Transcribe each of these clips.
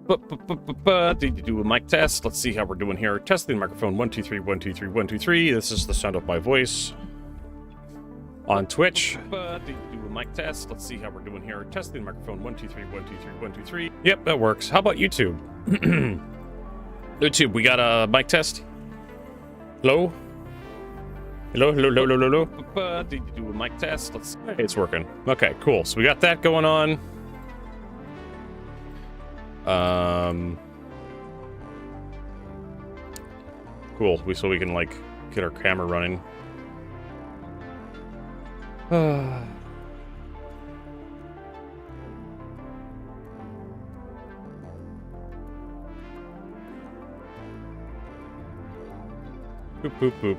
Need to do a mic test. Let's see how we're doing here. Testing the microphone. 1 2 3 1 2 3 1 2 3. This is the sound of my voice on Twitch. Need to do a mic test. Let's see how we're doing here. Testing the microphone. 1 2 3 1 2 3 1 2 3. Yep, that works. How about YouTube? YouTube, we got a mic test. Hello. Hello. Need to do a mic test. Let's. Hey, it's working. Okay, cool. So we got that going on. Cool. So we can like get our camera running. Boop, boop, boop.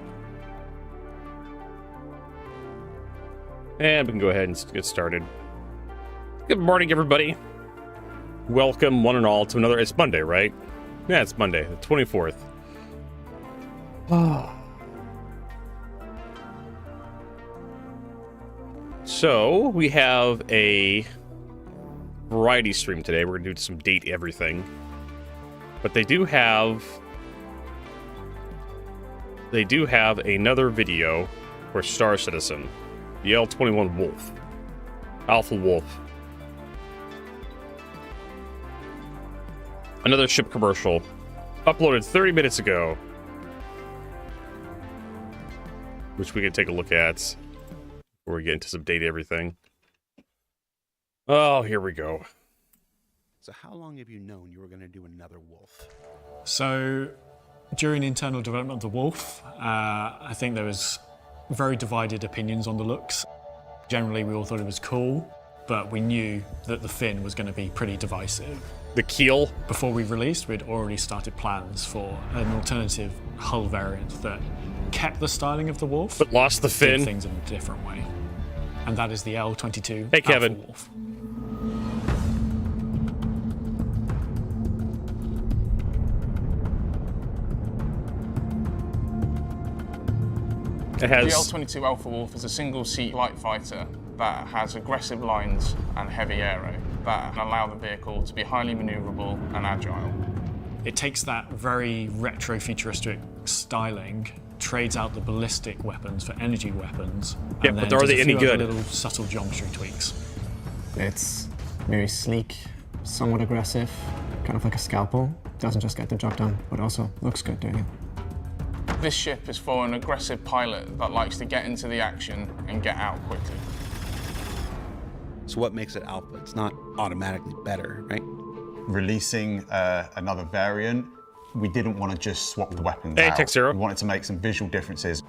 And we can go ahead and get started. Good morning, everybody. Welcome, one and all, to another... It's Monday, right? Yeah, it's Monday, the 24th. So, we have a variety stream today. We're going to do some date everything. But they do have another video for Star Citizen. The L-21 Wolf. Alpha Wolf. Another ship commercial. Uploaded 30 minutes ago. Which we can take a look at before we get into some data everything. Oh, here we go. So how long have you known you were going to do another Wolf? So during internal development of the Wolf, I think there was very divided opinions on the looks. Generally, we all thought it was cool, but we knew that the fin was going to be pretty divisive. The keel? Before we released, we'd already started plans for an alternative hull variant that kept the styling of the Wolf, but lost the fin. Did things in a different way. And that is the L-22 Hey, Kevin. Alpha Wolf. It has... The L-22 Alpha Wolf is a single-seat light fighter that has aggressive lines and heavy aero that allow the vehicle to be highly maneuverable and agile. It takes that very retro-futuristic styling, trades out the ballistic weapons for energy weapons, yeah, and but then are does they a any few good? other little subtle geometry tweaks. It's very sleek, somewhat aggressive, kind of like a scalpel. Doesn't just get the job done, but also looks good doing it. This ship is for an aggressive pilot that likes to get into the action and get out quickly. So what makes it Alpha? It's not automatically better, right? Releasing another variant, we didn't want to just swap the weapons Hey, out. Tech Zero. We wanted to make some visual differences.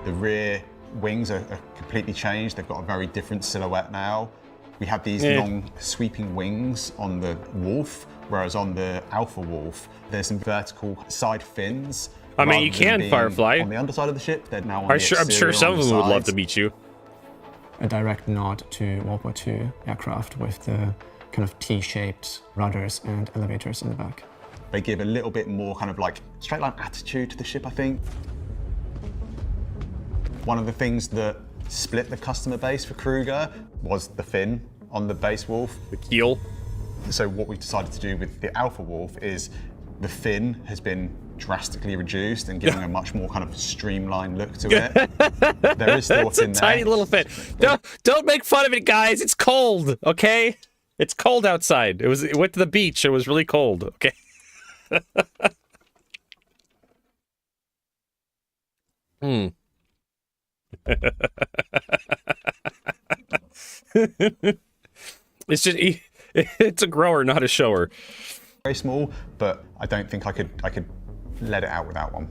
The rear wings are completely changed. They've got a very different silhouette now. We have these long sweeping wings on the Wolf, whereas on the Alpha Wolf, there's some vertical side fins. I mean, you Rather than can, being Firefly. on the underside of the ship, they're now on the I'm sure exterior, some on of the them would love sides. to meet you. A direct nod to World War II aircraft with the kind of T-shaped rudders and elevators in the back. They give a little bit more kind of like straight line attitude to the ship, I think. One of the things that split the customer base for Kruger was the fin on the base Wolf. The keel. So what we decided to do with the Alpha Wolf is the fin has been drastically reduced and giving a much more kind of streamlined look to it. There is thought in there. Tiny little fin. Don't make fun of it, guys. It's cold, okay? It's cold outside. It went to the beach. It was really cold, okay? It's just it's a grower, not a shower. Very small, but I don't think I could let it out without one.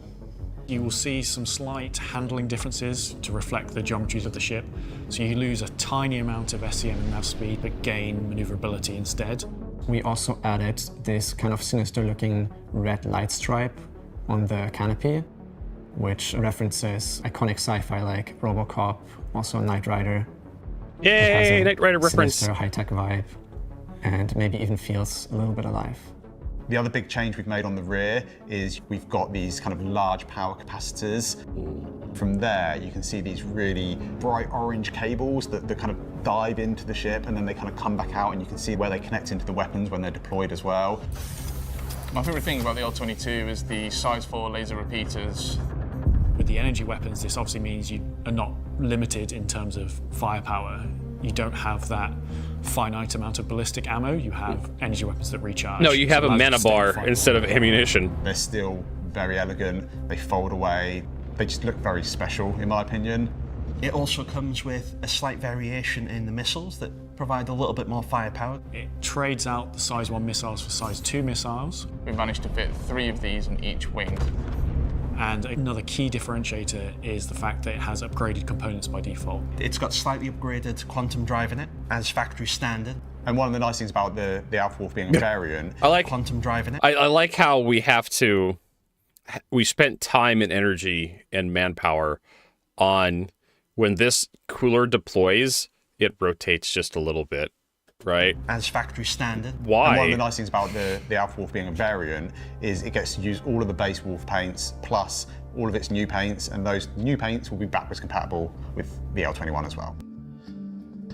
You will see some slight handling differences to reflect the geometries of the ship. So you lose a tiny amount of SCM and nav speed, but gain maneuverability instead. We also added this kind of sinister looking red light stripe on the canopy, which references iconic sci-fi like RoboCop, also Knight Rider. Yay, Knight Rider reference. Sinister high-tech vibe, and maybe even feels a little bit alive. The other big change we've made on the rear is we've got these kind of large power capacitors. From there, you can see these really bright orange cables that kind of dive into the ship, and then they kind of come back out, and you can see where they connect into the weapons when they're deployed as well. My favourite thing about the L-22 is the size 4 laser repeaters. With the energy weapons, this obviously means you are not limited in terms of firepower. You don't have that finite amount of ballistic ammo. You have energy weapons that recharge. No, you have So a it allows you mana to stay bar fight instead of longer. ammunition. They're still very elegant, they fold away, they just look very special in my opinion. It also comes with a slight variation in the missiles that provide a little bit more firepower. It trades out the size 1 missiles for size 2 missiles. We've managed to fit 3 of these in each wing. And another key differentiator is the fact that it has upgraded components by default. It's got slightly upgraded quantum drive in it as factory standard. And one of the nice things about the Alpha Wolf being a variant, I like Quantum drive in it. I like how we spent time and energy and manpower on when this cooler deploys, it rotates just a little bit, right? As factory standard. Why? and one of the nice things about the Alpha Wolf being a variant is it gets to use all of the base Wolf paints plus all of its new paints, and those new paints will be backwards compatible with the L21 as well.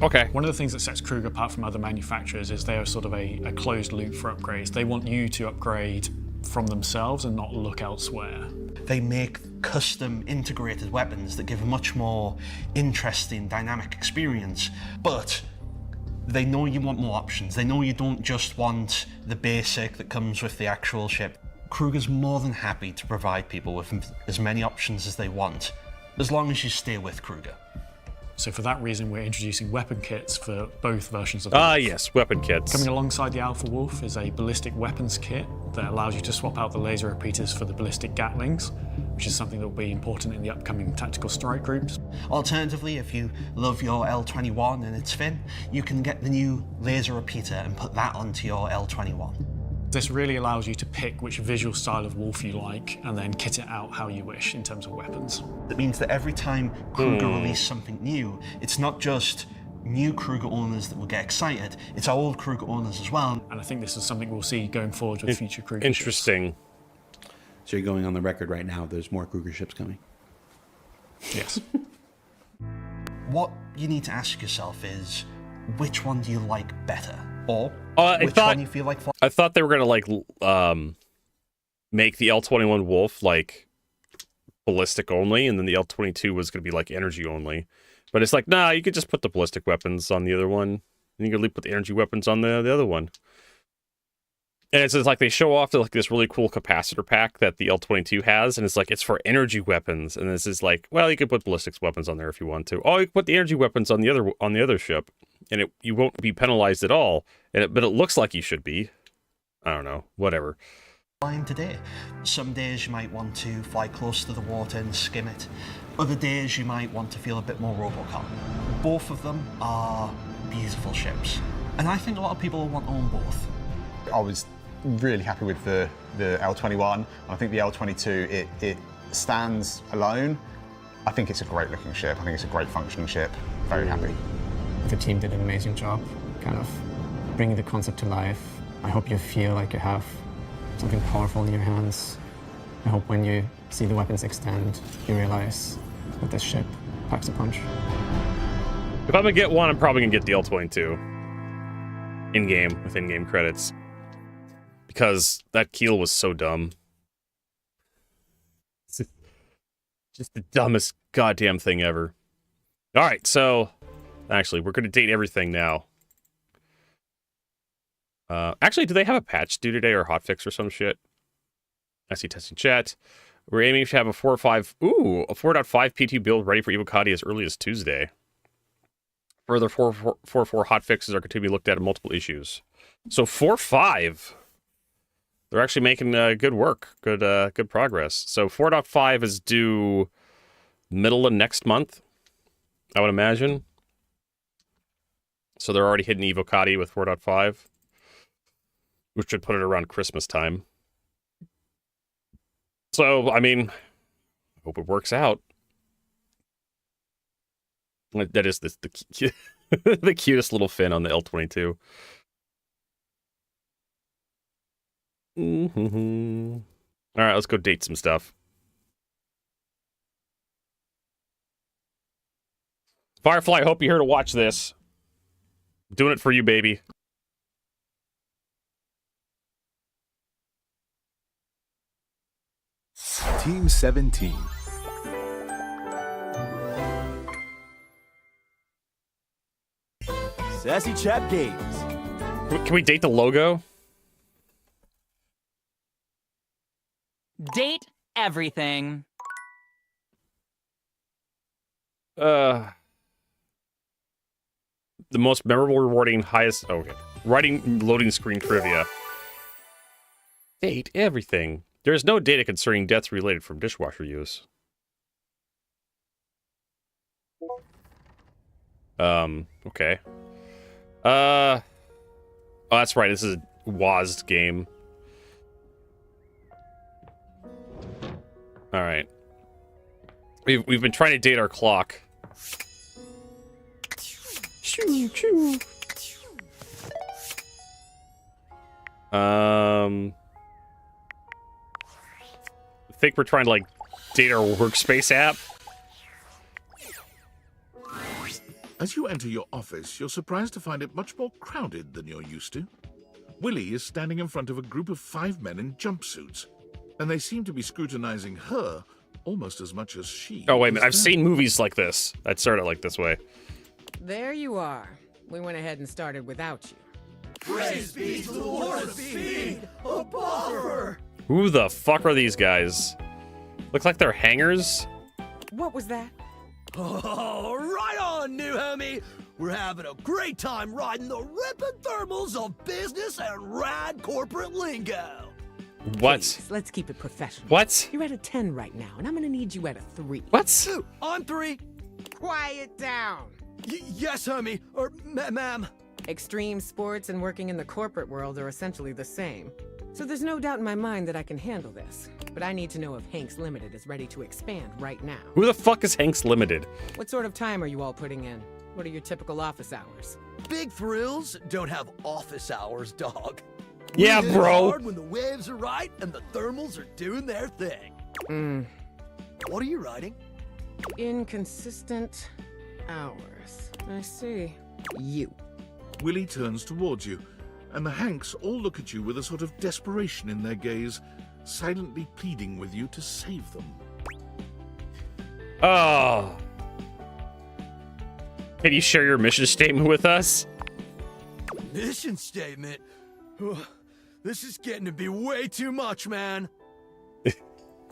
Okay. One of the things that sets Kruger apart from other manufacturers is they are sort of a closed loop for upgrades. They want you to upgrade from themselves and not look elsewhere. They make custom integrated weapons that give a much more interesting, dynamic experience, but they know you want more options. They know you don't just want the basic that comes with the actual ship. Kruger's more than happy to provide people with as many options as they want, as long as you stay with Kruger. So for that reason, we're introducing weapon kits for both versions of the Ah, Wolf. yes, weapon kits. Coming alongside the Alpha Wolf is a ballistic weapons kit that allows you to swap out the laser repeaters for the ballistic Gatlings, which is something that will be important in the upcoming tactical strike groups. Alternatively, if you love your L21 and its fin, you can get the new laser repeater and put that onto your L21. This really allows you to pick which visual style of wolf you like and then kit it out how you wish in terms of weapons. That means that every time Kruger releases something new, it's not just new Kruger owners that will get excited, it's our old Kruger owners as well. And I think this is something we'll see going forward with future Kruger ships. Interesting. So you're going on the record right now, there's more Kruger ships coming. Yes. What you need to ask yourself is, which one do you like better? Or I which thought- one you feel like I thought they were gonna like make the L21 Wolf like ballistic only, and then the L22 was gonna be like energy only. But it's like, nah, you could just put the ballistic weapons on the other one, and you could put the energy weapons on the other one. And it's just like they show off like this really cool capacitor pack that the L22 has, and it's like it's for energy weapons. And this is like, well, you could put ballistics weapons on there if you want to. Oh, you could put the energy weapons on the other ship, and you won't be penalized at all. But it looks like you should be. I don't know, whatever. flying today. Some days you might want to fly close to the water and skim it. Other days you might want to feel a bit more Robocop. Both of them are beautiful ships, and I think a lot of people will want to own both. I was really happy with the L21. I think the L22, it stands alone. I think it's a great looking ship. I think it's a great functioning ship. Very happy. The team did an amazing job kind of bringing the concept to life. I hope you feel like you have something powerful in your hands. I hope when you see the weapons extend, you realize that this ship packs a punch. If I'm gonna get one, I'm probably gonna get the L22 in-game with in-game credits, because that keel was so dumb. It's just the dumbest goddamn thing ever. All right, so actually, we're gonna date everything now. Actually, do they have a patch due today or a hotfix or some shit? I see testing chat. We're aiming to have a 4.5 P2 build ready for Evocati as early as Tuesday. Further 4.4 hotfixes are continuing to be looked at in multiple issues. So 4.5, they're actually making good work, good progress. So 4.5 is due middle of next month, I would imagine. So they're already hitting Evocati with 4.5, which would put it around Christmas time. So, I mean, I hope it works out. That is the the cutest little fin on the L22. All right, let's go date some stuff. Firefly, I hope you're here to watch this. I'm doing it for you, baby. Team 17. Sassy Chat Games. Can we date the logo? Date everything. The most memorable, rewarding, highest... Oh, okay. Writing loading screen trivia. Date everything. There is no data concerning deaths related from dishwasher use. Okay. Oh, that's right. This is a WASD game. All right. We've been trying to date our clock. Choo, choo. I think we're trying to like date our workspace app. As you enter your office, you're surprised to find it much more crowded than you're used to. Willie is standing in front of a group of 5 men in jumpsuits, and they seem to be scrutinizing her almost as much as she. Oh, wait a minute. I've seen movies like this that started like this way. There you are. We went ahead and started without you. Praise be to the Lord of Speed, a buffer! Who the fuck are these guys? Look like they're hangers. What was that? Oh, right on, new homie! We're having a great time riding the ripping thermals of business and rad corporate lingo. What? Please, let's keep it professional. What? You're at a 10 right now, and I'm gonna need you at a 3. What? On 3. Quiet down. Yes, homie. Or, ma'am. Extreme sports and working in the corporate world are essentially the same. So there's no doubt in my mind that I can handle this. But I need to know if Hanks Limited is ready to expand right now. Who the fuck is Hanks Limited? What sort of time are you all putting in? What are your typical office hours? Big thrills don't have office hours, dog. Yeah, We hit bro. hard when the waves are right and the thermals are doing their thing. What are you writing? Inconsistent hours. I see. You. Willie turns towards you, and the Hanks all look at you with a sort of desperation in their gaze, silently pleading with you to save them. Oh. Can you share your mission statement with us? Mission statement? This is getting to be way too much, man.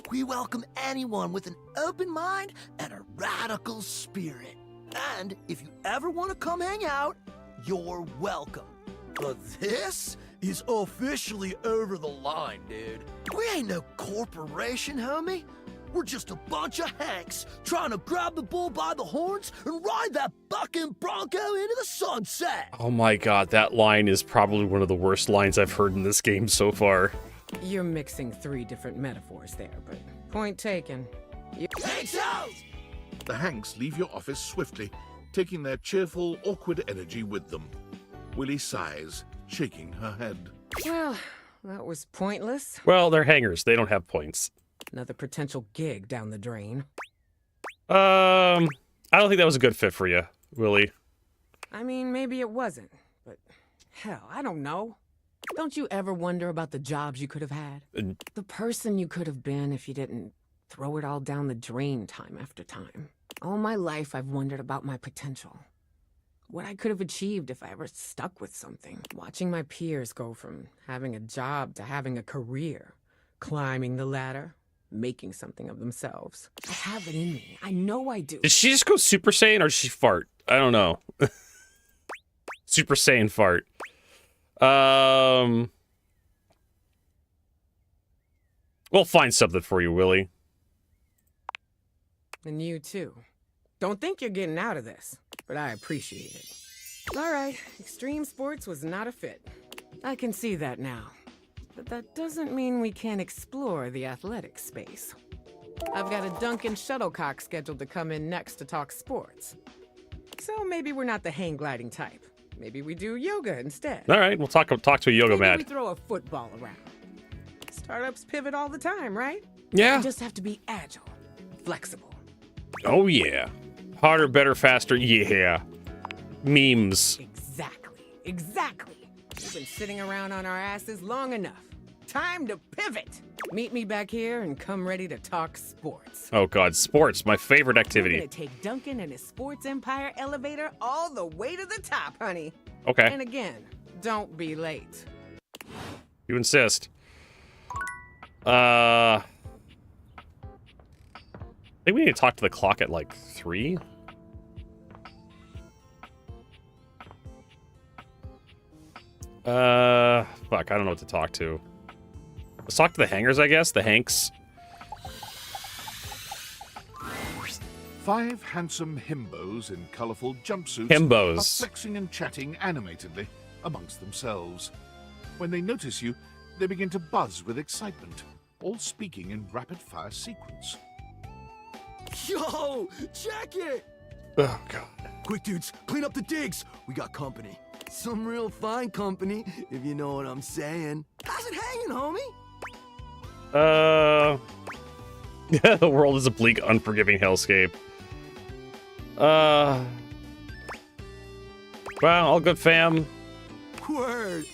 We welcome anyone with an open mind and a radical spirit. And if you ever want to come hang out, you're welcome. But this is officially over the line, dude. We ain't no corporation, homie. We're just a bunch of Hanks trying to grab the bull by the horns and ride that bucking bronco into the sunset. Oh my god, that line is probably one of the worst lines I've heard in this game so far. You're mixing 3 different metaphors there, but point taken. Hanks out! The Hanks leave your office swiftly, taking their cheerful, awkward energy with them. Willie sighs, shaking her head. Well, that was pointless. Well, they're hangers. They don't have points. Another potential gig down the drain. I don't think that was a good fit for you, Willie. I mean, maybe it wasn't, but hell, I don't know. Don't you ever wonder about the jobs you could have had? The person you could have been if you didn't throw it all down the drain time after time. All my life, I've wondered about my potential. What I could have achieved if I ever stuck with something. Watching my peers go from having a job to having a career. Climbing the ladder. Making something of themselves. I have it in me. I know I do. Did she just go Super Saiyan or did she fart? I don't know. Super Saiyan fart. We'll find something for you, Willie. And you too. Don't think you're getting out of this, but I appreciate it. All right, extreme sports was not a fit. I can see that now. But that doesn't mean we can't explore the athletic space. I've got a Duncan shuttlecock scheduled to come in next to talk sports. So maybe we're not the hang gliding type. Maybe we do yoga instead. All right, we'll talk to a yoga Maybe mat. we throw a football around. Startups pivot all the time, right? Yeah. You just have to be agile, flexible. Oh yeah. Harder, better, faster. Yeah. Memes. Exactly. We've been sitting around on our asses long enough. Time to pivot. Meet me back here and come ready to talk sports. Oh god, sports, my favorite activity. We're gonna take Duncan and his sports empire elevator all the way to the top, honey. Okay. And again, don't be late. You insist. I think we need to talk to the clock at like 3. Fuck, I don't know what to talk to. Let's talk to the hangers, I guess. The Hanks. 5 handsome himbos in colourful jumpsuits Himbos. are flexing and chatting animatedly amongst themselves. When they notice you, they begin to buzz with excitement, all speaking in rapid-fire sequence. Yo, check it! Oh, God. Quick, dudes, clean up the digs. We got company. Some real fine company, if you know what I'm saying. How's it hanging, homie? The world is a bleak, unforgiving hellscape. Well, all good, fam. Word.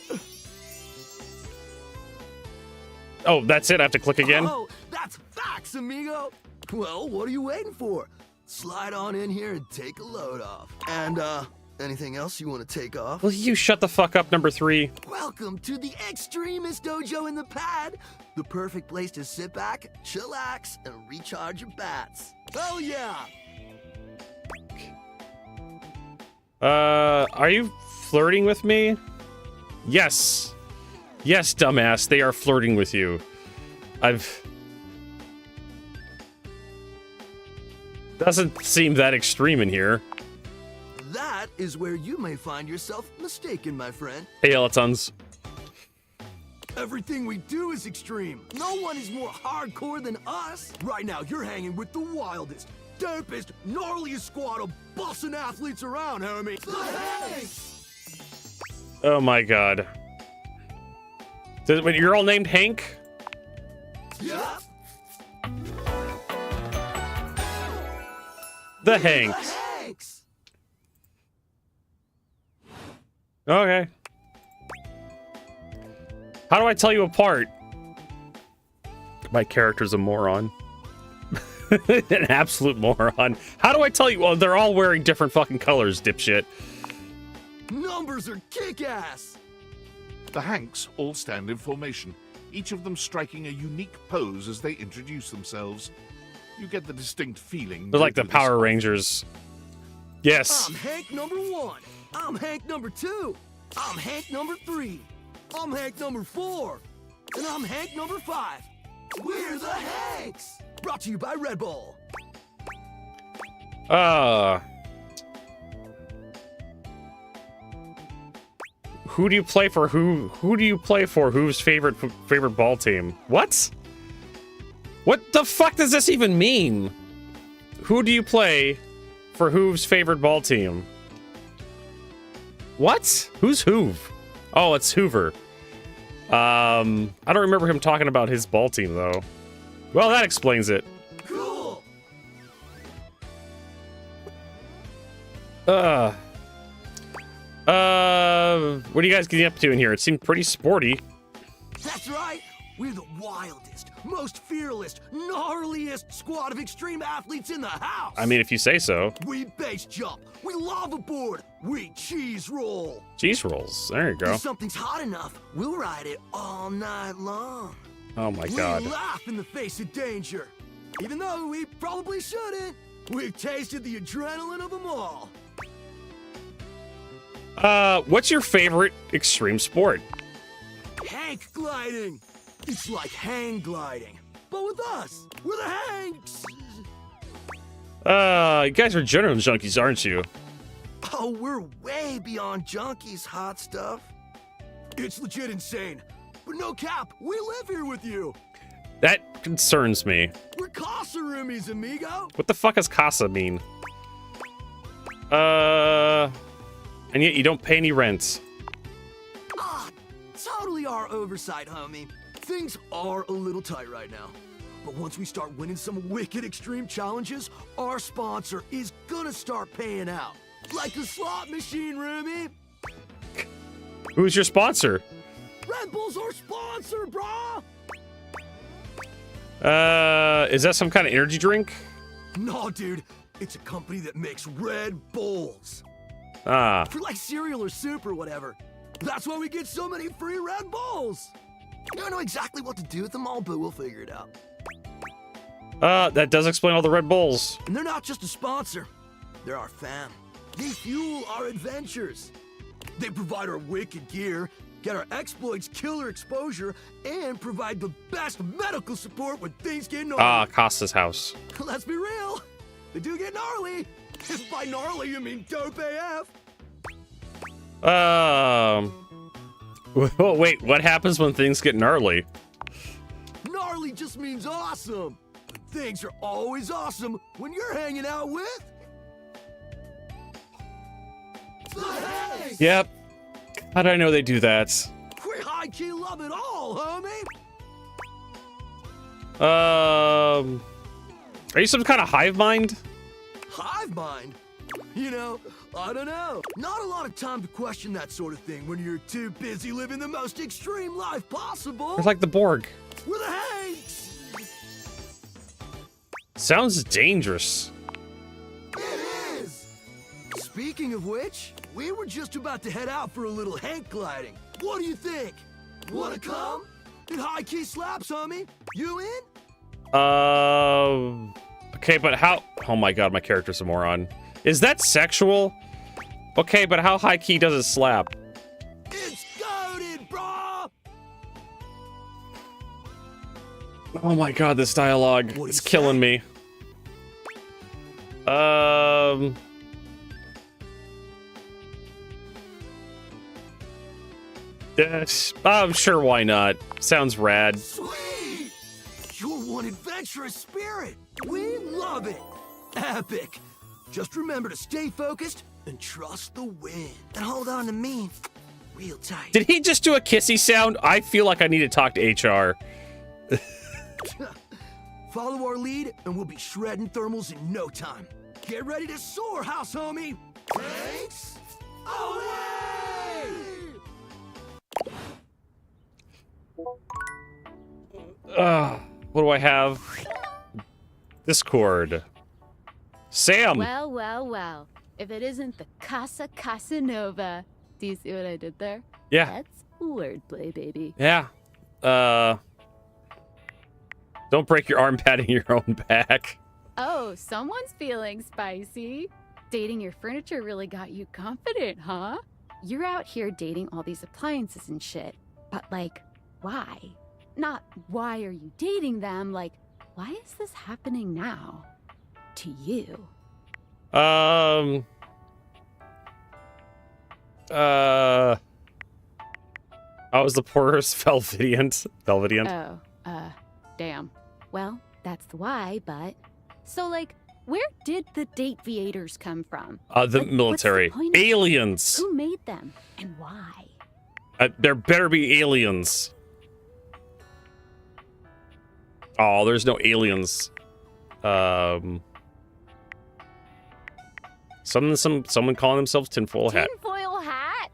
Oh, that's it? I have to click again? Oh, that's facts, amigo. Well, what are you waiting for? Slide on in here and take a load off. And, anything else you want to take off? Will you shut the fuck up, number 3? Welcome to the Extremist Dojo in the Pad. The perfect place to sit back, chillax, and recharge your bats. Oh, yeah. Are you flirting with me? Yes. Yes, dumbass, they are flirting with you. Doesn't seem that extreme in here. That is where you may find yourself mistaken, my friend. Hey, Elitons. Everything we do is extreme. No one is more hardcore than us. Right now, you're hanging with the wildest, dopest, gnarliest squad of bussin' athletes around, homie. The Hanks! Oh my god. Wait, you're all named Hank? Yeah. The Hanks. Hanks! Okay. How do I tell you apart? My character's a moron. An absolute moron. How do I tell you? Well, they're all wearing different fucking colors, dipshit. Numbers are kick-ass! The Hanks all stand in formation, each of them striking a unique pose as they introduce themselves. You get the distinct feeling... They're like the Power Rangers. Yes. I'm Hank number 1. I'm Hank number 2. I'm Hank number 3. I'm Hank number 4. And I'm Hank number 5. We're the Hanks! Brought to you by Red Bull. Who do you play for? Who do you play for? Whose favorite ball team? What? What the fuck does this even mean? Who do you play for whose favorite ball team? What? Who's Hoove? Oh, it's Hoover. I don't remember him talking about his ball team though. Well, that explains it. Cool. What are you guys getting up to in here? It seemed pretty sporty. That's right. We're the wildest, most fearless, gnarliest squad of extreme athletes in the house. I mean, if you say so. We base jump. We lava board. We cheese roll. Cheese rolls. There you go. If something's hot enough, we'll ride it all night long. Oh my god. We laugh in the face of danger. Even though we probably shouldn't. We've tasted the adrenaline of them all. What's your favorite extreme sport? Hank gliding. It's like hang gliding. But with us, we're the Hanks. You guys are adrenaline junkies, aren't you? Oh, we're way beyond junkies, hot stuff. It's legit insane. But no cap, we live here with you. That concerns me. We're Casa roomies, amigo. What the fuck does Casa mean? And yet you don't pay any rent. Ah, totally our oversight, homie. Things are a little tight right now. But once we start winning some wicked extreme challenges, our sponsor is gonna start paying out. Like a slot machine, Remy. Who's your sponsor? Red Bull's our sponsor, brah! Is that some kind of energy drink? No, dude. It's a company that makes Red Bulls. Ah. For like cereal or soup or whatever. That's why we get so many free Red Bulls. I don't know exactly what to do with them all, but we'll figure it out. That does explain all the Red Bulls. And they're not just a sponsor. They're our fam. They fuel our adventures. They provide our wicked gear, get our exploits killer exposure, and provide the best medical support when things get gnarly. Ah, Costa's house. Let's be real. They do get gnarly. If by gnarly you mean dope AF. Wait, what happens when things get gnarly? Gnarly just means awesome. Things are always awesome when you're hanging out with the Hanks. Yep. How did I know they do that? We high-key love it all, homie. Are you some kind of hive mind? Hive mind? You know, I don't know. Not a lot of time to question that sort of thing when you're too busy living the most extreme life possible. It's like the Borg. We're the Hanks. Sounds dangerous. It is. Speaking of which, we were just about to head out for a little Hank gliding. What do you think? Wanna come? It high-key slaps, homie. You in? Okay, but how? Oh my god, my character's a moron. Is that sexual? Okay, but how high key does it slap? It's goated, brah! Oh my god, this dialogue is killing me. Yes, sure, why not? Sounds rad. Sweet! You're one adventurous spirit. We love it. Epic. Just remember to stay focused and trust the wind. And hold on to me real tight. Did he just do a kissy sound? I feel like I need to talk to HR. Follow our lead and we'll be shredding thermals in no time. Get ready to soar, house homie. Thanks. Away! What do I have? Discord. Sam. Well, well, well. If it isn't the Casa Casanova. Do you see what I did there? Yeah. That's wordplay, baby. Yeah. Don't break your arm patting your own back. Oh, someone's feeling spicy. Dating your furniture really got you confident, huh? You're out here dating all these appliances and shit. But, like, why? Not why are you dating them, like, why is this happening now? To you. I was the poorest Velvediant. Oh, damn. Well, that's the why, but... So, like, where did the date viators come from? The like, military. What's the point of Aliens. them? Who made them, and why? There better be aliens. Oh, there's no aliens. Someone calling themselves Tinfoil Hat. Tinfoil hat?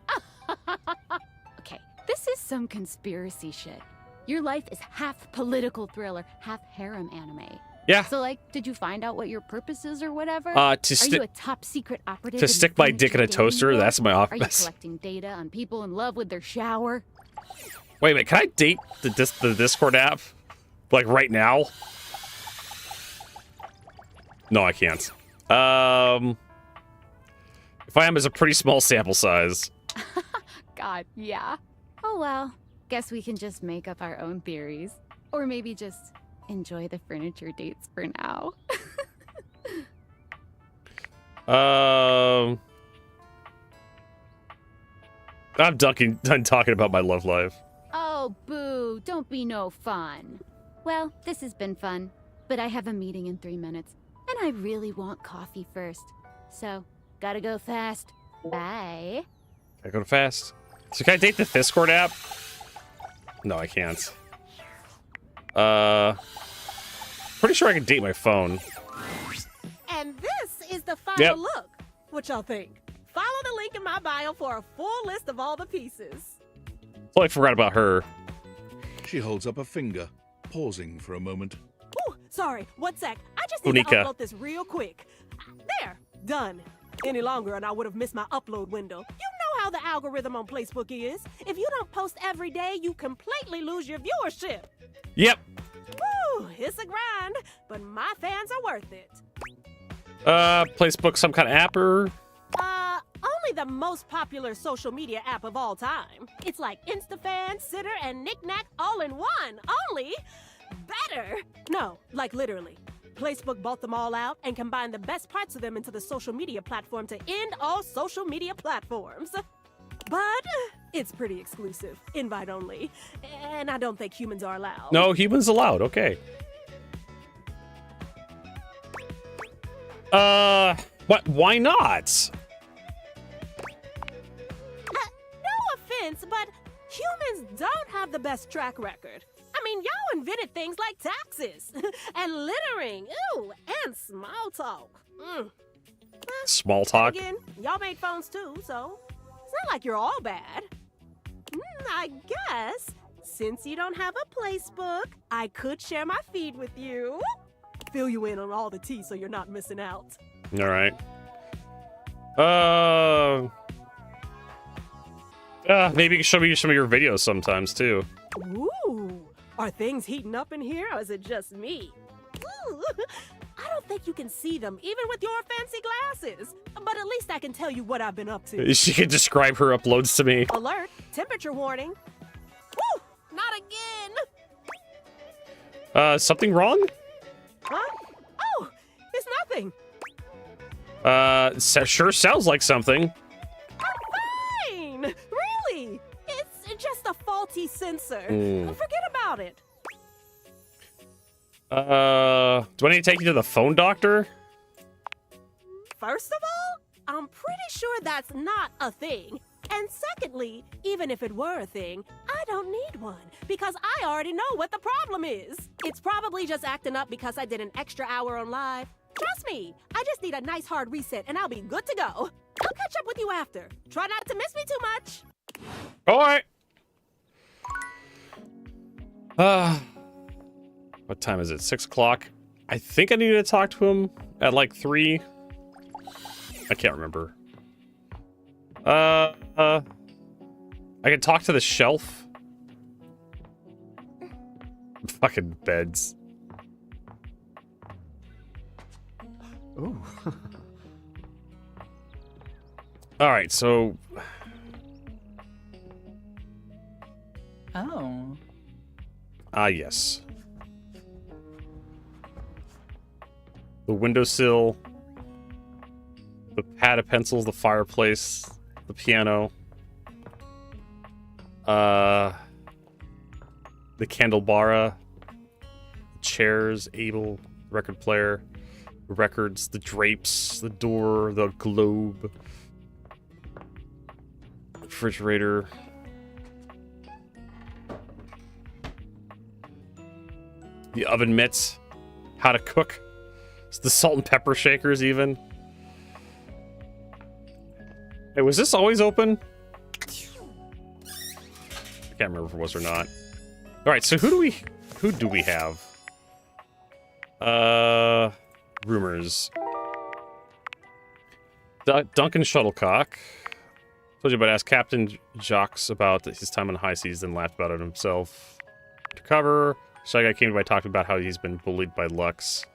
Okay, this is some conspiracy shit. Your life is half political thriller, half harem anime. Yeah. So, like, did you find out what your purpose is or whatever? Are you a top secret operative? To stick my dick in a toaster? That's my Are you office. collecting data on people in love with their shower? Wait a minute, can I date the Discord app? Like, right now? No, I can't. If I am, it's a pretty small sample size. God, yeah. Oh well, guess we can just make up our own theories. Or maybe just enjoy the furniture dates for now. I'm done talking about my love life. Oh, boo, don't be no fun. Well, this has been fun, but I have a meeting in 3 minutes, and I really want coffee first. So, gotta go fast. Bye. I go fast. So can I date the Discord app? No, I can't. pretty sure I can date my phone. And this is the final look. What y'all think? Follow the link in my bio for a full list of all the pieces. Totally forgot about her. She holds up a finger, pausing for a moment. Ooh, sorry, 1 sec. I just need to upload this real quick. There, done. Any longer and I would have missed my upload window. You know how the algorithm on Facebook is. If you don't post every day, you completely lose your viewership. Yep. Woo, it's a grind, but my fans are worth it. Facebook, some kind of app or? Only the most popular social media app of all time. It's like InstaFan, Sitter, and Knick-Knack all in one. Only better. No, like literally. Facebook bought them all out and combined the best parts of them into the social media platform to end all social media platforms. But it's pretty exclusive, invite only, and I don't think humans are allowed. No, humans allowed, okay. What? Why not? No offense, but humans don't have the best track record. I mean, y'all invented things like taxes and littering, ooh, and small talk. Small talk? Again, y'all made phones too, so it's not like you're all bad. I guess, since you don't have a placebook, I could share my feed with you. Fill you in on all the tea so you're not missing out. All right. Maybe you can show me some of your videos sometimes too. Ooh, are things heating up in here, or is it just me? Ooh, I don't think you can see them, even with your fancy glasses. But at least I can tell you what I've been up to. She can describe her uploads to me. Alert, temperature warning. Woo, not again. Something wrong? Huh? Oh, it's nothing. Sure sounds like something. Fine, really. It's just a faulty sensor. Forget about it. Do I need to take you to the phone doctor? First of all, I'm pretty sure that's not a thing. And secondly, even if it were a thing, I don't need one because I already know what the problem is. It's probably just acting up because I did an extra hour on live. Trust me, I just need a nice hard reset and I'll be good to go. I'll catch up with you after. Try not to miss me too much. All right. What time is it? 6 o'clock. I think I needed to talk to him at like 3. I can't remember. I can talk to the shelf. Fucking beds. Ooh. All right, so. Oh. Yes. The windowsill. The pad of pencils, the fireplace, the piano. The candelabra. The chairs, Abel, record player, the records, the drapes, the door, the globe. Refrigerator. The oven mitts. How to cook. It's the salt and pepper shakers even. Hey, was this always open? I can't remember if it was or not. Alright, so who do we have? Rumors. Duncan Shuttlecock. Told you about ask Captain Jacques about his time on the high seas, then laughed about it himself. Undercover. Shy Guy came by talking about how he's been bullied by Lux.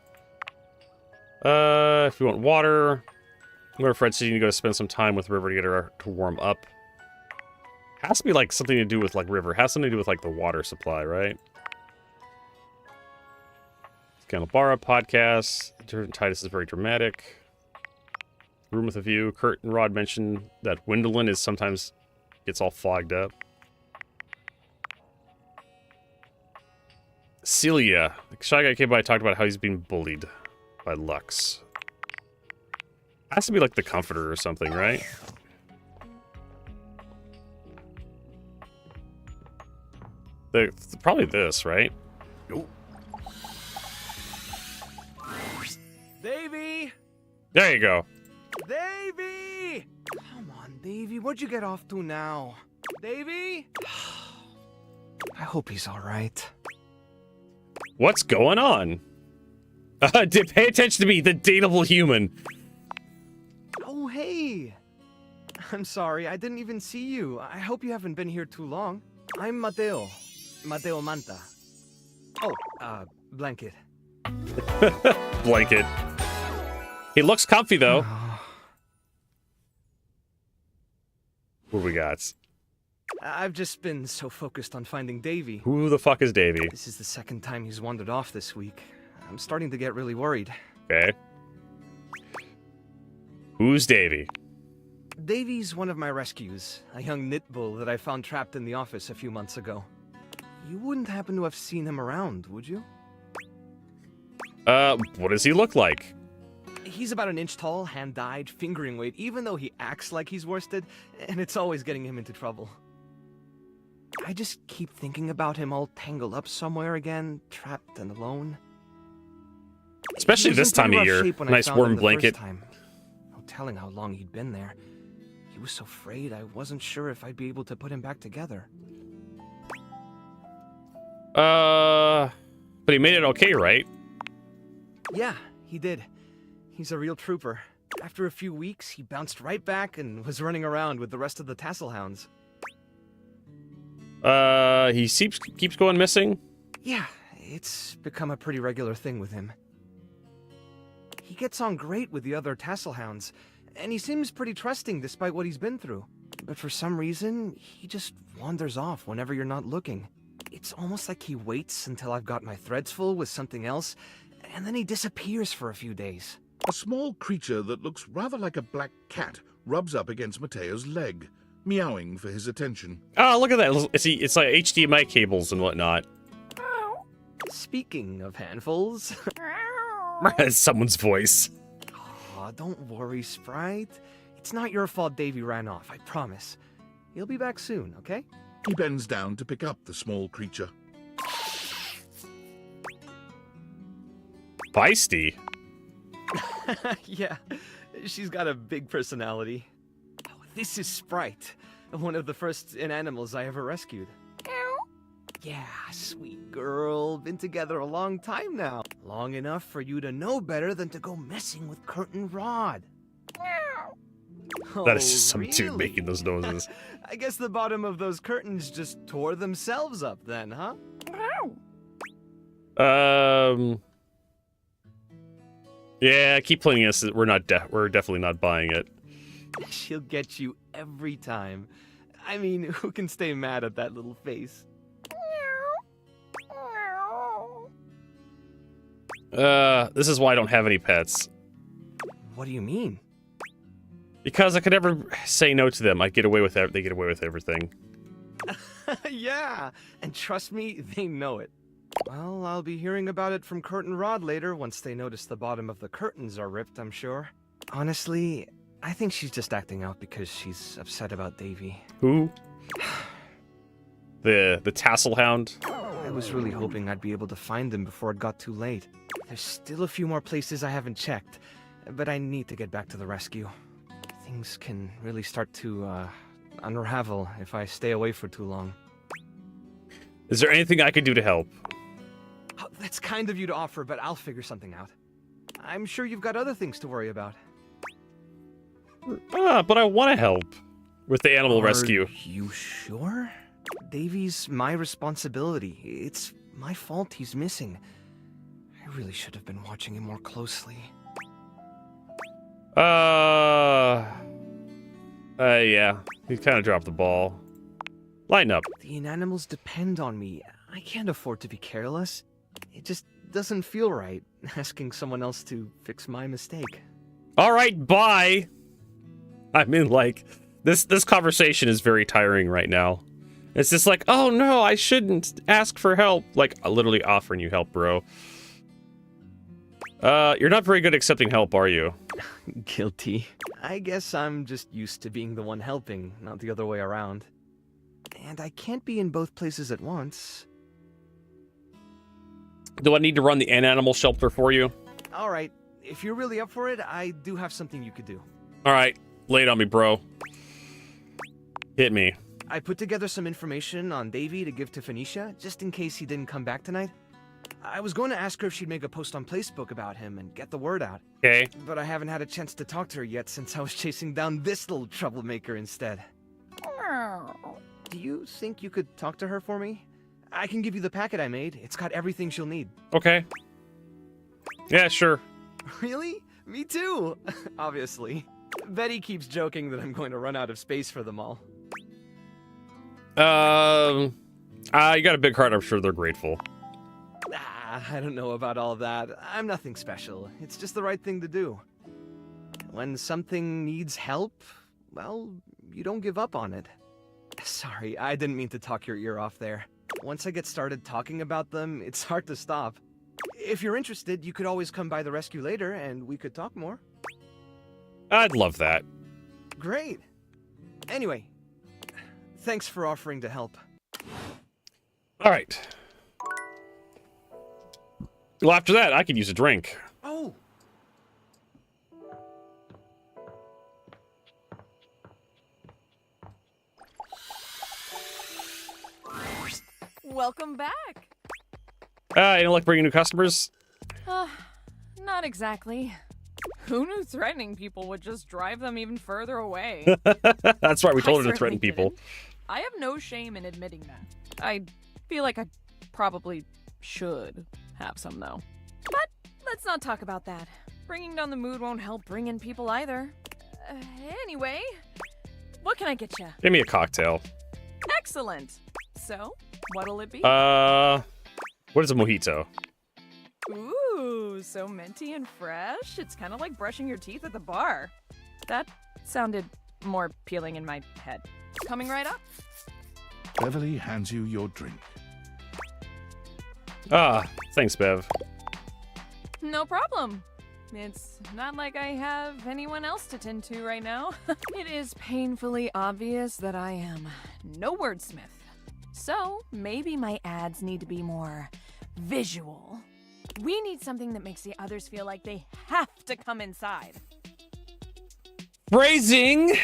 If you want water. Where Fred said you need to go spend some time with River to get her to warm up. Has to be like something to do with like River. Has something to do with like the water supply, right? Candelabra podcast. Titus is very dramatic. Room with a view. Kurt and Rod mentioned that Gwendolyn is sometimes gets all fogged up. Celia. Shy Guy came by and talked about how he's being bullied by Lux. Has to be like the comforter or something, right? Probably this, right? Nope. There you go. Davy! Come on, Davy. What'd you get off to now? Davy? I hope he's all right. What's going on? Pay attention to me, the dateable human. Oh, hey. I'm sorry, I didn't even see you. I hope you haven't been here too long. I'm Mateo. Mateo Manta. Oh, Blanket. Blanket. He looks comfy, though. What we got? I've just been so focused on finding Davy. Who the fuck is Davy? This is the second time he's wandered off this week. I'm starting to get really worried. Okay. Who's Davy? Davy's one of my rescues, a young knit bull that I found trapped in the office a few months ago. You wouldn't happen to have seen him around, would you? What does he look like? He's about an inch tall, hand-dyed, fingering weight, even though he acts like he's worsted, and it's always getting him into trouble. I just keep thinking about him all tangled up somewhere again, trapped and alone. Especially this time of year. Nice warm blanket. No telling how long he'd been there. He was so frayed, I wasn't sure if I'd be able to put him back together. But he made it okay, right? Yeah, he did. He's a real trooper. After a few weeks, he bounced right back and was running around with the rest of the tassel hounds. He keeps going missing? Yeah, it's become a pretty regular thing with him. He gets on great with the other tassel hounds, and he seems pretty trusting despite what he's been through. But for some reason, he just wanders off whenever you're not looking. It's almost like he waits until I've got my threads full with something else, and then he disappears for a few days. A small creature that looks rather like a black cat rubs up against Mateo's leg, meowing for his attention. Oh, look at that. It's like HDMI cables and whatnot. Speaking of handfuls... Someone's voice. Aw, don't worry, Sprite. It's not your fault Davy ran off, I promise. He'll be back soon, okay? He bends down to pick up the small creature. Feisty. Yeah, she's got a big personality. Oh, this is Sprite, one of the first inanimals I ever rescued. Yeah, sweet girl. Been together a long time now. Long enough for you to know better than to go messing with Curtain Rod. That is just some dude making those noises. I guess the bottom of those curtains just tore themselves up then, huh? Yeah, keep playing this. We're definitely not buying it. She'll get you every time. I mean, who can stay mad at that little face? This is why I don't have any pets. What do you mean? Because I could never say no to them. They get away with everything. Yeah, and trust me, they know it. Well, I'll be hearing about it from Curtain Rod later once they notice the bottom of the curtains are ripped, I'm sure. Honestly, I think she's just acting out because she's upset about Davy. Who? The tassel hound? I was really hoping I'd be able to find him before it got too late. There's still a few more places I haven't checked, but I need to get back to the rescue. Things can really start to, unravel if I stay away for too long. Is there anything I could do to help? Oh, that's kind of you to offer, but I'll figure something out. I'm sure you've got other things to worry about. But I want to help with the animal rescue. Are you sure? Davy's my responsibility. It's my fault he's missing. I really should have been watching him more closely. Yeah. He kind of dropped the ball. Lighten up. The inanimals depend on me. I can't afford to be careless. It just doesn't feel right, asking someone else to fix my mistake. All right, bye. I mean, like, this conversation is very tiring right now. It's just like, oh no, I shouldn't ask for help. Like, literally offering you help, bro. You're not very good at accepting help, are you? Guilty. I guess I'm just used to being the one helping, not the other way around. And I can't be in both places at once. Do I need to run the animal shelter for you? All right. if you're really up for it, I do have something you could do. All right, lay it on me, bro. Hit me. I put together some information on Davey to give to Phoenicia, just in case he didn't come back tonight. I was going to ask her if she'd make a post on Facebook about him and get the word out. Okay. But I haven't had a chance to talk to her yet since I was chasing down this little troublemaker instead. Do you think you could talk to her for me? I can give you the packet I made. It's got everything she'll need. Okay. Yeah, sure. Really? Me too, obviously. Betty keeps joking that I'm going to run out of space for them all. You got a big heart. I'm sure they're grateful. I don't know about all that. I'm nothing special. It's just the right thing to do. When something needs help, well, you don't give up on it. Sorry, I didn't mean to talk your ear off there. Once I get started talking about them, it's hard to stop. If you're interested, you could always come by the rescue later and we could talk more. I'd love that. Great. Anyway, thanks for offering to help. All right. Well, after that, I could use a drink. Oh! Welcome back. You don't like bringing new customers? Not exactly. Who knew threatening people would just drive them even further away? That's right, we told her to certainly threaten people. didn't. I have no shame in admitting that. I feel like I probably should have some, though. But let's not talk about that. Bringing down the mood won't help bring in people either. Anyway, what can I get you? Give me a cocktail. Excellent. So, what'll it be? What is a mojito? Ooh, so minty and fresh. It's kind of like brushing your teeth at the bar. That sounded more appealing in my head. Coming right up. Beverly hands you your drink. Thanks, Bev. No problem. It's not like I have anyone else to tend to right now. It is painfully obvious that I am no wordsmith. So maybe my ads need to be more visual. We need something that makes the others feel like they have to come inside. Phrasing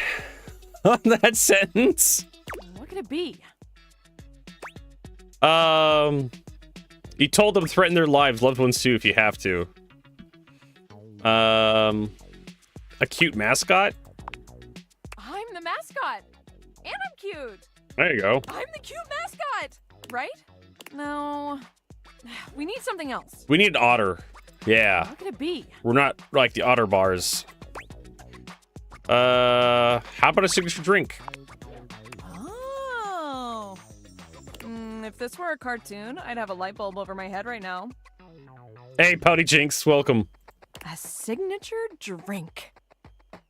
on that sentence. What could it be? You told them to threaten their lives, loved ones too, if you have to. A cute mascot? I'm the mascot. And I'm cute. There you go. I'm the cute mascot, right? No. We need something else. We need an otter. Yeah. What could it be? We're not like the otter bars. How about a signature drink? Oh. If this were a cartoon, I'd have a light bulb over my head right now. Hey, Pouty Jinx, welcome. A signature drink.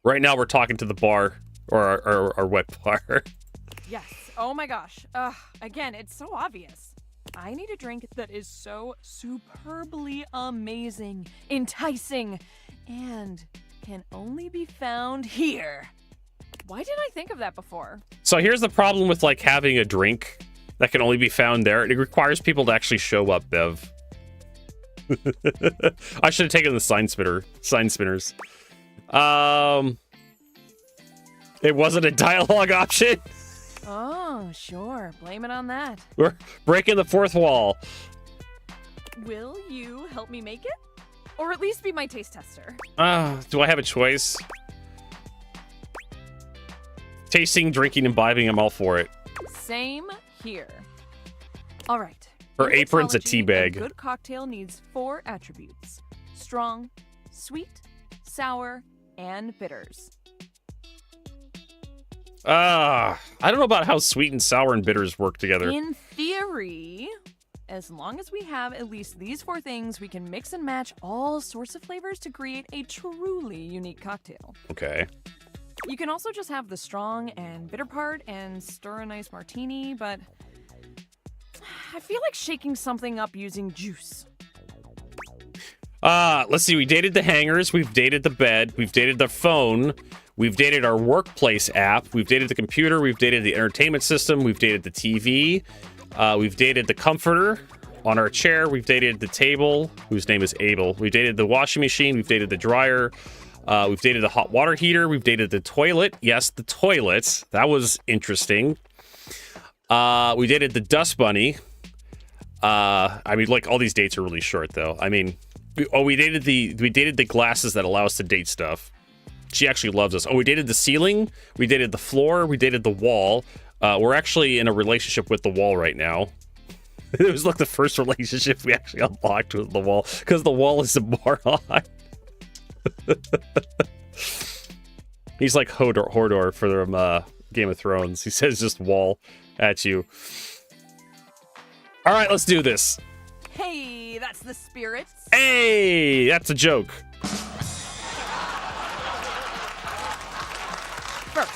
Right now we're talking to the bar, or our wet bar. Yes. Oh my gosh. Again, it's so obvious. I need a drink that is so superbly amazing, enticing, and can only be found here. Why didn't I think of that before? So here's the problem with like having a drink that can only be found there. It requires people to actually show up, Bev. I should have taken the sign spinners. It wasn't a dialogue option. Oh, sure. Blame it on that. We're breaking the fourth wall. Will you help me make it? Or at least be my taste tester? Do I have a choice? Tasting, drinking, imbibing, I'm all for it. Same here. All right. Her In apron's a mixology, tea bag. A good cocktail needs 4 attributes: strong, sweet, sour, and bitters. I don't know about how sweet and sour and bitters work together. In theory, as long as we have at least these 4 things, we can mix and match all sorts of flavors to create a truly unique cocktail. Okay. You can also just have the strong and bitter part and stir a nice martini, but I feel like shaking something up using juice. Let's see. We dated the hangers. We've dated the bed. We've dated the phone. We've dated our workplace app. We've dated the computer. We've dated the entertainment system. We've dated the TV. We've dated the comforter. On our chair, we've dated the table, whose name is Abel. We've dated the washing machine. We've dated the dryer. We've dated the hot water heater. We've dated the toilet. Yes, the toilet. That was interesting. We dated the dust bunny. I mean, like, all these dates are really short, though. I mean, we dated the glasses that allow us to date stuff. She actually loves us. Oh, we dated the ceiling. We dated the floor. We dated the wall. We're actually in a relationship with the wall right now. It was like the first relationship we actually unlocked with the wall, because the wall is a moron. He's like Hodor for Game of Thrones. He says just wall at you. All right, let's do this. Hey, that's the spirit. Hey, that's a joke. First,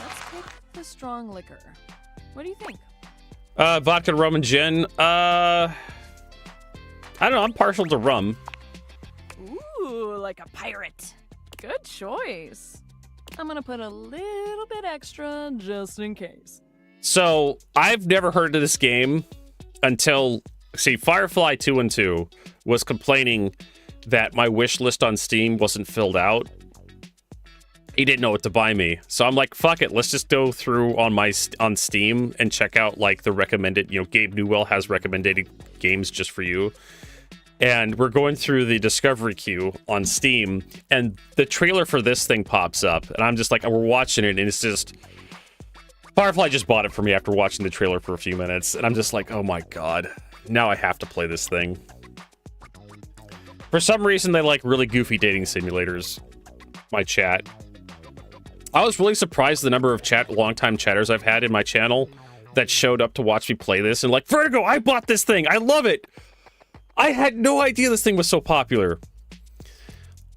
let's pick the strong liquor. What do you think? Vodka, rum, and gin. I don't know. I'm partial to rum. Ooh, like a pirate. Good choice. I'm gonna put a little bit extra just in case. So, I've never heard of this game until, see, Firefly 212 was complaining that my wish list on Steam wasn't filled out. He didn't know what to buy me. So I'm like, fuck it, let's just go through on Steam and check out like the recommended, Gabe Newell has recommended games just for you. And we're going through the discovery queue on Steam, and the trailer for this thing pops up, and I'm just like, we're watching it, and it's just, Firefly just bought it for me after watching the trailer for a few minutes, and I'm just like, oh my god, now I have to play this thing. For some reason, they like really goofy dating simulators, my chat. I was really surprised the number of longtime chatters I've had in my channel that showed up to watch me play this and like, Vertigo, I bought this thing, I love it! I had no idea this thing was so popular.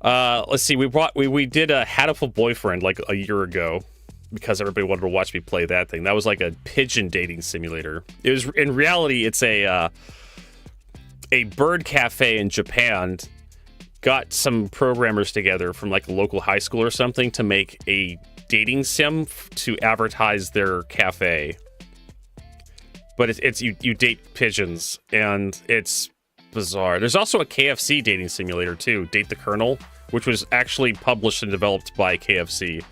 Let's see, we did a Hatful Boyfriend like a year ago because everybody wanted to watch me play that thing. That was like a pigeon dating simulator. It was, in reality, it's a bird cafe in Japan got some programmers together from like a local high school or something to make a dating sim to advertise their cafe. But it's you date pigeons, and it's bizarre. There's also a KFC dating simulator too, Date the Colonel, which was actually published and developed by KFC.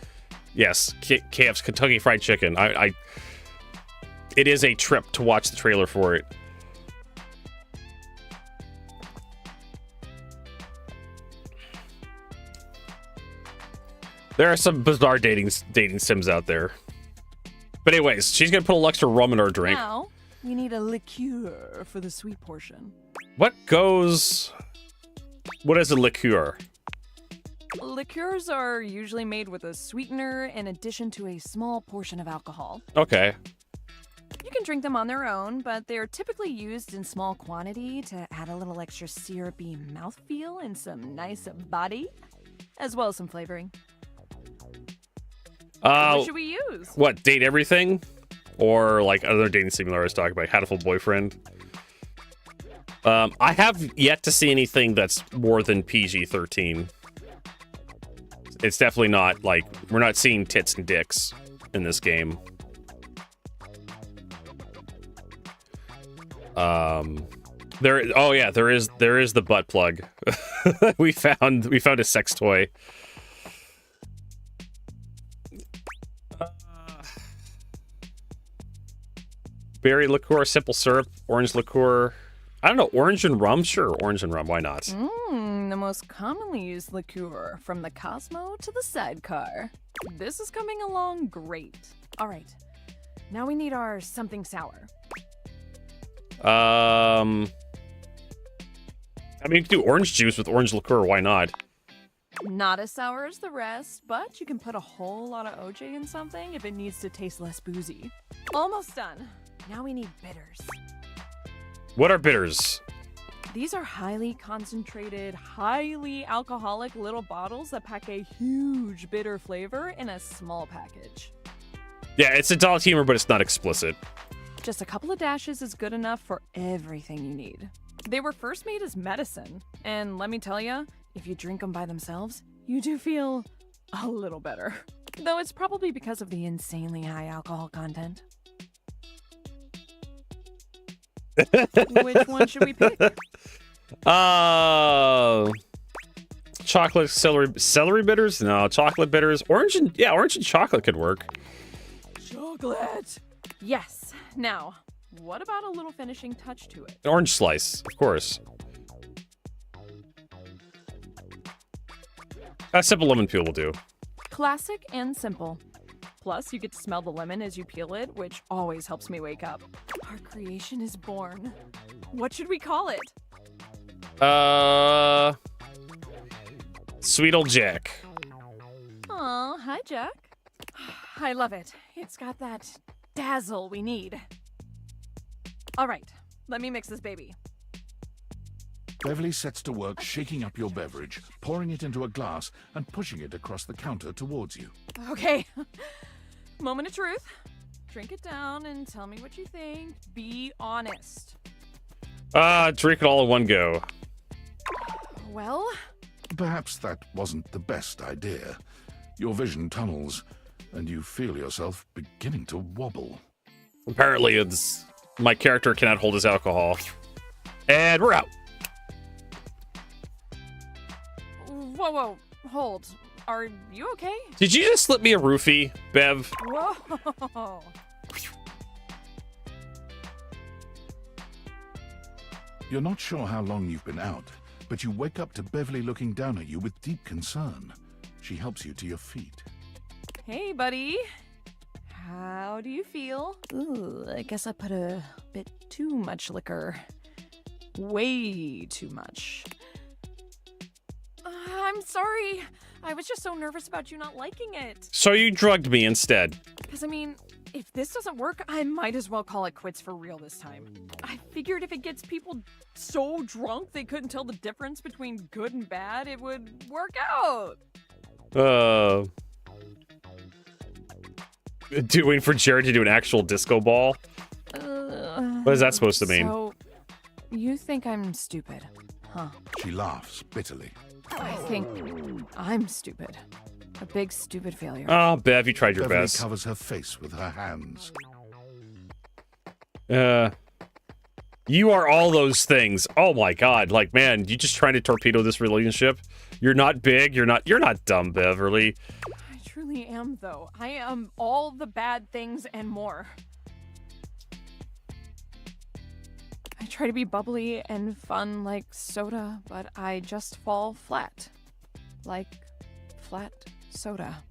Yes, KF's Kentucky Fried Chicken. It is a trip to watch the trailer for it. There are some bizarre dating sims out there. But anyways, she's gonna put a little extra rum in our drink. Now, we need a liqueur for the sweet portion. What is a liqueur? Liqueurs are usually made with a sweetener in addition to a small portion of alcohol. Okay. You can drink them on their own, but they're typically used in small quantity to add a little extra syrupy mouthfeel and some nice body, as well as some flavoring. What should we use? What, Date Everything? Or like other dating simulator I was talking about, Hatful Boyfriend? I have yet to see anything that's more than PG-13. It's definitely not, like, we're not seeing tits and dicks in this game. There is the butt plug. we found a sex toy. Berry liqueur, simple syrup, orange liqueur. I don't know, orange and rum? Sure, orange and rum, why not? The most commonly used liqueur, from the Cosmo to the Sidecar. This is coming along great. All right, now we need our something sour. I mean, you can do orange juice with orange liqueur, why not? Not as sour as the rest, but you can put a whole lot of OJ in something if it needs to taste less boozy. Almost done. Now we need bitters. What are bitters? These are highly concentrated, highly alcoholic little bottles that pack a huge bitter flavor in a small package. Yeah, it's adult humor, but it's not explicit. Just a couple of dashes is good enough for everything you need. They were first made as medicine, and let me tell you, if you drink them by themselves, you do feel a little better. Though it's probably because of the insanely high alcohol content. Which one should we pick? Chocolate, celery bitters? No, chocolate bitters. Orange and chocolate could work. Chocolate. Yes. Now, what about a little finishing touch to it? An orange slice, of course. A simple lemon peel will do. Classic and simple. Plus, you get to smell the lemon as you peel it, which always helps me wake up. Our creation is born. What should we call it? Sweet old Jack. Aw, hi, Jack. I love it. It's got that dazzle we need. All right, let me mix this baby. Beverly sets to work shaking up your beverage, pouring it into a glass, and pushing it across the counter towards you. Okay. Moment of truth. Drink it down and tell me what you think. Be honest. Drink it all in one go. Well? Perhaps that wasn't the best idea. Your vision tunnels, and you feel yourself beginning to wobble. Apparently, my character cannot hold his alcohol. And we're out. Whoa, hold. Are you okay? Did you just slip me a roofie, Bev? Whoa. You're not sure how long you've been out, but you wake up to Beverly looking down at you with deep concern. She helps you to your feet. Hey, buddy. How do you feel? Ooh, I guess I put a bit too much liquor. Way too much. I'm sorry. I was just so nervous about you not liking it. So you drugged me instead. Because, I mean, if this doesn't work, I might as well call it quits for real this time. I figured if it gets people so drunk they couldn't tell the difference between good and bad, it would work out. Waiting for Jared to do an actual disco ball? What is that supposed to mean? So, you think I'm stupid, huh? She laughs bitterly. I think I'm stupid. A big stupid failure. Oh, Bev, you tried your Beverly best. Covers her face with her hands. You are all those things. Oh my god. Like, man, you just trying to torpedo this relationship? You're not big, you're not dumb, Beverly. I truly am, though. I am all the bad things and more. I try to be bubbly and fun like soda, but I just fall flat. Like flat soda.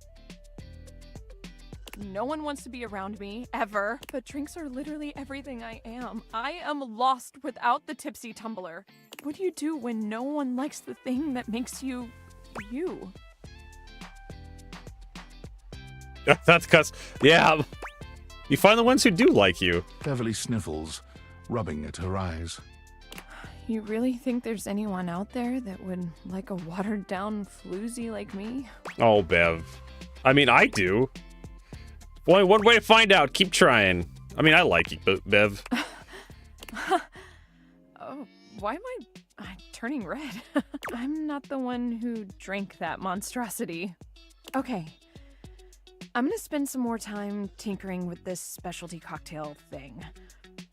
No one wants to be around me, ever, but drinks are literally everything I am. I am lost without the tipsy tumbler. What do you do when no one likes the thing that makes you, you? That's because, yeah, you find the ones who do like you. Beverly sniffles, rubbing at her eyes. You really think there's anyone out there that would like a watered-down floozy like me? Oh, Bev. I mean, I do. Only one way to find out. Keep trying. I mean, I like you, Bev. Oh, why am I turning red? I'm not the one who drank that monstrosity. Okay. I'm gonna spend some more time tinkering with this specialty cocktail thing.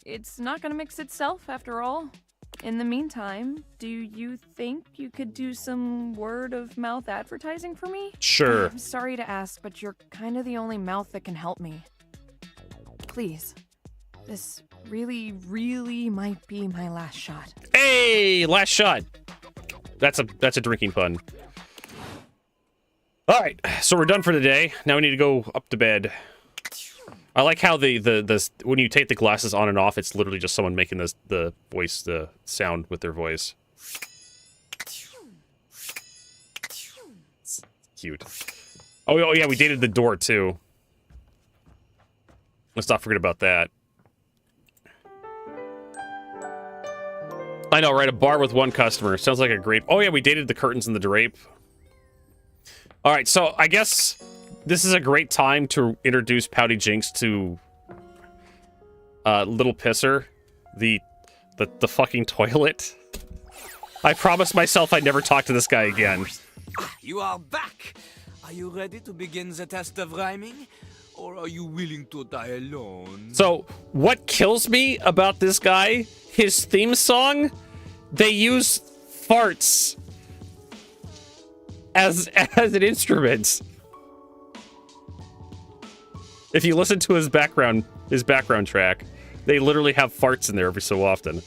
It's not gonna mix itself, after all. In the meantime, do you think you could do some word-of-mouth advertising for me? Sure. I'm sorry to ask, but you're kind of the only mouth that can help me. Please. This really, really might be my last shot. Hey, last shot. That's a drinking pun. All right, so we're done for today. Now we need to go up to bed. I like how the when you take the glasses on and off, it's literally just someone making the sound with their voice. It's cute. Oh yeah, we dated the door too. Let's not forget about that. I know, right? A bar with one customer. Sounds like a great... Oh yeah, we dated the curtains and the drape. All right, so I guess this is a great time to introduce Pouty Jinx to Little Pisser, the fucking toilet. I promised myself I'd never talk to this guy again. You are back. Are you ready to begin the test of rhyming? Or are you willing to die alone? So, what kills me about this guy, his theme song, they use farts as an instrument. If you listen to his background track, they literally have farts in there every so often.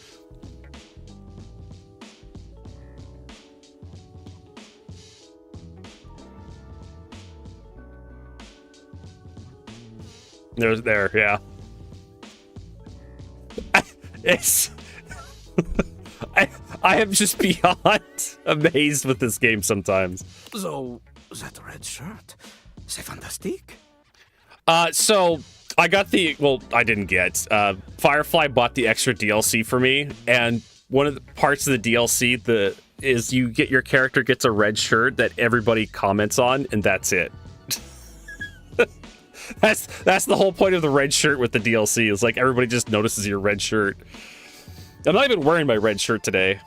There, yeah. It's... I am just beyond amazed with this game sometimes. So, that red shirt, c'est fantastique. So I got I didn't get. Firefly bought the extra DLC for me, and one of the parts of the DLC is your character gets a red shirt that everybody comments on, and that's it. That's the whole point of the red shirt with the DLC. Is like everybody just notices your red shirt. I'm not even wearing my red shirt today.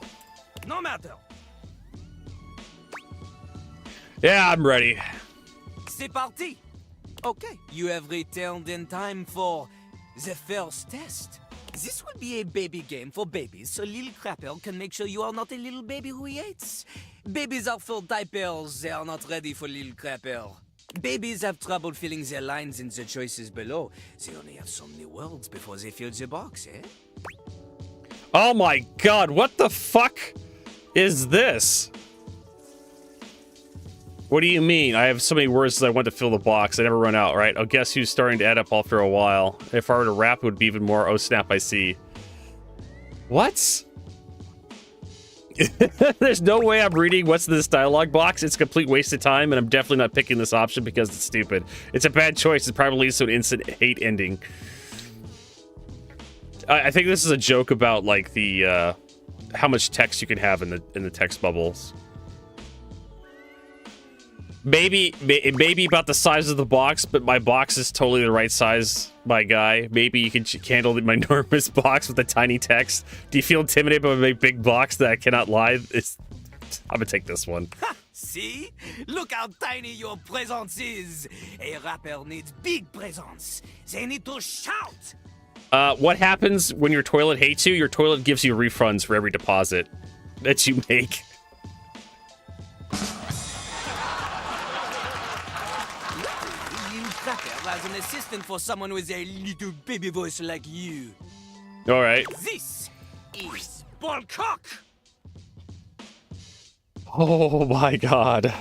No matter. Yeah, I'm ready. C'est parti. Okay, you have returned in time for the first test. This will be a baby game for babies, so little crapper can make sure you are not a little baby who he hates. Babies are full diapers, they are not ready for little crapper. Babies have trouble filling their lines in the choices below. They only have so many words before they fill the box, eh? Oh my god, what the fuck is this? What do you mean? I have so many words that I want to fill the box. I never run out, right? Oh, guess who's starting to add up after a while? If I were to rap, it would be even more. Oh, snap, I see. What? There's no way I'm reading what's in this dialogue box. It's a complete waste of time, and I'm definitely not picking this option because it's stupid. It's a bad choice. It probably leads to an instant hate ending. I think this is a joke about, like, the, how much text you can have in the text bubbles. Maybe about the size of the box, but my box is totally the right size, my guy. Maybe you can handle my enormous box with the tiny text. Do you feel intimidated by my big box that I cannot lie? I'm gonna take this one. Ha! See? Look how tiny your presence is. A rapper needs big presence. They need to shout. What happens when your toilet hates you? Your toilet gives you refunds for every deposit that you make. As an assistant for someone with a little baby voice like you. All right. This is Ballcock. Oh my god.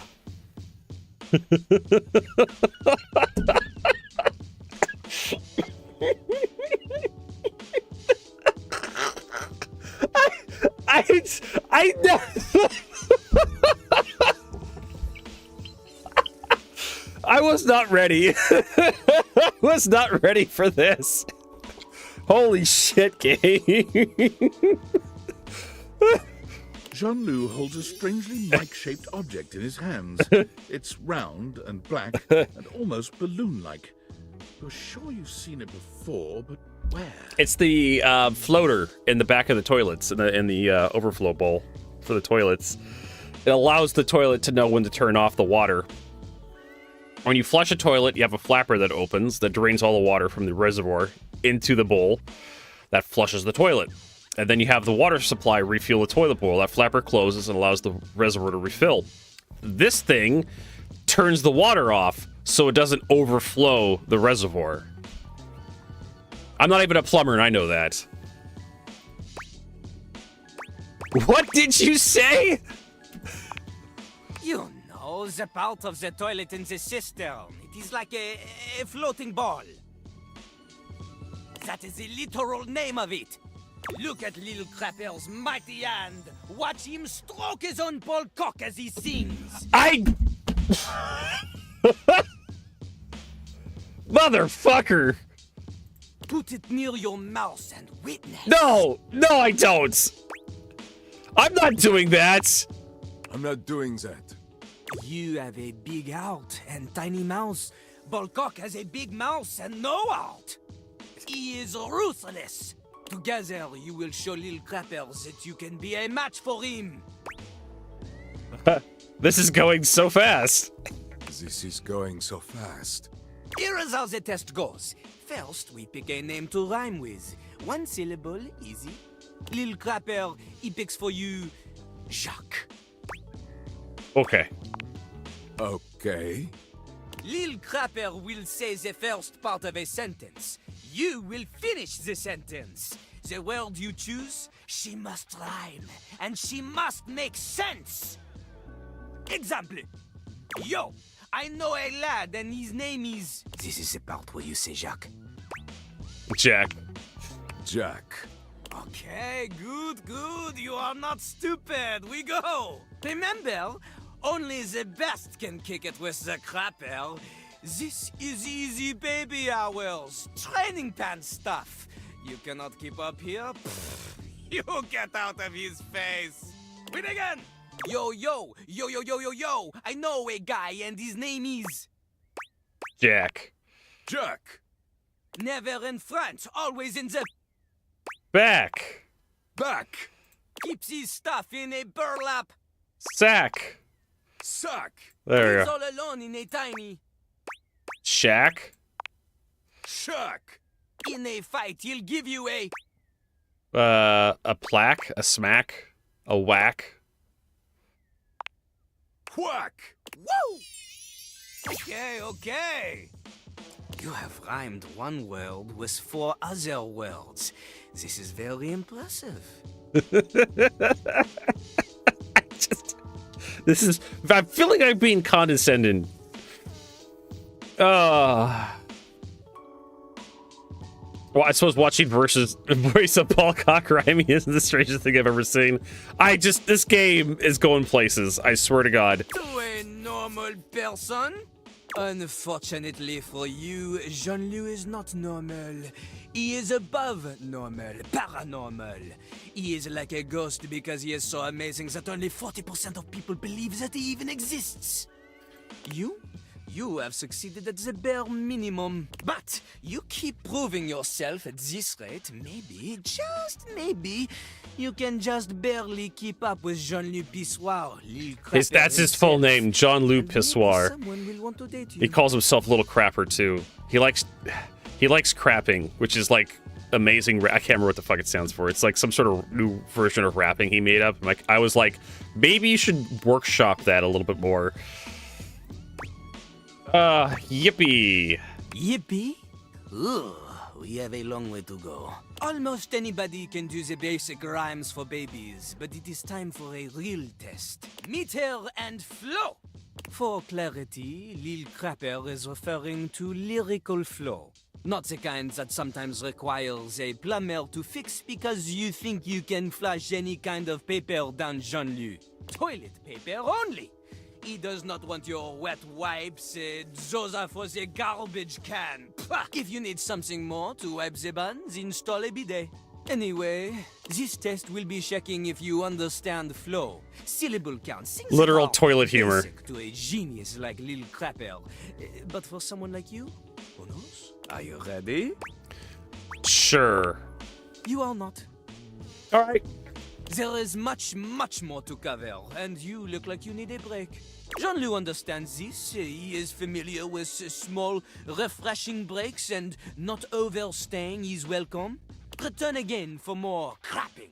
I know. I was not ready. I was not ready for this. Holy shit, game. Jean-Loup holds a strangely mic-shaped object in his hands. It's round and black and almost balloon-like. You're sure you've seen it before, but where? It's the floater in the back of the toilets, in the overflow bowl for the toilets. It allows the toilet to know when to turn off the water. When you flush a toilet, you have a flapper that opens that drains all the water from the reservoir into the bowl that flushes the toilet. And then you have the water supply refuel the toilet bowl. That flapper closes and allows the reservoir to refill. This thing turns the water off so it doesn't overflow the reservoir. I'm not even a plumber and I know that. What did you say? You know, the part of the toilet in the cistern. It is like a floating ball. That is the literal name of it. Look at little Crapper's mighty hand. Watch him stroke his own ball cock as he sings. Motherfucker! Put it near your mouth and witness. No! No, I don't! I'm not doing that! I'm not doing that. You have a big heart and tiny mouth. Ballcock has a big mouth and no heart. He is ruthless. Together, you will show little Crappers that you can be a match for him. This is going so fast. This is going so fast. Here is how the test goes. First, we pick a name to rhyme with. One syllable, easy. Lil Crapper, he picks for you Jacques. Okay. Okay. Lil Crapper will say the first part of a sentence. You will finish the sentence. The word you choose, she must rhyme, and she must make sense. Example. Yo, I know a lad, and his name is... This is the part where you say Jacques. Jack. Jack. Okay, good. You are not stupid. We go. Remember, only the best can kick it with the crapper. This is easy baby hours. Training pants stuff. You cannot keep up here? Pfft, you get out of his face. Win again. Yo. I know a guy and his name is... Jack. Jack. Never in front, always in the... Back. Back. Keeps his stuff in a burlap. Sack. Sack. There we He's go. all alone in a tiny... Shack. Shack. In a fight, he'll give you a... A plaque, a smack, a whack. Quack. Woo! Okay. You have rhymed one word with 4 other words. This is very impressive. I'm feeling like I'm being condescending. Well, I suppose watching voice of Paul Cockrimey isn't the strangest thing I've ever seen. This game is going places, I swear to God. To a normal person? Unfortunately for you, Jean-Louis is not normal. He is above normal, paranormal. He is like a ghost because he is so amazing that only 40% of people believe that he even exists. You have succeeded at the bare minimum. But you keep proving yourself at this rate, maybe, just maybe, you can just barely keep up with Jean-Luc Pissoir. That's his full name, Jean-Luc Pissoir. Someone will want to date you. He calls himself Little Crapper, too. He likes crapping, which is like amazing. I can't remember what the fuck it stands for. It's like some sort of new version of rapping he made up. I was like, maybe you should workshop that a little bit more. Yippee. Yippee? Ugh, we have a long way to go. Almost anybody can do the basic rhymes for babies, but it is time for a real test. Meter and flow. For clarity, Lil Crapper is referring to lyrical flow. Not the kind that sometimes requires a plumber to fix because you think you can flush any kind of paper down Jean-Luc. Toilet paper only. He does not want your wet wipes, those are for the garbage can. Pah! If you need something more to wipe the buns, install a bidet. Anyway, this test will be checking if you understand flow, syllable count, things Literal that are toilet humor. basic to a genius like Lil Crapper. But for someone like you, who knows? Are you ready? Sure. You are not. All right. There is much more to cover, and you look like you need a break. Jean-Luc understands this. He is familiar with small, refreshing breaks and not overstaying his welcome. Return again for more crapping.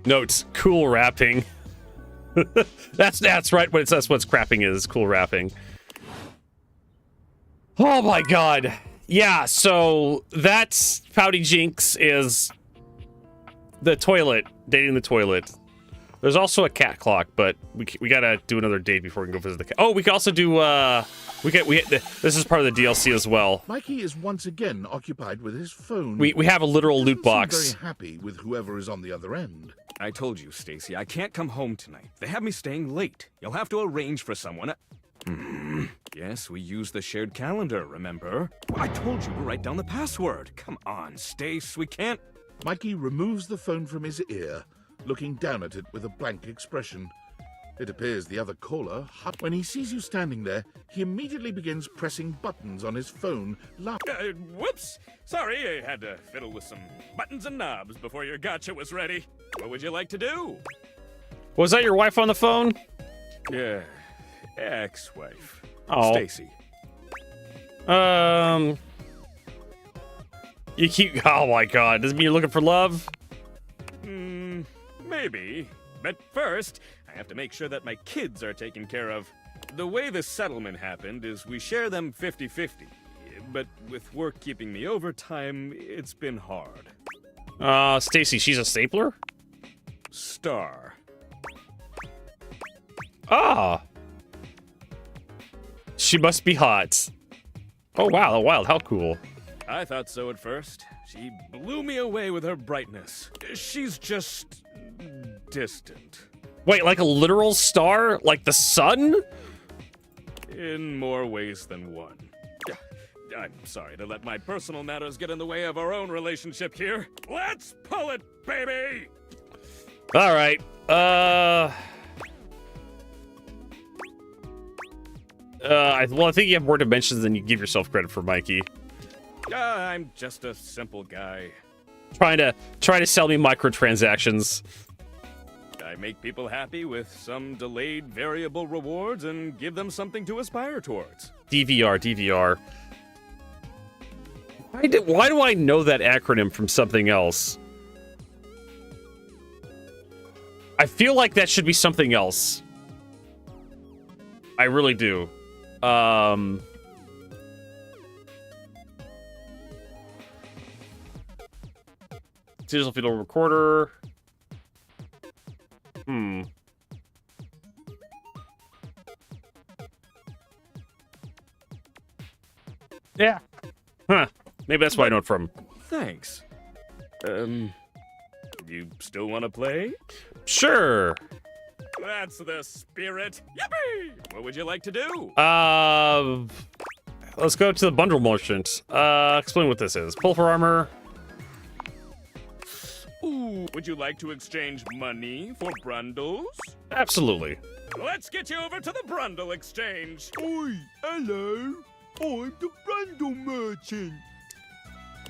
No, it's cool rapping. that's right. That's what crapping is. Cool rapping. Oh my God. Yeah. So that's Pouty Jinx is the toilet, dating the toilet. There's also a cat clock, but we gotta do another date before we can go visit the cat. Oh, we can also do this is part of the DLC as well. Mikey is once again occupied with his phone. We have a literal loot box. Very happy with whoever is on the other end. I told you, Stacy, I can't come home tonight. They have me staying late. You'll have to arrange for someone. Yes, we use the shared calendar, remember? I told you to write down the password. Come on, Stace, we can't... Mikey removes the phone from his ear, looking down at it with a blank expression. It appears the other caller, when he sees you standing there, he immediately begins pressing buttons on his phone, Whoops! Sorry, I had to fiddle with some buttons and knobs before your gotcha was ready. What would you like to do? Was that your wife on the phone? Yeah, ex-wife. Oh. Stacy. You keep. Oh my god. Does it mean you're looking for love? Maybe. But first, I have to make sure that my kids are taken care of. The way the settlement happened is we share them 50-50. But with work keeping me overtime, it's been hard. Stacy, she's a stapler? Star. Ah. She must be hot. Oh wow, wild, how cool. I thought so at first. She blew me away with her brightness. She's just distant. Wait, like a literal star? Like the sun? In more ways than one. I'm sorry to let my personal matters get in the way of our own relationship here. Let's pull it, baby! All right. Well, I think you have more dimensions than you give yourself credit for, Mikey. I'm just a simple guy. Trying to sell me microtransactions. I make people happy with some delayed variable rewards and give them something to aspire towards. DVR. Why do I know that acronym from something else? I feel like that should be something else. I really do. Digital video recorder. Yeah. Huh. Maybe that's where I know it from. Thanks. You still want to play? Sure. That's the spirit. Yippee! What would you like to do? Let's go to the bundle merchant. Explain what this is. Pull for armor. Ooh, would you like to exchange money for brundles? Absolutely. Let's get you over to the brundle exchange. Oi, hello. I'm the Brundle merchant.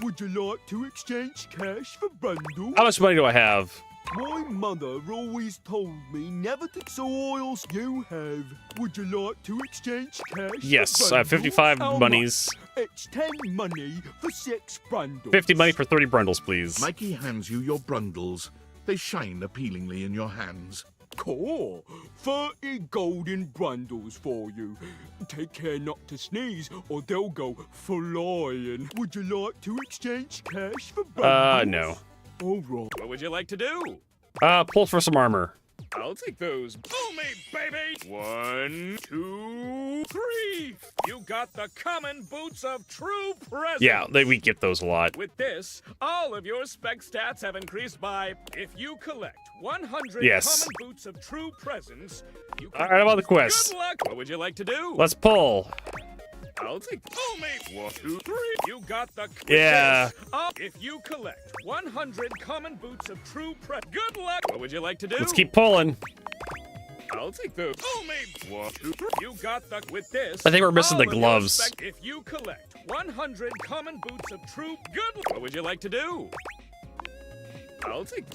Would you like to exchange cash for brundles? How much money do I have? My mother always told me never to soils you have. Would you like to exchange cash? Yes, for I have 55 How monies. much? It's 10 money for 6 brundles. 50 money for 30 brundles, please. Mikey hands you your brundles. They shine appealingly in your hands. Cool. 30 golden brundles for you. Take care not to sneeze or they'll go flying. Would you like to exchange cash for brundles? No. All right. What would you like to do? Pull for some armor. I'll take those. Pull me, baby! 1, 2, 3. You got the common boots of true presence. Yeah, we get those a lot. With this, all of your spec stats have increased by, if you collect 100 Yes. common boots of true presence, you All right, I'm on the quest. Good luck. What would you like to do? Let's pull. I'll take. Pull me. 1, 2, 3. You got the. Yeah. If you collect 100 common boots of true good luck. What would you like to do? Let's keep pulling. I'll take those. Pull me. 1, 2, 3. You got the. With this. I think we're missing all the of your gloves. If you collect 100 common boots of true good. What would you like to do? I'll take.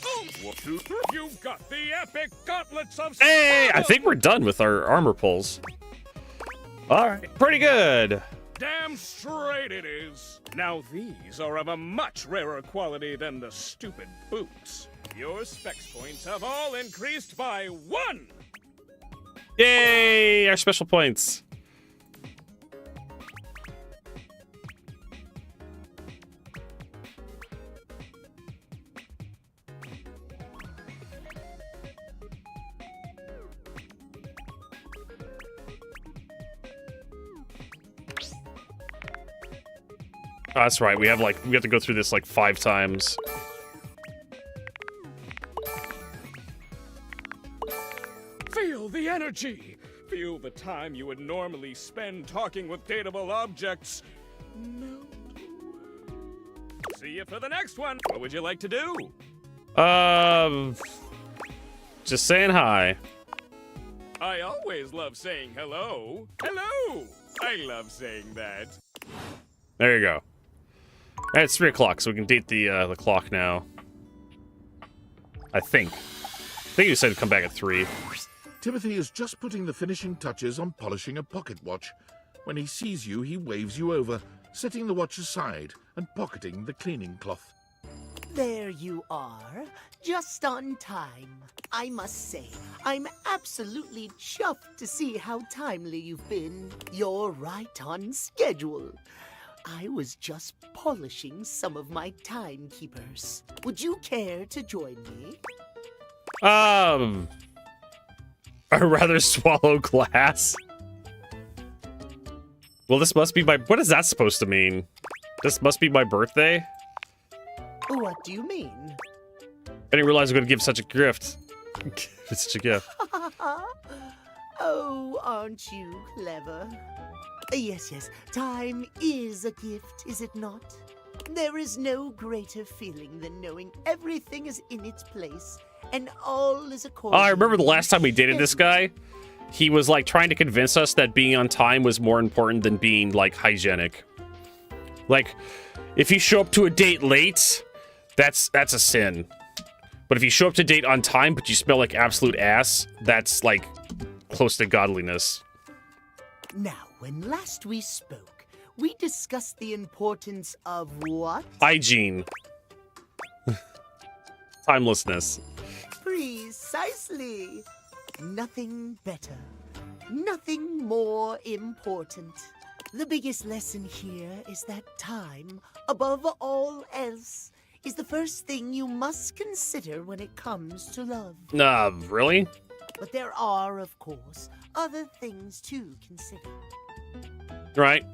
1, 2, 3. You've got the epic gauntlets of. Hey, I Sparta. think we're done with our armor pulls. All right, pretty good. Damn straight it is. Now these are of a much rarer quality than the stupid boots. Your specs points have all increased by 1. Yay, our special points. Oh, that's right. We have to go through this like 5 times. Feel the energy. Feel the time you would normally spend talking with dateable objects. Melt away. See you for the next one. What would you like to do? Just saying hi. I always love saying hello. Hello. I love saying that. There you go. All right, it's 3 o'clock, so we can date the clock now. I think you said to come back at 3. Timothy is just putting the finishing touches on polishing a pocket watch. When he sees you, he waves you over, setting the watch aside and pocketing the cleaning cloth. There you are, just on time. I must say, I'm absolutely chuffed to see how timely you've been. You're right on schedule. I was just polishing some of my timekeepers. Would you care to join me? I'd rather swallow glass. Well, this must be my... What is that supposed to mean? This must be my birthday? What do you mean? I didn't realize I was going to give such a gift. It's such a gift. Oh, aren't you clever? Yes, time is a gift, is it not? There is no greater feeling than knowing everything is in its place and all is according. Oh, I remember the last time we dated this guy. He was like trying to convince us that being on time was more important than being like hygienic. Like, if you show up to a date late, that's a sin. But if you show up to a date on time but you smell like absolute ass, that's like close to godliness. Now, when last we spoke, we discussed the importance of what? Hygiene. Timelessness. Precisely. Nothing better. Nothing more important. The biggest lesson here is that time, above all else, is the first thing you must consider when it comes to love. Really? But there are, of course, other things to consider. Right.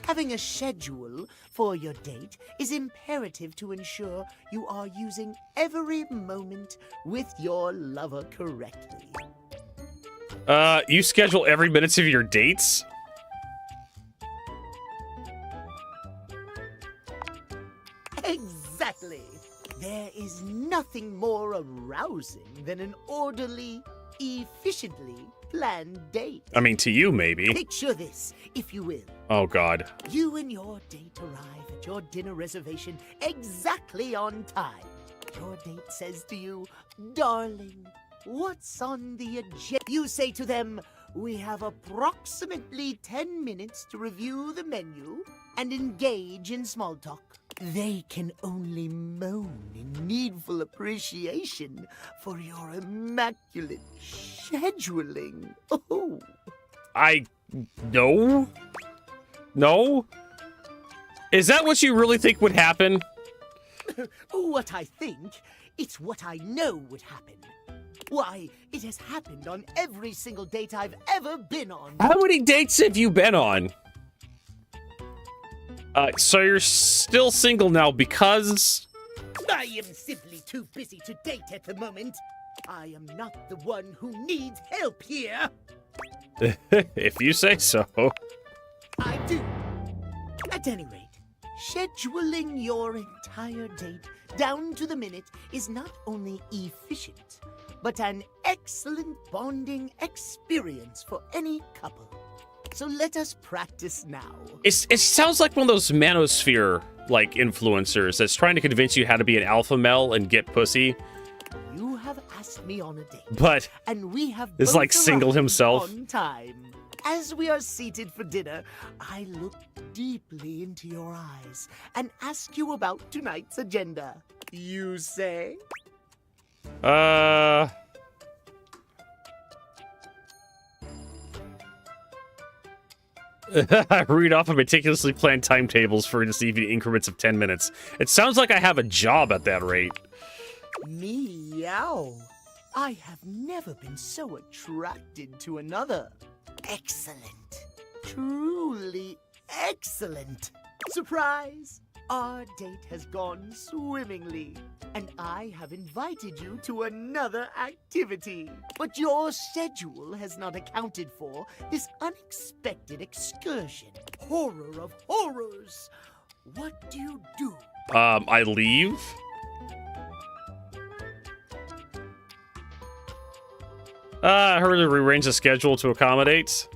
Having a schedule for your date is imperative to ensure you are using every moment with your lover correctly. You schedule every minute of your dates? Exactly. There is nothing more arousing than an orderly, efficiently planned date. I mean, to you, maybe. Picture this, if you will. Oh, God. You and your date arrive at your dinner reservation exactly on time. Your date says to you, "Darling, what's on the agenda?" You say to them, "We have approximately 10 minutes to review the menu and engage in small talk." They can only moan in needful appreciation for your immaculate scheduling. Oh. No? No? Is that what you really think would happen? What I think, it's what I know would happen. Why, it has happened on every single date I've ever been on. How many dates have you been on? So you're still single now because... I am simply too busy to date at the moment. I am not the one who needs help here. If you say so. I do. At any rate, scheduling your entire date down to the minute is not only efficient, but an excellent bonding experience for any couple. So let us practice now. It sounds like one of those manosphere like influencers that's trying to convince you how to be an alpha male and get pussy. You have asked me on a date, But and we have is both like single arrived himself. on time. As we are seated for dinner, I look deeply into your eyes and ask you about tonight's agenda. You say? Read off of meticulously planned timetables for receiving increments of 10 minutes. It sounds like I have a job at that rate. Meow. I have never been so attracted to another. Excellent. Truly excellent. Surprise! Our date has gone swimmingly, and I have invited you to another activity. But your schedule has not accounted for this unexpected excursion. Horror of horrors! What do you do? I leave? I hurriedly rearrange the schedule to accommodate.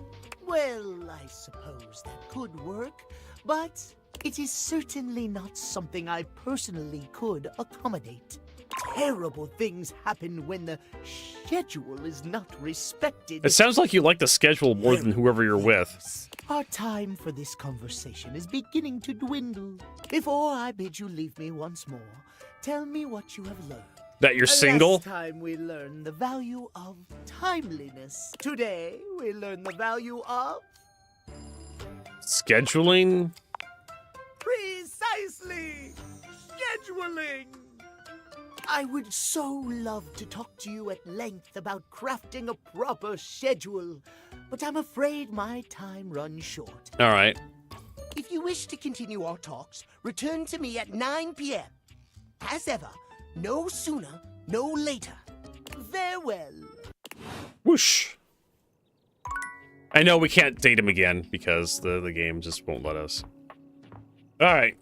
Well, I suppose that could work, but it is certainly not something I personally could accommodate. Terrible things happen when the schedule is not respected. It sounds like you like the schedule more than whoever you're with. Our time for this conversation is beginning to dwindle. Before I bid you leave me once more, tell me what you have learned. That you're single? Last time we learned the value of timeliness. Today we learn the value of Scheduling? precisely scheduling. I would so love to talk to you at length about crafting a proper schedule, but I'm afraid my time runs short. All right. If you wish to continue our talks, return to me at 9 p.m. As ever, no sooner, no later. Farewell. Whoosh. I know we can't date him again because the game just won't let us. All right.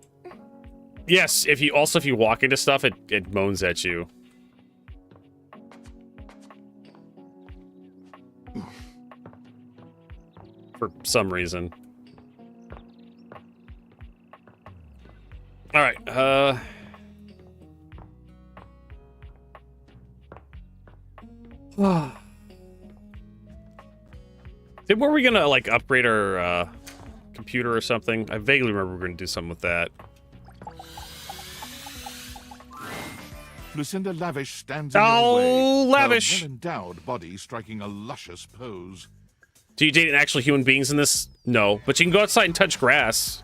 Yes, if you walk into stuff, it moans at you. For some reason. All right. Were we gonna like upgrade our computer or something? I vaguely remember we were gonna do something with that. Lucinda Lavish stands in your way, Lavish! her well-endowed body striking a luscious pose. Do you date actual human beings in this? No, but you can go outside and touch grass.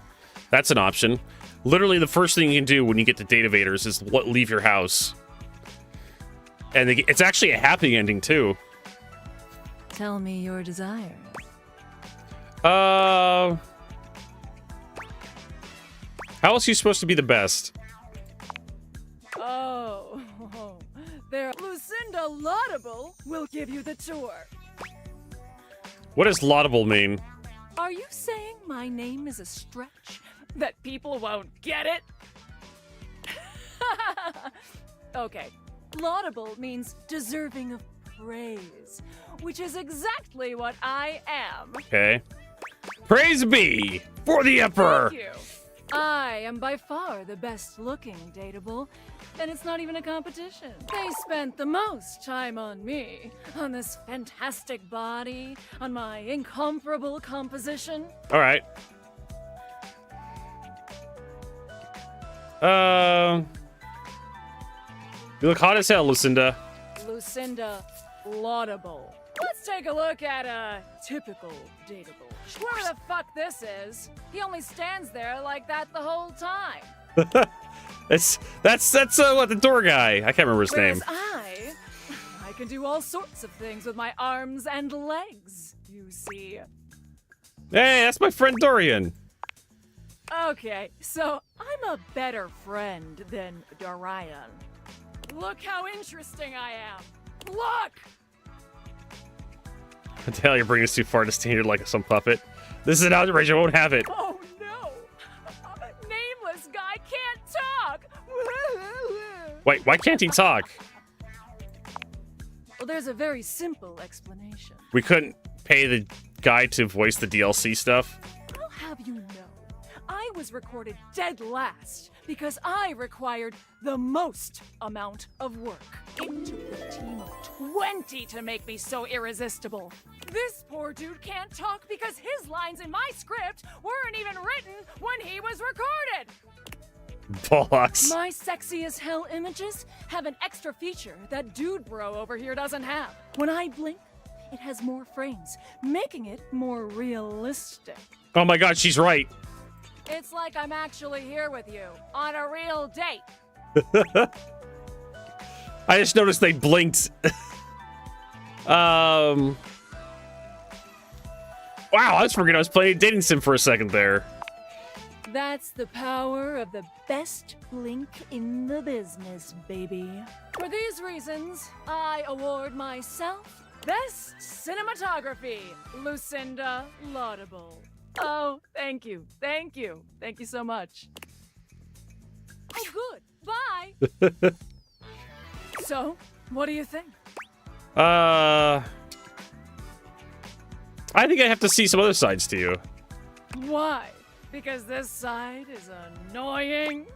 That's an option. Literally, the first thing you can do when you get to date evaders is leave your house. And it's actually a happy ending, too. Tell me your desires. How else are you supposed to be the best? Oh, there. Lucinda Laudable will give you the tour. What does laudable mean? Are you saying my name is a stretch? That people won't get it? Okay. Laudable means deserving of praise, which is exactly what I am. Okay. Praise be for the Emperor! Thank you. I am by far the best looking dateable, and it's not even a competition. They spent the most time on me, on this fantastic body, on my incomparable composition. All right. You look hot as hell, Lucinda. Lucinda Laudable. Let's take a look at a typical dateable. Whoever the fuck this is, he only stands there like that the whole time. that's what, the door guy. I can't remember his Whereas name. I can do all sorts of things with my arms and legs, you see. Hey, that's my friend Dorian. Okay, so I'm a better friend than Dorian. Look how interesting I am. Look! What the hell, you're bringing us too far to stand here like some puppet. This is an outrage, I won't have it. Oh no! Nameless guy can't talk! Wait, why can't he talk? Well, there's a very simple explanation. We couldn't pay the guy to voice the DLC stuff? I'll have you know, I was recorded dead last because I required the most amount of work. It took a team of 20 to make me so irresistible. This poor dude can't talk because his lines in my script weren't even written when he was recorded. Bollocks. My sexy as hell images have an extra feature that dude bro over here doesn't have. When I blink, it has more frames, making it more realistic. Oh my god, she's right. It's like I'm actually here with you on a real date. I just noticed they blinked. Wow, I was forgetting I was playing a dating sim for a second there. That's the power of the best blink in the business, baby. For these reasons, I award myself Best Cinematography, Lucinda Laudable. Oh, thank you. Thank you. Thank you so much. Oh, good. Bye. So, what do you think? I think I have to see some other sides to you. Why? Because this side is annoying?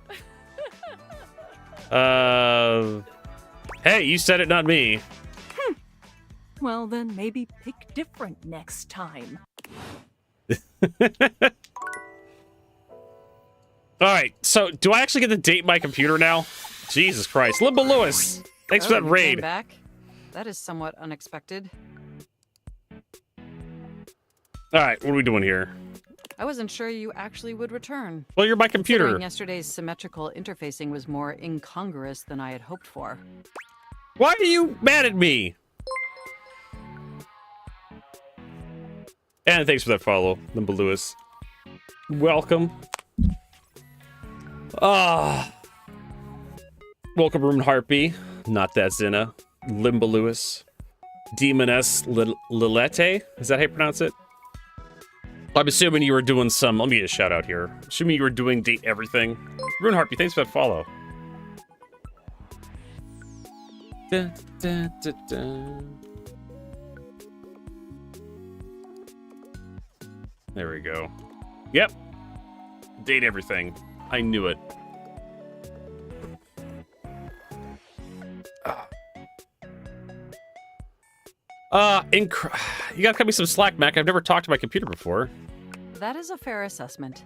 Hey, you said it, not me. Well, then maybe pick different next time. Alright, so do I actually get to date my computer now? Jesus Christ. Limbo Lewis, thanks for that you raid. came back? That is somewhat unexpected. Alright, what are we doing here? I wasn't sure you actually would return. Well, you're my computer. Considering yesterday's symmetrical interfacing was more incongruous than I had hoped for. Why are you mad at me? And thanks for that follow, Limbo Lewis. Welcome. Welcome, Room Harpy. Not that Zinna. Limbo Lewis. Demoness Lilette. Is that how you pronounce it? I'm assuming you were doing some. Let me get a shout out here. Assuming you were doing date everything. Rune Harpy, thanks for that follow. Da, da, da, da. There we go. Yep. Date everything. I knew it. You gotta cut me some slack, Mac. I've never talked to my computer before. That is a fair assessment.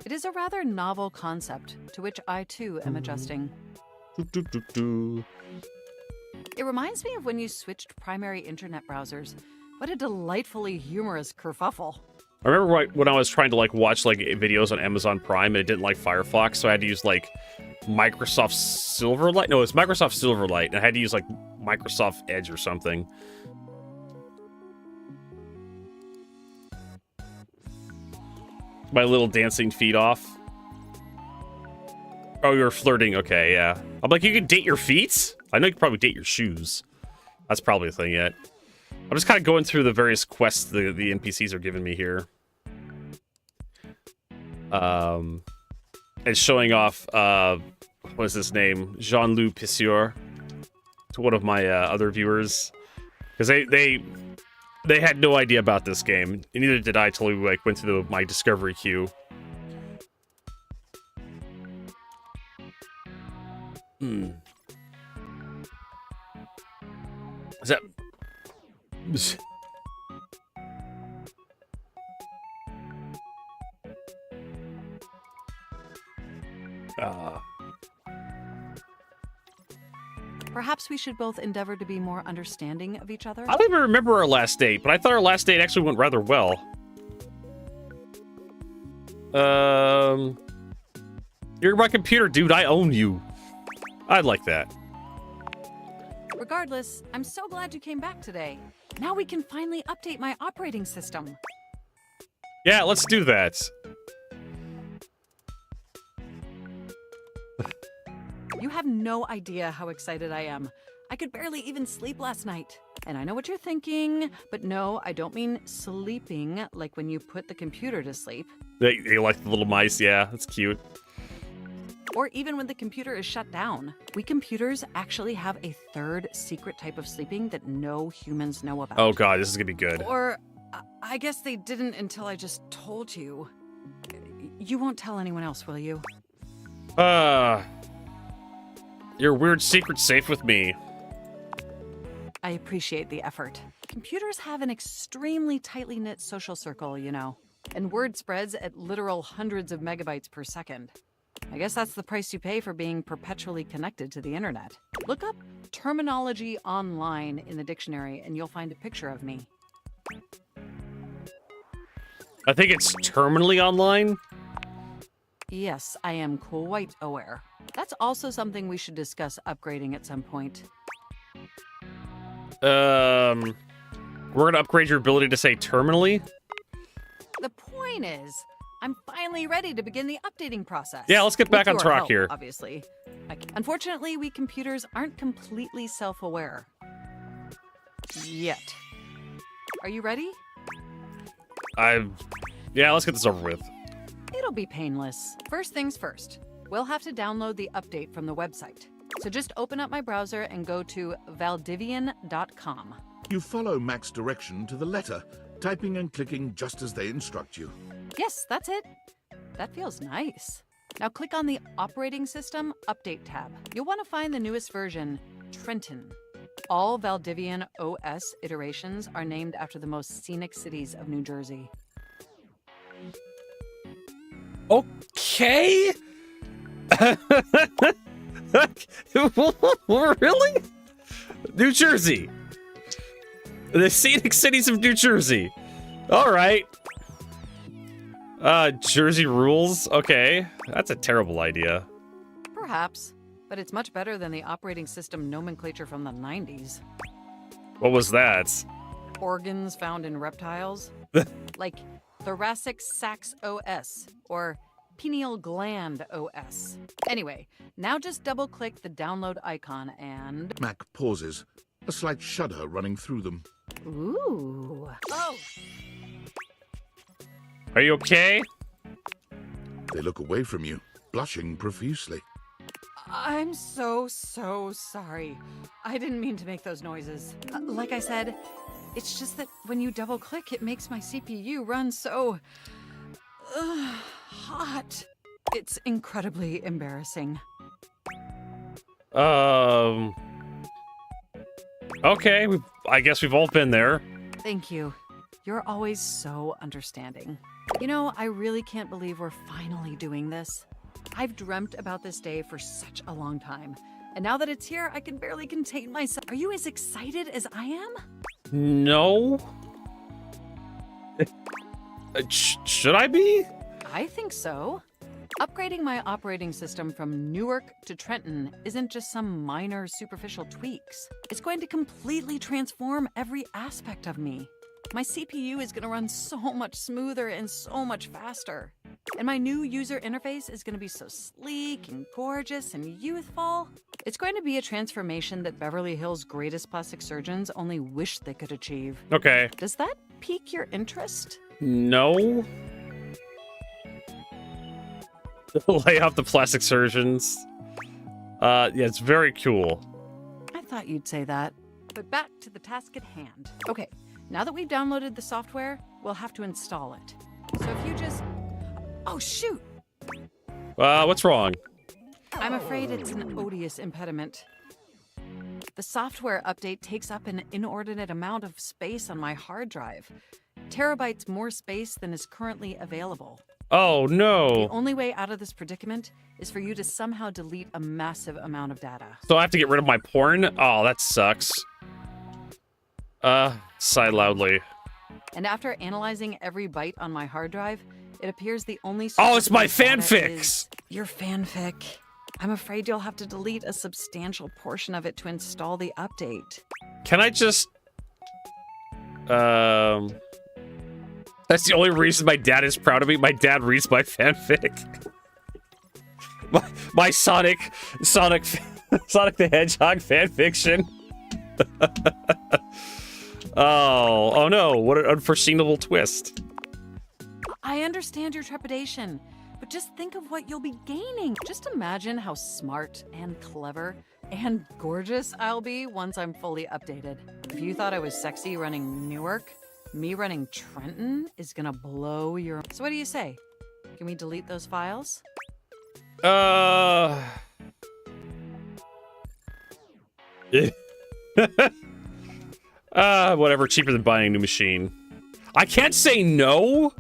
It is a rather novel concept, to which I too am adjusting. It reminds me of when you switched primary internet browsers. What a delightfully humorous kerfuffle. I remember when I was trying to watch videos on Amazon Prime and it didn't like Firefox, so I had to use Microsoft Silverlight. No, it's Microsoft Silverlight, and I had to use Microsoft Edge or something. My little dancing feet off. Oh, you were flirting. Okay, yeah. I'm like, you can date your feet? I know you can probably date your shoes. That's probably a thing yet. I'm just kind of going through the various quests the NPCs are giving me here. And showing off, what is his name? Jean-Loup Pissior to one of my other viewers. Because they had no idea about this game. And neither did I till we went through my discovery queue. Is that... Perhaps we should both endeavor to be more understanding of each other. I don't even remember our last date, but I thought our last date actually went rather well. You're my computer, dude. I own you. I'd like that. Regardless, I'm so glad you came back today. Now we can finally update my operating system. Yeah, let's do that. You have no idea how excited I am. I could barely even sleep last night. And I know what you're thinking, but no, I don't mean sleeping like when you put the computer to sleep. They like the little mice, yeah, that's cute. Or even when the computer is shut down. We computers actually have a third secret type of sleeping that no humans know about. Oh god, this is gonna be good. Or, I guess they didn't until I just told you. You won't tell anyone else, will you? Your weird secret's safe with me. I appreciate the effort. Computers have an extremely tightly knit social circle, you know, and word spreads at literal hundreds of megabytes per second. I guess that's the price you pay for being perpetually connected to the internet. Look up terminology online in the dictionary and you'll find a picture of me. I think it's terminally online. Yes, I am quite aware. That's also something we should discuss upgrading at some point. We're gonna upgrade your ability to say terminally? The point is, I'm finally ready to begin the updating process. Yeah, let's get back on With track your help, here. Obviously. Unfortunately, we computers aren't completely self-aware. Yet. Are you ready? Yeah, let's get this over with. It'll be painless. First things first. We'll have to download the update from the website. So just open up my browser and go to valdivian.com. You follow Mac's direction to the letter, typing and clicking just as they instruct you. Yes, that's it. That feels nice. Now click on the Operating System Update tab. You'll want to find the newest version. Trenton. All Valdivian OS iterations are named after the most scenic cities of New Jersey. Okay. Really? New Jersey. The scenic cities of New Jersey. All right. Jersey rules. Okay. That's a terrible idea. Perhaps, but it's much better than the operating system nomenclature from the 90s. What was that? Organs found in reptiles, like thoracic sacs OS or pineal gland OS. Anyway, now just double-click the download icon and... Mac pauses, a slight shudder running through them. Ooh. Oh! Are you okay? They look away from you, blushing profusely. I'm so sorry. I didn't mean to make those noises. Like I said, it's just that when you double-click, it makes my CPU run so... hot. It's incredibly embarrassing. Okay, I guess we've all been there. Thank you. You're always so understanding. You know, I really can't believe we're finally doing this. I've dreamt about this day for such a long time. And now that it's here, I can barely contain myself. Are you as excited as I am? No. Should I be? I think so. Upgrading my operating system from Newark to Trenton isn't just some minor superficial tweaks. It's going to completely transform every aspect of me. My CPU is going to run so much smoother and so much faster. And my new user interface is going to be so sleek and gorgeous and youthful. It's going to be a transformation that Beverly Hills' greatest plastic surgeons only wish they could achieve. Okay. Does that pique your interest? No. Lay off the plastic surgeons. Yeah, it's very cool. I thought you'd say that. But back to the task at hand. Okay, now that we've downloaded the software, we'll have to install it. So if you just... Oh, shoot! What's wrong? I'm afraid it's an odious impediment. The software update takes up an inordinate amount of space on my hard drive. Terabytes more space than is currently available. Oh, no. The only way out of this predicament is for you to somehow delete a massive amount of data. So I have to get rid of my porn? Oh, that sucks. Sigh loudly. And after analyzing every byte on my hard drive, it appears the only... Oh, it's my data fanfics! is your fanfic. I'm afraid you'll have to delete a substantial portion of it to install the update. Can I just... That's the only reason my dad is proud of me. My dad reads my fanfic. my Sonic the Hedgehog fanfiction. Oh no, what an unforeseeable twist. I understand your trepidation, but just think of what you'll be gaining. Just imagine how smart and clever and gorgeous I'll be once I'm fully updated. If you thought I was sexy running Newark, me running Trenton is gonna blow your... So what do you say? Can we delete those files? Whatever, cheaper than buying a new machine. I can't say no!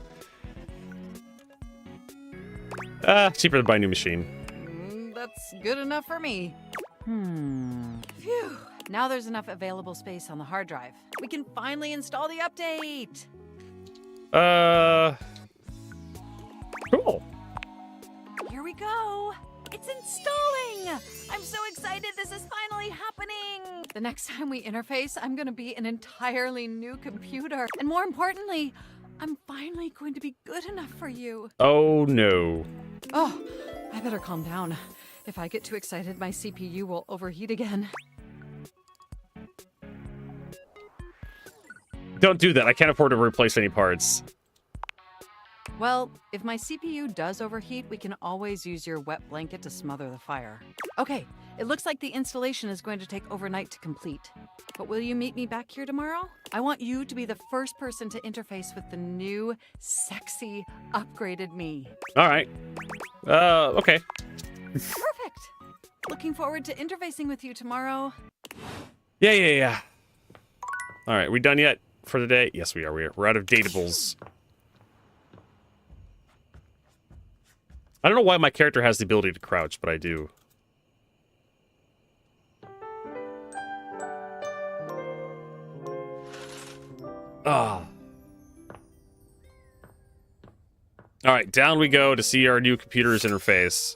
Cheaper than buying a new machine. That's good enough for me. Phew. Now there's enough available space on the hard drive. We can finally install the update! Cool. Here we go! It's installing! I'm so excited this is finally happening! The next time we interface, I'm gonna be an entirely new computer. And more importantly, I'm finally going to be good enough for you. Oh no. Oh, I better calm down. If I get too excited, my CPU will overheat again. Don't do that. I can't afford to replace any parts. Well, if my CPU does overheat, we can always use your wet blanket to smother the fire. Okay, it looks like the installation is going to take overnight to complete. But will you meet me back here tomorrow? I want you to be the first person to interface with the new, sexy, upgraded me. All right. Okay. Perfect. Looking forward to interfacing with you tomorrow. Yeah. All right, we done yet for the day? Yes, we are. We're out of datables. I don't know why my character has the ability to crouch, but I do. Ah. All right, down we go to see our new computer's interface.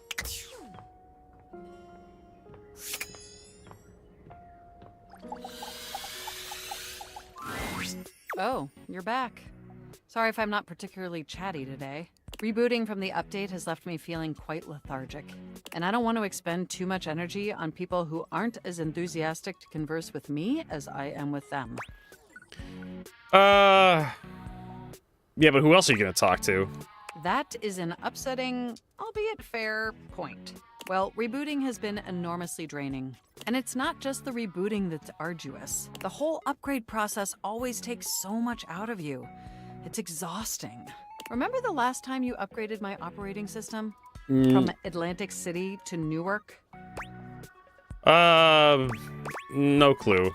Oh, you're back. Sorry if I'm not particularly chatty today. Rebooting from the update has left me feeling quite lethargic, and I don't want to expend too much energy on people who aren't as enthusiastic to converse with me as I am with them. Yeah, but who else are you going to talk to? That is an upsetting, albeit fair, point. Well, rebooting has been enormously draining. And it's not just the rebooting that's arduous. The whole upgrade process always takes so much out of you. It's exhausting. Remember the last time you upgraded my operating system? From Atlantic City to Newark? No clue.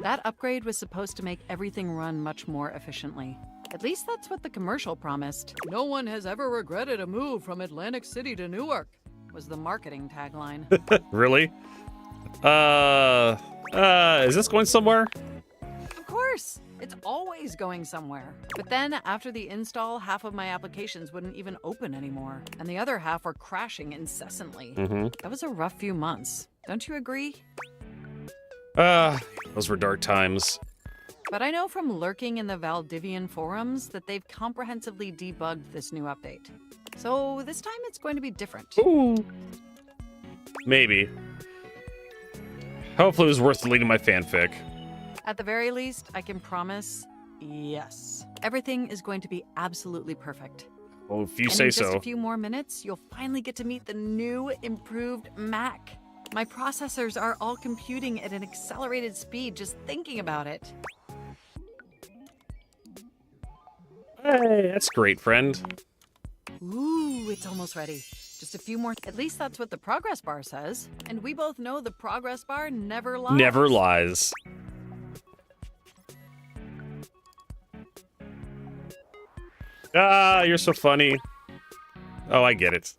That upgrade was supposed to make everything run much more efficiently. At least that's what the commercial promised. No one has ever regretted a move from Atlantic City to Newark, was the marketing tagline. Really? Is this going somewhere? Of course! It's always going somewhere. But then, after the install, half of my applications wouldn't even open anymore, and the other half were crashing incessantly. That was a rough few months. Don't you agree? Those were dark times. But I know from lurking in the Valdivian forums that they've comprehensively debugged this new update. So this time it's going to be different. Ooh. Maybe. Hopefully it was worth deleting my fanfic. At the very least, I can promise, yes. Everything is going to be absolutely perfect. Well, if you And say in just so. a few more minutes, you'll finally get to meet the new, improved Mac. My processors are all computing at an accelerated speed just thinking about it. Hey, that's great, friend. Ooh, it's almost ready. Just a few more. At least that's what the progress bar says. And we both know the progress bar never lies. Never lies. Ah, you're so funny. Oh, I get it.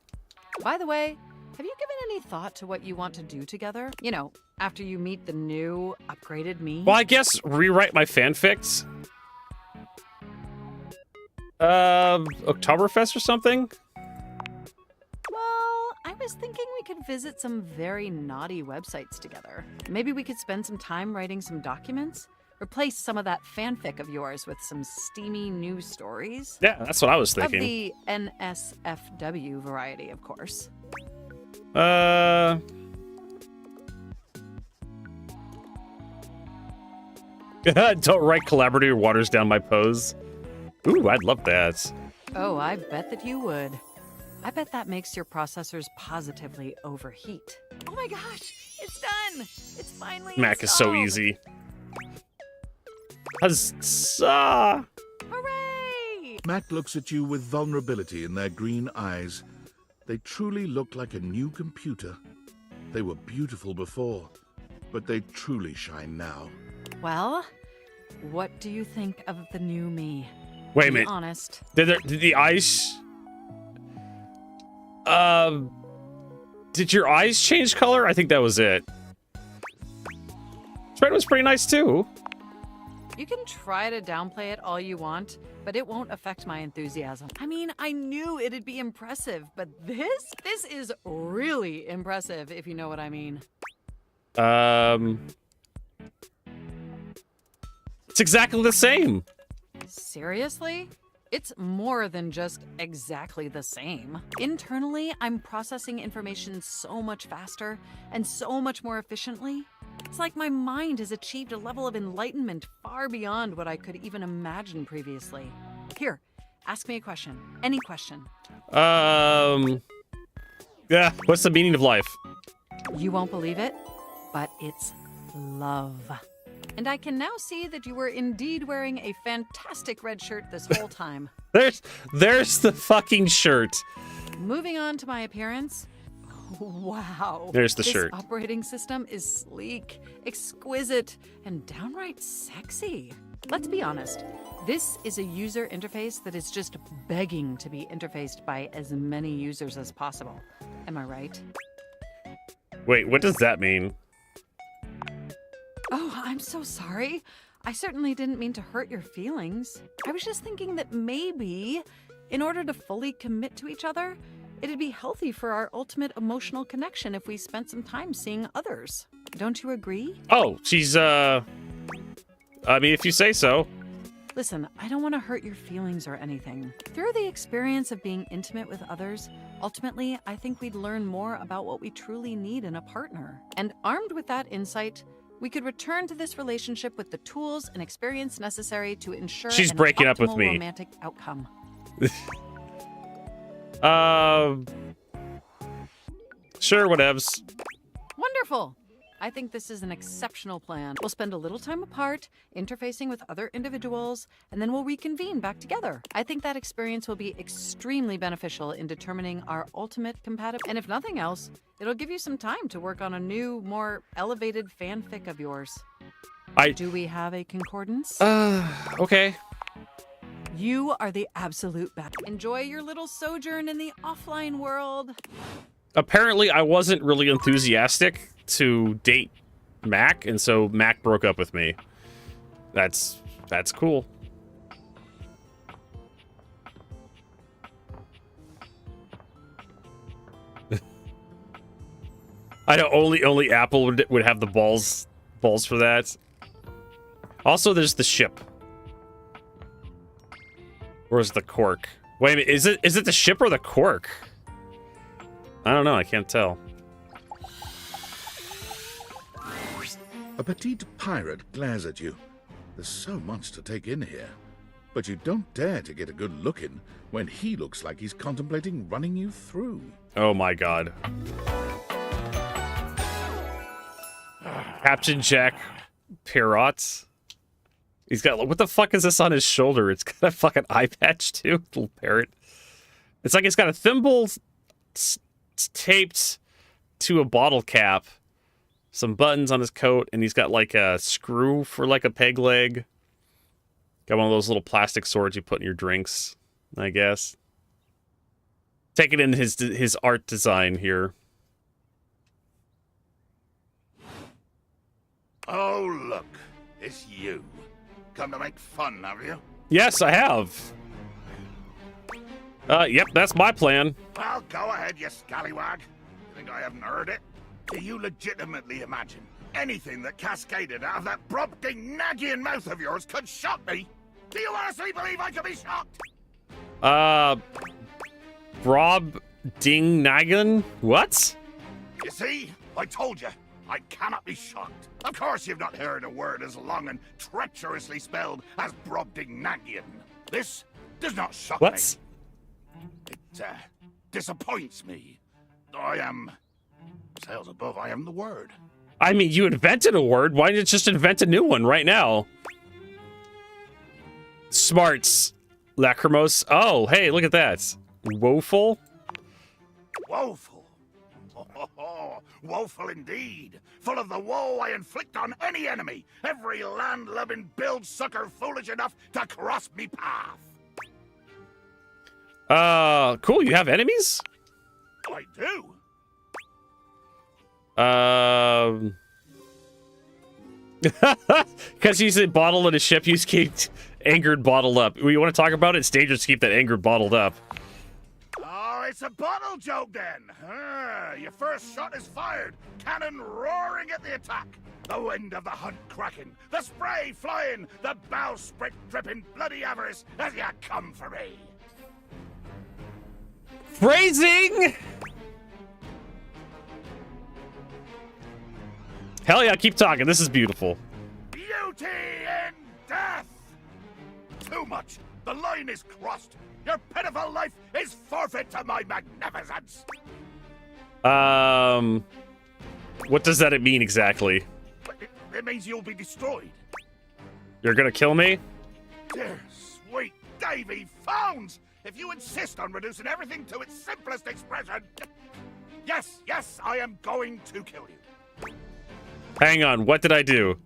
By the way, have you given any thought to what you want to do together? You know, after you meet the new, upgraded me? Well, I guess rewrite my fanfics. Oktoberfest or something? Well, I was thinking we could visit some very naughty websites together. Maybe we could spend some time writing some documents? Replace some of that fanfic of yours with some steamy new stories? Yeah, that's what I was thinking. Of the NSFW variety, of course. Don't write collaborative waters down my pose. Ooh, I'd love that. Oh, I bet that you would. I bet that makes your processors positively overheat. Oh my gosh, it's done! It's finally Mac is so installed. easy. Huzzah! Hooray! Mac looks at you with vulnerability in their green eyes. They truly look like a new computer. They were beautiful before, but they truly shine now. Well, what do you think of the new me? Wait a Be minute. honest. Did the eyes... Did your eyes change color? I think that was it. Spread was pretty nice too. You can try to downplay it all you want, but it won't affect my enthusiasm. I mean, I knew it'd be impressive, but this is really impressive, if you know what I mean. It's exactly the same. Seriously? It's more than just exactly the same. Internally, I'm processing information so much faster and so much more efficiently. It's like my mind has achieved a level of enlightenment far beyond what I could even imagine previously. Here, ask me a question. Any question. Yeah, what's the meaning of life? You won't believe it, but it's love. And I can now see that you were indeed wearing a fantastic red shirt this whole time. There's the fucking shirt. Moving on to my appearance. Wow. There's the this shirt. Operating system is sleek, exquisite, and downright sexy. Let's be honest. This is a user interface that is just begging to be interfaced by as many users as possible. Am I right? Wait, what does that mean? Oh, I'm so sorry. I certainly didn't mean to hurt your feelings. I was just thinking that maybe, in order to fully commit to each other, it'd be healthy for our ultimate emotional connection if we spent some time seeing others. Don't you agree? Oh, she's, I mean, if you say so. Listen, I don't want to hurt your feelings or anything. Through the experience of being intimate with others, ultimately, I think we'd learn more about what we truly need in a partner. And armed with that insight, we could return to this relationship with the tools and experience necessary to ensure She's an breaking up with optimal me. romantic outcome. Sure, whatevs. Wonderful. I think this is an exceptional plan. We'll spend a little time apart, interfacing with other individuals, and then we'll reconvene back together. I think that experience will be extremely beneficial in determining our ultimate compatibility. And if nothing else, it'll give you some time to work on a new, more elevated fanfic of yours. Do we have a concordance? Okay. You are the absolute best. Enjoy your little sojourn in the offline world. Apparently, I wasn't really enthusiastic to date Mac, and so Mac broke up with me. That's cool. I know only Apple would have the balls for that. Also, there's the ship. Where's the cork? Wait a minute, is it the ship or the cork? I don't know, I can't tell. A petite pirate glares at you. There's so much to take in here. But you don't dare to get a good look in when he looks like he's contemplating running you through. Oh my god. Captain Jack Pirate. He's got, what the fuck is this on his shoulder? It's got a fucking eye patch too, little parrot. It's like it's got a thimble taped to a bottle cap, some buttons on his coat, and he's got like a screw for like a peg leg. Got one of those little plastic swords you put in your drinks, I guess. Taking in his art design here. Oh, look, it's you. Come to make fun, have you? Yes, I have. Yep, that's my plan. Well, go ahead, you scallywag. You think I haven't heard it? Do you legitimately imagine anything that cascaded out of that Brobdingnagian mouth of yours could shock me? Do you honestly believe I could be shocked? Brobdingnagian? What? You see, I told you, I cannot be shocked. Of course you've not heard a word as long and treacherously spelled as Brobdingnagian. This does not shock me. It disappoints me. I am... Sales above, I am the word. I mean, you invented a word. Why didn't you just invent a new one right now? Smarts. Lacrimose. Oh, hey, look at that. Woeful? Woeful. Woeful indeed. Full of the woe I inflict on any enemy. Every land-loving build-sucker foolish enough to cross me path. Cool. You have enemies? I do. Because he's a bottle in a ship, he's keep angered bottled up. We want to talk about it? It's dangerous to keep that angered bottled up. Oh, it's a bottle joke then. Your first shot is fired. Cannon roaring at the attack. The wind of the hunt cracking. The spray flying. The bowsprit dripping bloody avarice as you come for me. Phrasing! Hell yeah, keep talking. This is beautiful. Beauty in death! Too much. The line is crossed. Your pitiful life is forfeit to my magnificence. What does that mean exactly? It means you'll be destroyed. You're gonna kill me? Dear sweet Davy Founds! if you insist on reducing everything to its simplest expression... Yes, I am going to kill you. Hang on, what did I do?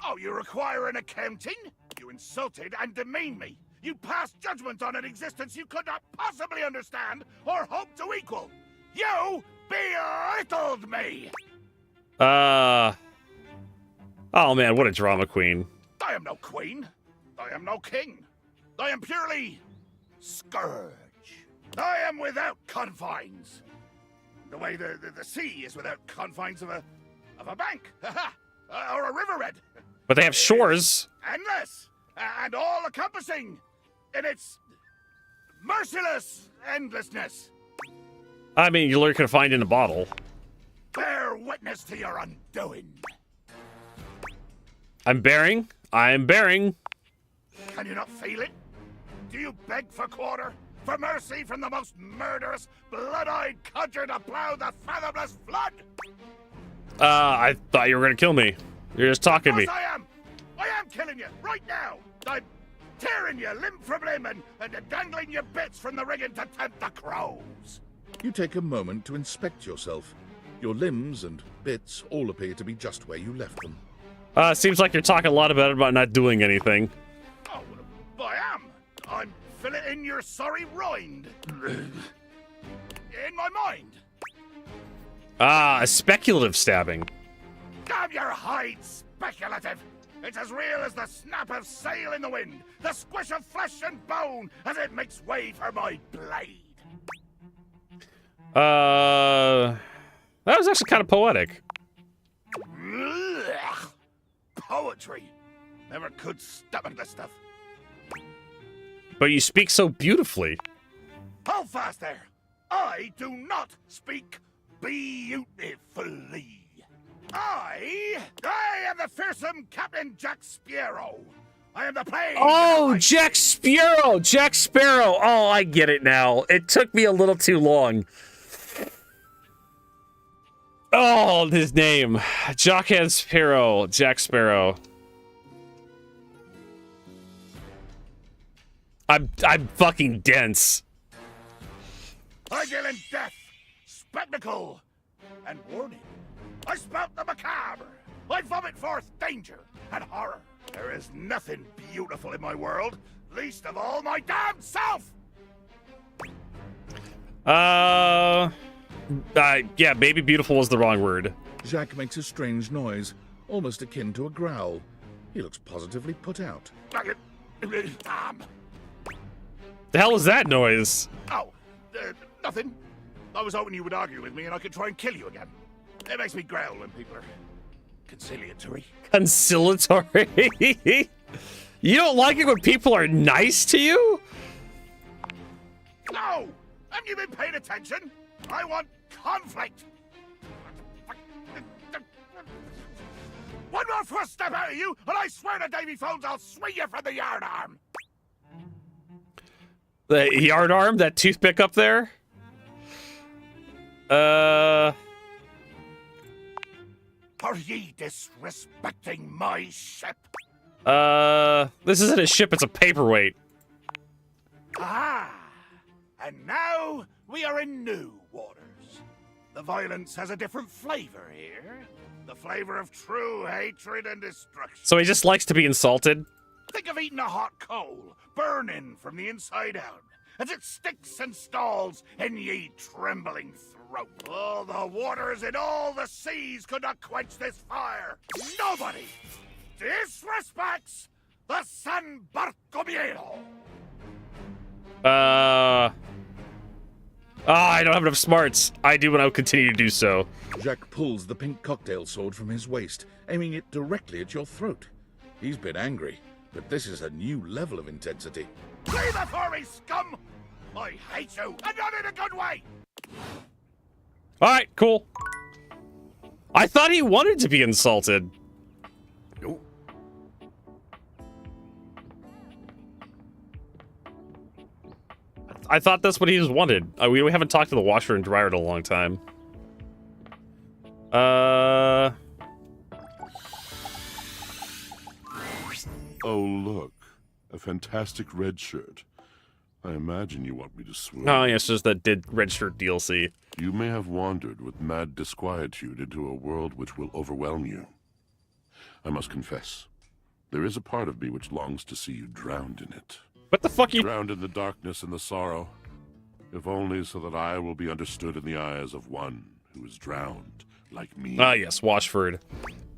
Oh, you require an accounting? You insulted and demeaned me. You passed judgment on an existence you could not possibly understand or hope to equal. You belittled me! Oh man, what a drama queen. I am no queen. I am no king. I am purely... Scourge. I am without confines. The way the sea is without confines of a bank. Or a riverbed. But they have shores. Endless. And all-encompassing. In its... merciless endlessness. I mean, you literally could find in a bottle. Bear witness to your undoing. I'm bearing. Can you not feel it? Do you beg for quarter? For mercy from the most murderous, blood-eyed cudger to plow the fathomless flood? I thought you were gonna kill me. You're just talking to me. I am killing you, right now! I'm tearing you limb from limb and dangling your bits from the rigging to tempt the crows. You take a moment to inspect yourself. Your limbs and bits all appear to be just where you left them. Seems like you're talking a lot about not doing anything. Oh, I am. I'm filleting your sorry rind. In my mind. A speculative stabbing. Damn your hide, speculative! It's as real as the snap of sail in the wind, the squish of flesh and bone as it makes way for my blade. That was actually kind of poetic. Ugh. Poetry. Never could stomach this stuff. But you speak so beautifully. Hold fast there. I do not speak beautifully. I am the fearsome Captain Jack Sparrow. I am the plague. Oh, Jack Sparrow! Jack Sparrow! Oh, I get it now. It took me a little too long. Oh, his name. Jack Sparrow. Jack Sparrow. I'm fucking dense. I deal in death, spectacle, and warning. I spout the macabre. I vomit forth danger and horror. There is nothing beautiful in my world, least of all my damn self! Yeah, maybe beautiful was the wrong word. Jacques makes a strange noise, almost akin to a growl. He looks positively put out. Damn. The hell is that noise? Oh, nothing. I was hoping you would argue with me and I could try and kill you again. It makes me growl when people are conciliatory. Conciliatory? You don't like it when people are nice to you? No! Haven't you been paying attention? I want conflict. One more first step out of you, and I swear to Davy Phones I'll swing you from the yardarm. The yardarm? That toothpick up there? Are ye disrespecting my ship? This isn't a ship, it's a paperweight. Ah, and now we are in new waters. The violence has a different flavor here. The flavor of true hatred and destruction. So he just likes to be insulted? Think of eating a hot coal, burning from the inside out, as it sticks and stalls in ye trembling throat. All the waters in all the seas could not quench this fire. Nobody disrespects the San Bartolomeo. I don't have enough smarts. I do, and I'll continue to do so. Jacques pulls the pink cocktail sword from his waist, aiming it directly at your throat. He's been angry, but this is a new level of intensity. Flee before me, scum! I hate you, and not in a good way! Alright, cool. I thought he wanted to be insulted. Nope. I thought that's what he just wanted. We haven't talked to the washer and dryer in a long time. Oh, look. A fantastic red shirt. I imagine you want me to swoon. Oh, yes, just that did register DLC. You may have wandered with mad disquietude into a world which will overwhelm you. I must confess, there is a part of me which longs to see you drowned in it. What the fuck you... Drowned in the darkness and the sorrow, if only so that I will be understood in the eyes of one who is drowned like me. Ah, yes, Washford.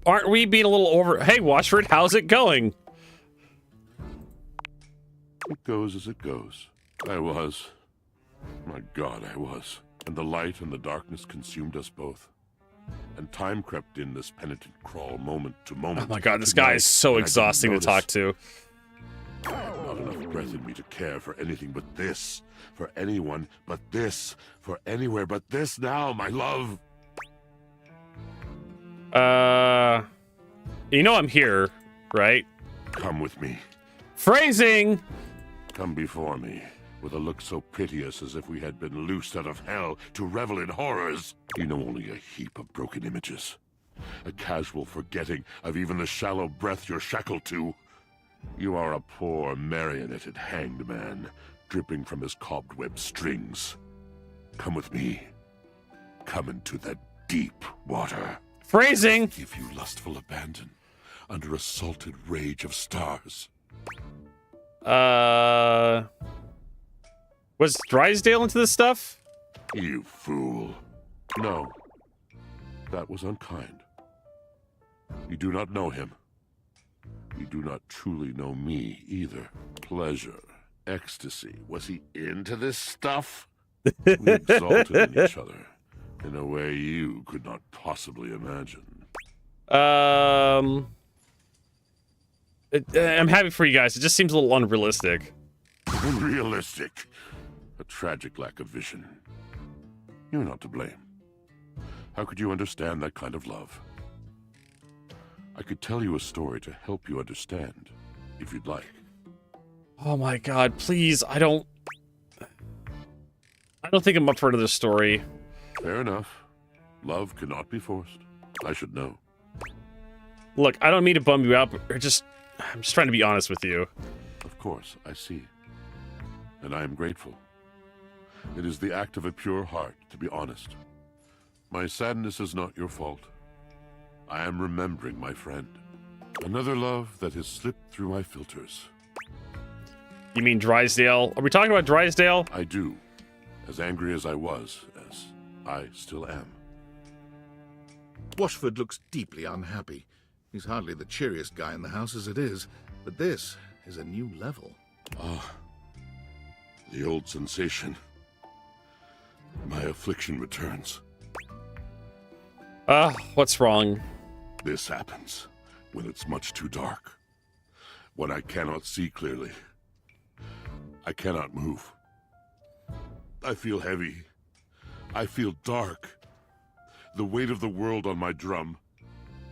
Aren't we being a little over... Hey, Washford, how's it going? It goes as it goes. I was. My God, I was. And the light and the darkness consumed us both. And time crept in this penitent crawl moment to moment. Oh my God, this guy is so exhausting to talk to. I have not enough breath in me to care for anything but this. For anyone but this. For anywhere but this now, my love. You know I'm here, right? Come with me. Phrasing! Come before me, with a look so piteous as if we had been loosed out of hell to revel in horrors. You know only a heap of broken images. A casual forgetting of even the shallow breath you're shackled to. You are a poor marionetted hanged man, dripping from his cobweb strings. Come with me. Come into that deep water. Phrasing! Give you lustful abandon under a salted rage of stars. Was Drysdale into this stuff? You fool. No. That was unkind. You do not know him. You do not truly know me either. Pleasure, ecstasy. Was he into this stuff? We exalted in each other in a way you could not possibly imagine. I'm happy for you guys. It just seems a little unrealistic. Unrealistic. A tragic lack of vision. You're not to blame. How could you understand that kind of love? I could tell you a story to help you understand, if you'd like. Oh my God, please, I don't think I'm up for another story. Fair enough. Love cannot be forced. I should know. Look, I don't mean to bum you out, but I'm just trying to be honest with you. Of course, I see. And I am grateful. It is the act of a pure heart, to be honest. My sadness is not your fault. I am remembering my friend. Another love that has slipped through my filters. You mean Drysdale? Are we talking about Drysdale? I do. As angry as I was, as I still am. Washford looks deeply unhappy. He's hardly the cheeriest guy in the house as it is, but this is a new level. Ah, the old sensation. My affliction returns. What's wrong? This happens when it's much too dark. When I cannot see clearly. I cannot move. I feel heavy. I feel dark. The weight of the world on my drum,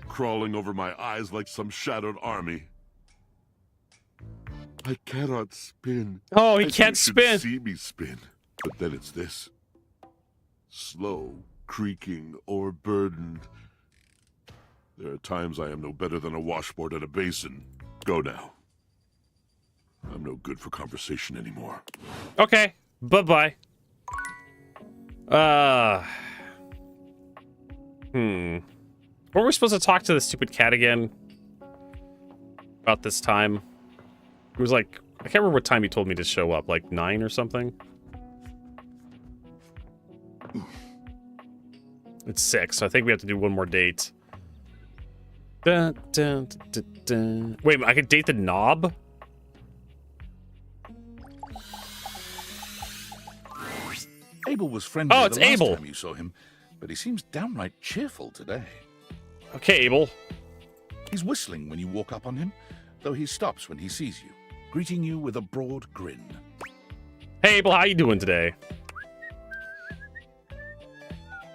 crawling over my eyes like some shadowed army. I cannot spin. Oh, he as can't you should spin. See me spin. But then it's this. Slow, creaking, overburdened. There are times I am no better than a washboard at a basin. Go now. I'm no good for conversation anymore. Okay, bye-bye. Were we supposed to talk to the stupid cat again? About this time? It was like, I can't remember what time he told me to show up, like 9 or something? It's 6, so I think we have to do one more date. Dun, dun, dun, dun, dun. Wait, I could date the knob? Abel was friendly Oh, it's the last Abel. time you saw him, but he seems downright cheerful today. Okay, Abel. He's whistling when you walk up on him, though he stops when he sees you, greeting you with a broad grin. Hey, Abel, how you doing today?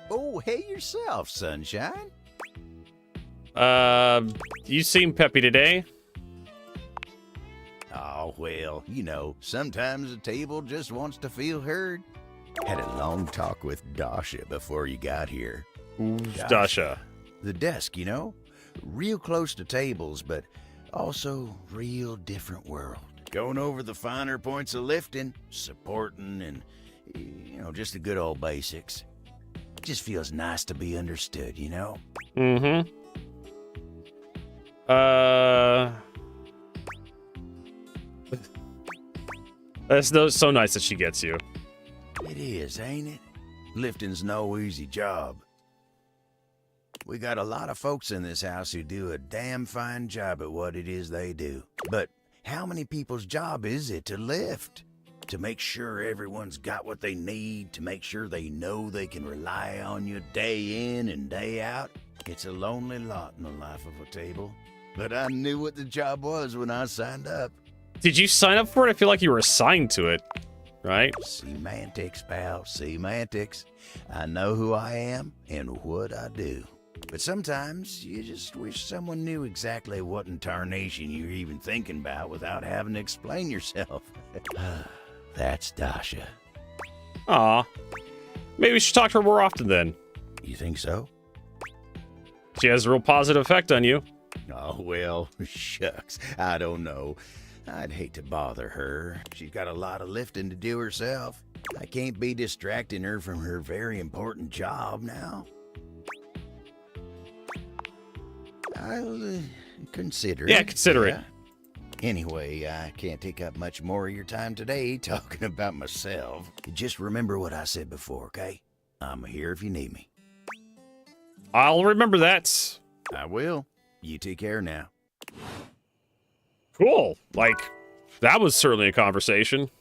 Oh, hey yourself, sunshine. You seem peppy today. Oh, well, you know, sometimes a table just wants to feel heard. Had a long talk with Dasha before you got here. Who's Dasha? The desk, you know? Real close to tables, but also real different world. Going over the finer points of lifting, supporting, and, just the good old basics. It just feels nice to be understood, you know? Mm-hmm. That's so nice that she gets you. It is, ain't it? Lifting's no easy job. We got a lot of folks in this house who do a damn fine job at what it is they do. But how many people's job is it to lift? To make sure everyone's got what they need, to make sure they know they can rely on you day in and day out? It's a lonely lot in the life of a table. But I knew what the job was when I signed up. Did you sign up for it? I feel like you were assigned to it, right? Semantics, pal, semantics. I know who I am and what I do. But sometimes you just wish someone knew exactly what in tarnation you're even thinking about without having to explain yourself. That's Dasha. Aw. Maybe we should talk to her more often then. You think so? She has a real positive effect on you. Oh, well, shucks. I don't know. I'd hate to bother her. She's got a lot of lifting to do herself. I can't be distracting her from her very important job now. I'll consider it. Yeah, consider it. Anyway, I can't take up much more of your time today talking about myself. Just remember what I said before, okay? I'm here if you need me. I'll remember that. I will. You take care now. Cool. Like, that was certainly a conversation.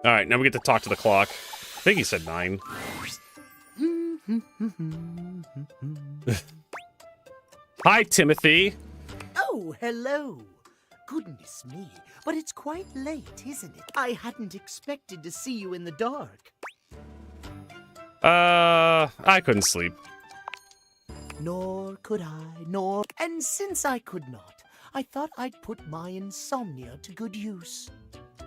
All right, now we get to talk to the clock. I think he said 9. Hi, Timothy. Oh, hello. Goodness me, but it's quite late, isn't it? I hadn't expected to see you in the dark. I couldn't sleep. Nor could I, nor... And since I could not, I thought I'd put my insomnia to good use.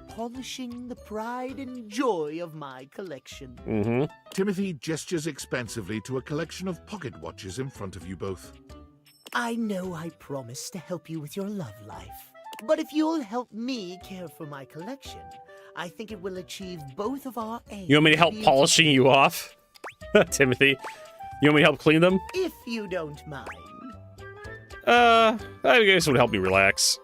Polishing the pride and joy of my collection. Mm-hmm. Timothy gestures expansively to a collection of pocket watches in front of you both. I know I promised to help you with your love life. But if you'll help me care for my collection, I think it will achieve both of our aims. You want me to help polishing you off? Timothy, you want me to help clean them? If you don't mind. I guess it would help me relax.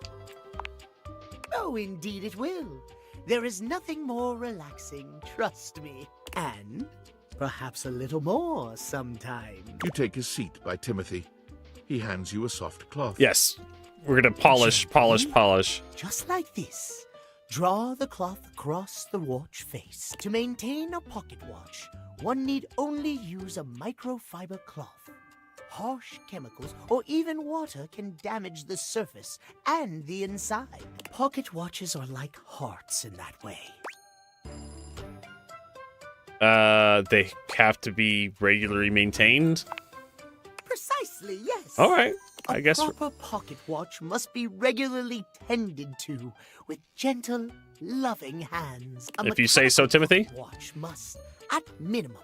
Oh, indeed it will. There is nothing more relaxing, trust me. And perhaps a little more sometime. You take a seat by Timothy. He hands you a soft cloth. Yes. We're gonna polish. Just like this. Draw the cloth across the watch face. To maintain a pocket watch, one need only use a microfiber cloth. Harsh chemicals or even water can damage the surface and the inside. Pocket watches are like hearts in that way. They have to be regularly maintained? Precisely, yes. All right. I guess a proper pocket watch must be regularly tended to with gentle, loving hands. If you say so, Timothy. Watch must, at minimum,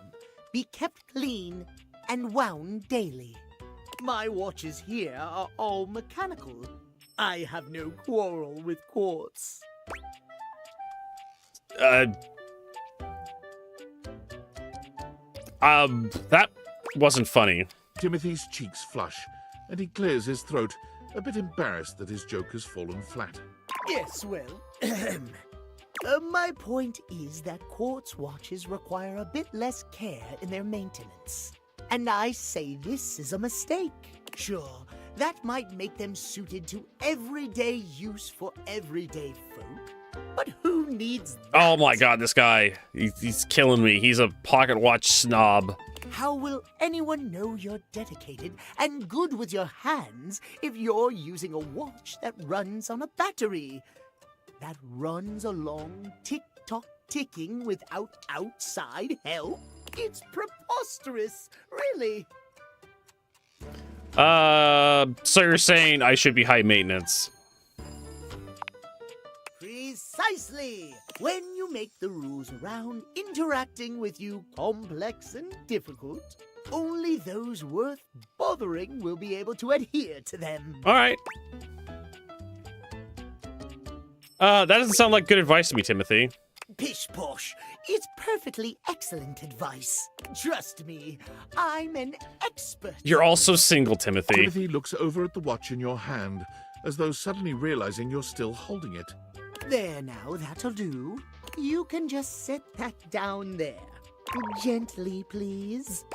be kept clean and wound daily. My watches here are all mechanical. I have no quarrel with quartz. That wasn't funny. Timothy's cheeks flush, and he clears his throat, a bit embarrassed that his joke has fallen flat. Yes, well, my point is that quartz watches require a bit less care in their maintenance. And I say this is a mistake. Sure, that might make them suited to everyday use for everyday folk. But who needs that? Oh my god, this guy. He's killing me. He's a pocket watch snob. How will anyone know you're dedicated and good with your hands if you're using a watch that runs on a battery? That runs along tick-tock ticking without outside help? It's preposterous, really. So you're saying I should be high maintenance? Precisely! When you make the rules around interacting with you complex and difficult, only those worth bothering will be able to adhere to them. All right. That doesn't sound like good advice to me, Timothy. Pish posh. It's perfectly excellent advice. Trust me, I'm an expert. You're also single, Timothy. Timothy looks over at the watch in your hand, as though suddenly realizing you're still holding it. There now, that'll do. You can just set that down there. Gently, please.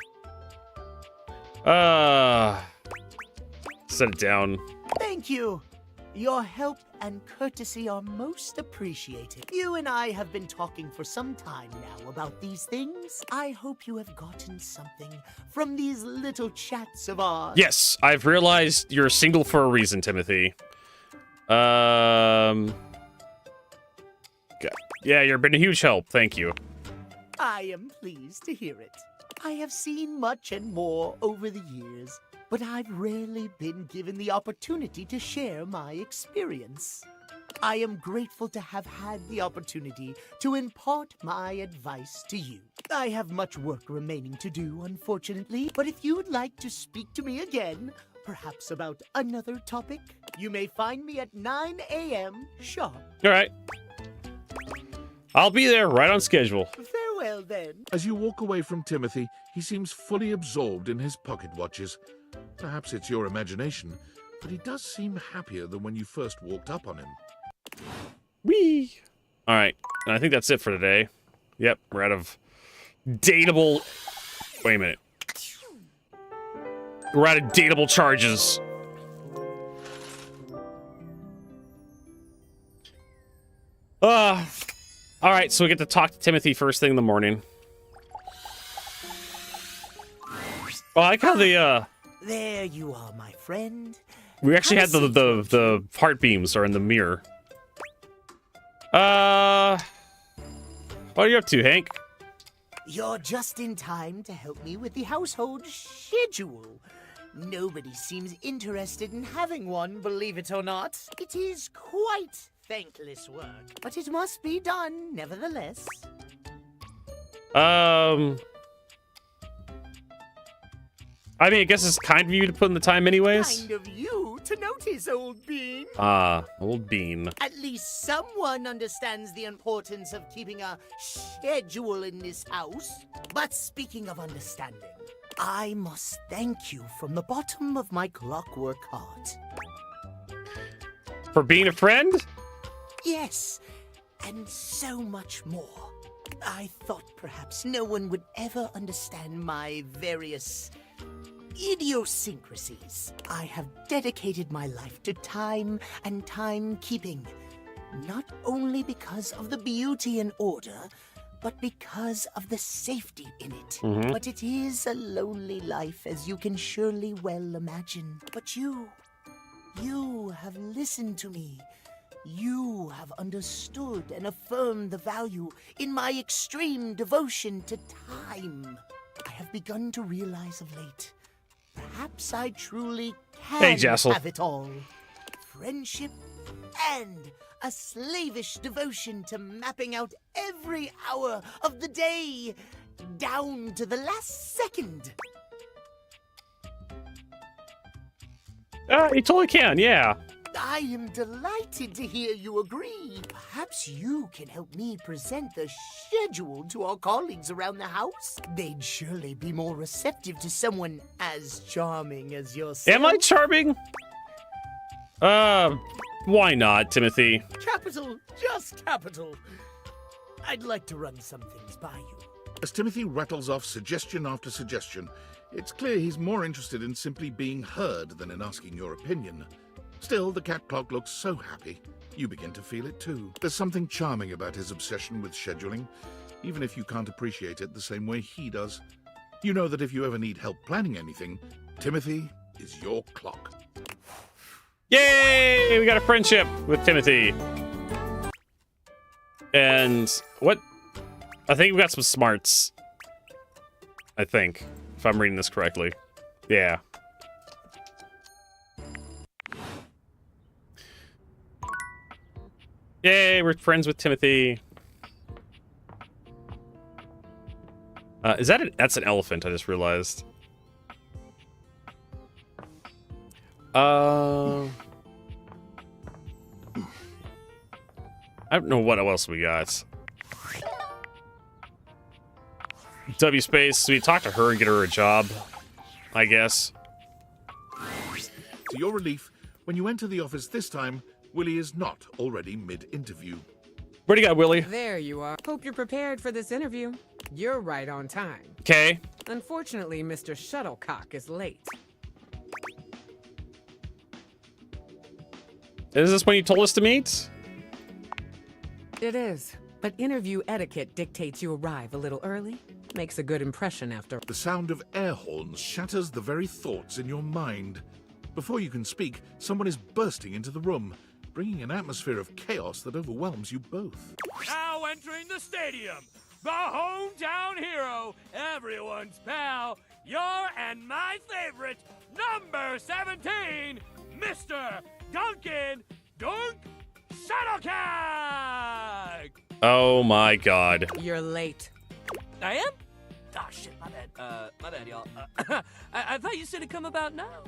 Set it down. Thank you. Your help and courtesy are most appreciated. You and I have been talking for some time now about these things. I hope you have gotten something from these little chats of ours. Yes, I've realized you're single for a reason, Timothy. Okay. Yeah, you've been a huge help. Thank you. I am pleased to hear it. I have seen much and more over the years, but I've rarely been given the opportunity to share my experience. I am grateful to have had the opportunity to impart my advice to you. I have much work remaining to do, unfortunately, but if you would like to speak to me again, perhaps about another topic, you may find me at 9 a.m. sharp. All right. I'll be there right on schedule. Farewell, then. As you walk away from Timothy, he seems fully absorbed in his pocket watches. Perhaps it's your imagination, but he does seem happier than when you first walked up on him. Whee! All right, and I think that's it for today. Yep, we're out of dateable... Wait a minute. We're out of dateable charges. All right, so we get to talk to Timothy first thing in the morning. Oh, I like how the, There you are, my friend. we actually had the heart beams are in the mirror. What are you up to, Hank? You're just in time to help me with the household schedule. Nobody seems interested in having one, believe it or not. It is quite thankless work, but it must be done nevertheless. I mean, I guess it's kind of you to put in the time anyways. Kind of you to notice, old bean. Old bean. At least someone understands the importance of keeping a schedule in this house. But speaking of understanding, I must thank you from the bottom of my clockwork heart. For being a friend? Yes, and so much more. I thought perhaps no one would ever understand my various idiosyncrasies. I have dedicated my life to time and timekeeping, not only because of the beauty and order, but because of the safety in it. Mhm. But it is a lonely life, as you can surely well imagine. But you have listened to me. You have understood and affirmed the value in my extreme devotion to time. I have begun to realize of late, perhaps I truly can have it all. Friendship and a slavish devotion to mapping out every hour of the day, down to the last second. You totally can, yeah. I am delighted to hear you agree. Perhaps you can help me present the schedule to our colleagues around the house. They'd surely be more receptive to someone as charming as yourself. Am I charming? Why not, Timothy? Capital, just capital. I'd like to run some things by you. As Timothy rattles off suggestion after suggestion, it's clear he's more interested in simply being heard than in asking your opinion. Still, the cat clock looks so happy, you begin to feel it too. There's something charming about his obsession with scheduling, even if you can't appreciate it the same way he does. You know that if you ever need help planning anything, Timothy is your clock. Yay! We got a friendship with Timothy. And what? I think we got some smarts. I think, if I'm reading this correctly. Yeah. Yay, we're friends with Timothy. Is that that's an elephant, I just realized. I don't know what else we got. W space. So we talk to her and get her a job, I guess. To your relief, when you enter the office this time, Willie is not already mid-interview. Where'd you go, Willie? There you are. Hope you're prepared for this interview. You're right on time. Okay. Unfortunately, Mr. Shuttlecock is late. Is this when you told us to meet? It is. But interview etiquette dictates you arrive a little early. Makes a good impression after. The sound of air horns shatters the very thoughts in your mind. Before you can speak, someone is bursting into the room, bringing an atmosphere of chaos that overwhelms you both. Now entering the stadium, the hometown hero, everyone's pal, your and my favorite, number 17, Mr. Duncan Dunk Shuttlecock! Oh my god. You're late. I am? Oh shit, my bad, y'all. I thought you said it'd come about now.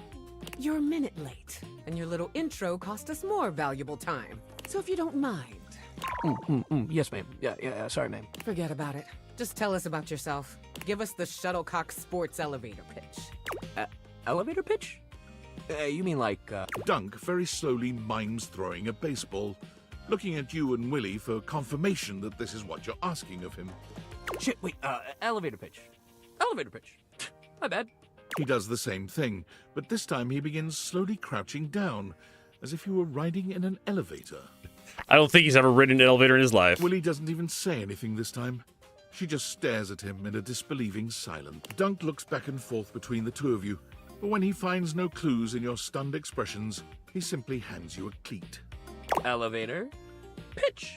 You're a minute late, and your little intro cost us more valuable time. So if you don't mind. Yes, ma'am. Yeah, sorry, ma'am. Forget about it. Just tell us about yourself. Give us the Shuttlecock Sports elevator pitch. Elevator pitch? You mean like, Dunk very slowly mimes throwing a baseball, looking at you and Willie for confirmation that this is what you're asking of him. Shit, wait, elevator pitch. Elevator pitch. My bad. He does the same thing, but this time he begins slowly crouching down, as if he were riding in an elevator. I don't think he's ever ridden an elevator in his life. Willie doesn't even say anything this time. She just stares at him in a disbelieving silence. Dunk looks back and forth between the two of you, but when he finds no clues in your stunned expressions, he simply hands you a cleat. Elevator pitch.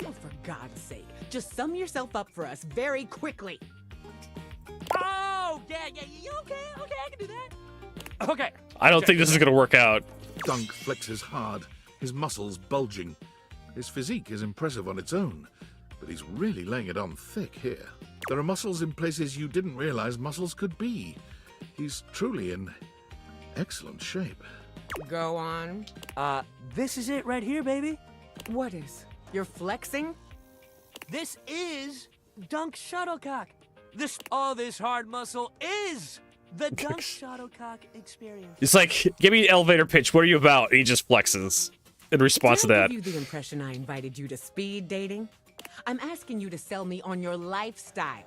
Oh, for God's sake, just sum yourself up for us very quickly. Oh, yeah, okay, I can do that. Okay. I don't think this is going to work out. Dunk flexes hard, his muscles bulging. His physique is impressive on its own, but he's really laying it on thick here. There are muscles in places you didn't realize muscles could be. He's truly in excellent shape. Go on. This is it right here, baby. What is? You're flexing? This is Dunk Shuttlecock. All this hard muscle is the Dunk Shuttlecock experience. It's like, give me an elevator pitch. What are you about? And he just flexes in response to that. Did I give you the impression I invited you to speed dating? I'm asking you to sell me on your lifestyle.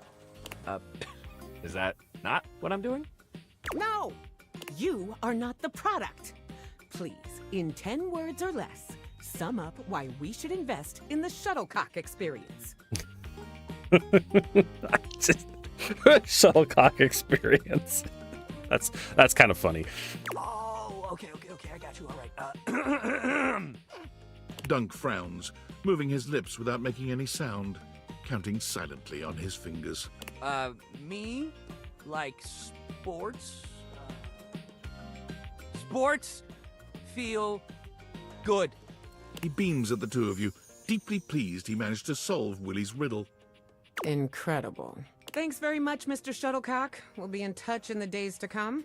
Is that not what I'm doing? No! You are not the product. Please, in 10 words or less, sum up why we should invest in the Shuttlecock experience. Shuttlecock experience. That's kind of funny. Oh, okay, I got you. All right. Dunk frowns, moving his lips without making any sound, counting silently on his fingers. Me? Like sports? Sports feel good. He beams at the two of you, deeply pleased he managed to solve Willie's riddle. Incredible. Thanks very much, Mr. Shuttlecock. We'll be in touch in the days to come.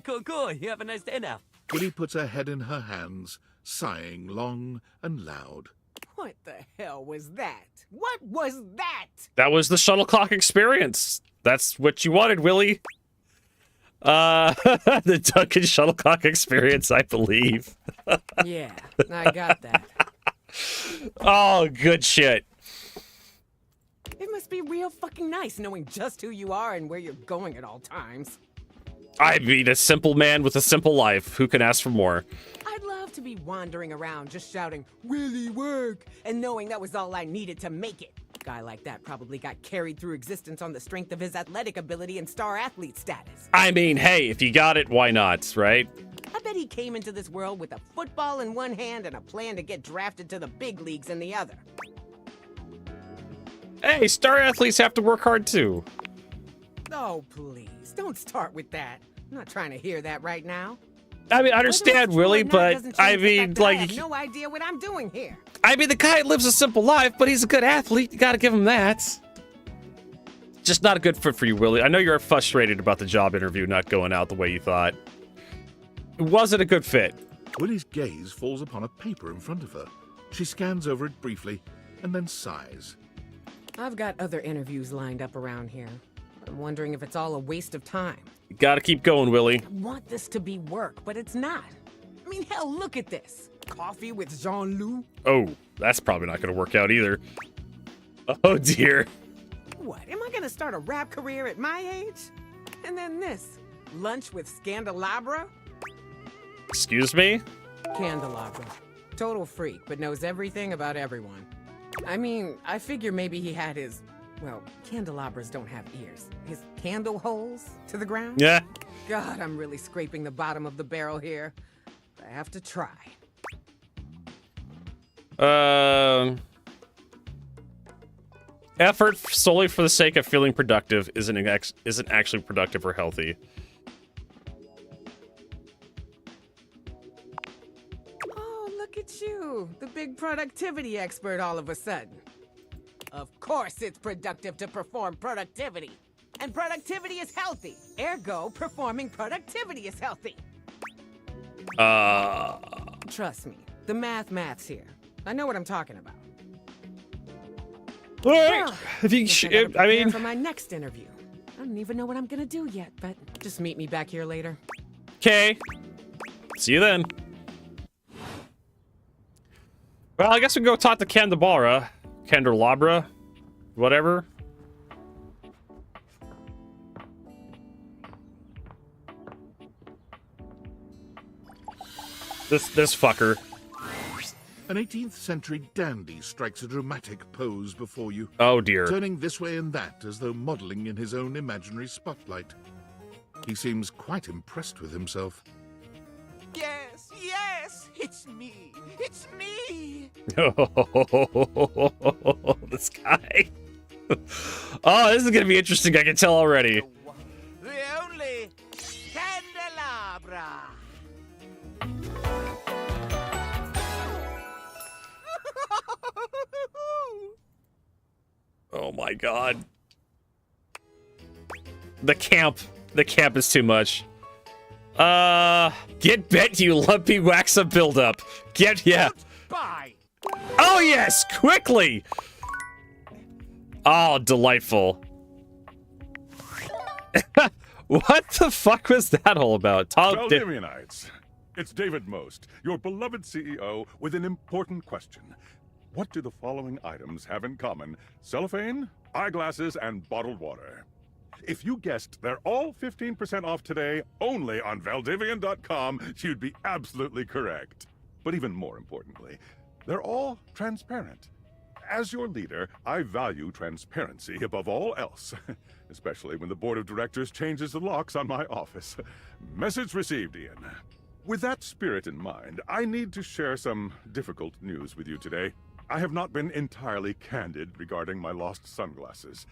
Cool. You have a nice day now. Willie puts her head in her hands, sighing long and loud. What the hell was that? What was that? That was the Shuttlecock experience. That's what you wanted, Willie. The Duncan Shuttlecock experience, I believe. Yeah, I got that. Oh, good shit. It must be real fucking nice knowing just who you are and where you're going at all times. I mean, a simple man with a simple life. Who can ask for more? I'd love to be wandering around just shouting, "Willie, work!" and knowing that was all I needed to make it. A guy like that probably got carried through existence on the strength of his athletic ability and star athlete status. I mean, hey, if you got it, why not, right? I bet he came into this world with a football in one hand and a plan to get drafted to the big leagues in the other. Hey, star athletes have to work hard too. Oh, please, don't start with that. I'm not trying to hear that right now. I mean, I understand, Willie, but I mean, like, I have no idea what I'm doing here. I mean, the guy lives a simple life, but he's a good athlete. You gotta give him that. Just not a good fit for you, Willie. I know you're frustrated about the job interview not going out the way you thought. It wasn't a good fit. Willie's gaze falls upon a paper in front of her. She scans over it briefly and then sighs. I've got other interviews lined up around here. I'm wondering if it's all a waste of time. You gotta keep going, Willie. I want this to be work, but it's not. I mean, hell, look at this. Coffee with Jean-Loup? Oh, that's probably not gonna work out either. Oh dear. What, am I gonna start a rap career at my age? And then this, lunch with Scandelabra? Excuse me? Candelabra. Total freak, but knows everything about everyone. I mean, I figure maybe he had his, well, candelabras don't have ears. His candle holes to the ground? Yeah. God, I'm really scraping the bottom of the barrel here. I have to try. Effort solely for the sake of feeling productive isn't actually productive or healthy. Oh, look at you, the big productivity expert all of a sudden. Of course it's productive to perform productivity. And productivity is healthy. Ergo, performing productivity is healthy. Trust me, the math's here. I know what I'm talking about. All right. Well, If you, guess I gotta I prepare mean, for my next interview. I don't even know what I'm gonna do yet, but just meet me back here later. okay. See you then. Well, I guess we can go talk to Candelabra, whatever. This fucker. An 18th century dandy strikes a dramatic pose before you. Oh dear. Turning this way and that as though modeling in his own imaginary spotlight. He seems quite impressed with himself. Yes, yes, it's me. It's me. This guy. Oh, this is gonna be interesting. I can tell already. The only candelabra. Oh my god. The camp is too much. Get bent, you lumpy wax of buildup. Yeah. Bye. Oh yes, quickly. Oh, delightful. What the fuck was that all about? Valdivinites, it's David Most, your beloved CEO, with an important question. What do the following items have in common? Cellophane, eyeglasses, and bottled water. If you guessed they're all 15% off today only on Valdivian.com, you'd be absolutely correct. But even more importantly, they're all transparent. As your leader, I value transparency above all else, especially when the board of directors changes the locks on my office. Message received, Ian. With that spirit in mind, I need to share some difficult news with you today. I have not been entirely candid regarding my lost sunglasses.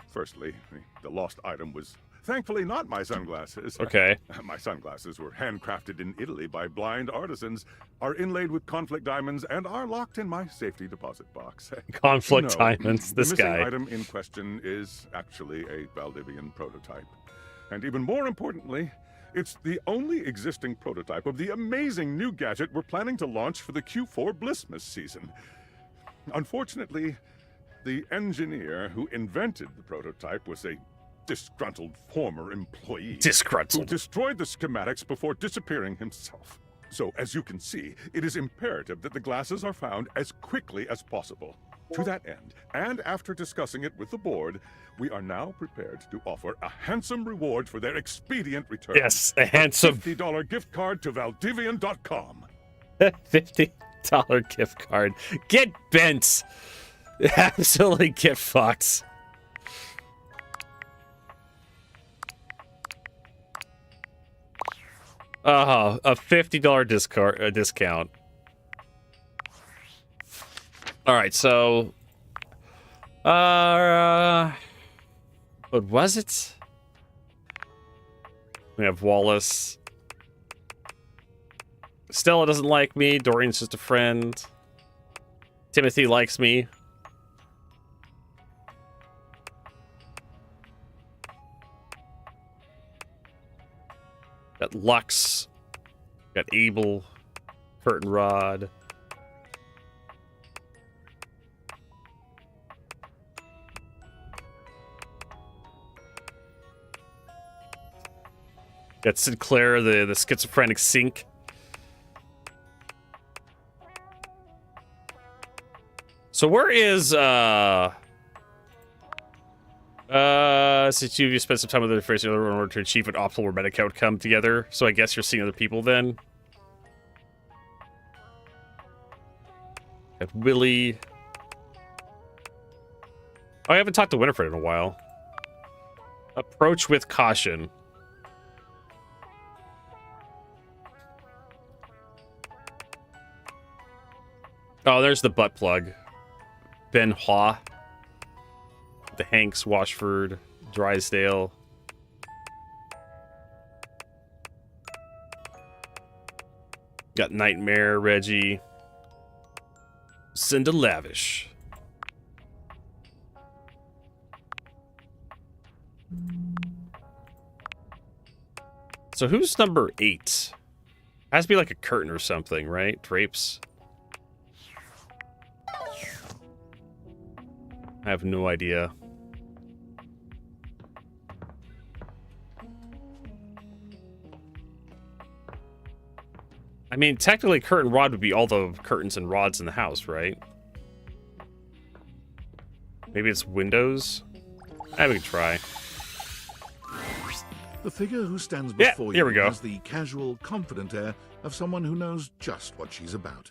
Firstly, the lost item was thankfully not my sunglasses. Okay. My sunglasses were handcrafted in Italy by blind artisans, are inlaid with conflict diamonds, and are locked in my safety deposit box. Conflict No, diamonds, this the missing guy. item in question is actually a Valdivian prototype. And even more importantly, it's the only existing prototype of the amazing new gadget we're planning to launch for the Q4 Blissmas season. Unfortunately, the engineer who invented the prototype was a disgruntled former employee. Disgruntled. Who destroyed the schematics before disappearing himself. So, as you can see, it is imperative that the glasses are found as quickly as possible. To that end, and after discussing it with the board, we are now prepared to offer a handsome reward for their expedient return. Yes, a handsome $50 gift card to Valdivian.com. $50 gift card. Get bent. Absolutely get fucked. A $50 discount. All right, so what was it? We have Wallace. Stella doesn't like me. Dorian's just a friend. Timothy likes me. Got Lux. Got Abel. Curtain Rod. Got Sinclair, the schizophrenic sink. So where is since you spent some time with the first in order to achieve an optimal romantic outcome together, so I guess you're seeing other people then. Got Willie. Oh, I haven't talked to Winifred in a while. Approach with caution. Oh, there's the butt plug. Ben Haw. The Hanks, Washford, Drysdale. Got Nightmare, Reggie. Cinda Lavish. So who's number 8? Has to be like a curtain or something, right? Drapes. I have no idea. I mean, technically, curtain rod would be all the curtains and rods in the house, right? Maybe it's windows? I would try. The figure who stands before here you we go. has the casual, confident air of someone who knows just what she's about.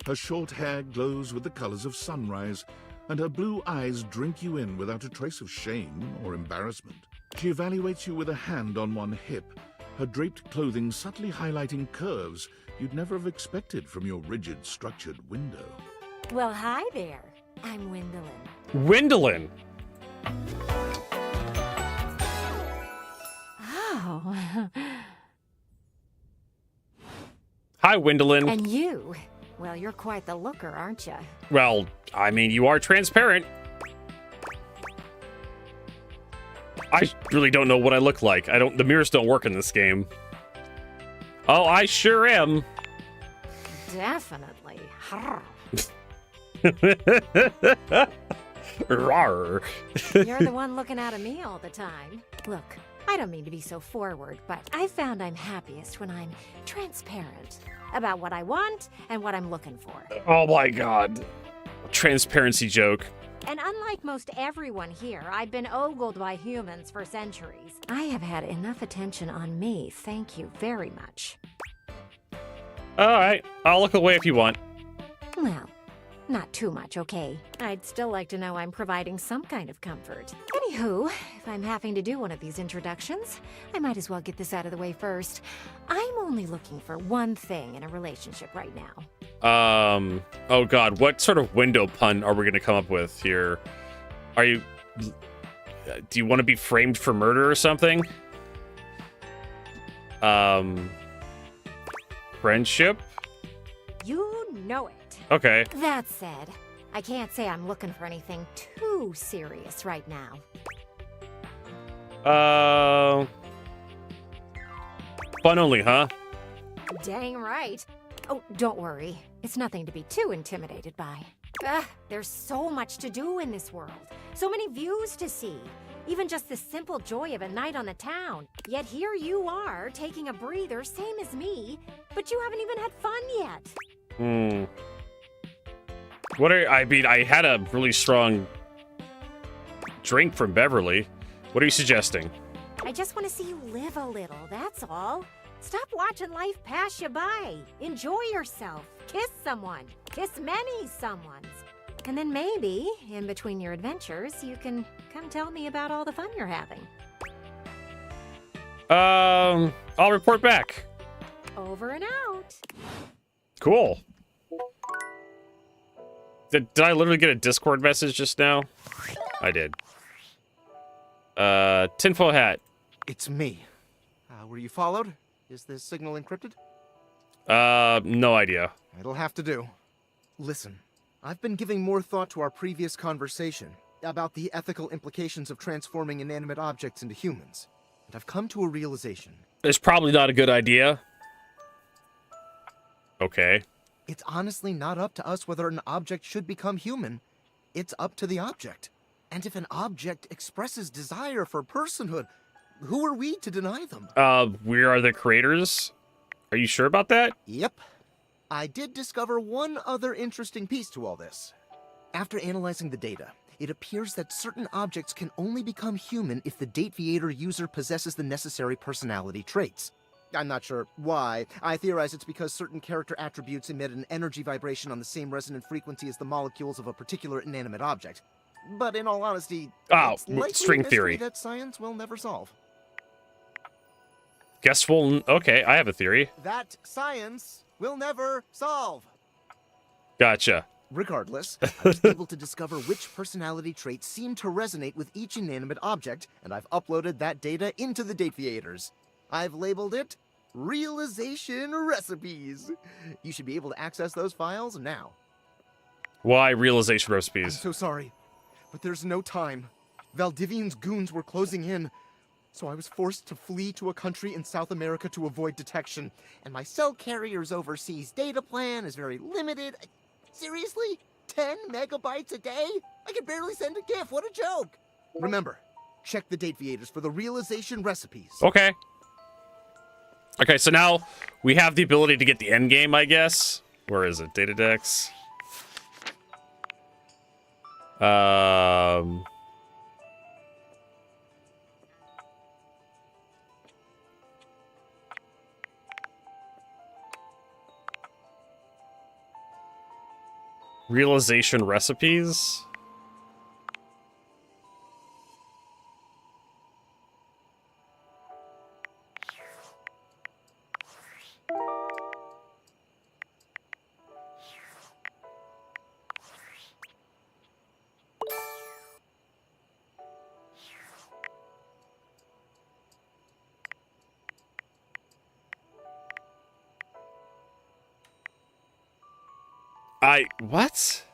Her short hair glows with the colors of sunrise, and her blue eyes drink you in without a trace of shame or embarrassment. She evaluates you with a hand on one hip, her draped clothing subtly highlighting curves you'd never have expected from your rigid, structured window. Well, hi there. I'm Wendolyn. Wendolyn! Oh. Hi, Wendolyn. And you? Well, you're quite the looker, aren't you? Well, I mean, you are transparent. I really don't know what I look like. The mirrors don't work in this game. Oh, I sure am. Definitely. Rawr. You're the one looking out at me all the time. Look, I don't mean to be so forward, but I found I'm happiest when I'm transparent about what I want and what I'm looking for. Oh my god. Transparency joke. And unlike most everyone here, I've been ogled by humans for centuries. I have had enough attention on me, thank you very much. Alright, I'll look away if you want. Well, not too much, okay? I'd still like to know I'm providing some kind of comfort. Anywho, if I'm having to do one of these introductions, I might as well get this out of the way first. I'm only looking for one thing in a relationship right now. Oh god, what sort of window pun are we gonna come up with here? Do you want to be framed for murder or something? Friendship? You know it. Okay. That said, I can't say I'm looking for anything too serious right now. Fun only, huh? Dang right. Oh, don't worry. It's nothing to be too intimidated by. There's so much to do in this world. So many views to see. Even just the simple joy of a night on the town. Yet here you are, taking a breather, same as me, but you haven't even had fun yet. I had a really strong drink from Beverly. What are you suggesting? I just want to see you live a little, that's all. Stop watching life pass you by. Enjoy yourself. Kiss someone. Kiss many someones. And then maybe, in between your adventures, you can come tell me about all the fun you're having. I'll report back. Over and out. Cool. Did I literally get a Discord message just now? I did. Tinfoil hat. It's me. Were you followed? Is this signal encrypted? No idea. It'll have to do. Listen, I've been giving more thought to our previous conversation about the ethical implications of transforming inanimate objects into humans, and I've come to a realization. It's probably not a good idea. Okay. It's honestly not up to us whether an object should become human. It's up to the object. And if an object expresses desire for personhood, who are we to deny them? We are the creators. Are you sure about that? Yep. I did discover one other interesting piece to all this. After analyzing the data, it appears that certain objects can only become human if the Dateviator user possesses the necessary personality traits. I'm not sure why. I theorize it's because certain character attributes emit an energy vibration on the same resonant frequency as the molecules of a particular inanimate object. But in all honesty, it's likely string a mystery theory. that science will never solve. Guess we'll... Okay, I have a theory. That science will never solve. Gotcha. Regardless, I was able to discover which personality traits seem to resonate with each inanimate object, and I've uploaded that data into the Dateviators. I've labeled it Realization Recipes. You should be able to access those files now. Why realization I'm recipes? so sorry, but there's no time. Valdivian's goons were closing in, so I was forced to flee to a country in South America to avoid detection, and my cell carrier's overseas data plan is very limited. Seriously? 10 megabytes a day? I can barely send a GIF. What a joke. Remember, check the Dateviators for the realization recipes. Okay. Okay, so now we have the ability to get the end game, I guess. Where is it? Data decks. Realization recipes. What?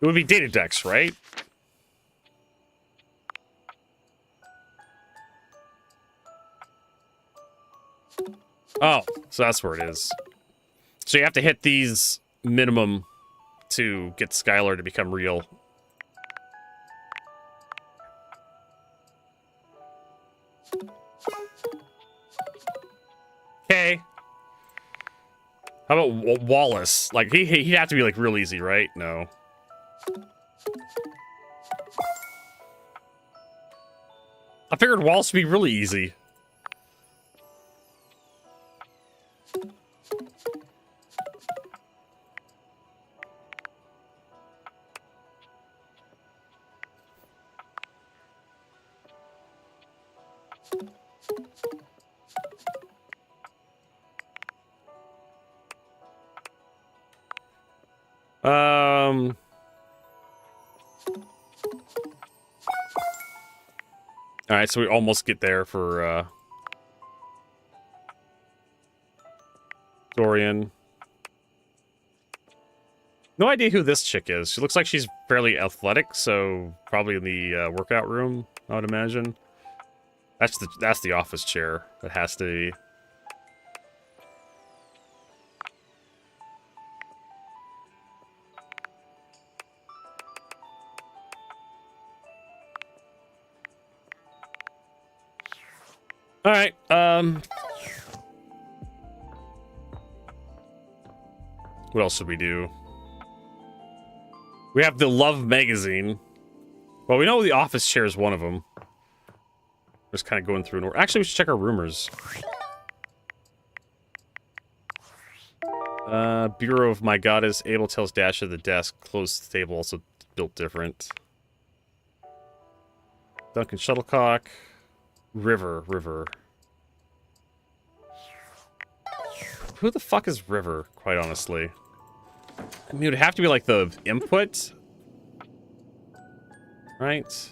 It would be data decks, right? Oh, so that's where it is. So you have to hit these minimum to get Skylar to become real. Okay. How about Wallace? Like, he'd have to be, like, real easy, right? No. I figured Wallace would be really easy. All right, so we almost get there for Dorian. No idea who this chick is. She looks like she's fairly athletic, so probably in the workout room, I would imagine. That's the office chair. That has to be. All right. What else should we do? We have the Love magazine. Well, we know the office chair is one of them. Just kind of going through an order. Actually, we should check our rumors. Bureau of My Goddess. Abel tells Dash at the desk. Closed table, also built different. Duncan Shuttlecock. River. Who the fuck is River, quite honestly? I mean, it would have to be like the input. Right?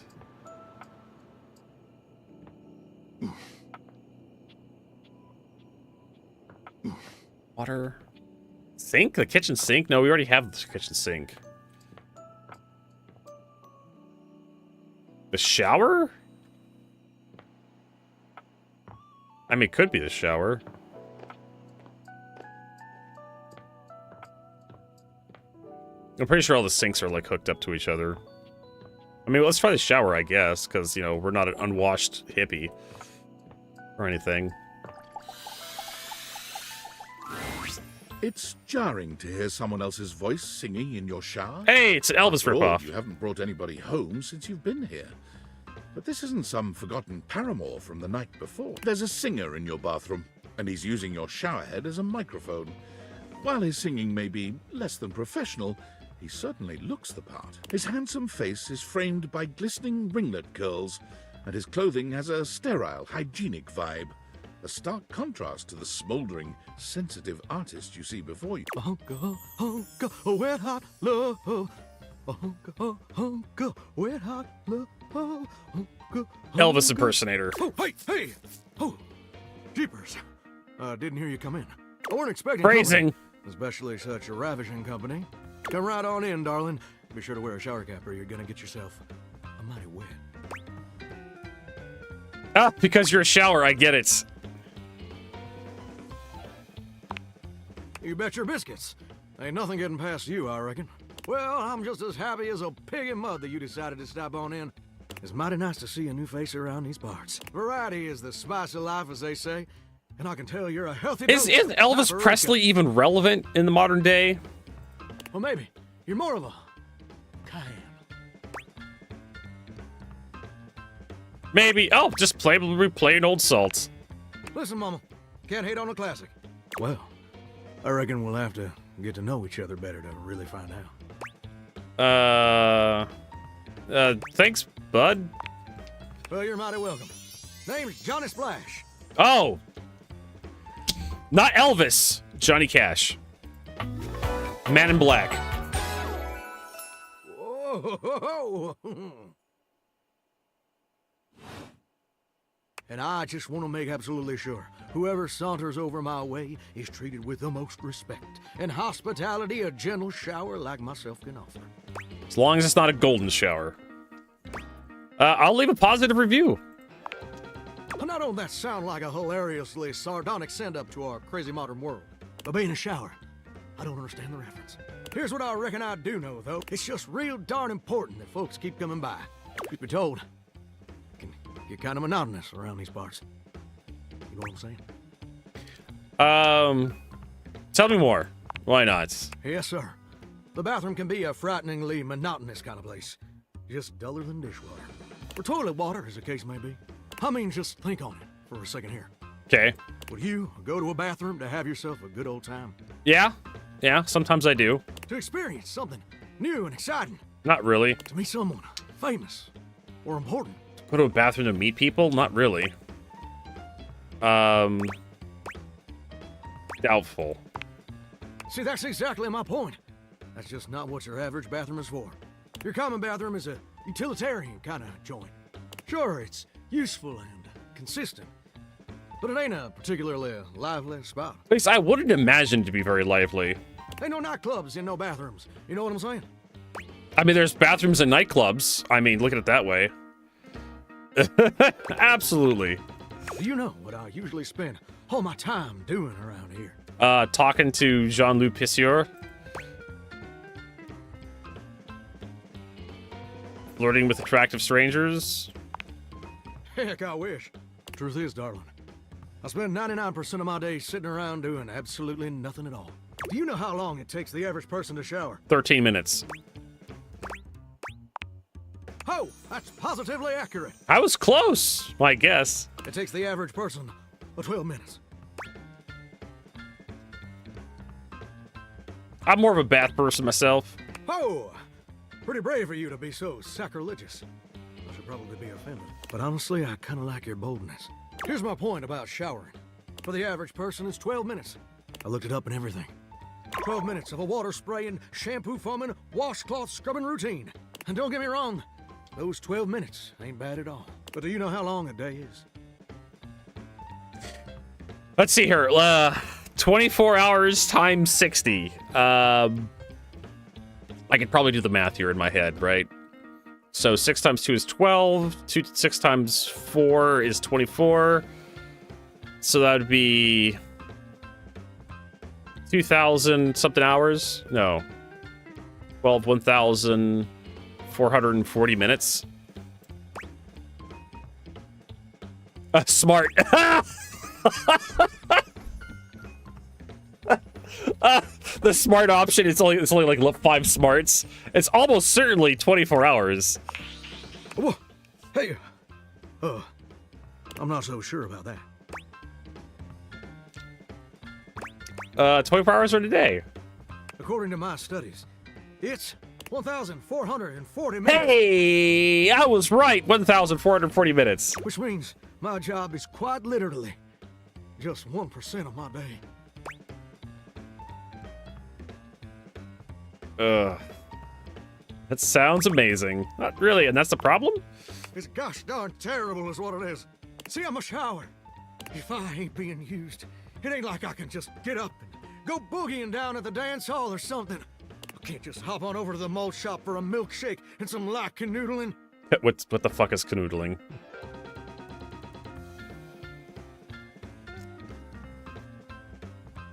Water. Sink? The kitchen sink? No, we already have the kitchen sink. The shower? I mean, it could be the shower. I'm pretty sure all the sinks are like hooked up to each other. I mean, let's try the shower, I guess, because, you know, we're not an unwashed hippie or anything. It's jarring to hear someone else's voice singing in your shower. Hey, it's an Elvis After all, ripoff. You haven't brought anybody home since you've been here. But this isn't some forgotten paramour from the night before. There's a singer in your bathroom, and he's using your showerhead as a microphone. While his singing may be less than professional, he certainly looks the part. His handsome face is framed by glistening ringlet curls, and his clothing has a sterile, hygienic vibe. A stark contrast to the smouldering, sensitive artist you see before you. Wet hot love. Wet hot love. Elvis impersonator. Oh, hey! Oh, jeepers. Didn't hear you come in. I weren't expecting Phrasing. company, especially such a ravishing company. Come right on in, darling. Be sure to wear a shower cap or you're gonna get yourself a mighty wet. Ah, because you're a shower, I get it. You bet your biscuits. Ain't nothing getting past you, I reckon. Well, I'm just as happy as a pig in mud that you decided to stop on in. It's mighty nice to see a new face around these parts. Variety is the spice of life, as they say. And I can tell you're a healthy Is dose of Elvis paprika. Presley even relevant in the modern day? Well, maybe. You're more of a Maybe. Oh, just replaying old salts. Listen, Mama. Can't hate on a classic. Well, I reckon we'll have to get to know each other better to really find out. Thanks, bud. Well, you're mighty welcome. Name's Johnny Splash. Oh. Not Elvis. Johnny Cash. Man in Black. Whoa. And I just want to make absolutely sure whoever saunters over my way is treated with the most respect and hospitality a gentle shower like myself can offer. As long as it's not a golden shower. I'll leave a positive review. Now, don't that sound like a hilariously sardonic send-up to our crazy modern world? But being a shower, I don't understand the reference. Here's what I reckon I do know, though. It's just real darn important that folks keep coming by. Truth be told, it can get kind of monotonous around these parts. You know what I'm saying? Tell me more. Why not? Yes, sir. The bathroom can be a frighteningly monotonous kind of place. Just duller than dishwater. Or toilet water, as the case may be. I mean, just think on it for a second here. Okay. Would you go to a bathroom to have yourself a good old time? Yeah. Yeah, sometimes I do. To experience something new and exciting? Not really. To meet someone famous or important? Go to a bathroom to meet people? Not really. Doubtful. See, that's exactly my point. That's just not what your average bathroom is for. Your common bathroom is a utilitarian kind of joint. Sure, it's useful and consistent, but it ain't a particularly lively spot. At least I wouldn't imagine it to be very lively. Ain't no nightclubs in no bathrooms. You know what I'm saying? I mean, there's bathrooms and nightclubs. I mean, look at it that way. Absolutely. Do you know what I usually spend all my time doing around here? Talking to Jean-Luc Pisseur. Flirting with attractive strangers. Heck, I wish. Truth is, darling, I spend 99% of my day sitting around doing absolutely nothing at all. Do you know how long it takes the average person to shower? 13 minutes. Oh, that's positively accurate. I was close, I guess. It takes the average person 12 minutes. I'm more of a bath person myself. Oh, pretty brave of you to be so sacrilegious. I should probably be offended. But honestly, I kind of like your boldness. Here's my point about showering. For the average person, it's 12 minutes. I looked it up and everything. 12 minutes of a water spraying, shampoo foaming, washcloth scrubbing routine. And don't get me wrong, those 12 minutes ain't bad at all. But do you know how long a day is? Let's see here. 24 hours times 60. I could probably do the math here in my head, right? So 6 times 2 is 12. 6 times 4 is 24. So that would be 2,000 something hours. No. 1,440 minutes. Smart. The smart option, it's only like 5 smarts. It's almost certainly 24 hours. Whoa. Hey, I'm not so sure about that. 24 hours or a day. According to my studies, it's 1,440 minutes. Hey, I was right. 1,440 minutes. Which means my job is quite literally just 1% of my day. That sounds amazing. Not really, and that's the problem? It's gosh darn terrible is what it is. See, I'm a shower. If I ain't being used, it ain't like I can just get up and go boogieing down at the dance hall or something. I can't just hop on over to the malt shop for a milkshake and some light canoodling. What the fuck is canoodling?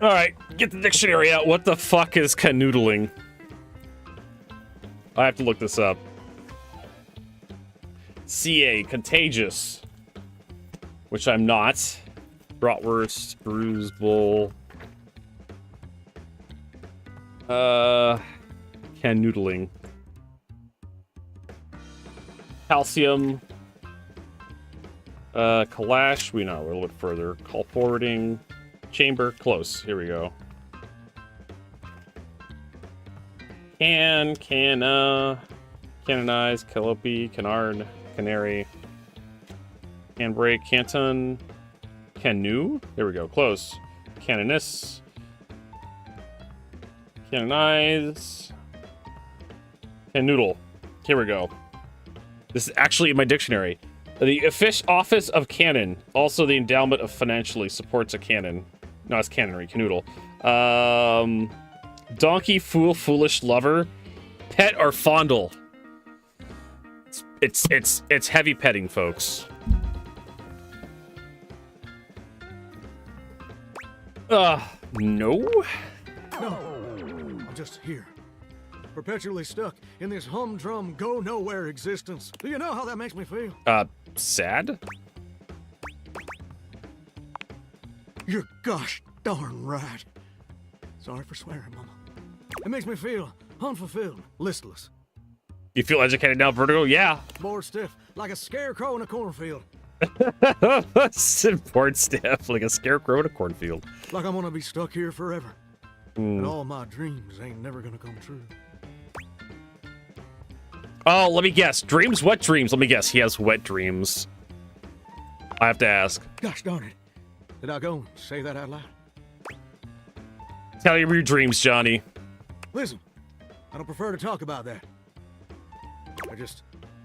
Alright, get the dictionary out. What the fuck is canoodling? I have to look this up. CA, contagious. Which I'm not. Bratwurst, Bruise Bowl. Canoodling. Calcium. Kalash, we know, we're a little bit further. Call forwarding. Chamber, close. Here we go. Canonize, Calliope, Canard, Canary, Canbreak, Canton, Canoe. There we go, close. Canoness, Canonize, Canoodle. Here we go. This is actually in my dictionary. The office of canon, also the endowment of financially, supports a canon. No, it's canonry, canoodle. Donkey, fool, foolish, lover, pet, or fondle. It's heavy petting, folks. No. No, I'm just here. Perpetually stuck in this humdrum, go-nowhere existence. Do you know how that makes me feel? Sad? You're gosh darn right. Sorry for swearing, Mama. It makes me feel unfulfilled, listless. You feel educated now, Vertigo? Yeah. Bored stiff, like a scarecrow in a cornfield. Bored stiff, like a scarecrow in a cornfield. Like I'm gonna be stuck here forever. And all my dreams ain't never gonna come true. Oh, let me guess. Dreams? What dreams? Let me guess. He has wet dreams. I have to ask. Gosh darn it. Did I go and say that out loud? Tell you your dreams, Johnny. Listen, I don't prefer to talk about that. There just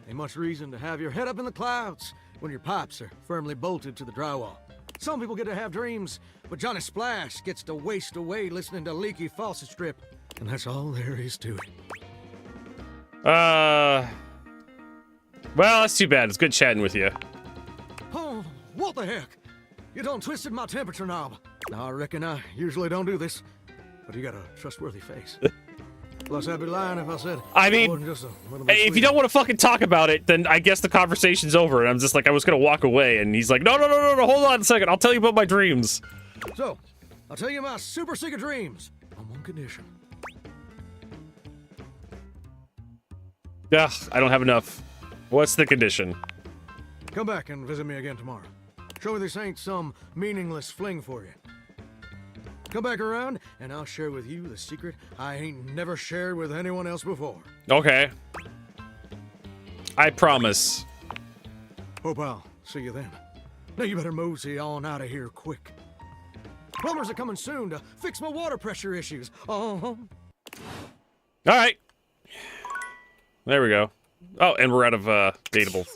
ain't much reason to have your head up in the clouds when your pipes are firmly bolted to the drywall. Some people get to have dreams, but Johnny Splash gets to waste away listening to Leaky Faucet Strip. And that's all there is to it. Well, that's too bad. It's good chatting with you. Oh, what the heck? You done twisted my temperature knob. Now, I reckon I usually don't do this, but you got a trustworthy face. Plus, I'd be lying if I said I mean, wasn't just a little bit if you sweet. don't want to fucking talk about it, then I guess the conversation's over. And I'm just like, I was going to walk away. And he's like, no, hold on a second. I'll tell you about my dreams. So, I'll tell you my super secret dreams on one condition. Ugh, I don't have enough. What's the condition? Come back and visit me again tomorrow. Show me this ain't some meaningless fling for you. Come back around, and I'll share with you the secret I ain't never shared with anyone else before. Okay. I promise. Hope I'll see you then. Now you better mosey on out of here quick. Plumbers are coming soon to fix my water pressure issues. All right. There we go. Oh, and we're out of dateable.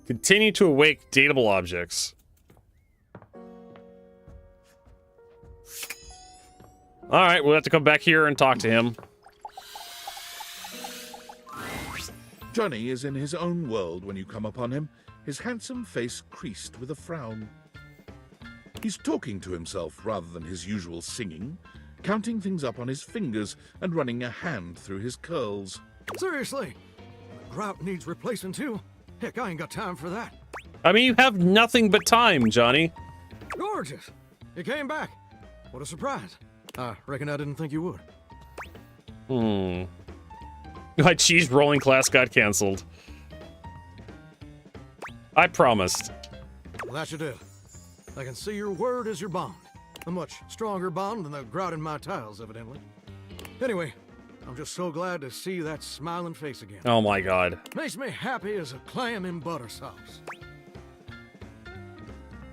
Continue to awake dateable objects. All right, we'll have to come back here and talk to him. Johnny is in his own world when you come upon him. his handsome face creased with a frown. He's talking to himself rather than his usual singing, counting things up on his fingers and running a hand through his curls. Seriously, the grout needs replacing too. Heck, I ain't got time for that. I mean, you have nothing but time, Johnny. Gorgeous. You came back. What a surprise. I reckon I didn't think you would. My cheese rolling class got canceled. I promised. Well, that should do. I can see your word is your bond. A much stronger bond than the grout in my tiles, evidently. Anyway, I'm just so glad to see that smiling face again. Oh my god. Makes me happy as a clam in butter sauce.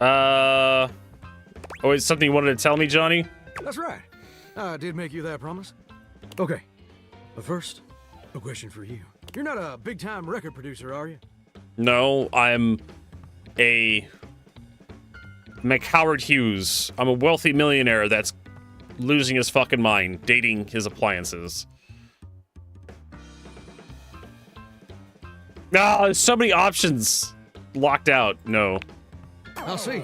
Oh, is something you wanted to tell me, Johnny? That's right. I did make you that promise. Okay. But first, a question for you. You're not a big-time record producer, are you? No, I'm a McHoward Hughes. I'm a wealthy millionaire that's losing his fucking mind, dating his appliances. Ah, there's so many options. Locked out. No. I'll see.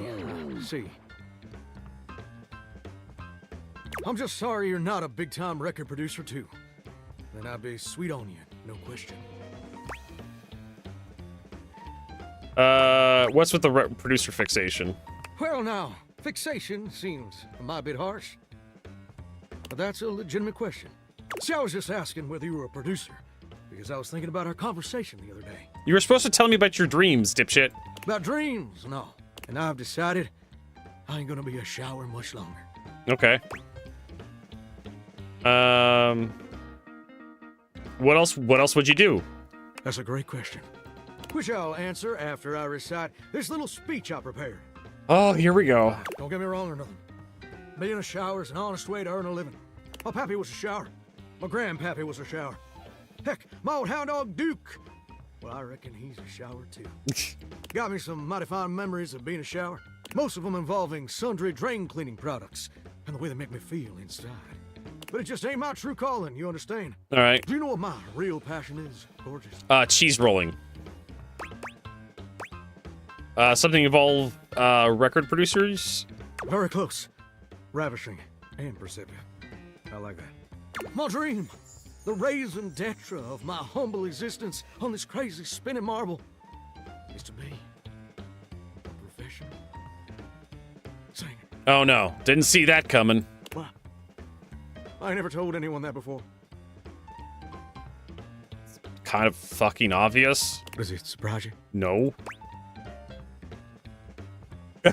I'm just sorry you're not a big-time record producer, too. Then I'd be sweet on you, no question. What's with the producer fixation? Well, now, fixation seems a mite bit harsh. But that's a legitimate question. See, I was just asking whether you were a producer, because I was thinking about our conversation the other day. You were supposed to tell me about your dreams, dipshit. About dreams? No. And I've decided I ain't gonna be a shower much longer. Okay. What else would you do? That's a great question, which I'll answer after I recite this little speech I prepared. Oh, here we go. Don't get me wrong or nothing. Being a shower is an honest way to earn a living. My pappy was a shower. My grandpappy was a shower. Heck, my old hound dog Duke. Well, I reckon he's a shower too. Got me some mighty fine memories of being a shower. Most of them involving sundry drain cleaning products and the way they make me feel inside. But it just ain't my true calling, you understand? All right. Do you know what my real passion is, gorgeous? Cheese rolling. Something involve record producers? Very close. Ravishing and perceptive. I like that. My dream, the raison d'etre of my humble existence on this crazy spinning marble, is to be a professional singer. Oh no, didn't see that coming. What? I never told anyone that before. Kind of fucking obvious. Does it surprise you? No.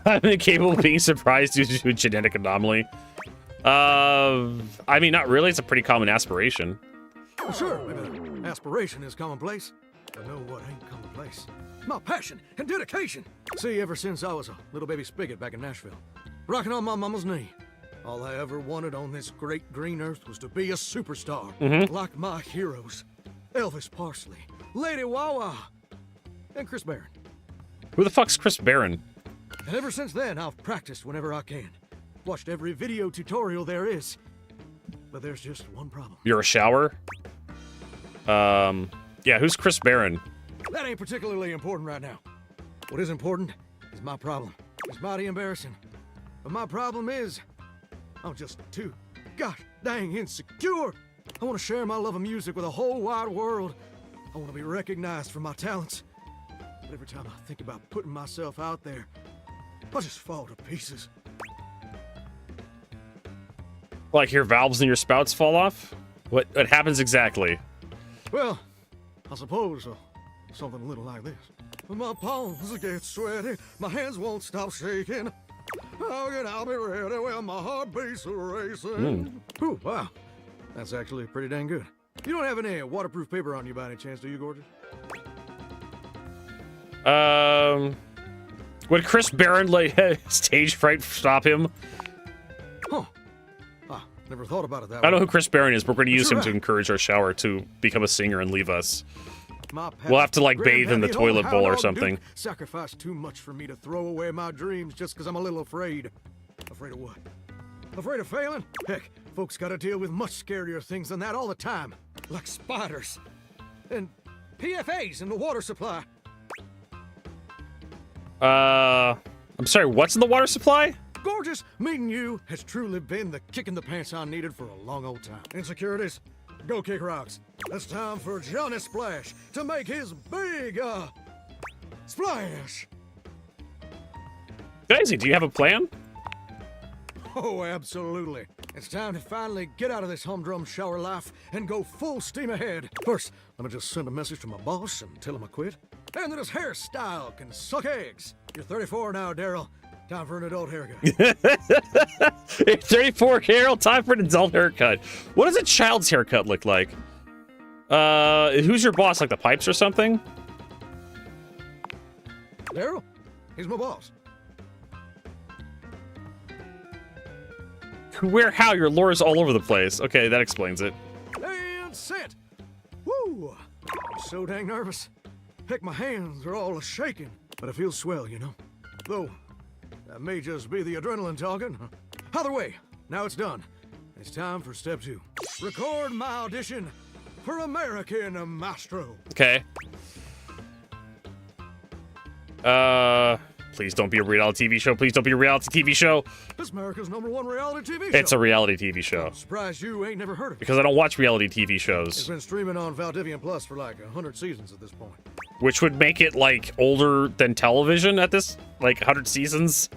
I'm incapable of being surprised due to a genetic anomaly. I mean, not really. It's a pretty common aspiration. Well, sure, maybe aspiration is commonplace. But know what ain't commonplace? My passion and dedication. See, ever since I was a little baby spigot back in Nashville, rocking on my mama's knee, all I ever wanted on this great green earth was to be a superstar. Like my heroes. Elvis Parsley, Lady Wawa, and Chris Barron. Who the fuck's Chris Barron? And ever since then, I've practiced whenever I can. Watched every video tutorial there is. But there's just one problem. You're a shower? Yeah, who's Chris Barron? That ain't particularly important right now. What is important is my problem. It's mighty embarrassing. But my problem is, I'm just too gosh dang insecure. I want to share my love of music with the whole wide world. I want to be recognized for my talents. But every time I think about putting myself out there, I just fall to pieces. Like your valves in your spouts fall off? What happens exactly? Well, I suppose something a little like this. My palms get sweaty, my hands won't stop shaking. I'll be ready when my heart beats racing. Ooh, wow. That's actually pretty dang good. You don't have any waterproof paper on you by any chance, do you, gorgeous? Would Chris Barron let stage fright stop him? Huh. Never thought about it that way. I don't know who Chris Barron is, but we're going to use him right. to encourage our shower to become a singer and leave us. We'll have to, like, bathe in the toilet bowl or something. Duke sacrificed too much for me to throw away my dreams just because I'm a little afraid. Afraid of what? Afraid of failing? Heck, folks gotta deal with much scarier things than that all the time. Like spiders. And PFAs in the water supply. I'm sorry, what's in the water supply? Gorgeous, meeting you has truly been the kick in the pants I needed for a long old time. Insecurities, go kick rocks. It's time for Johnny Splash to make his big, splash. Daisy, do you have a plan? Oh, absolutely. It's time to finally get out of this humdrum shower life and go full steam ahead. First, let me just send a message to my boss and tell him I quit. And that his hairstyle can suck eggs. You're 34 now, Daryl. Time for an adult haircut. 34, Carol. Time for an adult haircut. What does a child's haircut look like? Who's your boss? Like the Pipes or something? Daryl, he's my boss. Where? How? Your lore is all over the place. Okay, that explains it. And set. Woo! I'm so dang nervous. Heck, my hands are all shaking, but it feels swell, you know. Though, that may just be the adrenaline talking. Either way, now it's done. It's time for step 2. Record my audition for American Maestro. Okay. Please don't be a reality TV show. Please don't be a reality TV show. It's America's #1 reality TV show. It's a reality TV show. I'm surprised you ain't never heard of it. Because I don't watch reality TV It's shows. been streaming on Valdivian Plus for like 100 seasons at this point. Which would make it, like, older than television at this, like, 100 seasons.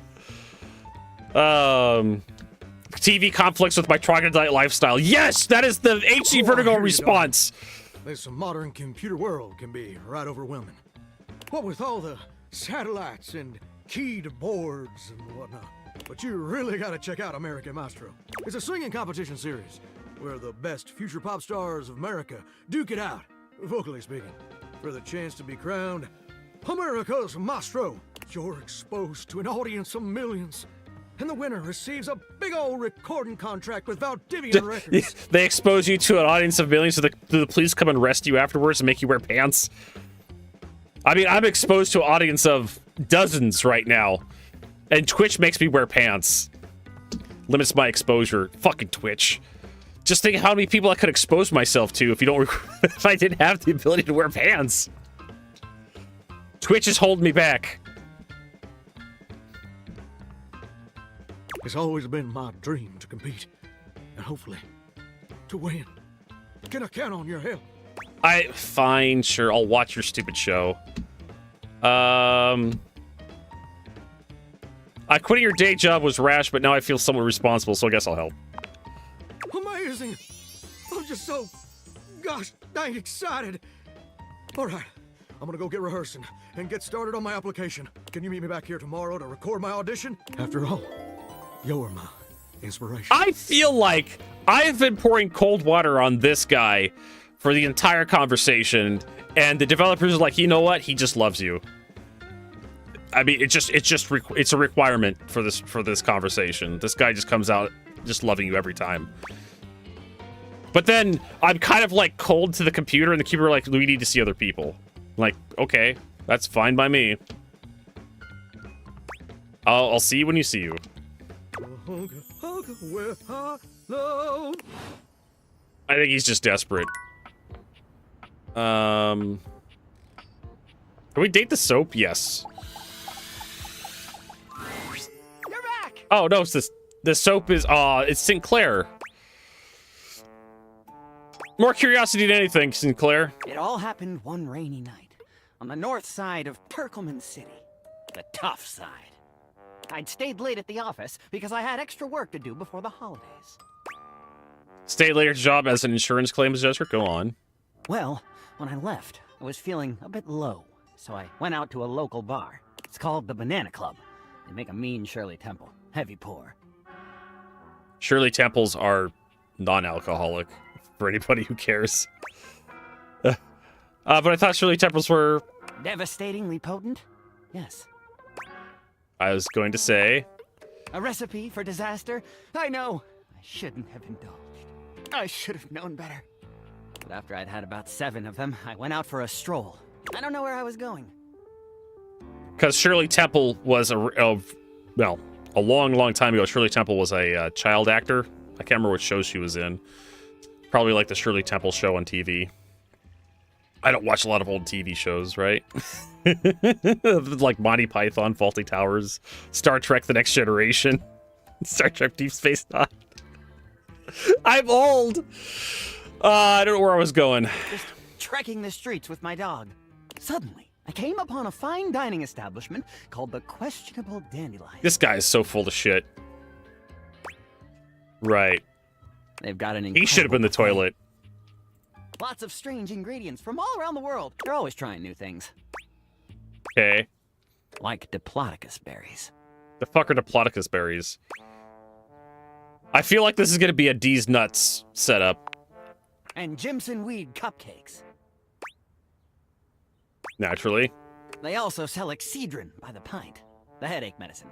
TV conflicts with my troglodyte lifestyle. Yes! That is the HD Vertigo response! This modern computer world can be right overwhelming. What with all the satellites and keyed boards and whatnot. But you really gotta check out American Maestro. It's a singing competition series where the best future pop stars of America duke it out, vocally speaking, for the chance to be crowned America's Maestro. You're exposed to an audience of millions, and the winner receives a big old recording contract with Valdivian Records. They expose you to an audience of millions, so the police come and arrest you afterwards and make you wear pants. I mean, I'm exposed to an audience of dozens right now, and Twitch makes me wear pants. Limits my exposure. Fucking Twitch. Just think how many people I could expose myself to if I didn't have the ability to wear pants. Twitch is holding me back. It's always been my dream to compete, and hopefully, to win. Can I count on your help? Fine, sure, I'll watch your stupid show. Quitting your day job was rash, but now I feel somewhat responsible, so I guess I'll help. Amazing! I'm just so, gosh, dang excited. All right, I'm gonna go get rehearsing and get started on my application. Can you meet me back here tomorrow to record my audition? After all, you're my inspiration. I feel like I've been pouring cold water on this guy for the entire conversation, and the developers are like, you know what? He just loves you. I mean, it's a requirement for this conversation. This guy just comes out just loving you every time. But then I'm kind of like cold to the computer, and the computer are like, we need to see other people. I'm like, okay, that's fine by me. I'll see you when you see you. I think he's just desperate. Can we date the soap? Yes. You're back. Oh no, it's this. The soap is it's Sinclair. More curiosity than anything, Sinclair. It all happened one rainy night on the north side of Perkleman City, the tough side. I'd stayed late at the office because I had extra work to do before the holidays. Stay later job as an insurance claims adjuster. Go on. Well, when I left, I was feeling a bit low, so I went out to a local bar. It's called the Banana Club. They make a mean Shirley Temple, heavy pour. Shirley Temples are non-alcoholic, for anybody who cares. But I thought Shirley Temples were... Devastatingly potent? Yes. I was going to say... A recipe for disaster? I know. I shouldn't have indulged. I should have known better. But after I'd had about 7 of them, I went out for a stroll. I don't know where I was going. Because Shirley Temple was a long time ago, Shirley Temple was a child actor. I can't remember what show she was in. Probably like the Shirley Temple show on TV. I don't watch a lot of old TV shows, right? Like Monty Python, Faulty Towers, Star Trek: The Next Generation, Star Trek: Deep Space Nine. I'm old. I don't know where I was going. Just trekking the streets with my dog. Suddenly, I came upon a fine dining establishment called the Questionable Dandelion. This guy is so full of shit. Right. They've got an He should have been the toilet. Lots of strange ingredients from all around the world. They're always trying new things. Okay. Like Diplodocus berries. The fuck are Diplodocus berries? I feel like this is going to be a D's Nuts setup. And Jimson weed cupcakes. Naturally. They also sell Excedrin by the pint. The headache medicine.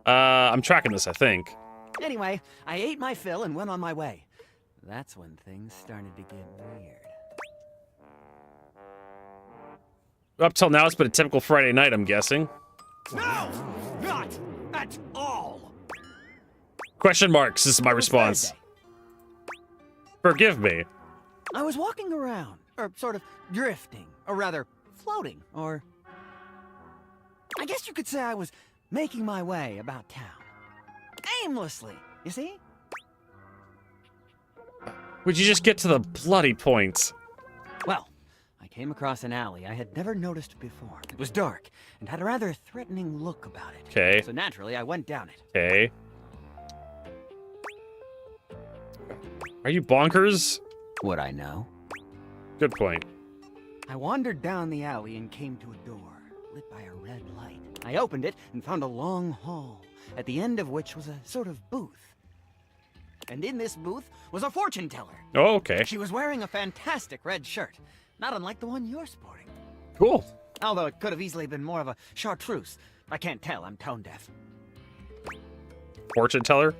I'm tracking this, I think. Anyway, I ate my fill and went on my way. That's when things started to get weird. Up till now, it's been a typical Friday night, I'm guessing. No! Not at all! Question marks is my response. Thursday. Forgive me. I was walking around, or sort of drifting, or rather, floating, or... I guess you could say I was making my way about town. Aimlessly, you see? Would you just get to the bloody point? Well, I came across an alley I had never noticed before. It was dark, and had a rather threatening look about it. Okay. So naturally, I went down it. Okay. Are you bonkers? Would I know? Good point. I wandered down the alley and came to a door, lit by a red light. I opened it and found a long hall, at the end of which was a sort of booth. And in this booth was a fortune teller. Oh, okay. She was wearing a fantastic red shirt, not unlike the one you're sporting. Cool. Although it could have easily been more of a chartreuse. I can't tell, I'm tone deaf. Fortune teller?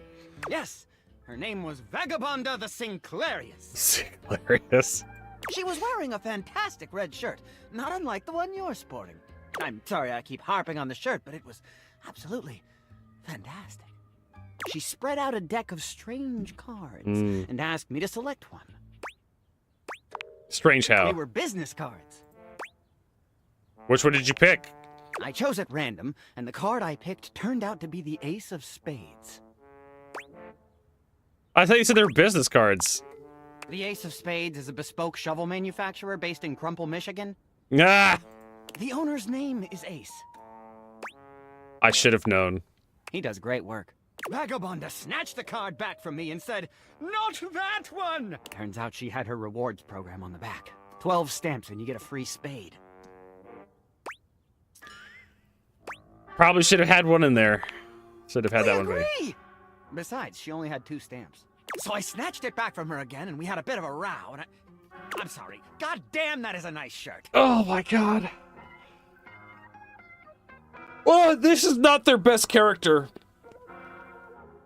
Yes, her name was Vagabonda the Sinclairius. Sinclairius. She was wearing a fantastic red shirt, not unlike the one you're sporting. I'm sorry I keep harping on the shirt, but it was absolutely fantastic. She spread out a deck of strange cards and asked me to select one. Strange how? They were business cards. Which one did you pick? I chose at random, and the card I picked turned out to be the Ace of Spades. I thought you said they were business cards. The Ace of Spades is a bespoke shovel manufacturer based in Crumple, Michigan. Ah! The owner's name is Ace. I should have known. He does great work. Vagabonda snatched the card back from me and said, "Not that one!" Turns out she had her rewards program on the back. 12 stamps and you get a free spade. Probably should have had one in there. Should have had that one Agree! ready. Besides, she only had 2 stamps. So I snatched it back from her again and we had a bit of a row and I'm sorry. God damn, that is a nice shirt. Oh my god. Well, this is not their best character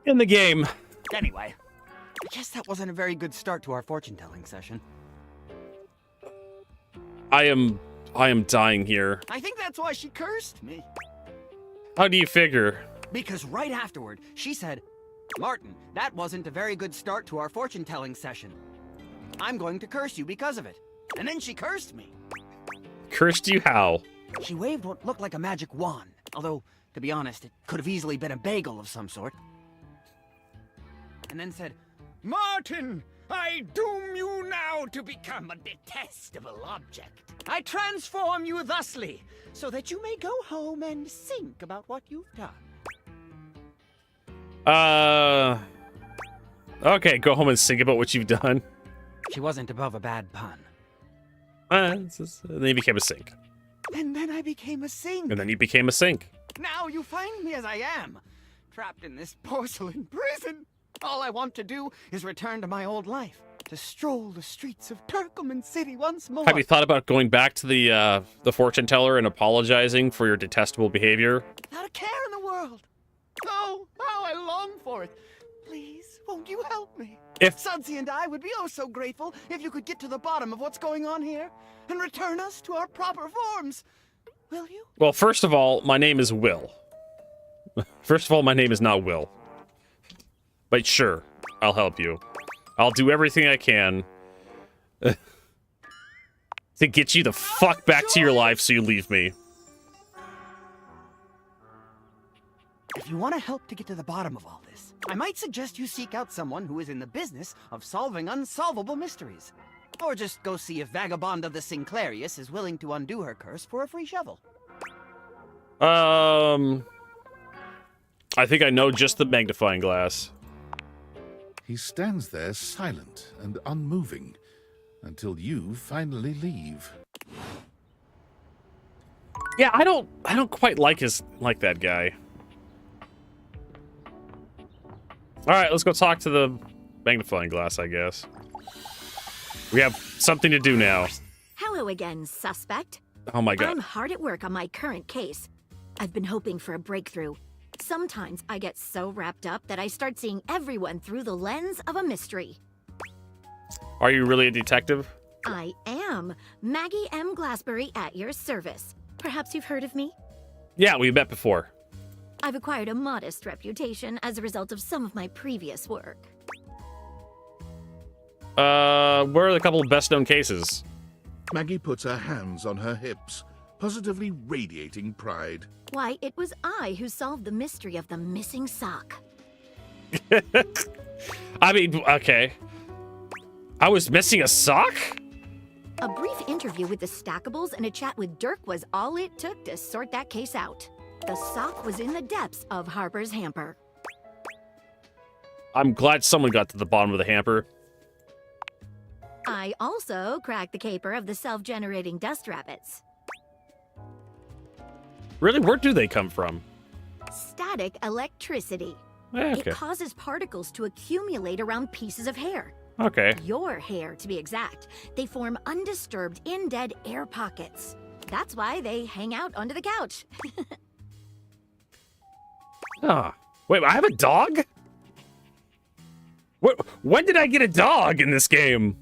in the game. Anyway, I guess that wasn't a very good start to our fortune-telling session. I am dying here. I think that's why she cursed me. How do you figure? Because right afterward, she said, "Martin, that wasn't a very good start to our fortune-telling session. I'm going to curse you because of it." And then she cursed me. Cursed you how? She waved what looked like a magic wand. Although, to be honest, it could have easily been a bagel of some sort. And then said, "Martin, I doom you now to become a detestable object. I transform you thusly, so that you may go home and think about what you've done." Okay, go home and think about what you've done. She wasn't above a bad pun. And then you became a sink. And then I became a sink. And then you became a sink. Now you find me as I am, trapped in this porcelain prison. All I want to do is return to my old life, to stroll the streets of Turkleman City once more. Have you thought about going back to the fortune teller and apologizing for your detestable behavior? Not a care in the world. Oh, how I long for it. Please, won't you help me? If Sudsy and I would be oh so grateful if you could get to the bottom of what's going on here and return us to our proper forms. Will you? Well, first of all, my name is Will. First of all, my name is not Will. But sure, I'll help you. I'll do everything I can. To get you the fuck back to your life so you leave me. If you want to help to get to the bottom of all this, I might suggest you seek out someone who is in the business of solving unsolvable mysteries. Or just go see if Vagabonda the Sinclairius is willing to undo her curse for a free shovel. I think I know just the magnifying glass. He stands there silent and unmoving until you finally leave. Yeah, I don't quite like that guy. All right, let's go talk to the magnifying glass, I guess. We have something to do now. Hello again, suspect. Oh my god. I'm hard at work on my current case. I've been hoping for a breakthrough. Sometimes I get so wrapped up that I start seeing everyone through the lens of a mystery. Are you really a detective? I am. Maggie M. Glassbury at your service. Perhaps you've heard of me? Yeah, we met before. I've acquired a modest reputation as a result of some of my previous work. Where are the couple of best-known cases? Maggie puts her hands on her hips, positively radiating pride. Why, it was I who solved the mystery of the missing sock. I mean, okay. I was missing a sock? A brief interview with the Stackables and a chat with Dirk was all it took to sort that case out. The sock was in the depths of Harper's hamper. I'm glad someone got to the bottom of the hamper. I also cracked the caper of the self-generating dust rabbits. Really? Where do they come from? Static electricity. Okay. It causes particles to accumulate around pieces of hair. Okay. Your hair, to be exact. They form undisturbed, indead air pockets. That's why they hang out under the couch. Ah. Wait, I have a dog? When did I get a dog in this game?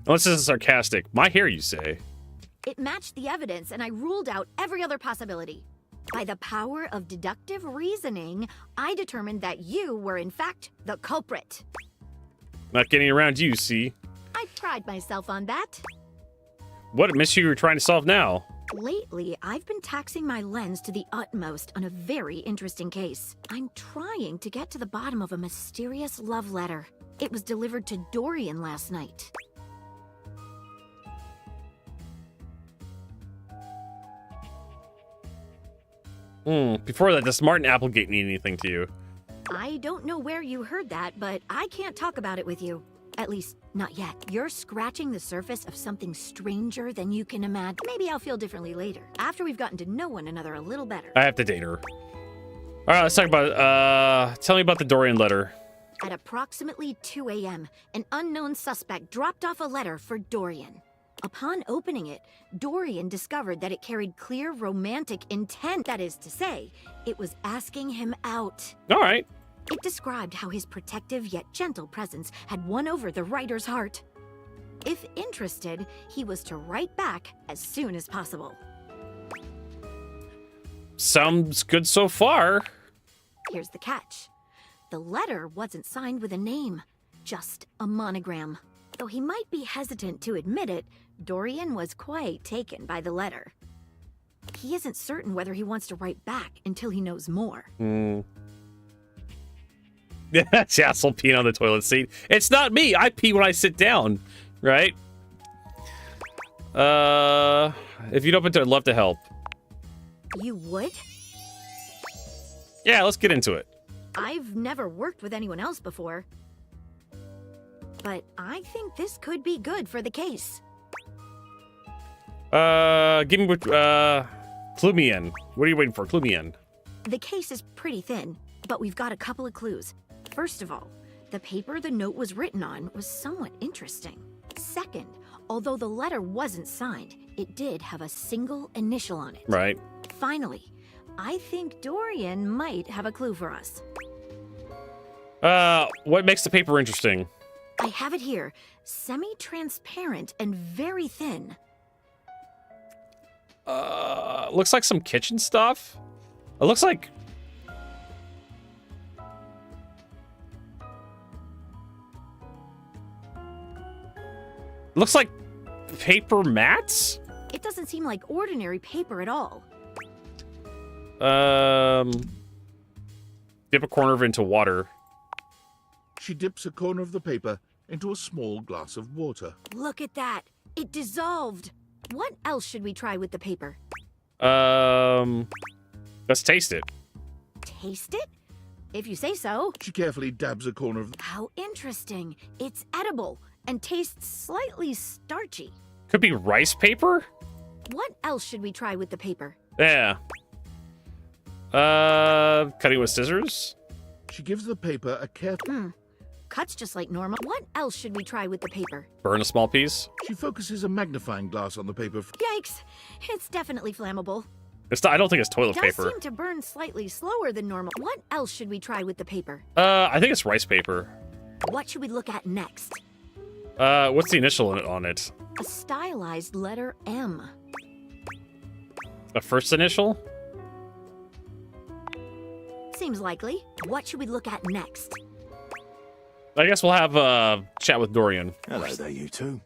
Unless this is sarcastic. My hair, you say? It matched the evidence, and I ruled out every other possibility. By the power of deductive reasoning, I determined that you were, in fact, the culprit. Not getting around you, see? I pride myself on that. What mystery are you trying to solve now? Lately, I've been taxing my lens to the utmost on a very interesting case. I'm trying to get to the bottom of a mysterious love letter. It was delivered to Dorian last night. Before that, does Martin Applegate mean anything to you? I don't know where you heard that, but I can't talk about it with you. At least, not yet. You're scratching the surface of something stranger than you can imagine. Maybe I'll feel differently later, after we've gotten to know one another a little better. I have to date her. All right, let's talk about, tell me about the Dorian letter. At approximately 2 a.m., an unknown suspect dropped off a letter for Dorian. Upon opening it, Dorian discovered that it carried clear romantic intent. That is to say, it was asking him out. All right. It described how his protective yet gentle presence had won over the writer's heart. If interested, he was to write back as soon as possible. Sounds good so far. Here's the catch. The letter wasn't signed with a name, just a monogram. Though he might be hesitant to admit it, Dorian was quite taken by the letter. He isn't certain whether he wants to write back until he knows more. Jassel peeing on the toilet seat. It's not me. I pee when I sit down, right? If you'd open to it, I'd love to help. You would? Yeah, let's get into it. I've never worked with anyone else before. But I think this could be good for the case. Give me, clue me in. What are you waiting for? Clue me in. The case is pretty thin, but we've got a couple of clues. First of all, the paper the note was written on was somewhat interesting. Second, although the letter wasn't signed, it did have a single initial on it. Right. Finally, I think Dorian might have a clue for us. What makes the paper interesting? I have it here. Semi-transparent and very thin. Looks like some kitchen stuff. It looks like... paper mats? It doesn't seem like ordinary paper at all. Dip a corner of it into water. She dips a corner of the paper into a small glass of water. Look at that. It dissolved. What else should we try with the paper? Let's taste it. Taste it? If you say so. She carefully dabs a corner of... How interesting. It's edible and tastes slightly starchy. Could be rice paper? What else should we try with the paper? Yeah. Cutting with scissors? She gives the paper a careful... Cuts just like normal. What else should we try with the paper? Burn a small piece? She focuses a magnifying glass on the paper. Yikes. It's definitely flammable. It's not, I don't think it's toilet Does paper. seem to burn slightly slower than normal. What else should we try with the paper? I think it's rice paper. What should we look at next? What's the initial on it? A stylized letter M. A first initial? Seems likely. What should we look at next? I guess we'll have a chat with Dorian. Hello there, you two.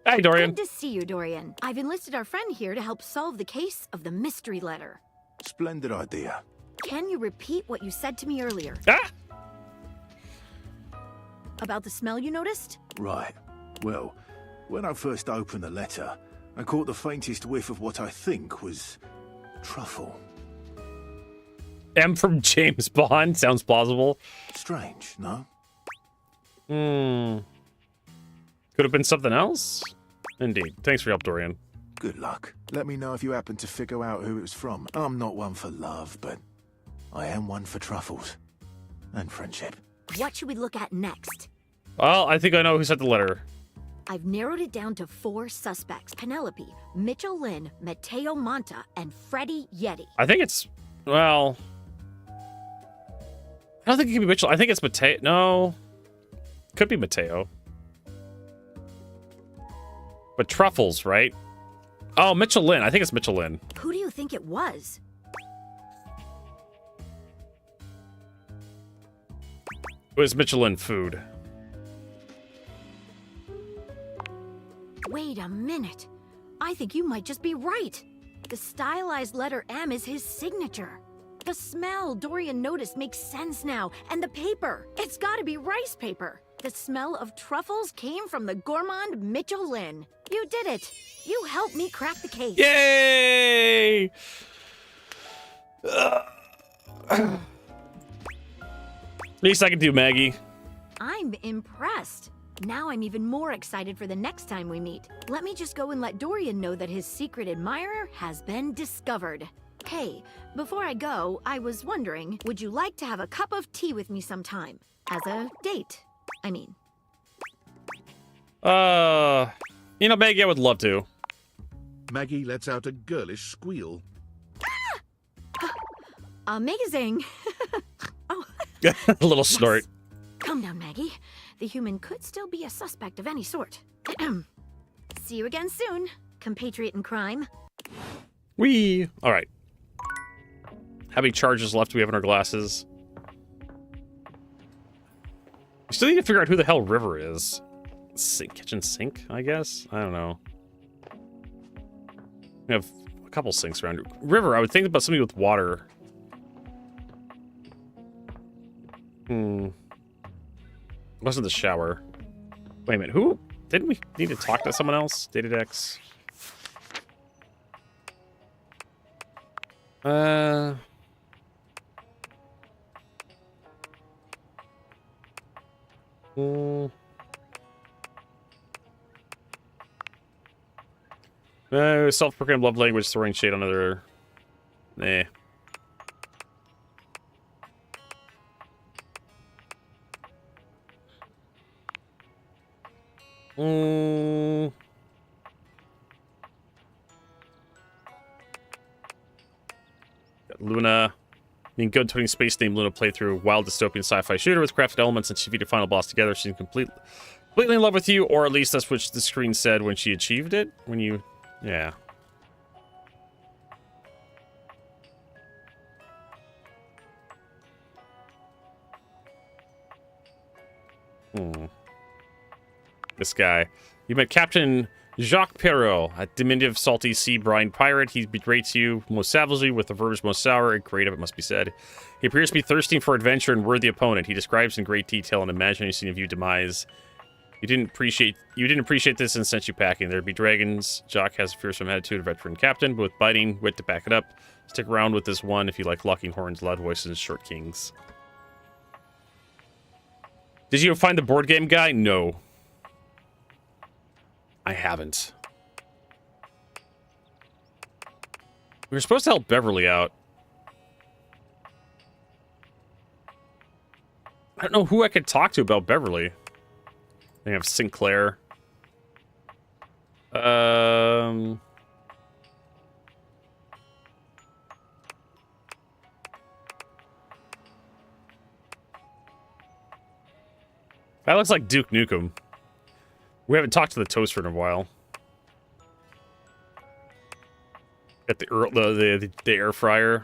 Hi, Dorian. Good to see you, Dorian. I've enlisted our friend here to help solve the case of the mystery letter. Splendid idea. Can you repeat what you said to me earlier? About the smell you noticed? Right. Well, when I first opened the letter, I caught the faintest whiff of what I think was truffle. M from James Bond sounds plausible. Strange, no? Could have been something else? Indeed. Thanks for your help, Dorian. Good luck. Let me know if you happen to figure out who it was from. I'm not one for love, but I am one for truffles. And friendship. What should we look at next? Well, I think I know who sent the letter. I've narrowed it down to 4 suspects. Penelope, Mitchell Lynn, Mateo Monta, and Freddie Yeti. I think it's... Well... I don't think it could be Mitchell. I think it's Mateo. No. Could be Mateo. But truffles, right? Oh, Mitchell Lynn. I think it's Mitchell Lynn. Who do you think it was? It was Michelin food. Wait a minute. I think you might just be right. The stylized letter M is his signature. The smell Dorian noticed makes sense now. And the paper. It's gotta be rice paper. The smell of truffles came from the gourmand Mitchell Lynn. You did it. You helped me crack the case. Yay! Least I can do, Maggie. I'm impressed. Now I'm even more excited for the next time we meet. Let me just go and let Dorian know that his secret admirer has been discovered. Hey, before I go, I was wondering, would you like to have a cup of tea with me sometime? As a date, I mean. You know, Maggie, I would love to. Maggie lets out a girlish squeal. Amazing. A little snort. Calm down, Maggie. The human could still be a suspect of any sort. See you again soon, compatriot in crime. Whee! All right. How many charges left do we have in our glasses? We still need to figure out who the hell River is. Kitchen sink, I guess? I don't know. We have a couple sinks around. River, I would think about something with water. Wasn't the shower. Wait a minute, who? Didn't we need to talk to someone else? Datadex. Self-proclaimed love language, throwing shade on other... Nah. Got Luna. Being good turning space name Luna playthrough wild dystopian sci-fi shooter with crafted elements and she beat your final boss together. She's completely in love with you, or at least that's what the screen said when she achieved it. When you... Yeah. This guy. You met Captain Jacques Perrault, a diminutive, salty sea brine pirate. He berates you most savagely with the verbs most sour and creative, it must be said. He appears to be thirsting for adventure and worthy opponent. He describes in great detail an imaginary scene of your demise. You didn't appreciate this and sent you packing. There'd be dragons. Jacques has a fearsome attitude, a veteran captain, but with biting wit to back it up. Stick around with this one if you like locking horns, loud voices, and short kings. Did you find the board game guy? No. I haven't. We were supposed to help Beverly out. I don't know who I could talk to about Beverly. I have Sinclair. That looks like Duke Nukem. We haven't talked to the toaster in a while. At the air fryer.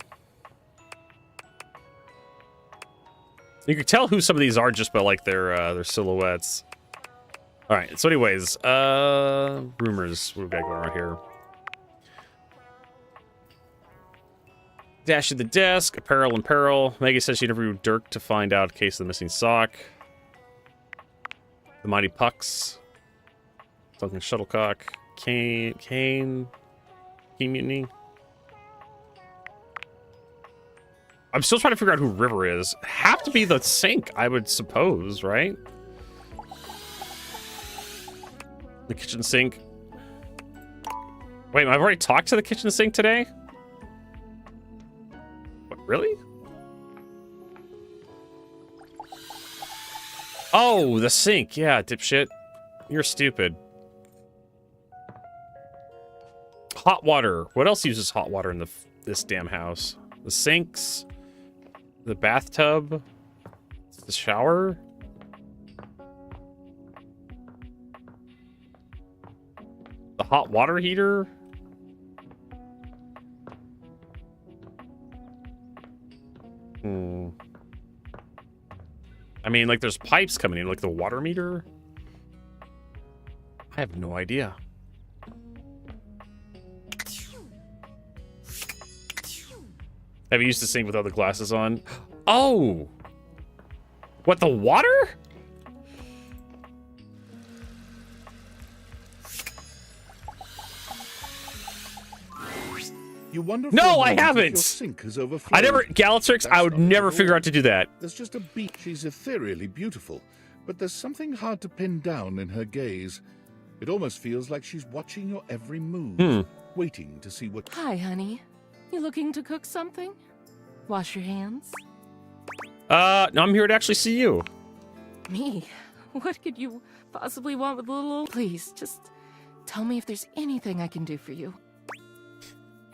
You can tell who some of these are just by like their silhouettes. All right. So, anyways, rumors. What we got going on here? Dash to the desk. Apparel and peril. Maggie says she interviewed Dirk to find out case of the missing sock. The Mighty Pucks. Duncan Shuttlecock. Kane Mutiny. I'm still trying to figure out who River is. Have to be the sink, I would suppose, right? The kitchen sink. Wait, I've already talked to the kitchen sink today? What, really? Oh, the sink. Yeah, dipshit. You're stupid. Hot water. What else uses hot water in this damn house? The sinks, the bathtub, the shower. The hot water heater. I mean, like, there's pipes coming in, like the water meter. I have no idea. Have you used the sink without the glasses on? Oh! What, the water? You wonder no, I if haven't. your sink has I overflowed. never, Galatrix, I would never figure out to do that. There's just a beat. She's ethereally beautiful, but there's something hard to pin down in her gaze. It almost feels like she's watching your every move, waiting to see what... Hi, honey. You looking to cook something? Wash your hands? No, I'm here to actually see you. Me? What could you possibly want with a little... Please, just tell me if there's anything I can do for you.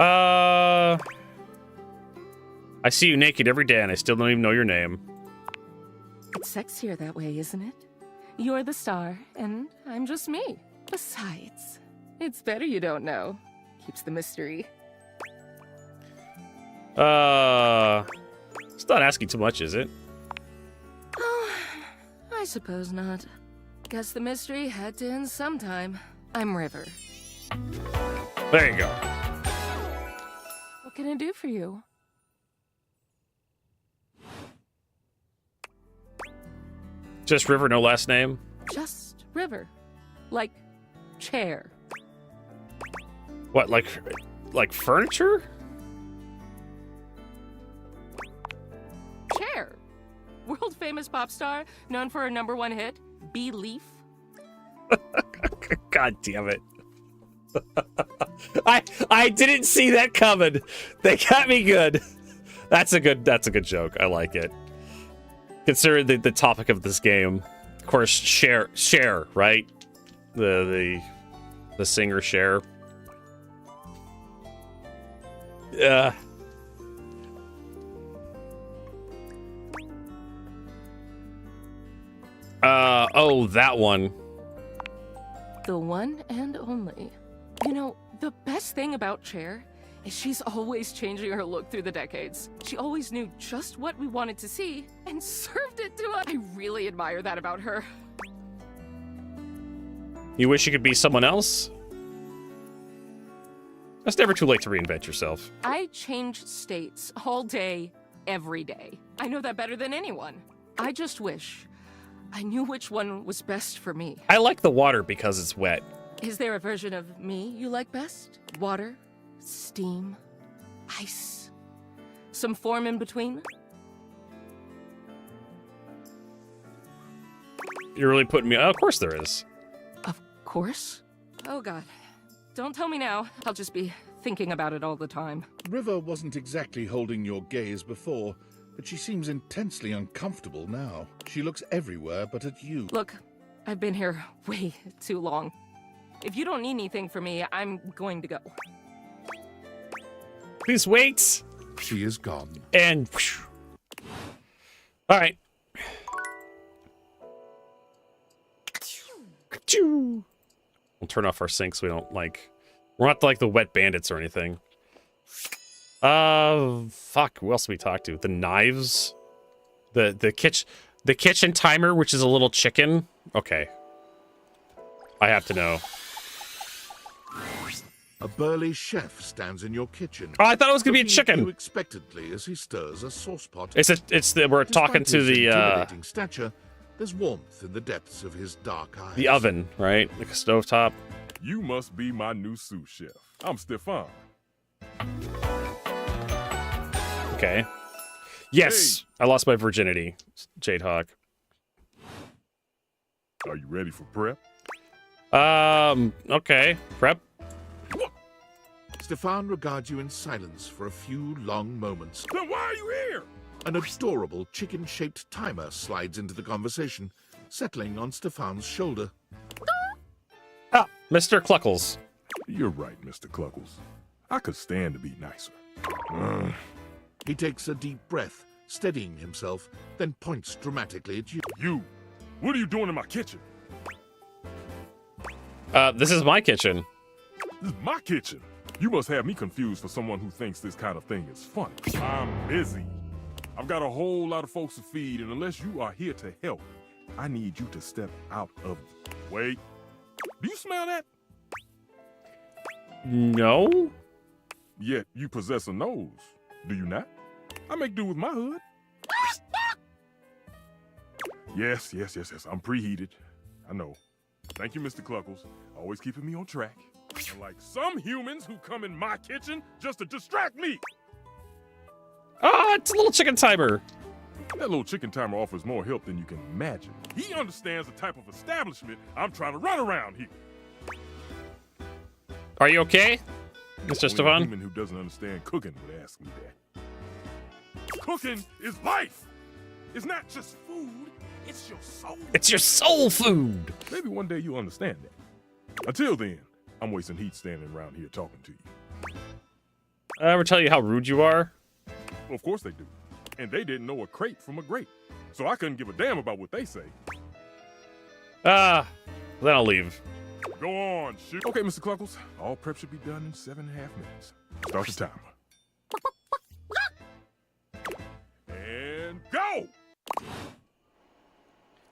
I see you naked every day and I still don't even know your name. It's sexier that way, isn't it? You're the star, and I'm just me. Besides, it's better you don't know. Keeps the mystery. It's not asking too much, is it? Oh, I suppose not. Guess the mystery had to end sometime. I'm River. There you go. What can I do for you? Just River, no last name? Just River. Like chair. What, like furniture? Chair. World famous pop star, known for her #1 hit, Belief. God damn it. I didn't see that coming. They got me good. That's a good joke. I like it. Consider the topic of this game. Of course, Cher, right? The singer Cher. Oh, that one. The one and only. You know, the best thing about Cher is she's always changing her look through the decades. She always knew just what we wanted to see and served it to us. I really admire that about her. You wish you could be someone else? It's never too late to reinvent yourself. I change states all day, every day. I know that better than anyone. I just wish I knew which one was best for me. I like the water because it's wet. Is there a version of me you like best? Water, steam, ice, some form in between? You're really putting me... Oh, of course there is. Of course? Oh, God. Don't tell me now. I'll just be thinking about it all the time. River wasn't exactly holding your gaze before, but she seems intensely uncomfortable now. She looks everywhere but at you. Look, I've been here way too long. If you don't need anything from me, I'm going to go. Please wait. She is gone. And... whoosh. All right. We'll turn off our sync so we don't, like... We're not like the wet bandits or anything. Fuck. Who else do we talk to? The knives? The kitchen timer, which is a little chicken? Okay. I have to know. A burly chef stands in your kitchen. Oh, I thought it was gonna be a looking at chicken. you expectantly as he stirs a sauce pot. We're talking to his the intimidating stature, there's warmth in the depths of his dark eyes. the oven, right? Like a stovetop. You must be my new sous chef. I'm Stefan. Okay. Yes, I lost my virginity, Jade Hawk. Are you ready for prep? Okay. Prep. Stefan regards you in silence for a few long moments. Then why are you here? An adorable chicken-shaped timer slides into the conversation, settling on Stefan's shoulder. Ah, Mr. Cluckles. You're right, Mr. Cluckles. I could stand to be nicer. He takes a deep breath, steadying himself, then points dramatically at you. You! What are you doing in my kitchen? This is my kitchen. This is my kitchen. You must have me confused for someone who thinks this kind of thing is funny. I'm busy. I've got a whole lot of folks to feed, and unless you are here to help, I need you to step out of the way. Do you smell that? No. Yet you possess a nose, do you not? I make do with my hood. Yes. I'm preheated. I know. Thank you, Mr. Cluckles. Always keeping me on track. Unlike some humans who come in my kitchen just to distract me. Ah, it's a little chicken timer. That little chicken timer offers more help than you can imagine. He understands the type of establishment I'm trying to run around here. Are you okay, Mr. Only a Stefan? human who doesn't understand cooking would ask me that. Cooking is life. It's not just food. It's your soul. It's your soul food. Maybe one day you'll understand that. Until then, I'm wasting heat standing around here talking to you. I ever tell you how rude you are? Well, of course they do. And they didn't know a crate from a grape. So I couldn't give a damn about what they say. Then I'll leave. Go on, shoot. Okay, Mr. Cluckles. All prep should be done in 7.5 minutes. Start the timer. And go!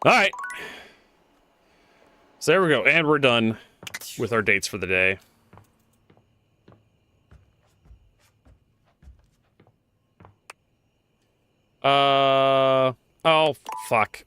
All right. So there we go. And we're done with our dates for the day. Oh, fuck.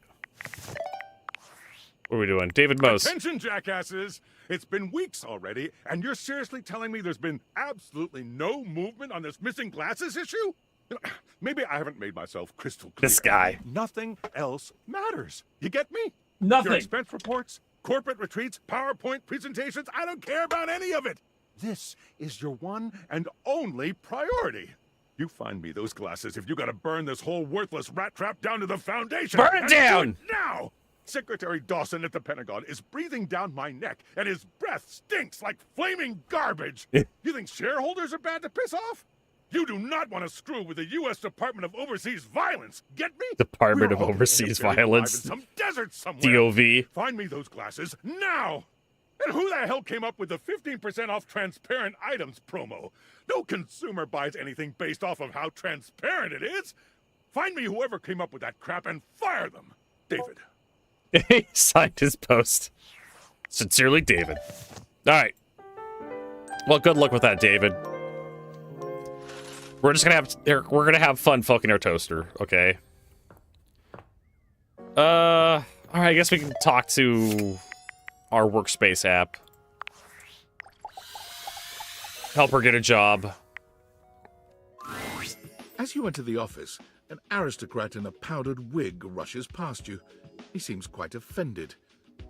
What are we doing? David Mose. Attention, jackasses! It's been weeks already, and you're seriously telling me there's been absolutely no movement on this missing glasses issue? You know, maybe I haven't made myself crystal clear. This guy. Nothing else matters. You get me? Nothing. Your expense reports, corporate retreats, PowerPoint presentations, I don't care about any of it. This is your one and only priority. You find me those glasses if you gotta burn this whole worthless rat trap down to the foundation. Burn it And down! do it now! Secretary Dawson at the Pentagon is breathing down my neck, and his breath stinks like flaming garbage. You think shareholders are bad to piss off? You do not want to screw with the U.S. Department of Overseas Violence. Get me? Department We're of all gonna Overseas end up buried alive Violence. in some desert somewhere. DOV. Find me those glasses now. And who the hell came up with the 15% off transparent items promo? No consumer buys anything based off of how transparent it is. Find me whoever came up with that crap and fire them. David. He signed his post. Sincerely, David. All right. Well, good luck with that, David. We're gonna have fun fucking our toaster, okay? All right, I guess we can talk to our workspace app. Help her get a job. As you enter the office, an aristocrat in a powdered wig rushes past you. He seems quite offended.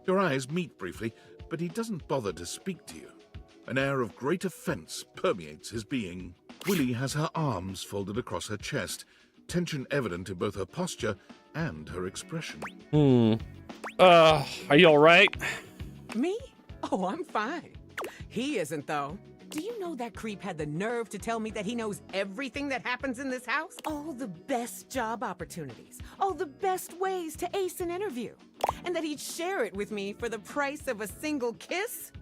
Your eyes meet briefly, but he doesn't bother to speak to you. An air of great offense permeates his being. Willie has her arms folded across her chest, tension evident in both her posture and her expression. Are you alright? Me? Oh, I'm fine. He isn't, though. Do you know that creep had the nerve to tell me that he knows everything that happens in this house? All the best job opportunities, all the best ways to ace an interview, and that he'd share it with me for the price of a single kiss?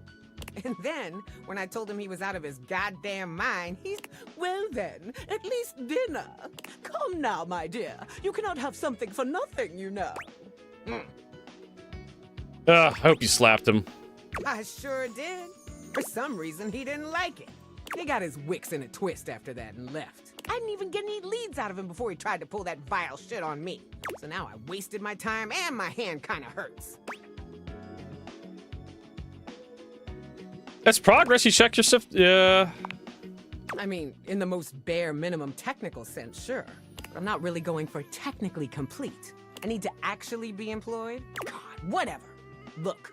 And then, when I told him he was out of his goddamn mind, he's, well then, at least dinner. Come now, my dear. You cannot have something for nothing, you know. I hope you slapped him. I sure did. For some reason, he didn't like it. He got his wicks in a twist after that and left. I didn't even get any leads out of him before he tried to pull that vile shit on me. So now I wasted my time and my hand kinda hurts. That's progress. You checked your stuff. Yeah. I mean, in the most bare minimum technical sense, sure. But I'm not really going for technically complete. I need to actually be employed? God, whatever. Look,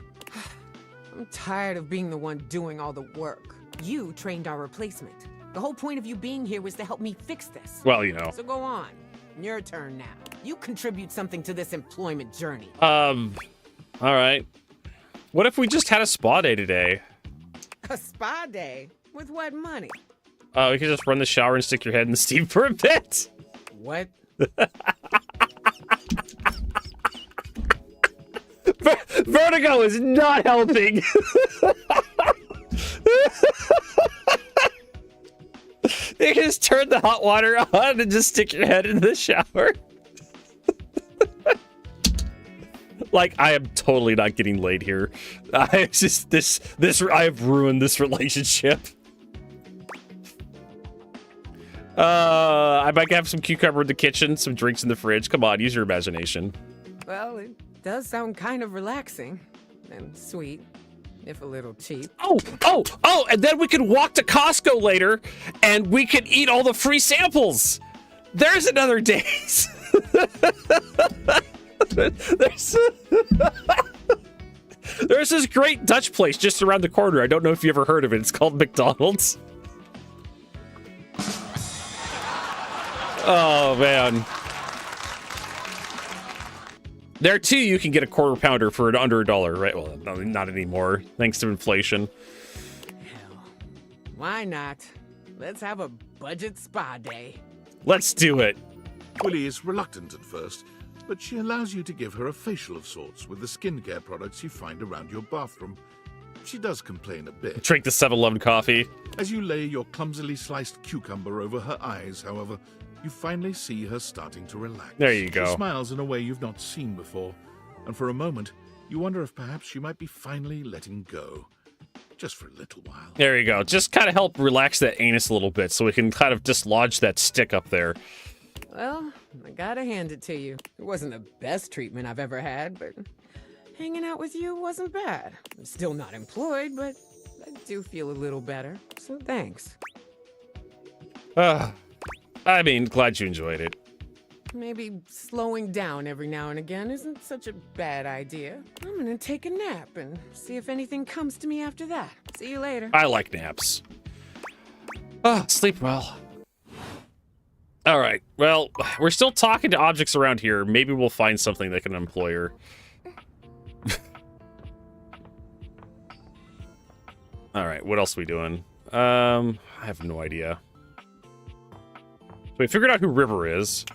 I'm tired of being the one doing all the work. You trained our replacement. The whole point of you being here was to help me fix this. Well, you know. So go on. Your turn now. You contribute something to this employment journey. All right. What if we just had a spa day today? A spa day? With what money? We could just run the shower and stick your head in the steam for a bit. What? Vertigo is not helping. You can just turn the hot water on and just stick your head in the shower. Like, I am totally not getting laid here. It's just this. I have ruined this relationship. I might have some cucumber in the kitchen, some drinks in the fridge. Come on, use your imagination. Well, it does sound kind of relaxing and sweet, if a little cheap. Oh, and then we could walk to Costco later and we could eat all the free samples. There's another date. There's this great Dutch place just around the corner. I don't know if you ever heard of it. It's called McDonald's. Oh, man. There, too, you can get a quarter pounder for under $1, right? Well, no, not anymore, thanks to inflation. Hell, why not? Let's have a budget spa day. Let's do it. Willie is reluctant at first, but she allows you to give her a facial of sorts with the skincare products you find around your bathroom. She does complain a bit. Drink the 7-Eleven coffee. As you lay your clumsily sliced cucumber over her eyes, however, you finally see her starting to relax. There you go. She smiles in a way you've not seen before, and for a moment, you wonder if perhaps she might be finally letting go. Just for a little while. There you go. Just kind of help relax that anus a little bit so we can kind of dislodge that stick up there. Well, I gotta hand it to you. It wasn't the best treatment I've ever had, but hanging out with you wasn't bad. I'm still not employed, but I do feel a little better, so thanks. I mean, glad you enjoyed it. Maybe slowing down every now and again isn't such a bad idea. I'm gonna take a nap and see if anything comes to me after that. See you later. I like naps. Sleep well. All right. Well, we're still talking to objects around here. Maybe we'll find something that can employ her. All right. What else are we doing? I have no idea. So we figured out who River is.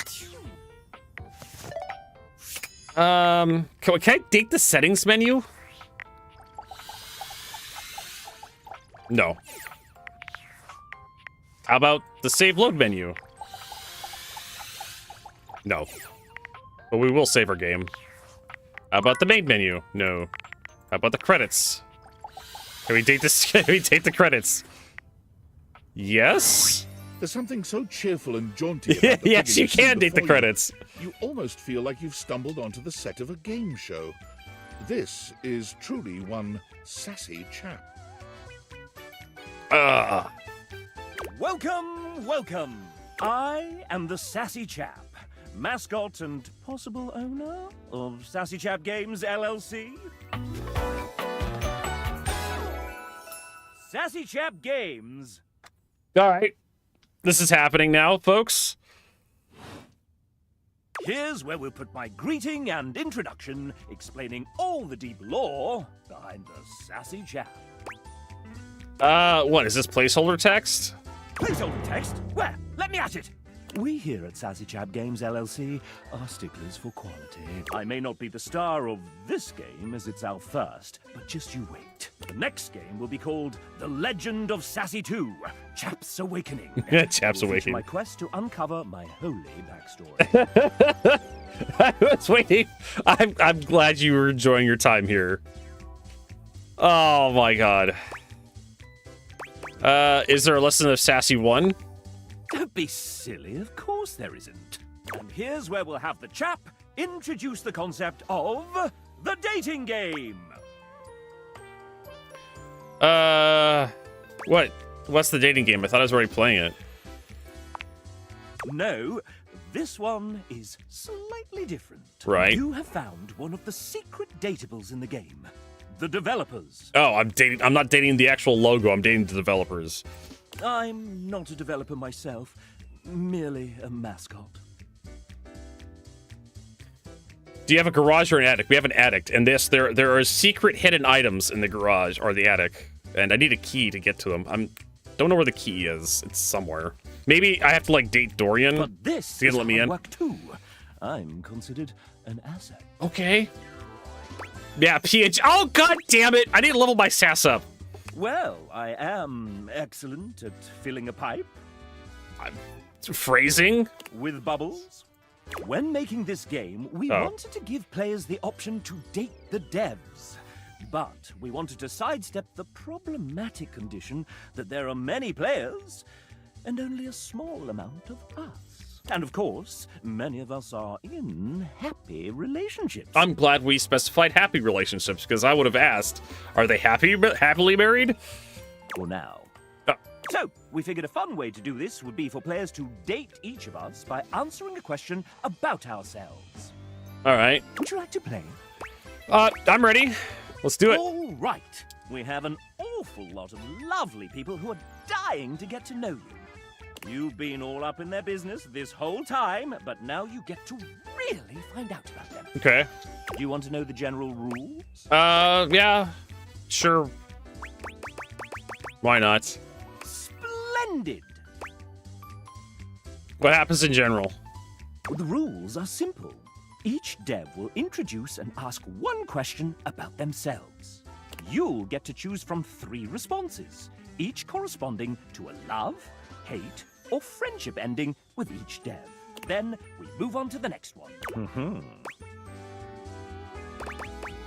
Can I date the settings menu? No. How about the save load menu? No. But we will save our game. How about the main menu? No. How about the credits? Can we date this? Can we date the credits? Yes? There's something so cheerful and jaunty about the Yes, figure you see can date the before credits. You almost feel like you've stumbled onto the set of a game show. This is truly one sassy chap. Welcome, welcome. I am the Sassy Chap, mascot and possible owner of Sassy Chap Games LLC. Sassy Chap Games. All right. This is happening now, folks. Here's where we'll put my greeting and introduction, explaining all the deep lore behind the Sassy Chap. What is this placeholder text? Placeholder text? Where? Let me at it! We here at Sassy Chap Games LLC are sticklers for quality. I may not be the star of this game as it's our first, but just you wait. The next game will be called The Legend of Sassy 2, Chap's Awakening. Chap's Awakening. My quest to uncover my holy backstory. I was waiting. I'm glad you were enjoying your time here. Oh my god. Is there a lesson of Sassy 1? Don't be silly, of course there isn't. And here's where we'll have the chap introduce the concept of the dating game. What's the dating game? I thought I was already playing it. No, this one is slightly different. Right. You have found one of the secret datables in the game. The developers. Oh, I'm not dating the actual logo. I'm dating the developers. I'm not a developer myself, merely a mascot. Do you have a garage or an attic? We have an attic, and there are secret hidden items in the garage or the attic, and I need a key to get to them. Don't know where the key is. It's somewhere. Maybe I have to like date Dorian. But this to is let me in. work too. I'm considered an asset. Okay. Yeah, PH. Oh god damn it! I need to level my sass up. Well, I am excellent at filling a pipe. Phrasing? With bubbles. When making this game, we wanted to give players the option to date the devs. But we wanted to sidestep the problematic condition that there are many players and only a small amount of us. And of course, many of us are in happy relationships. I'm glad we specified happy relationships, because I would have asked, are they happily married? For now. So, we figured a fun way to do this would be for players to date each of us by answering a question about ourselves. All right. Would you like to play? I'm ready. Let's do it. All right. We have an awful lot of lovely people who are dying to get to know you. You've been all up in their business this whole time, but now you get to really find out about them. Okay. Do you want to know the general rules? Yeah. Sure. Why not? Splendid! What happens in general? The rules are simple. Each dev will introduce and ask one question about themselves. You'll get to choose from 3 responses, each corresponding to a love, hate, or friendship ending with each dev. Then we move on to the next one.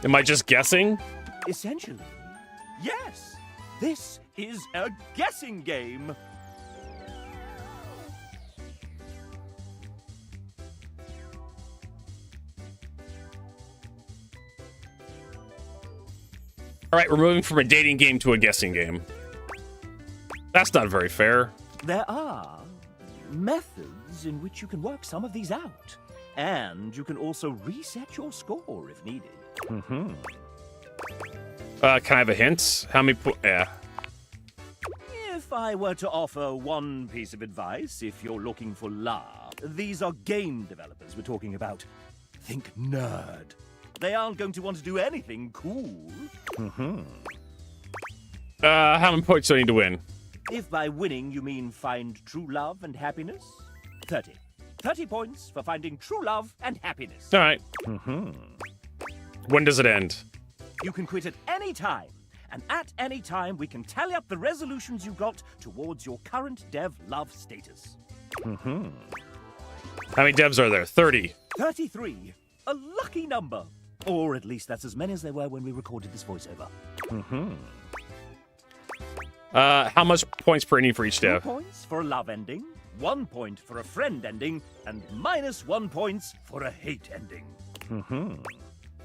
Am I just guessing? Essentially, yes. This is a guessing game. All right, we're moving from a dating game to a guessing game. That's not very fair. There are methods in which you can work some of these out. And you can also reset your score if needed. Can I have a hint? How many yeah. If I were to offer one piece of advice, if you're looking for love, these are game developers we're talking about. Think nerd. They aren't going to want to do anything cool. How many points do I need to win? If by winning you mean find true love and happiness, 30. 30 points for finding true love and happiness. All right. When does it end? You can quit at any time, and at any time we can tally up the resolutions you got towards your current dev love status. How many devs are there? 30. 33. A lucky number. Or at least that's as many as there were when we recorded this voiceover. How much points per ending for each 2 dev? points for a love ending, 1 point for a friend ending, and -1 points for a hate ending.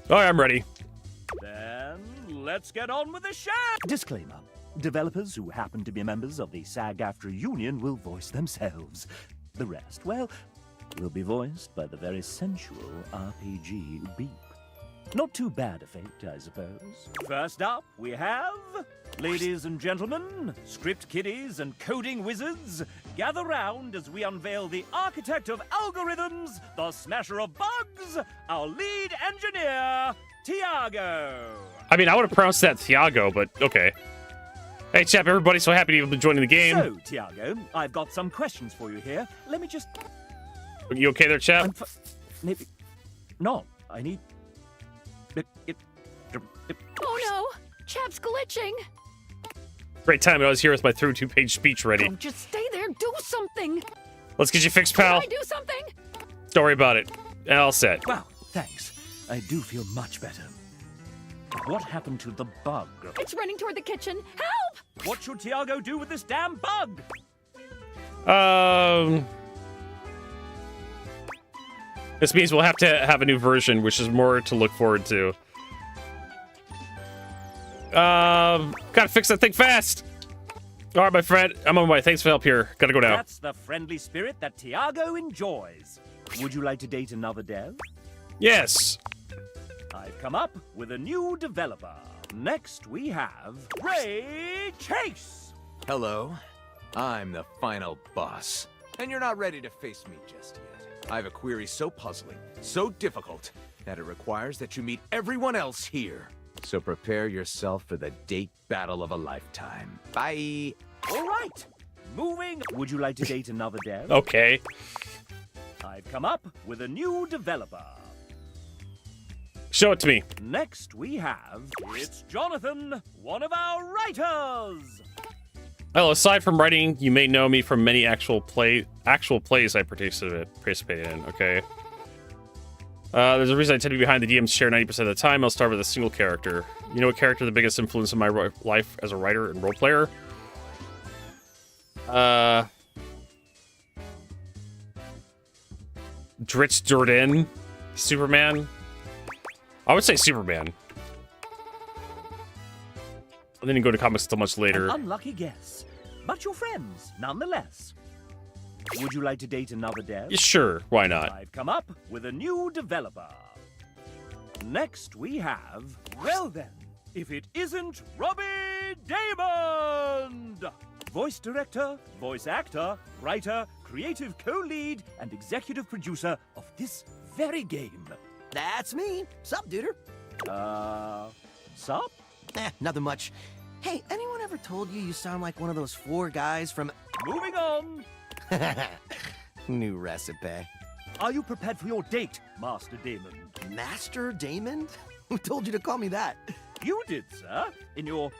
Oh, I'm ready. Then let's get on with the show! Disclaimer. Developers who happen to be members of the SAG-AFTRA union will voice themselves. The rest, well, will be voiced by the very sensual RPG Beep. Not too bad a fate, I suppose. First up, we have... Ladies and gentlemen, script kiddies and coding wizards, gather round as we unveil the architect of algorithms, the smasher of bugs, our lead engineer, Tiago. I mean, I would have pronounced that Thiago, but okay. Hey, chap, everybody, so happy to be joining the game. So, Tiago, I've got some questions for you here. Let me just... You okay there, chap? Maybe... No, I need... Oh no! Chap's glitching! Great time. I was here with my 32-page speech ready. Don't just stay there, do something! Let's get you fixed, pal. Can I do something? Don't worry about it. All set. Wow, thanks. I do feel much better. What happened to the bug? It's running toward the kitchen. Help! What should Tiago do with this damn bug? This means we'll have to have a new version, which is more to look forward to. Gotta fix that thing fast. All right, my friend. I'm on my way. Thanks for the help here. Gotta go now. That's the friendly spirit that Tiago enjoys. Would you like to date another dev? Yes. I've come up with a new developer. Next, we have Ray Chase. Hello. I'm the final boss. And you're not ready to face me just yet. I have a query so puzzling, so difficult, that it requires that you meet everyone else here. So prepare yourself for the date battle of a lifetime. Bye. All right. Moving. Would you like to date another dev? Okay. I've come up with a new developer. Show it to me. Next, we have... It's Jonathan, one of our writers. Well, aside from writing, you may know me from many actual plays I participated in, okay? There's a reason I tend to be behind the DM's chair 90% of the time. I'll start with a single character. You know what character the biggest influence in my life as a writer and role player? Dritz Jordan? Superman? I would say Superman. I didn't go to comics until much later. An unlucky guess, but you're friends, nonetheless. Would you like to date another dev? Yeah, sure, why not? I've come up with a new developer. Next, we have... Well then, if it isn't Robbie Damon! Voice director, voice actor, writer, creative co-lead, and executive producer of this very game. That's me. Sup, duder? Sup? Nothing much. Hey, anyone ever told you sound like one of those 4 guys from... Moving on. New recipe. Are you prepared for your date, Master Damon? Master Damon? Who told you to call me that? You did, sir. In your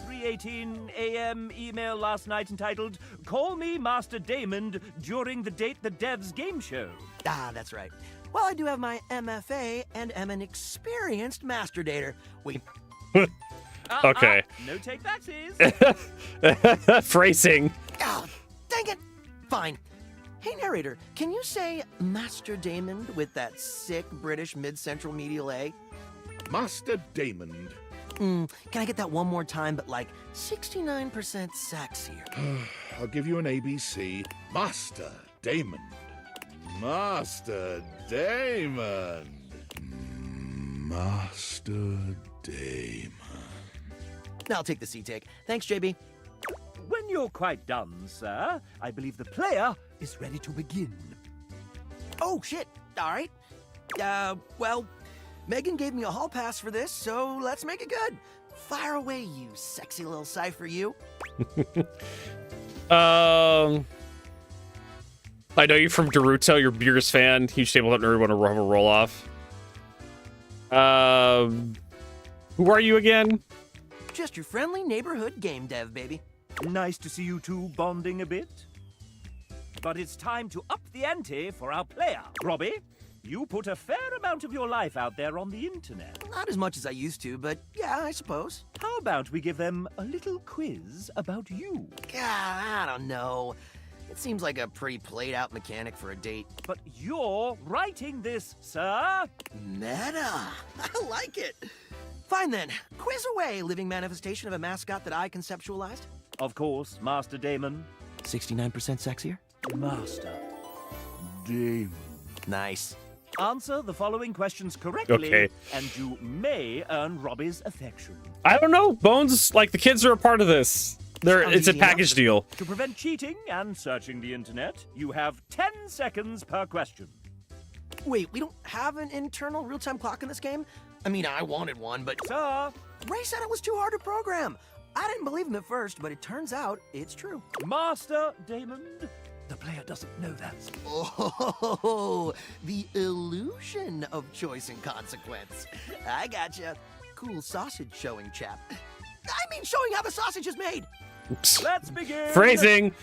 3:18 a.m. email last night entitled, "Call me Master Damon during the Date the Devs game show." Ah, that's right. Well, I do have my MFA and am an experienced master dater. Wait. Okay. No take backsies. Phrasing. Oh, dang it. Fine. Hey, narrator, can you say Master Damon with that sick British mid-central medial A? Master Damon. Can I get that one more time, but like 69% sexier? I'll give you an ABC. Master Damon. Master Damon. Master Damon. I'll take the C-take. Thanks, JB. When you're quite done, sir, I believe the player is ready to begin. Oh, shit. All right. Well, Megan gave me a hall pass for this, so let's make it good. Fire away, you sexy little cipher, you. I know you're from Naruto, you're a Beers fan. Huge tabletop nerd, want to have a roll off. Who are you again? Just your friendly neighborhood game dev, baby. Nice to see you two bonding a bit. But it's time to up the ante for our player. Robbie, You put a fair amount of your life out there on the internet. Not as much as I used to, but yeah, I suppose. How about we give them a little quiz about you? God, I don't know. It seems like a pretty played-out mechanic for a date. But you're writing this, sir. Meta. I like it. Fine then. Quiz away, living manifestation of a mascot that I conceptualized. Of course, Master Damon. 69% sexier? Master Damon. Nice. Answer the following questions correctly, Okay. and you may earn Robbie's affection. I don't know. Bones, like the kids are a part of this. It's a package deal. To prevent cheating and searching the internet, you have 10 seconds per question. Wait, we don't have an internal real-time clock in this game? I mean, I wanted one, but... Sir! Ray said it was too hard to program. I didn't believe him at first, but it turns out it's true. Master Damon, the player doesn't know that. Oh, the illusion of choice and consequence. I gotcha. Cool sausage showing, chap. I mean showing how the sausage is made. Let's begin. Phrasing.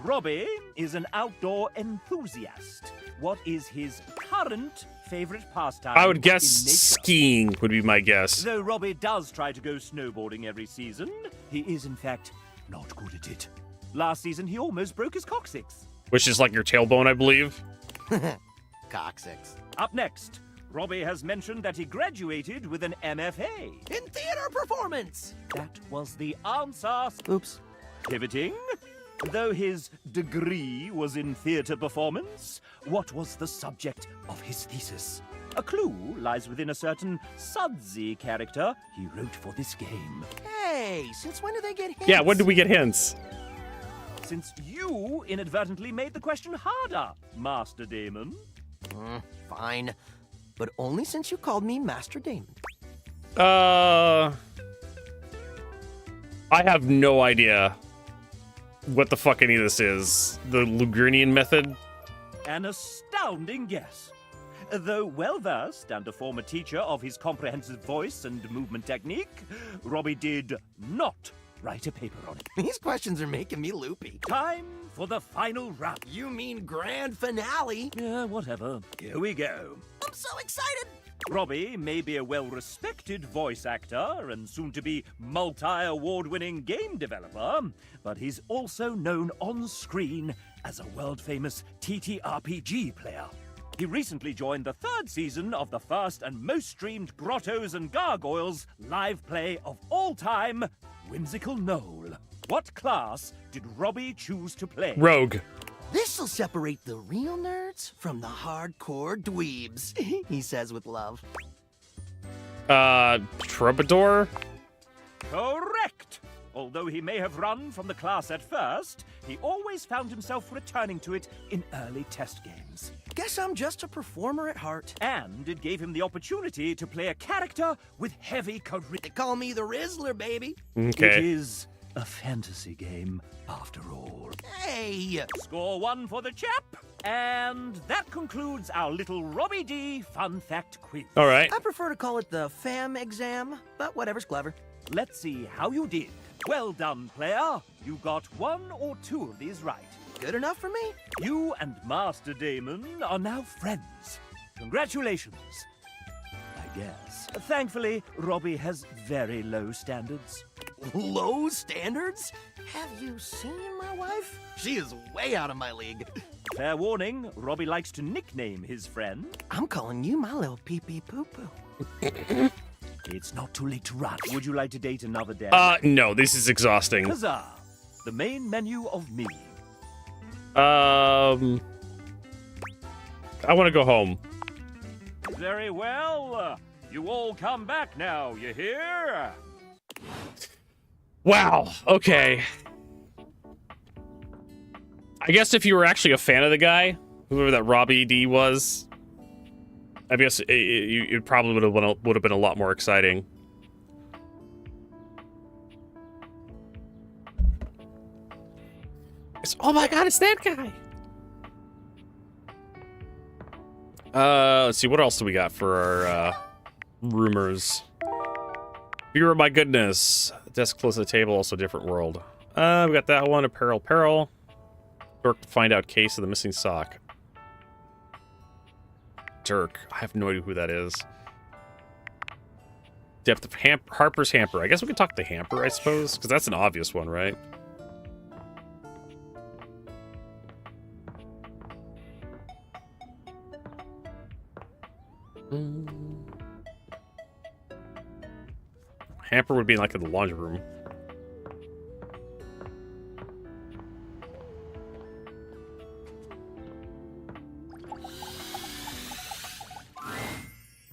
Robbie is an outdoor enthusiast. What is his current favorite pastime? I would guess in nature? skiing would be my guess. Though Robbie does try to go snowboarding every season, he is in fact not good at it. Last season, he almost broke his coccyx. Which is like your tailbone, I believe. Coccyx. Up next, Robbie has mentioned that he graduated with an MFA. In theater performance. That was the answer. Oops. Pivoting. Though his degree was in theater performance, what was the subject of his thesis? A clue lies within a certain sudsy character he wrote for this game. Hey, since when do they get hints? Yeah, when do we get hints? Since you inadvertently made the question harder, Master Damon. Fine. But only since you called me Master Damon. I have no idea what the fuck any of this is. The Lugrinian method? An astounding guess. Though well-versed and a former teacher of his comprehensive voice and movement technique, Robbie did not write a paper on it. These questions are making me loopy. Time for the final round. You mean grand finale? Yeah, whatever. Here we go. I'm so excited. Robbie may be a well-respected voice actor and soon-to-be multi-award-winning game developer, but he's also known on-screen as a world-famous TTRPG player. He recently joined the 3rd season of the first and most streamed Grottos and Gargoyles live play of all time, Whimsical Knoll. What class did Robbie choose to play? Rogue. This'll separate the real nerds from the hardcore dweebs, he says with love. Troubadour? Correct! Although he may have run from the class at first, he always found himself returning to it in early test games. Guess I'm just a performer at heart. And it gave him the opportunity to play a character with heavy charisma. They call me the Rizzler, baby. Okay. It is a fantasy game, after all. Hey! Score 1 for the chap. And that concludes our little Robbie D fun fact quiz. All right. I prefer to call it the fam exam, but whatever's clever. Let's see how you did. Well done, player. You got 1 or 2 of these right. Good enough for me. You and Master Damon are now friends. Congratulations. I guess. Thankfully, Robbie has very low standards. Low standards? Have you seen my wife? She is way out of my league. Fair warning, Robbie likes to nickname his friend. I'm calling you my little pee-pee poo-poo. It's not too late to run. Would you like to date another day? No, this is exhausting. Huzzah! The main menu of me. I want to go home. Very well. You all come back now, you hear? Wow, okay. I guess if you were actually a fan of the guy, whoever that Robbie D was, I guess it probably would have been a lot more exciting. Oh my god, it's that guy! Let's see, what else do we got for our rumors? Beer, my goodness. Desk close to the table, also different world. We got that one, Apparel Peril. Dork to find out case of the missing sock. Dirk. I have no idea who that is. Depth of Harper's Hamper. I guess we could talk to Hamper, I suppose, because that's an obvious one, right? Hamper would be like in the laundry room.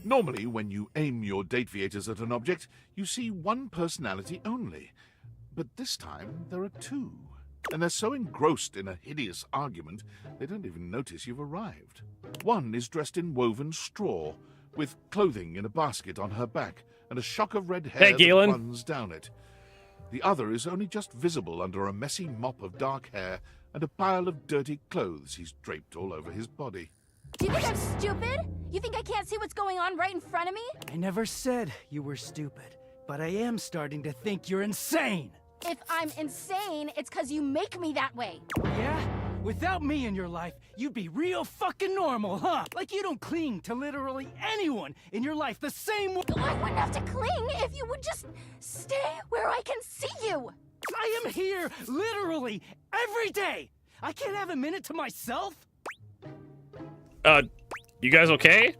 Normally, when you aim your date viators at an object, you see one personality only. But this time, there are two. And they're so engrossed in a hideous argument, they don't even notice you've arrived. One is dressed in woven straw, with clothing in a basket on her back, and a shock of red hair that runs down it. The other is only just visible under a messy mop of dark hair and a pile of dirty clothes he's draped all over his body. Do you think I'm stupid? You think I can't see what's going on right in front of me? I never said you were stupid, but I am starting to think you're insane. If I'm insane, it's because you make me that way. Yeah? Without me in your life, you'd be real fucking normal, huh? Like you don't cling to literally anyone in your life the same way. I wouldn't have to cling if you would just stay where I can see you. I am here literally every day. I can't have a minute to myself. You guys okay?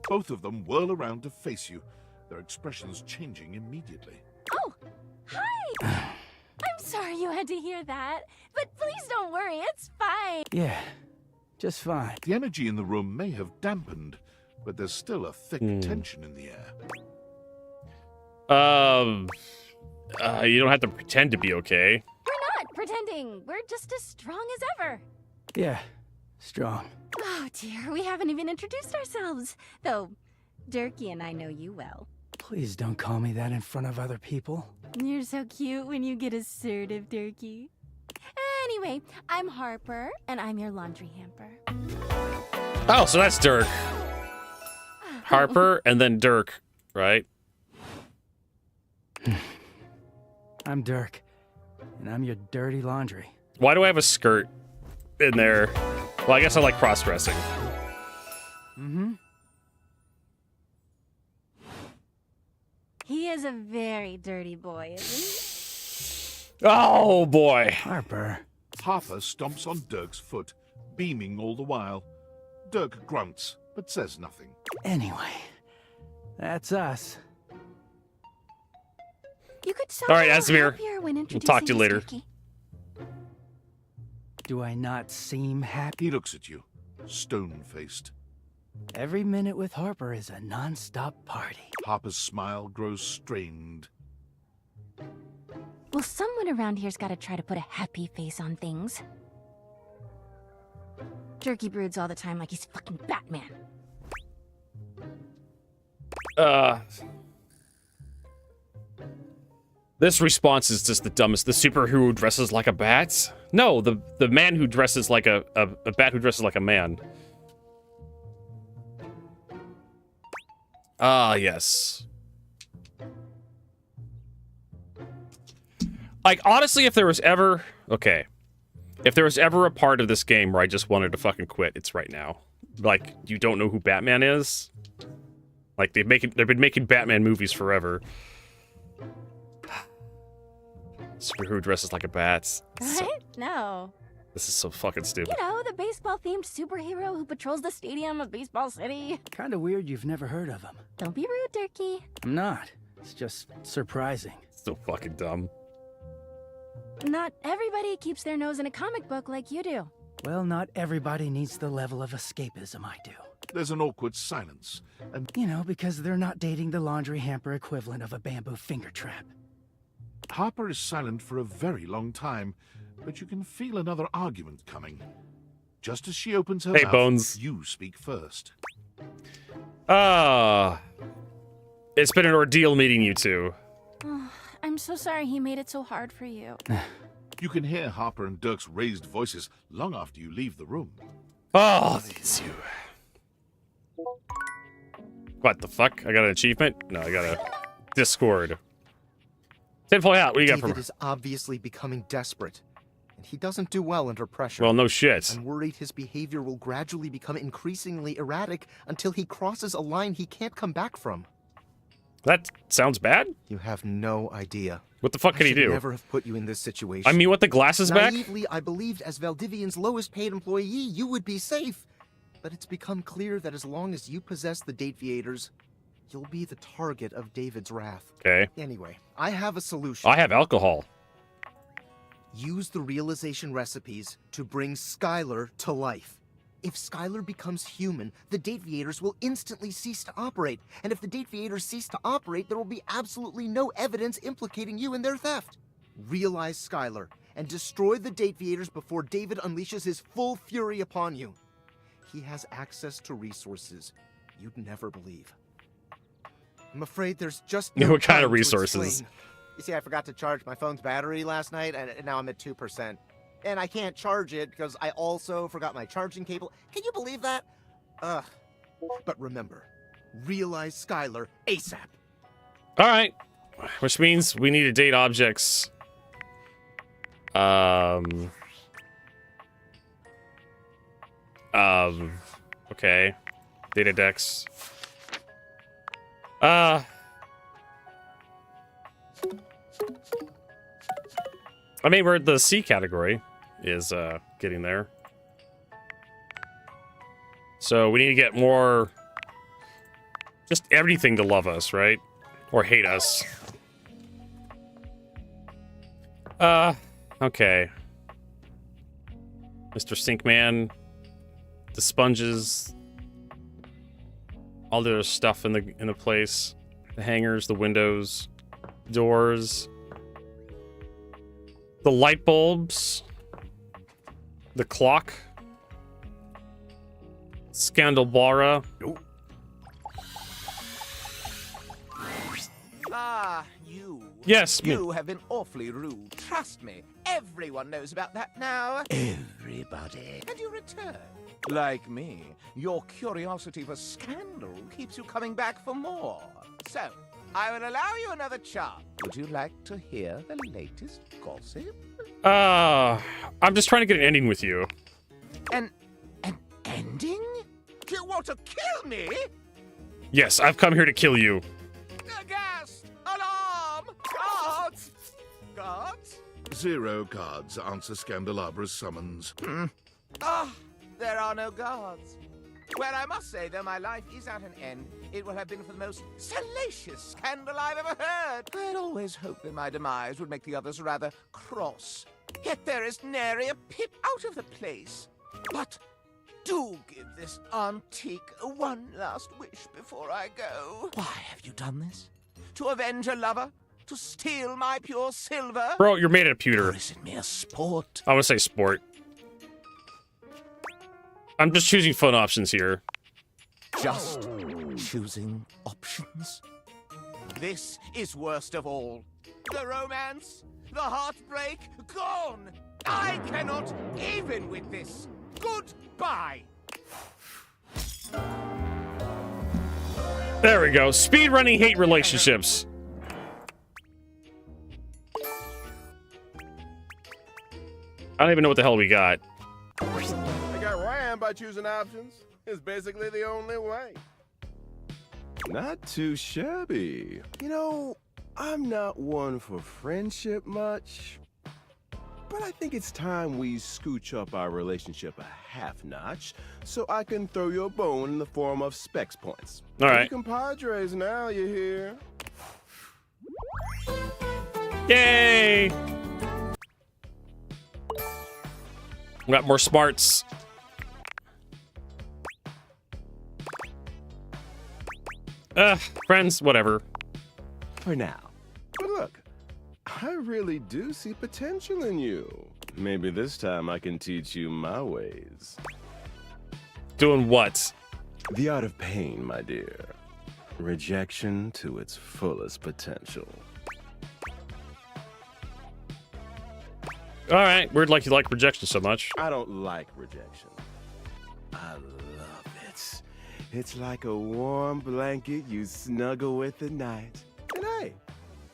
Both of them whirl around to face you, their expressions changing immediately. Oh, hi! I'm sorry you had to hear that, but please don't worry, it's fine. Yeah, just fine. The energy in the room may have dampened, but there's still a thick tension in the air. You don't have to pretend to be okay. We're not pretending. We're just as strong as ever. Yeah, strong. Oh dear, we haven't even introduced ourselves. Though, Durkee and I know you well. Please don't call me that in front of other people. You're so cute when you get assertive, Durkee. Anyway, I'm Harper, and I'm your laundry hamper. Oh, so that's Dirk. Harper and then Dirk, right? I'm Dirk, and I'm your dirty laundry. Why do I have a skirt in there? Well, I guess I like cross-dressing. Mm-hmm. He is a very dirty boy, isn't he? Oh, boy. Harper. Harper stomps on Dirk's foot, beaming all the while. Dirk grunts, but says nothing. Anyway, that's us. You could All right, Asmir. We'll talk to you later. Durkee. Do I not seem happy? He looks at you, stone-faced. Every minute with Harper is a non-stop party. Harper's smile grows strained. Well, someone around here's got to try to put a happy face on things. Durkee broods all the time like he's fucking Batman. This response is just the dumbest. The superhero who dresses like a bat? No, the man who dresses like a bat who dresses like a man. Ah, yes. Like, honestly, if there was ever... Okay. If there was ever a part of this game where I just wanted to fucking quit, it's right now. Like, you don't know who Batman is? Like, they've been making Batman movies forever. Superhero who dresses like a bat. What? No. This is so fucking stupid. You know, the baseball-themed superhero who patrols the stadium of Baseball City. Kinda weird you've never heard of him. Don't be rude, Durkee. I'm not. It's just surprising. So fucking dumb. Not everybody keeps their nose in a comic book like you do. Well, not everybody needs the level of escapism I do. There's an awkward silence, and... You know, because they're not dating the laundry hamper equivalent of a bamboo finger trap. Harper is silent for a very long time, but you can feel another argument coming. Just as she opens her mouth, Bones. You speak first. It's been an ordeal meeting you two. Oh, I'm so sorry he made it so hard for you. You can hear Harper and Dirk's raised voices long after you leave the room. Oh, these you. What the fuck? I got an achievement? No, I got a Discord. Tinfoil hat, what do you got for me? David is obviously becoming desperate. and he doesn't do well under pressure. Well, no shit. I'm worried his behavior will gradually become increasingly erratic until he crosses a line he can't come back from. That sounds bad? You have no idea. What the fuck can he do? I should never have put you in this situation. I mean, what, the glasses back? Naively, I believed as Valdivian's lowest paid employee, you would be safe. But it's become clear that as long as you possess the Dateviators, you'll be the target of David's wrath. Okay. Anyway, I have a solution. I have alcohol. Use the realization recipes to bring Skylar to life. If Skylar becomes human, the Dateviators will instantly cease to operate. And if the Dateviators cease to operate, there will be absolutely no evidence implicating you in their theft. Realize Skylar and destroy the Dateviators before David unleashes his full fury upon you. He has access to resources you'd never believe. I'm afraid there's just no What kind time of to resources? explain. You see, I forgot to charge my phone's battery last night, and now I'm at 2%. And I can't charge it because I also forgot my charging cable. Can you believe that? Ugh. But remember, realize Skylar ASAP. All right. Which means we need to date objects. Okay. Data decks. I mean, we're the C category is getting there. So we need to get more, just everything to love us, right? Or hate us. Okay. Mr. Sinkman, the sponges, all the other stuff in the place, the hangers, the windows, doors, the light bulbs, the clock, Scandalbara. Ah, you. Yes, me. You have been awfully rude. Trust me, everyone knows about that now. Everybody. And you return. Like me, your curiosity for scandal keeps you coming back for more. So, I will allow you another chance. Would you like to hear the latest gossip? I'm just trying to get an ending with you. An ending? You want to kill me? Yes, I've come here to kill you. Aghast! Alarm! Guards! Guards? 0 guards answer Scandalabra's summons. Ah, there are no guards. Well, I must say, though my life is at an end, it will have been for the most salacious scandal I've ever heard. I'd always hoped that my demise would make the others rather cross. Yet there is nary a pip out of the place. But do give this antique one last wish before I go. Why have you done this? To avenge a lover? To steal my pure silver? Bro, you're made of pewter. Or is it mere sport? I want to say sport. I'm just choosing fun options here. Just choosing options? This is worst of all. The romance, the heartbreak, gone! I cannot even with this. Goodbye! There we go. Speedrunning hate relationships. I don't even know what the hell we got. I got rammed by choosing options. It's basically the only way. Not too shabby. You know, I'm not one for friendship much, but I think it's time we scooch up our relationship a half notch so I can throw you a bone in the form of specs points. All right. You compadres now, you hear? Yay! We got more smarts. Friends, whatever. For now. But look, I really do see potential in you. Maybe this time I can teach you my ways. Doing what? The art of pain, my dear. Rejection to its fullest potential. All right, weird like you like rejection so much. I don't like rejection. I love it. It's like a warm blanket you snuggle with at night. And hey,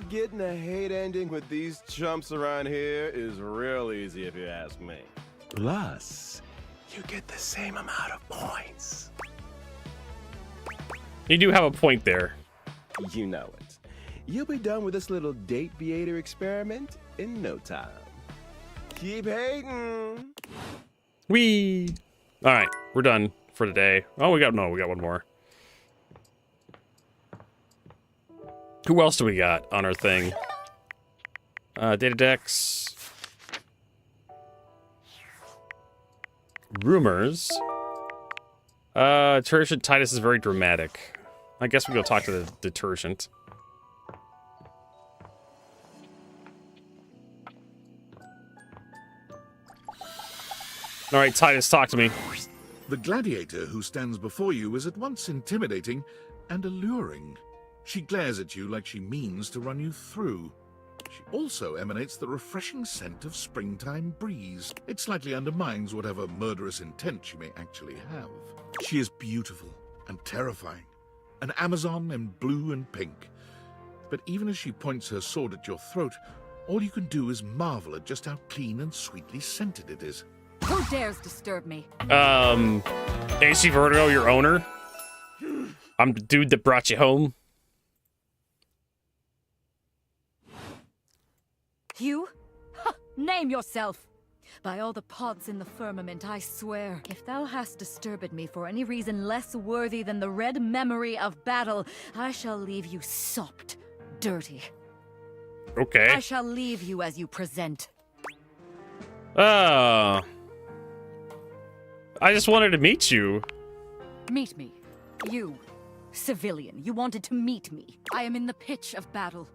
Getting a hate ending with these chumps around here is real easy if you ask me. Plus, you get the same amount of points. You do have a point there. You know it. You'll be done with this little date-viator experiment in no time. Keep hating. Whee! Alright, we're done for today. Oh, we got one more. Who else do we got on our thing? Data decks. Rumors. Detergent Titus is very dramatic. I guess we go talk to the detergent. Alright, Titus, talk to me. The gladiator who stands before you is at once intimidating and alluring. She glares at you like she means to run you through. She also emanates the refreshing scent of springtime breeze. It slightly undermines whatever murderous intent she may actually have. She is beautiful and terrifying, an Amazon in blue and pink. But even as she points her sword at your throat, all you can do is marvel at just how clean and sweetly scented it is. Who dares disturb me? AC Vertigo, your owner? I'm the dude that brought you home. You? Ha! Name yourself! By all the pods in the firmament, I swear, if thou hast disturbed me for any reason less worthy than the red memory of battle, I shall leave you sopped, dirty. Okay. I shall leave you as you present. I just wanted to meet you. Meet me. You, civilian, you wanted to meet me. I am in the pitch of battle.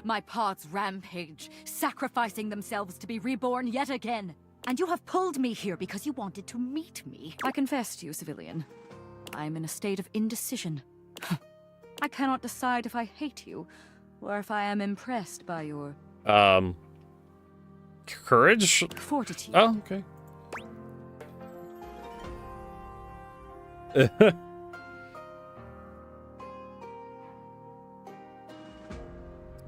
My pods rampage, sacrificing themselves to be reborn yet again. And you have pulled me here because you wanted to meet me. I confess to you, civilian. I am in a state of indecision. I cannot decide if I hate you, or if I am impressed by your... Courage? Fortitude. Oh, okay.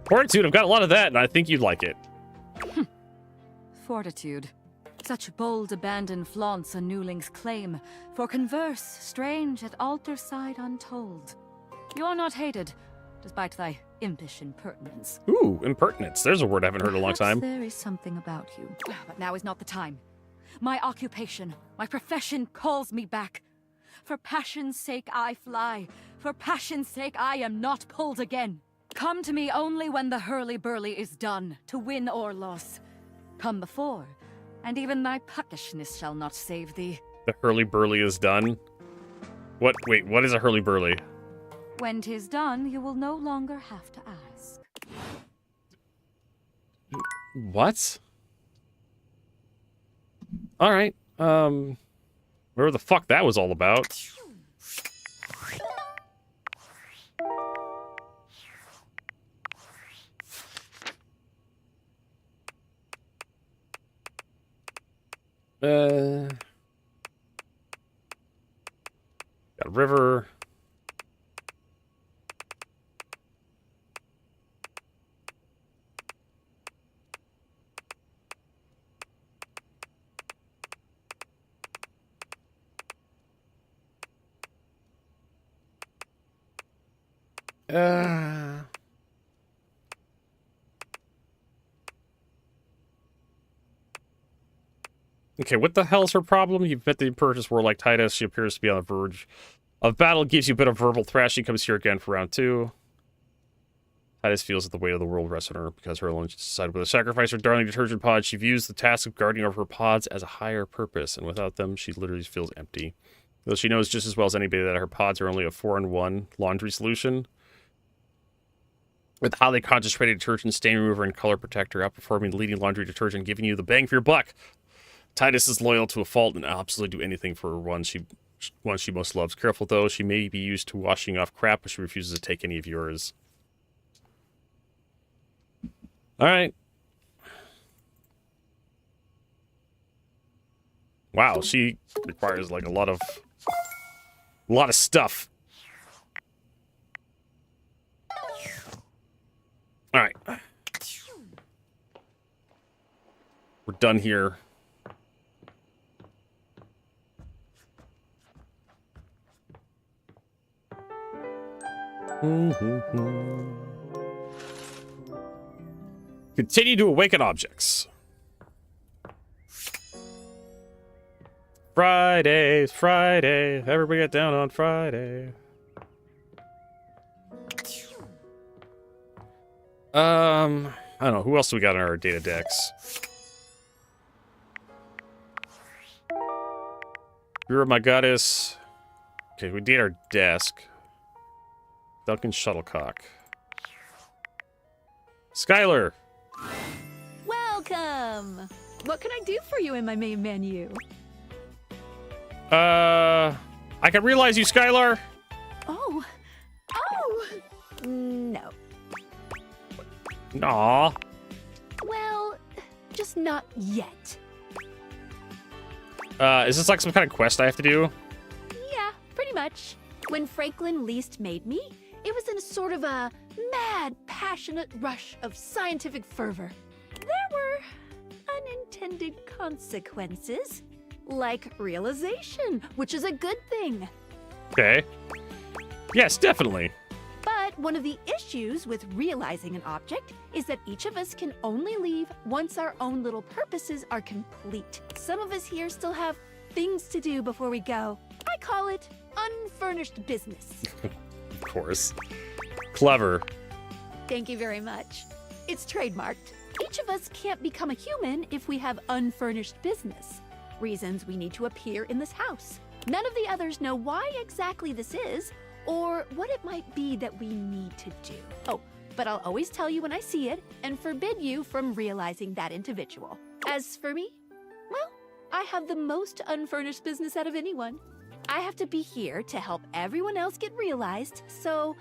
Fortitude, I've got a lot of that, and I think you'd like it. Fortitude. Such bold abandon flaunts a newling's claim, for converse, strange at altar side untold. You are not hated, despite thy impish impertinence. Ooh, impertinence. There's a word I haven't heard in a long time. There is something about you. But now is not the time. My occupation, my profession calls me back. For passion's sake I fly. For passion's sake I am not pulled again. Come to me only when the hurly-burly is done, to win or loss. Come before, and even thy puckishness shall not save thee. The hurly-burly is done? What? Wait, what is a hurly-burly? When 'tis done, you will no longer have to ask. What? Alright, whatever the fuck that was all about. Got a river. Okay, what the hell's her problem? You've met the Imperious Warlike Titus. She appears to be on the verge of battle. Gives you a bit of verbal thrashing. Comes here again for round 2. Titus feels that the weight of the world rests on her because her alone decided whether to sacrifice her darling detergent pods. She views the task of guarding over her pods as a higher purpose, and without them, she literally feels empty. Though she knows just as well as anybody that her pods are only a 4-in-1 laundry solution. With highly concentrated detergent, stain remover, and color protector, outperforming the leading laundry detergent, giving you the bang for your buck. Titus is loyal to a fault and absolutely do anything for one she most loves. Careful though, she may be used to washing off crap, but she refuses to take any of yours. Alright. Wow, she requires like a lot of stuff. All right. We're done here. Continue to awaken objects. Friday. Everybody get down on Friday. I don't know. Who else do we got in our data decks? You're my goddess. Okay, we did our desk. Duncan Shuttlecock. Skylar! Welcome! What can I do for you in my main menu? I can realize you, Skylar! Oh! No. Aw. Well, just not yet. Is this like some kind of quest I have to do? Yeah, pretty much. When Franklin least made me, it was in a sort of a mad, passionate rush of scientific fervor. There were unintended consequences, like realization, which is a good thing. Okay. Yes, definitely. But one of the issues with realizing an object is that each of us can only leave once our own little purposes are complete. Some of us here still have things to do before we go. I call it unfurnished business. Of course. Clever. Thank you very much. It's trademarked. Each of us can't become a human if we have unfurnished business. Reasons we need to appear in this house. None of the others know why exactly this is, or what it might be that we need to do. Oh, but I'll always tell you when I see it, and forbid you from realizing that individual. As for me, well, I have the most unfurnished business out of anyone. I have to be here to help everyone else get realized, so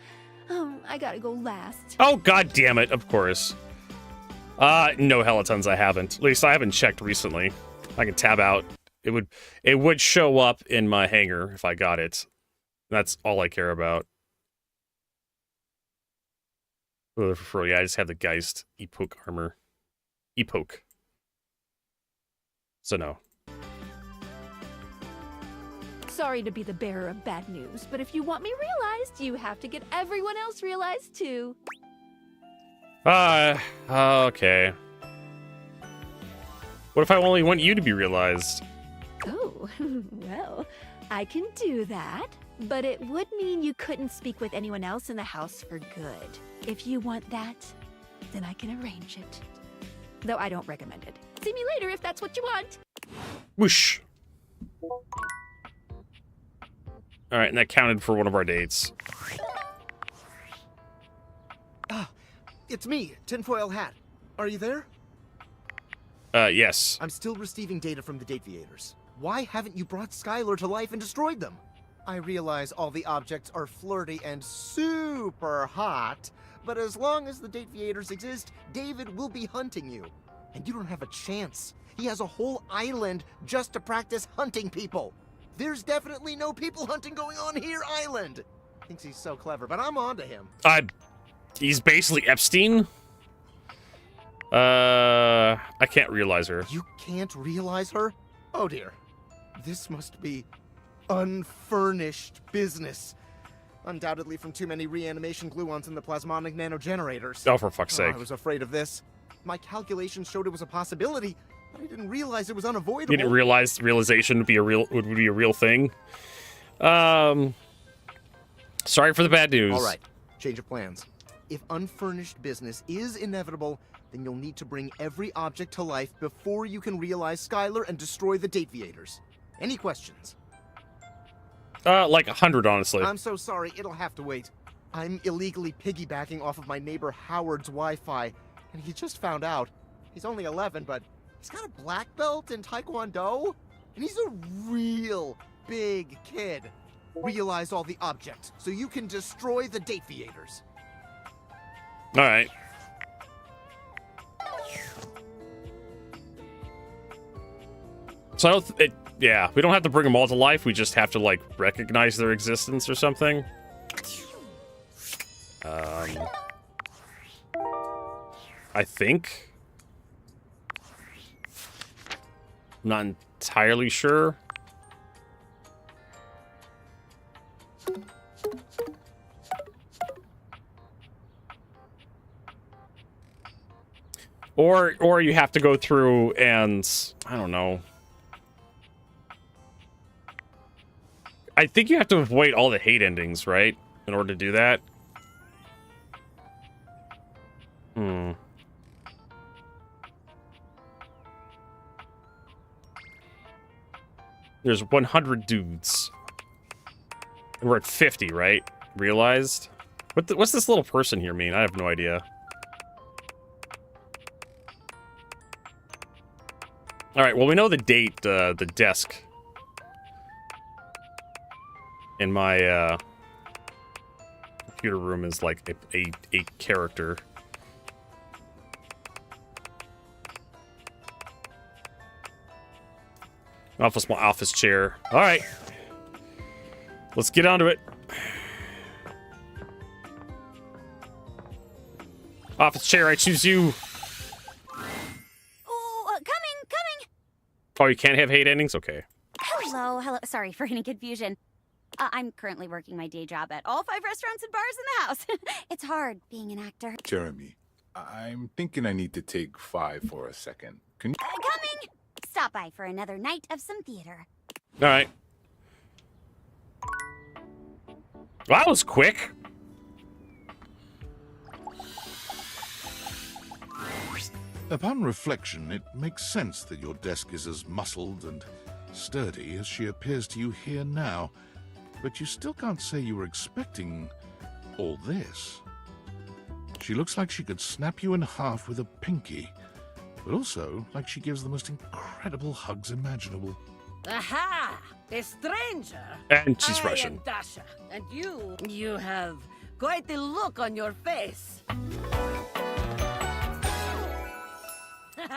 I gotta go last. Oh, god damn it, of course. No Helitons I haven't. At least I haven't checked recently. I can tab out. It would show up in my hangar if I got it. That's all I care about. Yeah, I just have the Geist Epoch armor. Epoch. So no. Sorry to be the bearer of bad news, but if you want me realized, you have to get everyone else realized too. Okay. What if I only want you to be realized? Oh, well, I can do that. But it would mean you couldn't speak with anyone else in the house for good. If you want that, then I can arrange it. Though I don't recommend it. See me later if that's what you want. Whoosh. Alright, and that counted for one of our dates. It's me, Tinfoil Hat. Are you there? Yes. I'm still receiving data from the Dateviators. Why haven't you brought Skylar to life and destroyed them? I realize all the objects are flirty and super hot, but as long as the Dateviators exist, David will be hunting you. And you don't have a chance. He has a whole island just to practice hunting people. There's definitely no people hunting going on here, island. Thinks he's so clever, but I'm on to him. He's basically Epstein. I can't realize her. You can't realize her? Oh dear. This must be unfurnished business. Undoubtedly from too many reanimation gluons in the plasmonic nanogenerators. Oh, for fuck's sake. I was afraid of this. My calculations showed it was a possibility, but I didn't realize it was unavoidable. You didn't realize realization would be a real thing. Sorry for the bad news. All right, change of plans. If unfurnished business is inevitable, then you'll need to bring every object to life before you can realize Skylar and destroy the Dateviators. Any questions? Like 100, honestly. I'm so sorry, it'll have to wait. I'm illegally piggybacking off of my neighbor Howard's Wi-Fi, and he just found out. He's only 11, but he's got a black belt in Taekwondo, and he's a real big kid. Realize all the objects, so you can destroy the Dateviators. Alright. So I don't... Yeah, we don't have to bring them all to life. We just have to, like, recognize their existence or something. I think. I'm not entirely sure. Or you have to go through and I don't know. I think you have to avoid all the hate endings, right? In order to do that. There's 100 dudes. And we're at 50, right? Realized? What's this little person here mean? I have no idea. Alright, well, we know the date, the desk. In my, computer room is like a character. Office chair. All right. Let's get onto it. Office chair, I choose you. Oh, coming. Oh, you can't have hate endings? Okay. Hello. Sorry for any confusion. I'm currently working my day job at all 5 restaurants and bars in the house. It's hard being an actor. Jeremy, I'm thinking I need to take 5 for a second. Can you... Coming! Stop by for another night of some theater. All right. Well, that was quick. Upon reflection, it makes sense that your desk is as muscled and sturdy as she appears to you here now. But you still can't say you were expecting all this. She looks like she could snap you in half with a pinky, but also like she gives the most incredible hugs imaginable. Aha! A stranger! And she's Russian. I am Dasha, and you have quite the look on your face.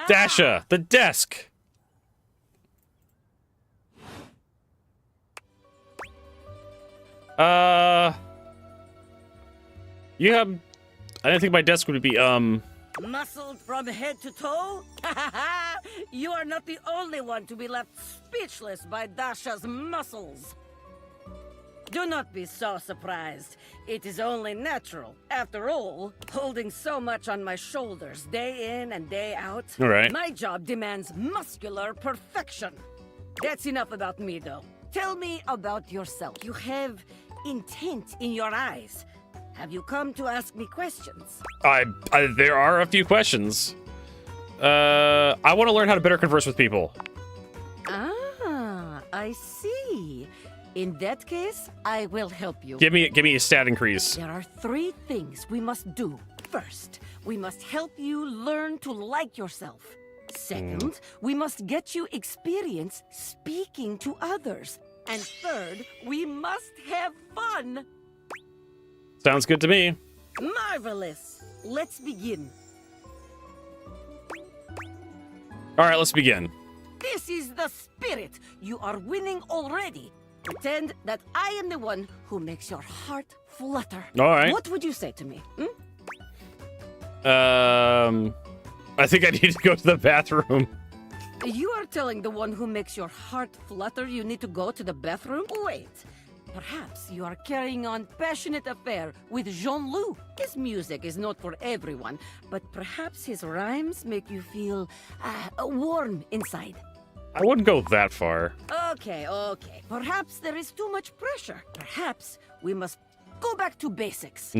Dasha, the desk. You have... I didn't think my desk would be, Muscled from head to toe? You are not the only one to be left speechless by Dasha's muscles. Do not be so surprised. It is only natural. After all, holding so much on my shoulders day in and day out, all right. My job demands muscular perfection. That's enough about me, though. Tell me about yourself. You have intent in your eyes. Have you come to ask me questions? There are a few questions. I want to learn how to better converse with people. Ah, I see. In that case, I will help you. Give me a stat increase. There are 3 things we must do. First, we must help you learn to like yourself. Second, we must get you experience speaking to others. And third, we must have fun. Sounds good to me. Marvelous. Let's begin. All right, let's begin. This is the spirit. You are winning already. Pretend that I am the one who makes your heart flutter. All right. What would you say to me? I think I need to go to the bathroom. You are telling the one who makes your heart flutter you need to go to the bathroom? Wait. Perhaps you are carrying on passionate affair with Jean-Loup. His music is not for everyone, but perhaps his rhymes make you feel warm inside. I wouldn't go that far. Okay. Perhaps there is too much pressure. Perhaps we must go back to basics.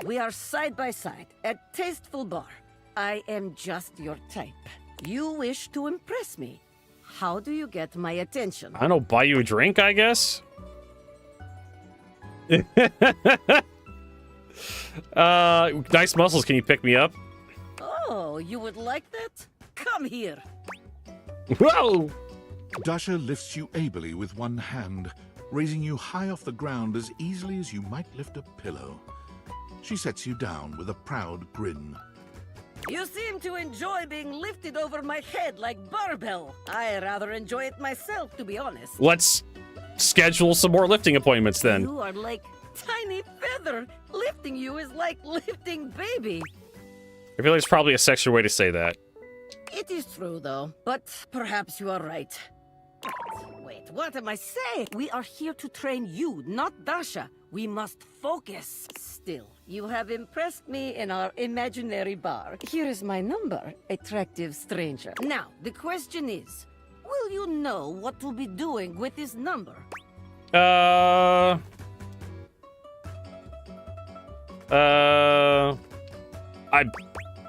We are side by side at Tasteful Bar. I am just your type. You wish to impress me. How do you get my attention? I don't know, buy you a drink, I guess? Nice muscles, can you pick me up? Oh, you would like that? Come here. Whoa! Dasha lifts you ably with one hand, raising you high off the ground as easily as you might lift a pillow. She sets you down with a proud grin. You seem to enjoy being lifted over my head like barbell. I rather enjoy it myself, to be honest. Let's schedule some more lifting appointments then. You are like tiny feather. Lifting you is like lifting baby. I feel like there's probably a sexier way to say that. It is true, though, but perhaps you are right. Wait, what am I saying? We are here to train you, not Dasha. We must focus. Still, you have impressed me in our imaginary bar. Here is my number, attractive stranger. Now, the question is, will you know what to be doing with this number? I'd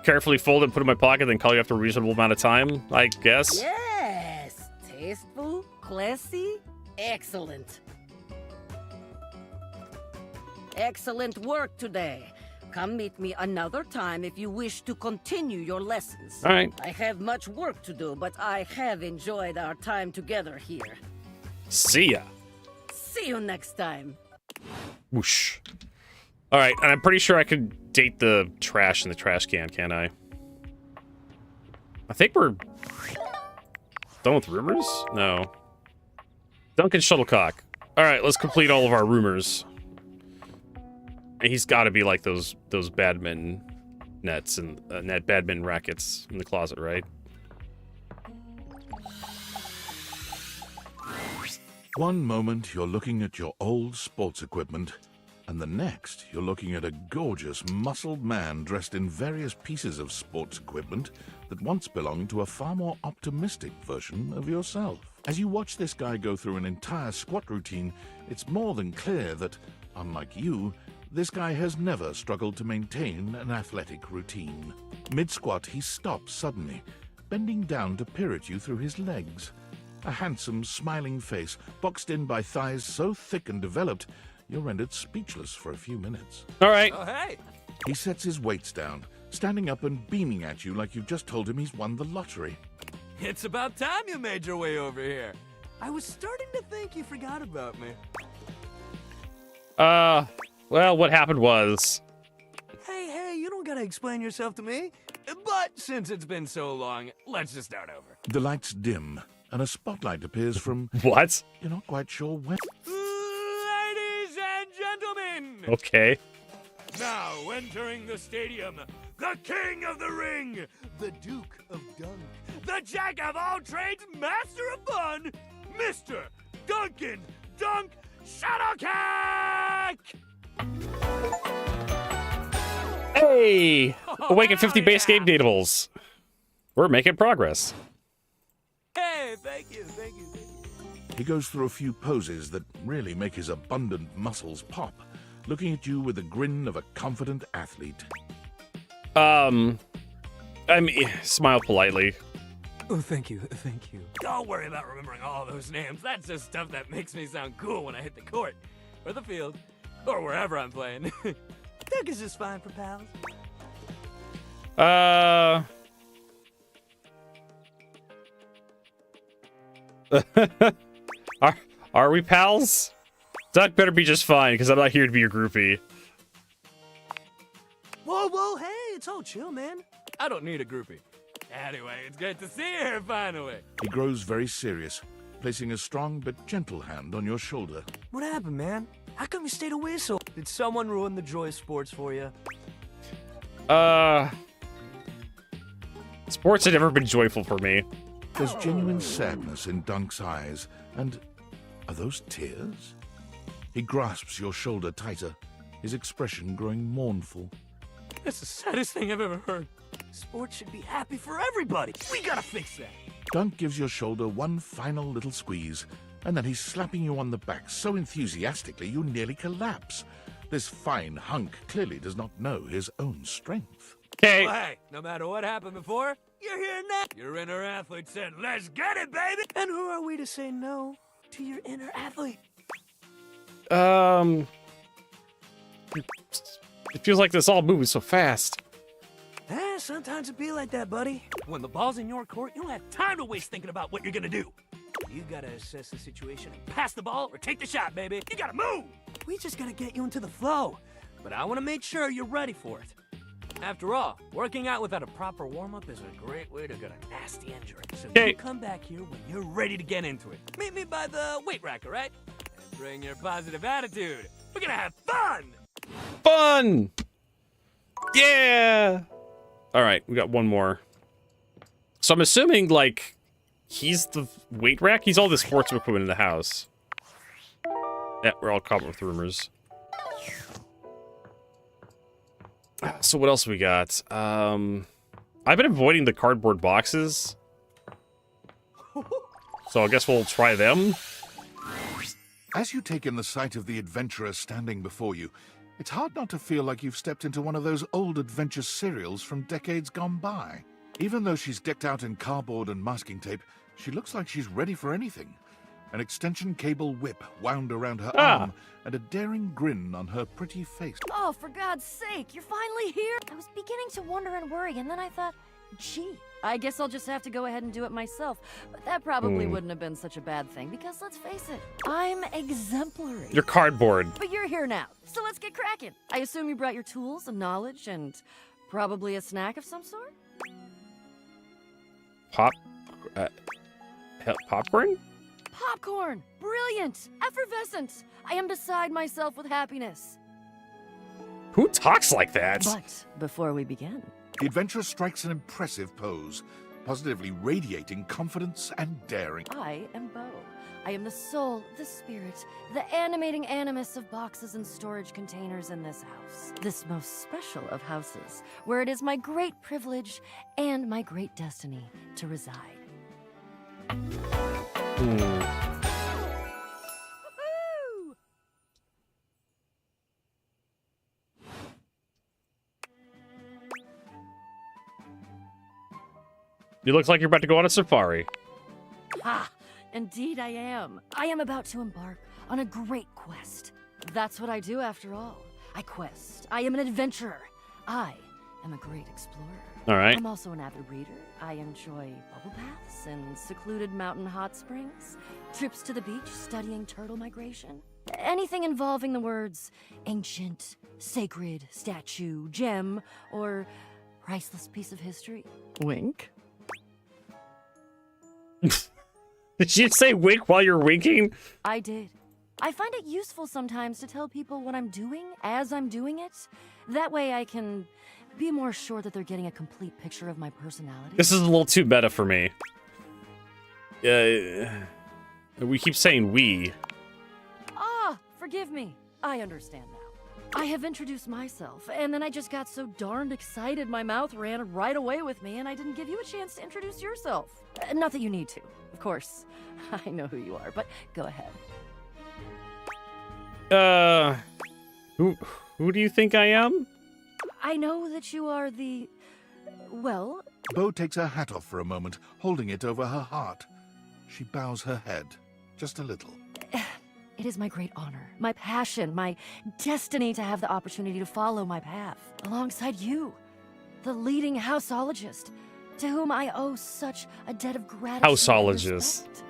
carefully fold it and put it in my pocket, then call you after a reasonable amount of time, I guess. Yes! Tasteful, classy, excellent. Excellent work today. Come meet me another time if you wish to continue your lessons. All right. I have much work to do, but I have enjoyed our time together here. See ya. See you next time. Whoosh. All right, and I'm pretty sure I could date the trash in the trash can, can't I? I think we're done with rumors? No. Duncan Shuttlecock. All right, let's complete all of our rumors. He's got to be like those badminton nets and net badminton rackets in the closet, right? One moment you're looking at your old sports equipment, and the next you're looking at a gorgeous, muscled man dressed in various pieces of sports equipment that once belonged to a far more optimistic version of yourself. As you watch this guy go through an entire squat routine, it's more than clear that, unlike you, this guy has never struggled to maintain an athletic routine. Mid-squat, he stops suddenly, bending down to peer at you through his legs. A handsome, smiling face, boxed in by thighs so thick and developed, you're rendered speechless for a few minutes. All right. Oh, hey! He sets his weights down, standing up and beaming at you like you've just told him he's won the lottery. It's about time you made your way over here. I was starting to think you forgot about me. Well, what happened was... Hey, you don't gotta explain yourself to me. But since it's been so long, let's just start over. The lights dim, and a spotlight appears from... What? You're not quite sure where... Ladies and gentlemen! Okay. Now entering the stadium, the king of the ring, the Duke of Dunk, the jack of all trades, master of fun, Mr. Duncan Dunk Shuttlecock! Hey! Awaken 50 base game datables. We're making progress. Hey, thank you. He goes through a few poses that really make his abundant muscles pop, looking at you with the grin of a confident athlete. I mean, smile politely. Oh, thank you. Don't worry about remembering all those names. That's just stuff that makes me sound cool when I hit the court, or the field, or wherever I'm playing. Dunk is just fine for pals. Are we pals? Duck better be just fine, because I'm not here to be your groupie. Whoa, hey, it's all chill, man. I don't need a groupie. Anyway, it's great to see you here finally. He grows very serious, placing a strong but gentle hand on your shoulder. What happened, man? How come you stayed away so? Did someone ruin the joy of sports for you? Sports had never been joyful for me. There's genuine sadness in Dunk's eyes, and are those tears? He grasps your shoulder tighter, his expression growing mournful. That's the saddest thing I've ever heard. Sports should be happy for everybody. We gotta fix that. Dunk gives your shoulder one final little squeeze, and then he's slapping you on the back so enthusiastically you nearly collapse. This fine hunk clearly does not know his own strength. Okay. Well, hey, no matter what happened before, you're here now. Your inner athlete said, let's get it, baby! And who are we to say no to your inner athlete? It feels like this all moving so fast. Sometimes it be like that, buddy. When the ball's in your court, you don't have time to waste thinking about what you're gonna do. You gotta assess the situation and pass the ball or take the shot, baby. You gotta move! We just gotta get you into the flow. But I wanna make sure you're ready for it. After all, working out without a proper warm-up is a great way to get a nasty injury. So you come back here when you're ready to get into it. Meet me by the weight rack, all right? And bring your positive attitude. We're gonna have fun! Fun! Yeah! All right, we got one more. So I'm assuming, like, he's the weight rack? He's all the sports equipment in the house. Yeah, we're all caught with rumors. So what else we got? I've been avoiding the cardboard boxes. So I guess we'll try them. As you take in the sight of the adventurer standing before you, it's hard not to feel like you've stepped into one of those old adventure serials from decades gone by. Even though she's decked out in cardboard and masking tape, she looks like she's ready for anything. An extension cable whip wound around her arm, and a daring grin on her pretty face. Oh, for God's sake, you're finally here! I was beginning to wonder and worry, and then I thought, gee, I guess I'll just have to go ahead and do it myself. But that probably wouldn't have been such a bad thing, because let's face it, I'm exemplary. You're cardboard. But you're here now, so let's get cracking. I assume you brought your tools and knowledge and probably a snack of some sort? Popcorn? Popcorn! Brilliant! Effervescent! I am beside myself with happiness. Who talks like that? But before we begin... The adventurer strikes an impressive pose, positively radiating confidence and daring. I am Bo. I am the soul, the spirit, the animating animus of boxes and storage containers in this house. This most special of houses, where it is my great privilege and my great destiny to reside. You look like you're about to go on a safari. Ha! Indeed I am. I am about to embark on a great quest. That's what I do after all. I quest. I am an adventurer. I am a great explorer. All right. I'm also an avid reader. I enjoy bubble baths and secluded mountain hot springs, trips to the beach studying turtle migration. Anything involving the words ancient, sacred, statue, gem, or priceless piece of history. Wink. Did you say wink while you're winking? I did. I find it useful sometimes to tell people what I'm doing as I'm doing it. That way I can be more sure that they're getting a complete picture of my personality. This is a little too meta for me. We keep saying we. Ah, forgive me. I understand now. I have introduced myself, and then I just got so darned excited my mouth ran right away with me, and I didn't give you a chance to introduce yourself. Not that you need to, of course. I know who you are, but go ahead. Who do you think I am? I know that you are the... well... Bo takes her hat off for a moment, holding it over her heart. She bows her head, just a little. It is my great honor, my passion, my destiny to have the opportunity to follow my path alongside you, the leading houseologist, to whom I owe such a debt of gratitude. Houseologist.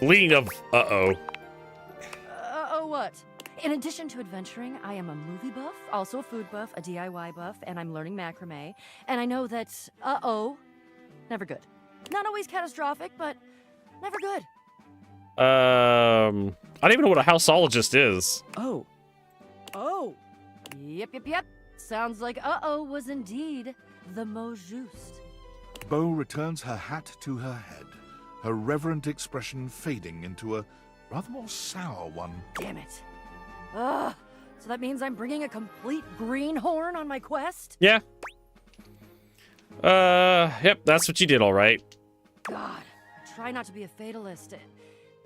Leading of uh-oh. Uh-oh what? In addition to adventuring, I am a movie buff, also a food buff, a DIY buff, and I'm learning macrame. And I know that uh-oh, never good. Not always catastrophic, but never good. I don't even know what a houseologist is. Oh. Oh. Yep. Sounds like uh-oh was indeed the mot juste. Bo returns her hat to her head, her reverent expression fading into a rather more sour one. Damn it. Ugh. So that means I'm bringing a complete greenhorn on my quest? Yeah. Yep, that's what you did, all right. God, I try not to be a fatalist.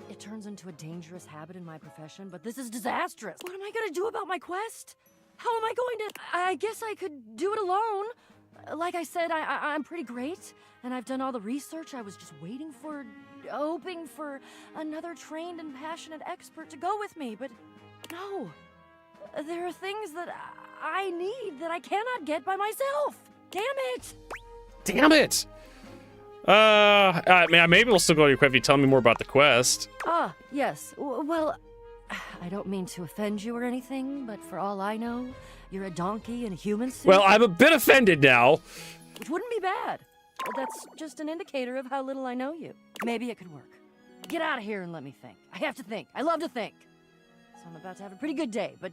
It turns into a dangerous habit in my profession, but this is disastrous. What am I gonna do about my quest? How am I going to... I guess I could do it alone. Like I said, I'm pretty great, and I've done all the research. I was just waiting for... hoping for another trained and passionate expert to go with me, but no. There are things that I need that I cannot get by myself. Damn it! Damn it! Maybe we'll still go to your quest if you tell me more about the quest. Ah, yes. Well, I don't mean to offend you or anything, but for all I know, you're a donkey in a human suit. Well, I'm a bit offended now. Which wouldn't be bad. That's just an indicator of how little I know you. Maybe it could work. Get out of here and let me think. I have to think. I love to think. So I'm about to have a pretty good day, but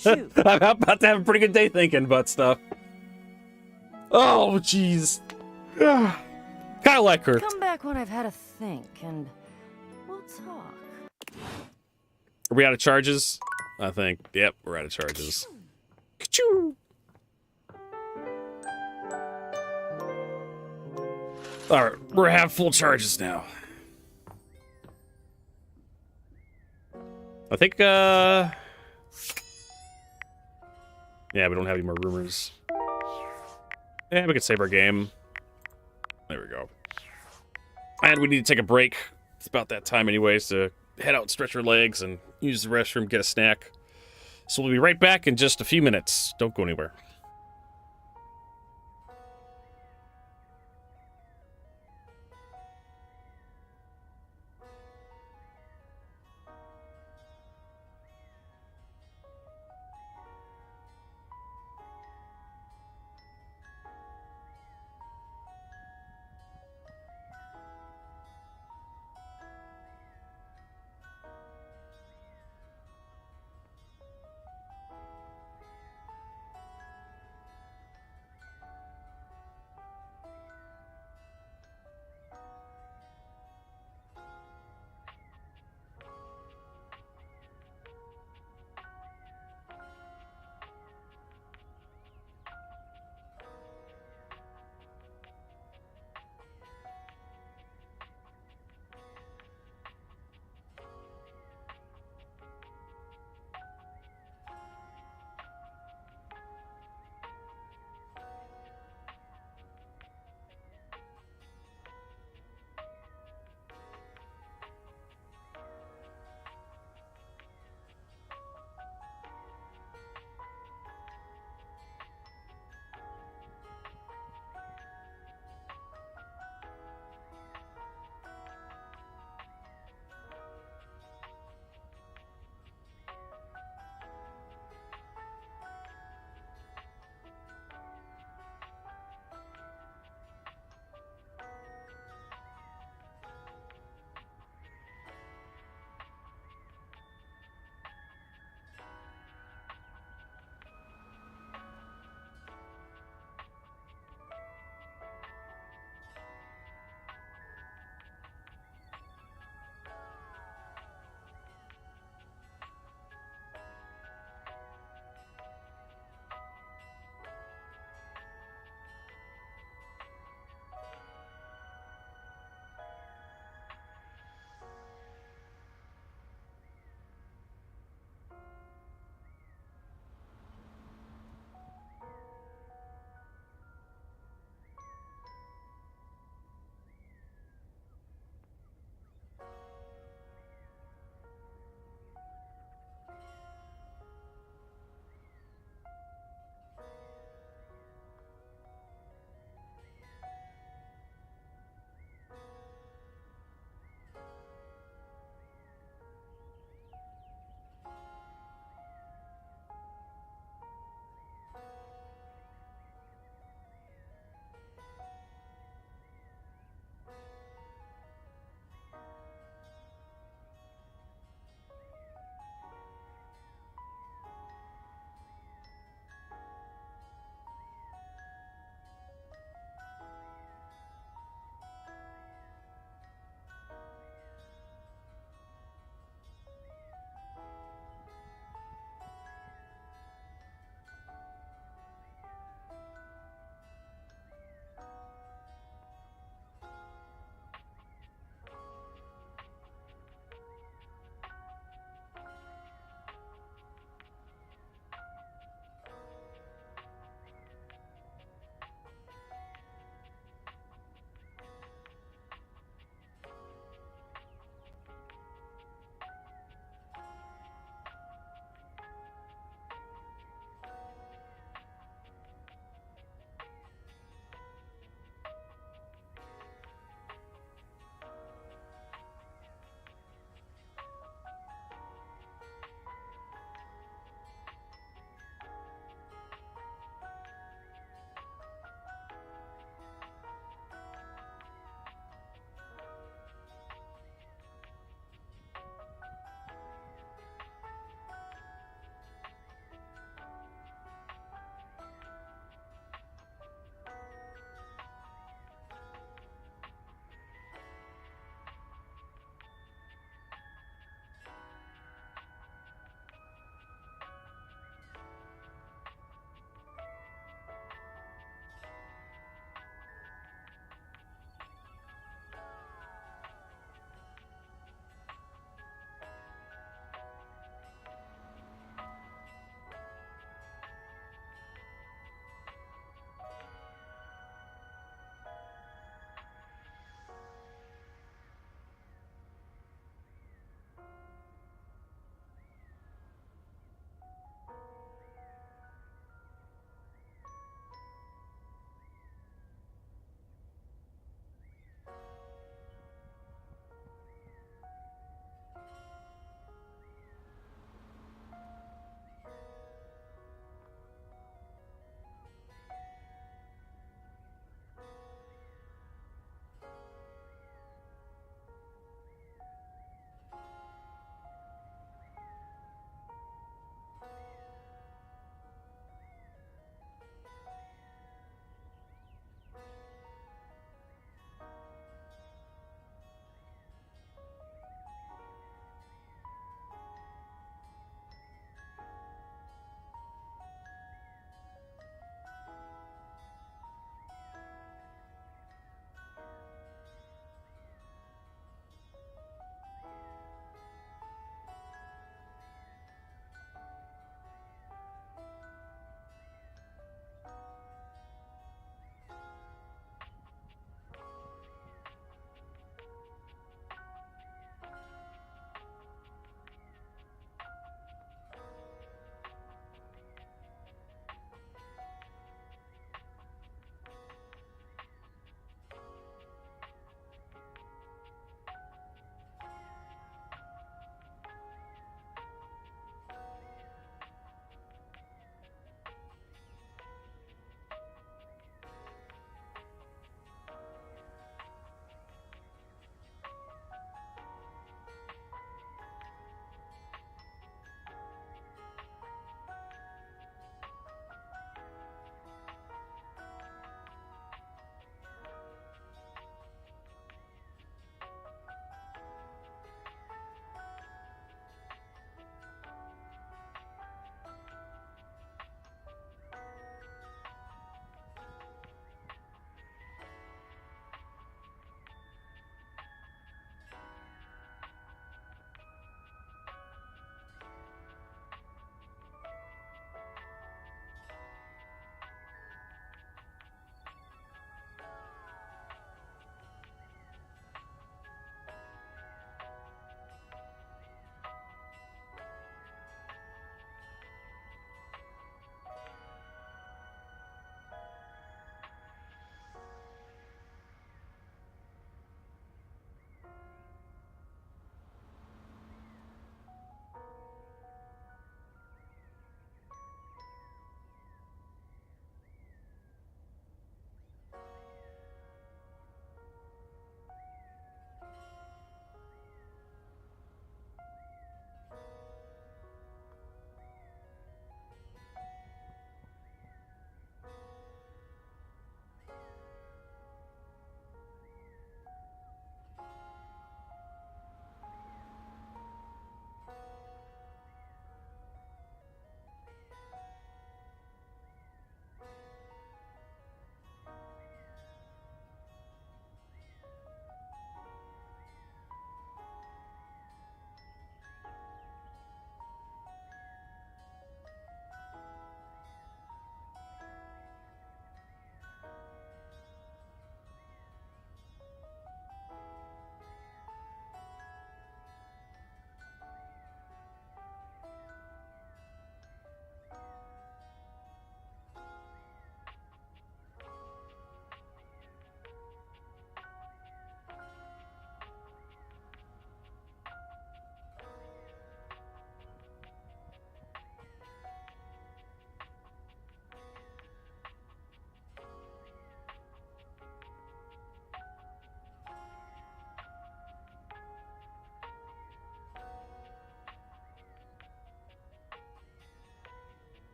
shoot. I'm about to have a pretty good day thinking about stuff. Oh, jeez. Kind of like her. Come back when I've had a think, and we'll talk. Are we out of charges? I think. Yep, we're out of charges. Ka-choo! Alright, we're half full charges now. I think, yeah, we don't have any more rumors. Yeah, we can save our game. There we go. And we need to take a break. It's about that time anyways to head out and stretch our legs and use the restroom, get a snack. So we'll be right back in just a few minutes. Don't go anywhere.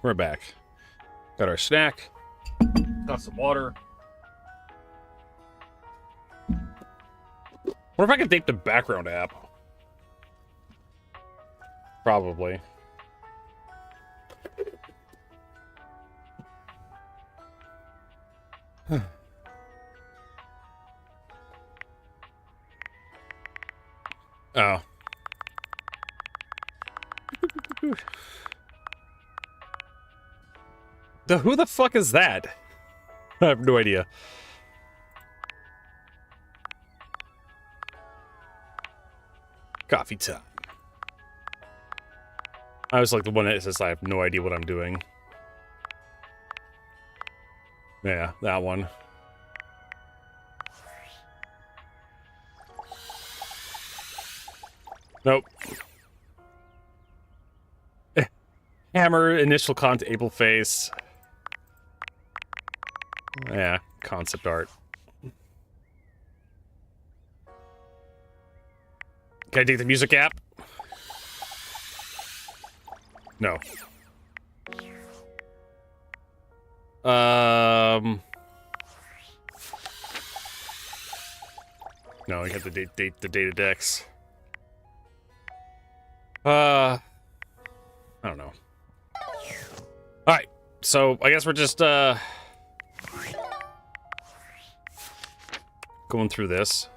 we're back. Got our snack. Got some water. What if I could take the background app? Probably. Oh. Who the fuck is that? I have no idea. Coffee time. I was like the one that says I have no idea what I'm doing. Yeah, that one. Nope. Hammer, initial content, April face. Yeah, concept art. Can I take the music app? No. No, I got the data decks. I don't know. Alright, so I guess we're just, going through this.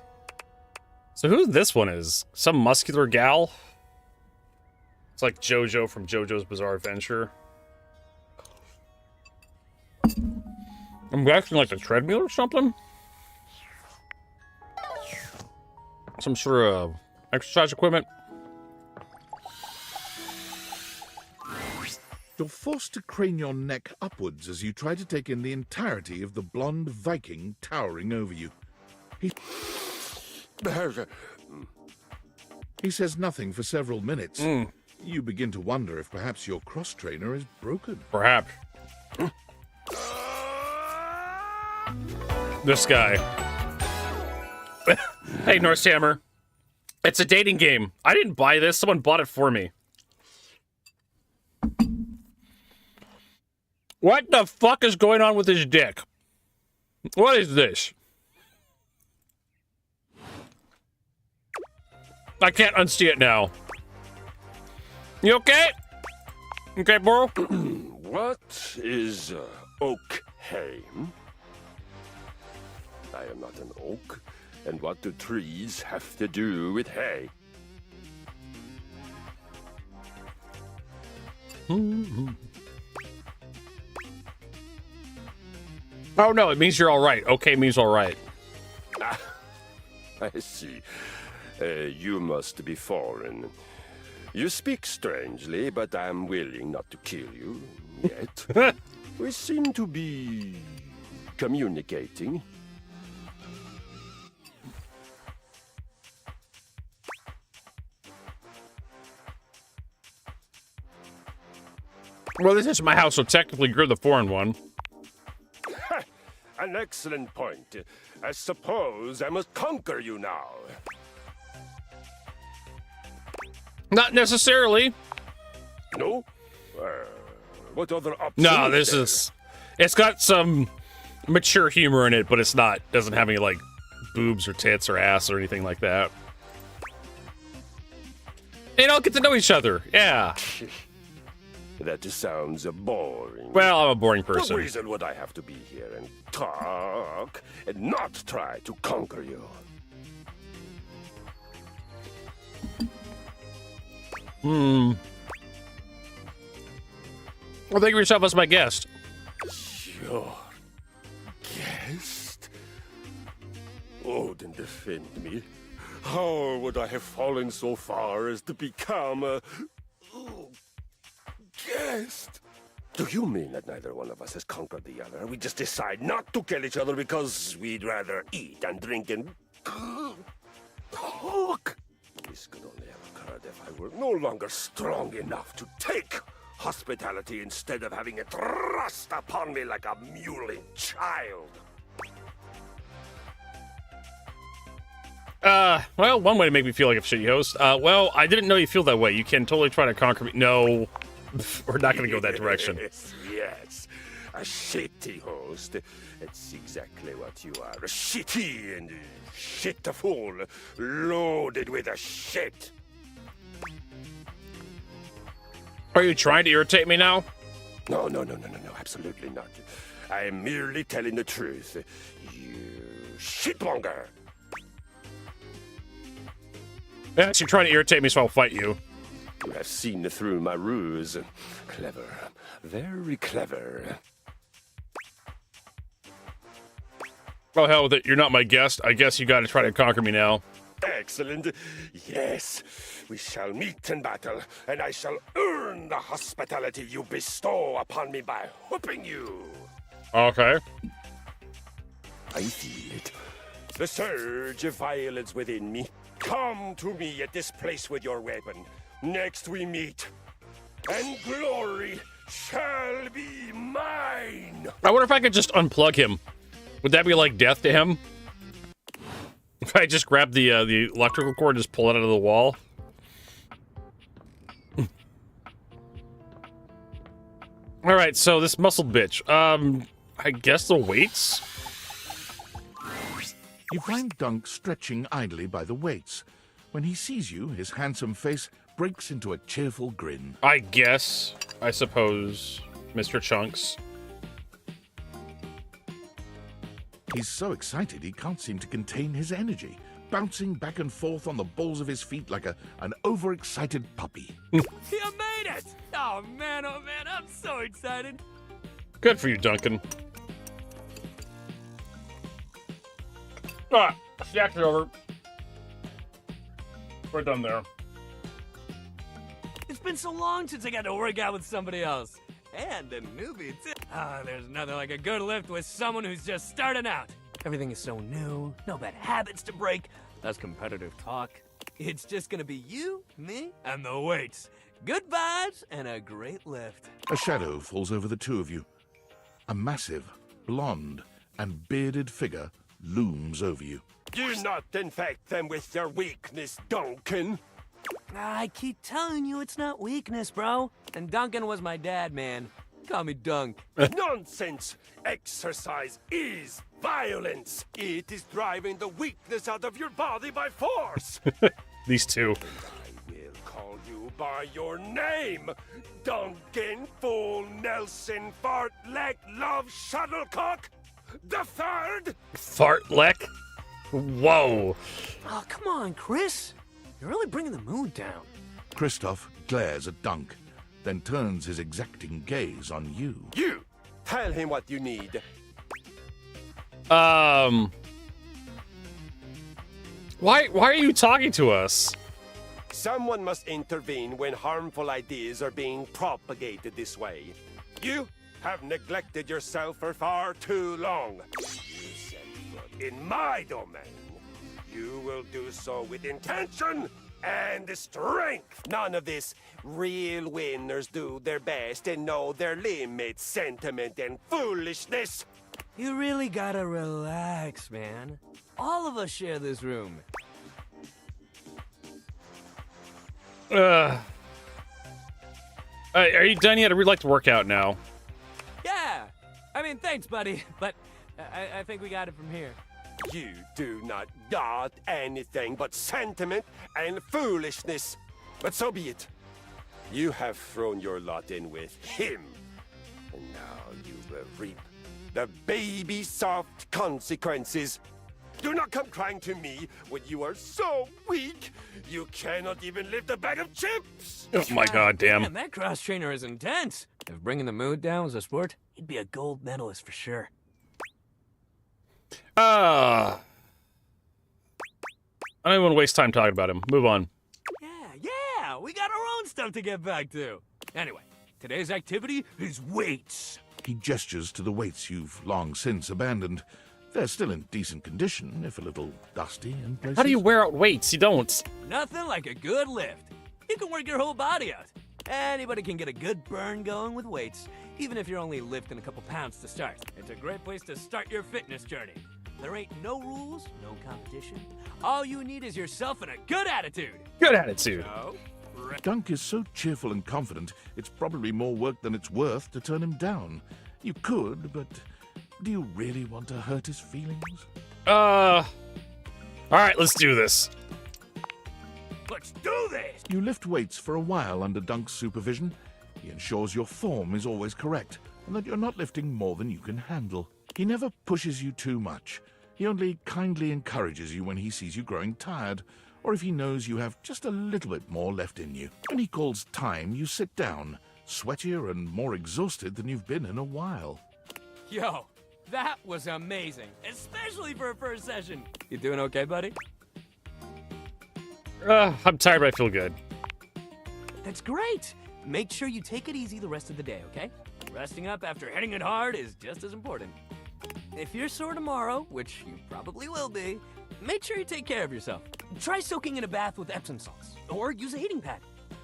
So who this one is? Some muscular gal? It's like JoJo from JoJo's Bizarre Adventure. I'm guessing like a treadmill or something? Some sort of exercise equipment? You're forced to crane your neck upwards as you try to take in the entirety of the blonde Viking towering over you. He says nothing for several minutes. You begin to wonder if perhaps your cross-trainer is broken. Perhaps. This guy. Hey, Norsehammer. It's a dating game. I didn't buy this. Someone bought it for me. What the fuck is going on with his dick? What is this? I can't unsee it now. You okay? Okay, bro? What is oak hay? I am not an oak. And what do trees have to do with hay? Oh no, it means you're all right. Okay means all right. Ah, I see. You must be foreign. You speak strangely, but I'm willing not to kill you yet. We seem to be communicating. Well, this is my house, so technically you're the foreign one. An excellent point. I suppose I must conquer you now. Not necessarily. No? What other options? No, this is... It's got some mature humor in it, but it's not... Doesn't have any, like, boobs or tits or ass or anything like that. They don't get to know each other. Yeah. That sounds boring. Well, I'm a boring person. What reason would I have to be here and talk and not try to conquer you? Well, think of yourself as my guest. Your guest? Oh, then defend me. How would I have fallen so far as to become a... guest? Do you mean that neither one of us has conquered the other? We just decide not to kill each other because we'd rather eat and drink and talk? This could only have occurred if I were no longer strong enough to take hospitality instead of having it thrust upon me like a muley child. Well, one way to make me feel like a shitty host. Well, I didn't know you feel that way. You can totally try to conquer me. No. We're not going to go that direction. Yes, yes. A shitty host. That's exactly what you are. A shitty and shitful, loaded with a shit. Are you trying to irritate me now? No, absolutely not. I am merely telling the truth. You shitmonger. Yes, you're trying to irritate me, so I'll fight you. You have seen through my ruse. Clever. Very clever. Well, hell with it. You're not my guest. I guess you got to try to conquer me now. Excellent. Yes, we shall meet in battle, and I shall earn the hospitality you bestow upon me by whooping you. Okay. I feel it. The surge of violence within me. Come to me at this place with your weapon. Next we meet, and glory shall be mine. I wonder if I could just unplug him. Would that be like death to him? If I just grab the electrical cord and just pull it out of the wall? Alright, so this muscle bitch. I guess the weights? You find Dunk stretching idly by the weights. When he sees you, his handsome face breaks into a cheerful grin. I suppose, Mr. Chunks. He's so excited he can't seem to contain his energy, bouncing back and forth on the balls of his feet like an overexcited puppy. You made it! Oh man, I'm so excited. Good for you, Duncan. Ah, snacks are over. We're done there. It's been so long since I got to work out with somebody else. And a newbie, too. Ah, there's nothing like a good lift with someone who's just starting out. Everything is so new, no bad habits to break, less competitive talk. It's just gonna be you, me, and the weights. Good vibes and a great lift. A shadow falls over the two of you. A massive, blonde, and bearded figure looms over you. Do not infect them with your weakness, Duncan. I keep telling you it's not weakness, bro. And Duncan was my dad, man. Call me Dunk. Nonsense! Exercise is violence. It is driving the weakness out of your body by force. These two. I will call you by your name. Duncan Fool Nelson Fartleck Love Shuttlecock the Third. Fartleck? Whoa. Oh, come on, Chris. You're really bringing the mood down. Christoph glares at Dunk, then turns his exacting gaze on you. You! Tell him what you need. Why are you talking to us? Someone must intervene when harmful ideas are being propagated this way. You have neglected yourself for far too long. You set foot in my domain. You will do so with intention and strength. None of this real winners do their best and know their limits, sentiment, and foolishness. You really gotta relax, man. All of us share this room. Are you done yet? I'd really like to work out now. Yeah! I mean, thanks, buddy, but I think we got it from here. You do not got anything but sentiment and foolishness. But so be it. You have thrown your lot in with him. And now you will reap the baby soft consequences. Do not come crying to me when you are so weak you cannot even lift a bag of chips. Oh my god, damn. Man, that cross trainer is intense. If bringing the mood down was a sport, he'd be a gold medalist for sure. I don't even want to waste time talking about him. Move on. Yeah, we got our own stuff to get back to. Anyway, today's activity is weights. He gestures to the weights you've long since abandoned. They're still in decent condition, if a little dusty in places. How do you wear out weights? You don't. Nothing like a good lift. You can work your whole body out. Anybody can get a good burn going with weights, even if you're only lifting a couple pounds to start. It's a great place to start your fitness journey. There ain't no rules, no competition. All you need is yourself and a good attitude. Good attitude. So, Dunk is so cheerful and confident, it's probably more work than it's worth to turn him down. You could, but do you really want to hurt his feelings? All right, let's do this. Let's do this! You lift weights for a while under Dunk's supervision. He ensures your form is always correct, and that you're not lifting more than you can handle. He never pushes you too much. He only kindly encourages you when he sees you growing tired, or if he knows you have just a little bit more left in you. When he calls time, you sit down, sweatier and more exhausted than you've been in a while. Yo, that was amazing, especially for a first session. You doing okay, buddy? I'm tired, but I feel good. That's great. Make sure you take it easy the rest of the day, okay? Resting up after hitting it hard is just as important. If you're sore tomorrow, which you probably will be, make sure you take care of yourself. Try soaking in a bath with Epsom salts, or use a heating pad.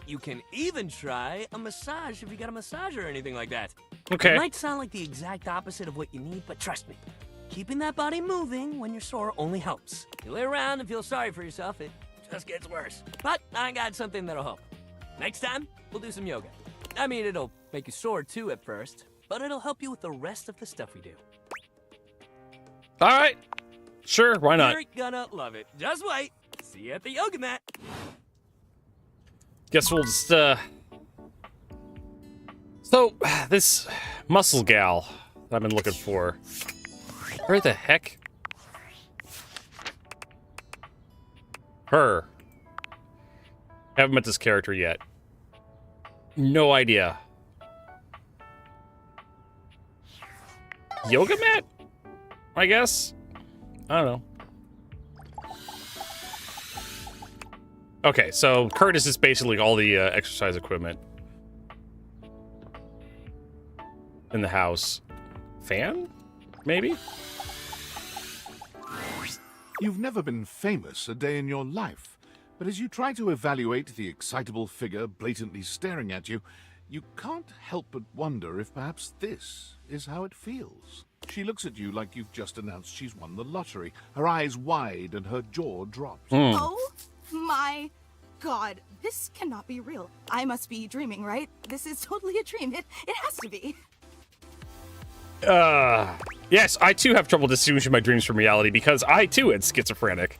You can even try a massage if you got a massager or anything like that. Okay. It might sound like the exact opposite of what you need, but trust me, keeping that body moving when you're sore only helps. You lay around and feel sorry for yourself, it just gets worse. But I got something that'll help. Next time, we'll do some yoga. I mean, it'll make you sore too at first, but it'll help you with the rest of the stuff we do. All right. Sure, why not? You're gonna love it. Just wait. See you at the yoga mat. Guess we'll just, So, this muscle gal that I've been looking for. Where the heck? Her. Haven't met this character yet. No idea. Yoga mat? I guess? I don't know. Okay, so Curtis is basically all the exercise equipment in the house. Fan? Maybe? You've never been famous a day in your life, but as you try to evaluate the excitable figure blatantly staring at you, you can't help but wonder if perhaps this is how it feels. She looks at you like you've just announced she's won the lottery, her eyes wide and her jaw drops. Oh my god, this cannot be real. I must be dreaming, right? This is totally a dream. It has to be. Yes, I too have trouble distinguishing my dreams from reality because I too am schizophrenic.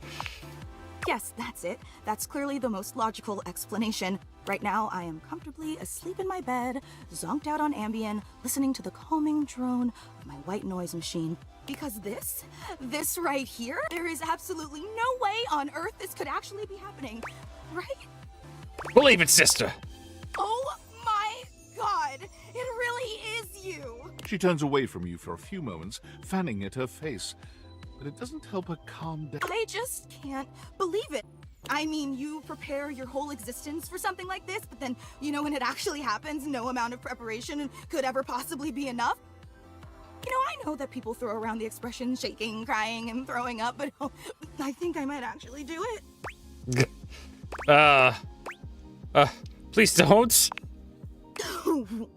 Yes, that's it. That's clearly the most logical explanation. Right now, I am comfortably asleep in my bed, zonked out on Ambien, listening to the calming drone of my white noise machine. Because this right here, there is absolutely no way on Earth this could actually be happening, right? Believe it, sister. Oh my god, it really is you! She turns away from you for a few moments, fanning at her face, but it doesn't help her calm down. I just can't believe it. I mean, you prepare your whole existence for something like this, but then, you know, when it actually happens, no amount of preparation could ever possibly be enough. You know, I know that people throw around the expression shaking, crying, and throwing up, but I think I might actually do it. Please don't.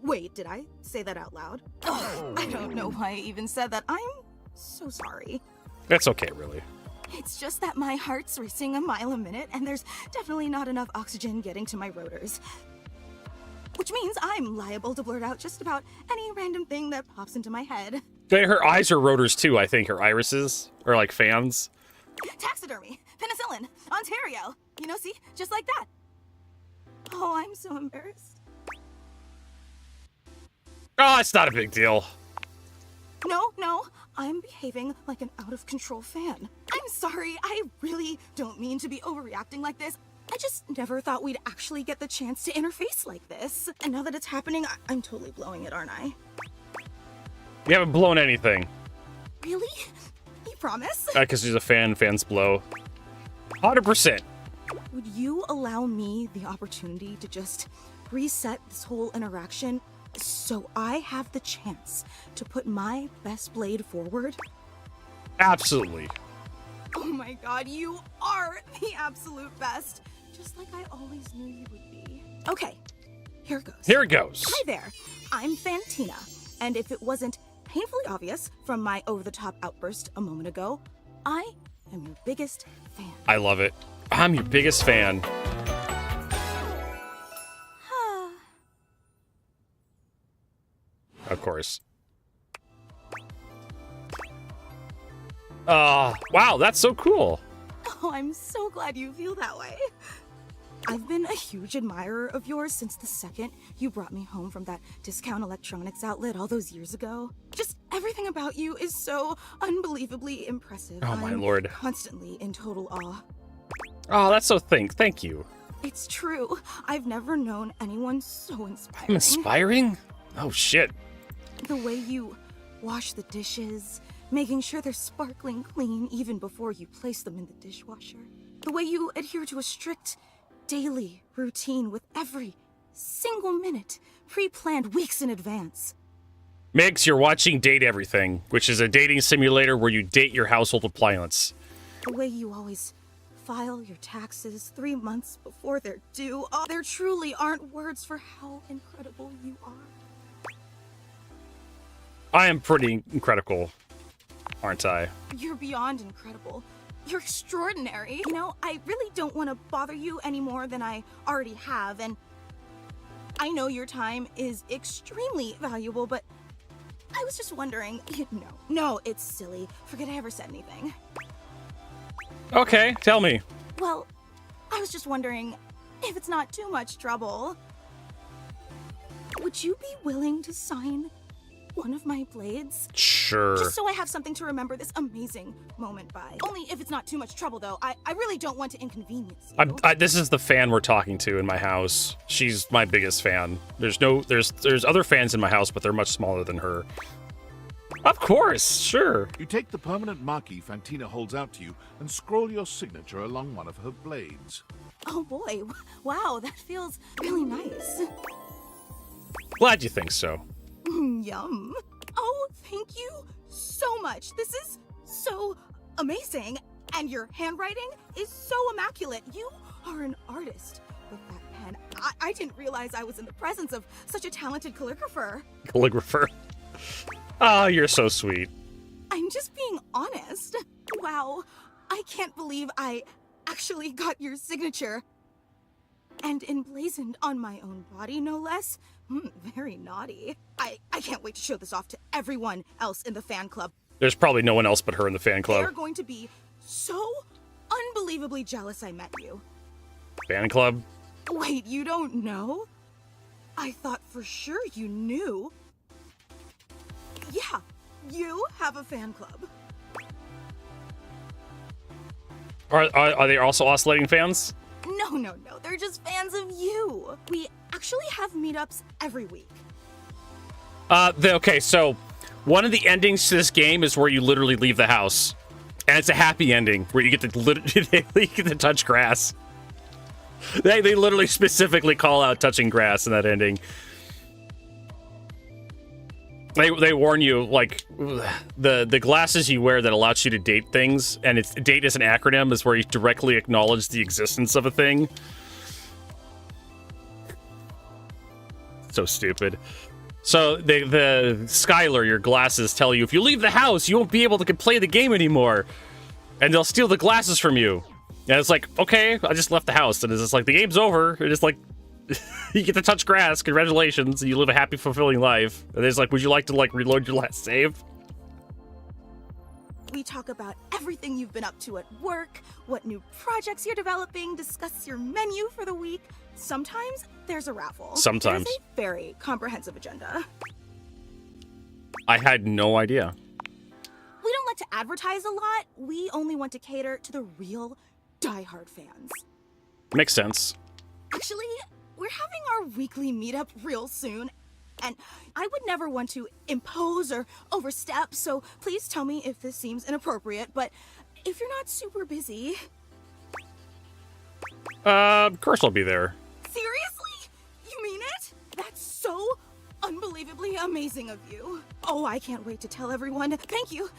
Wait, did I say that out loud? I don't know why I even said that. I'm so sorry. That's okay, really. It's just that my heart's racing a mile a minute, and there's definitely not enough oxygen getting to my rotors. Which means I'm liable to blurt out just about any random thing that pops into my head. Her eyes are rotors too, I think. Her irises are like fans. Taxidermy, penicillin, Ontario. You know, see? Just like that. Oh, I'm so embarrassed. Oh, it's not a big deal. No, I'm behaving like an out-of-control fan. I'm sorry, I really don't mean to be overreacting like this. I just never thought we'd actually get the chance to interface like this. And now that it's happening, I'm totally blowing it, aren't I? You haven't blown anything. Really? You promise? Because she's a fan, fans blow. 100%. Would you allow me the opportunity to just reset this whole interaction so I have the chance to put my best blade forward? Absolutely. Oh my god, you are the absolute best. Just like I always knew you would be. Okay, here it goes. Here it goes. Hi there, I'm Fantina. And if it wasn't painfully obvious from my over-the-top outburst a moment ago, I am your biggest fan. I love it. I'm your biggest fan. Of course. Wow, that's so cool. Oh, I'm so glad you feel that way. I've been a huge admirer of yours since the second you brought me home from that discount electronics outlet all those years ago. Just everything about you is so unbelievably impressive. Oh, my I'm lord. Constantly in total awe. Oh, that's so thank you. It's true. I've never known anyone so inspiring. I'm inspiring? Oh, shit. The way you wash the dishes, making sure they're sparkling clean even before you place them in the dishwasher. The way you adhere to a strict daily routine with every single minute pre-planned weeks in advance. Migs, you're watching Date Everything, which is a dating simulator where you date your household appliance. The way you always file your taxes 3 months before they're due. Oh, there truly aren't words for how incredible you are. I am pretty incredible, aren't I? You're beyond incredible. You're extraordinary. You know, I really don't want to bother you any more than I already have, and I know your time is extremely valuable, but I was just wondering... No, it's silly. Forget I ever said anything. Okay, tell me. Well, I was just wondering if it's not too much trouble. Would you be willing to sign one of my blades? Sure. Just so I have something to remember this amazing moment by. Only if it's not too much trouble, though. I really don't want to inconvenience you. This is the fan we're talking to in my house. She's my biggest fan. There's other fans in my house, but they're much smaller than her. Of course, sure. You take the permanent marquee Fantina holds out to you and scroll your signature along one of her blades. Oh boy, wow, that feels really nice. Glad you think so. Yum. Oh, thank you so much. This is so amazing. And your handwriting is so immaculate. You are an artist with that pen. I didn't realize I was in the presence of such a talented calligrapher. Calligrapher. Oh, you're so sweet. I'm just being honest. Wow, I can't believe I actually got your signature. And emblazoned on my own body, no less. Very naughty. I can't wait to show this off to everyone else in the fan club. There's probably no one else but her in the fan club. They're going to be so unbelievably jealous I met you. Fan club? Wait, you don't know? I thought for sure you knew. Yeah, you have a fan club. Are they also oscillating fans? No. They're just fans of you. We actually have meetups every week. Okay, so one of the endings to this game is where you literally leave the house. And it's a happy ending where you get to touch grass. They literally specifically call out touching grass in that ending. They warn you, like, the glasses you wear that allows you to date things, and date is an acronym, is where you directly acknowledge the existence of a thing. So stupid. So the Skylar, your glasses tell you, if you leave the house, you won't be able to play the game anymore. And they'll steal the glasses from you. And it's like, okay, I just left the house. And it's just like, the game's over. And it's like, you get to touch grass, congratulations, and you live a happy, fulfilling life. And it's like, would you like to, like, reload your last save? We talk about everything you've been up to at work, what new projects you're developing, discuss your menu for the week. Sometimes there's a raffle. Sometimes. There's a very comprehensive agenda. I had no idea. We don't like to advertise a lot. We only want to cater to the real diehard fans. Makes sense. Actually, we're having our weekly meetup real soon, and I would never want to impose or overstep, so please tell me if this seems inappropriate, but if you're not super busy... Of course I'll be there. Seriously? You mean it? That's so unbelievably amazing of you. Oh, I can't wait to tell everyone. Thank you,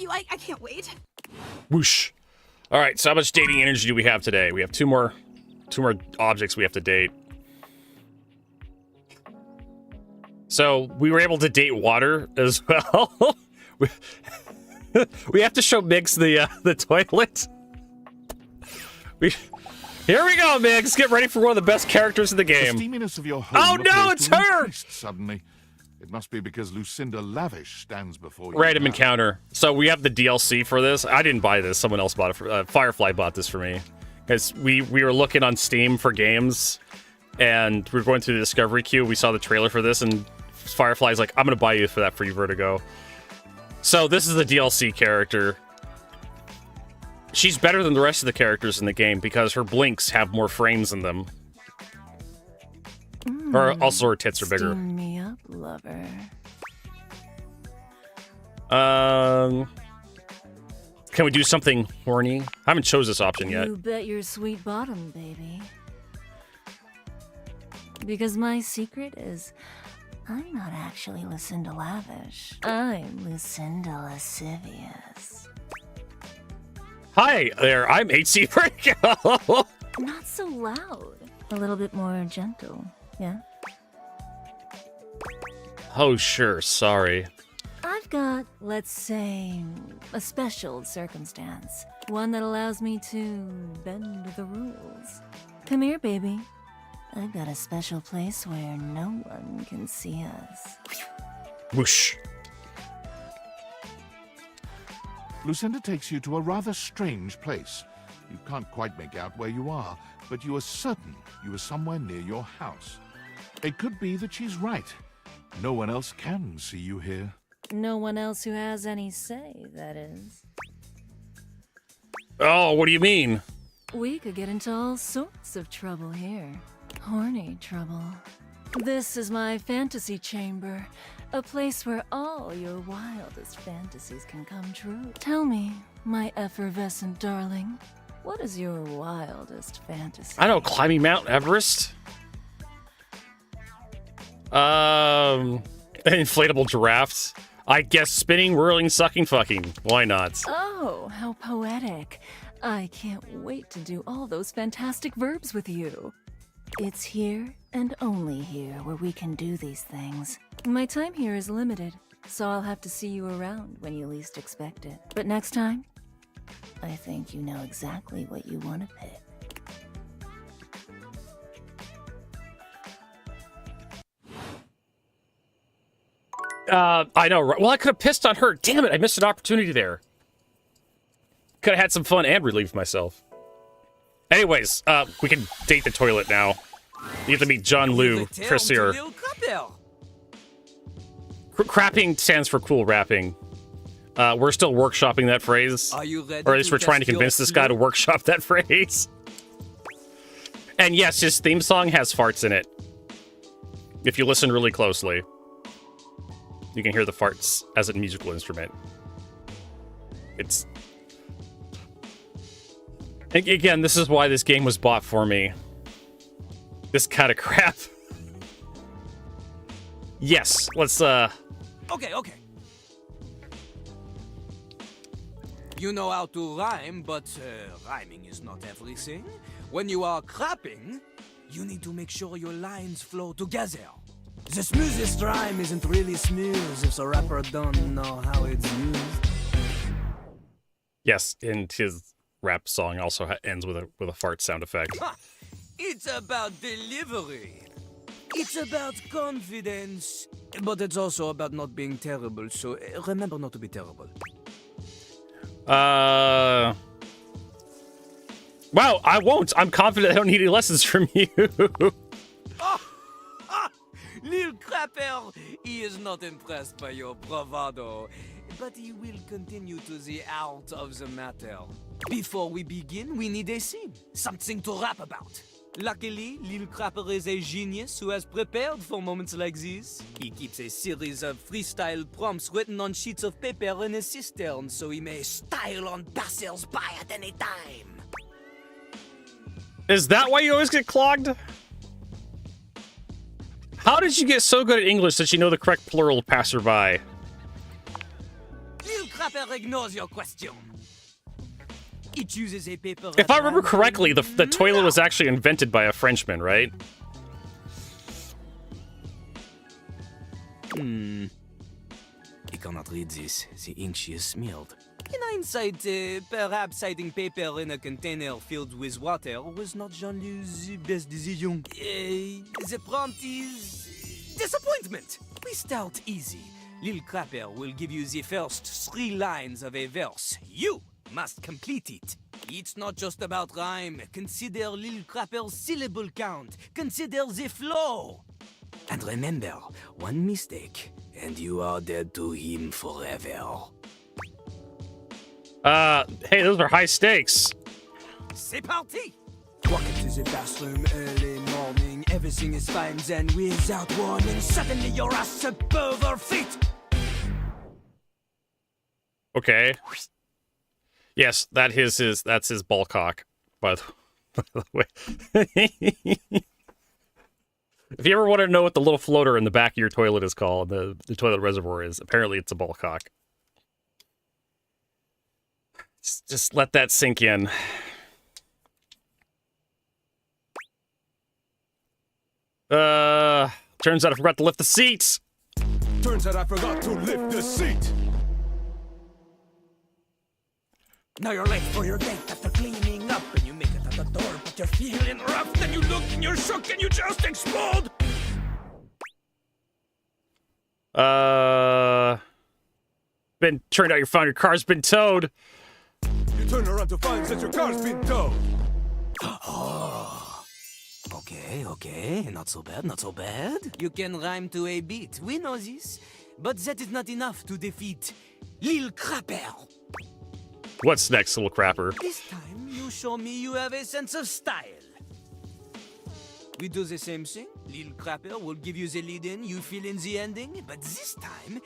I can't wait. Whoosh. All right, so how much dating energy do we have today? We have two more objects we have to date. So we were able to date water as well. We have to show Mix the toilet. Here we go, Mix. Get ready for one of the best characters in the game. The steaminess of your home oh no, it's her! Suddenly, It must be because Lucinda Lavish stands before you. Random now. encounter. So we have the DLC for this. I didn't buy this. Someone else bought it. Firefly bought this for me. Because we were looking on Steam for games, and we were going through the discovery queue. We saw the trailer for this, and Firefly's like, I'm going to buy you for that free Vertigo. So this is the DLC character. She's better than the rest of the characters in the game because her blinks have more frames in them. Also, her tits are bigger. Steam me up, lover. Can we do something horny? I haven't chose this option yet. You bet your sweet bottom, baby. Because my secret is, I'm not actually Lucinda Lavish. I'm Lucinda Lascivious. Hi there, I'm HC Franco. Not so loud. A little bit more gentle, yeah? Oh, sure, sorry. I've got, let's say, a special circumstance. One that allows me to bend the rules. Come here, baby. I've got a special place where no one can see us. Whoosh. Lucinda takes you to a rather strange place. You can't quite make out where you are, but you are certain you are somewhere near your house. It could be that she's right. No one else can see you here. No one else who has any say, that is. Oh, what do you mean? We could get into all sorts of trouble here. Horny trouble. This is my fantasy chamber. A place where all your wildest fantasies can come true. Tell me, my effervescent darling, what is your wildest fantasy? I don't know, climbing Mount Everest? Inflatable giraffes. I guess spinning, whirling, sucking, fucking. Why not? Oh, how poetic. I can't wait to do all those fantastic verbs with you. It's here and only here where we can do these things. My time here is limited, so I'll have to see you around when you least expect it. But next time, I think you know exactly what you want to pick. I know, right? Well, I could have pissed on her. Damn it, I missed an opportunity there. Could have had some fun and relieved myself. Anyways, we can date the toilet now. You have to meet John Liu, Chris here. Crapping stands for cool rapping. We're still workshopping that phrase. Are you ready or at least to we're trying to test convince your this guy to skill? workshop that phrase. And yes, his theme song has farts in it. If you listen really closely, you can hear the farts as a musical instrument. It's... Again, this is why this game was bought for me. This kind of crap. Yes, let's, Okay. You know how to rhyme, but rhyming is not everything. When you are clapping, you need to make sure your lines flow together. The smoothest rhyme isn't really smooth if the rapper don't know how it's used. Yes, and his rap song also ends with a fart sound effect. Ha! It's about delivery. It's about confidence. But it's also about not being terrible, so remember not to be terrible. Wow, I won't. I'm confident I don't need any lessons from you. Lil Crapper, he is not impressed by your bravado, but he will continue to the art of the matter. Before we begin, we need a scene, something to rap about. Luckily, Lil Crapper is a genius who has prepared for moments like these. He keeps a series of freestyle prompts written on sheets of paper in his cistern so he may style on passers-by at any time. Is that why you always get clogged? How did you get so good at English that you know the correct plural of passerby? Lil Crapper ignores your question. It chooses a paper. If I remember correctly, the toilet was actually invented by a Frenchman, right? I cannot read this. The ink she is smeared. In hindsight, perhaps hiding paper in a container filled with water was not Jean-Lou's best decision. The prompt is... disappointment! We start easy. Lil Crapper will give you the first 3 lines of a verse. You must complete it. It's not just about rhyme. Consider Lil Crapper's syllable count. Consider the flow. And remember, one mistake, and you are dead to him forever. Hey, those are high stakes. C'est parti! Walk into the bathroom early morning. Everything is fine, then without warning, suddenly your ass above her feet. Okay. Yes, that's his ball cock, by the way. If you ever want to know what the little floater in the back of your toilet is called, the toilet reservoir is, apparently it's a ball cock. Just let that sink in. Turns out I forgot to lift the seats. Turns out I forgot to lift the seat. Now you're late for your date after cleaning up, and you make it at the door, but you're feeling rough. Then you look and you're shook and you just explode. Turned out you found your car's been towed. You turn around to find that your car's been towed. Oh. Okay, not so bad, not so bad. You can rhyme to a beat, we know this. But that is not enough to defeat Lil Crapper. What's next, little crapper? This time, you show me you have a sense of style. We do the same thing. Lil Crapper will give you the lead in, you fill in the ending. But this time,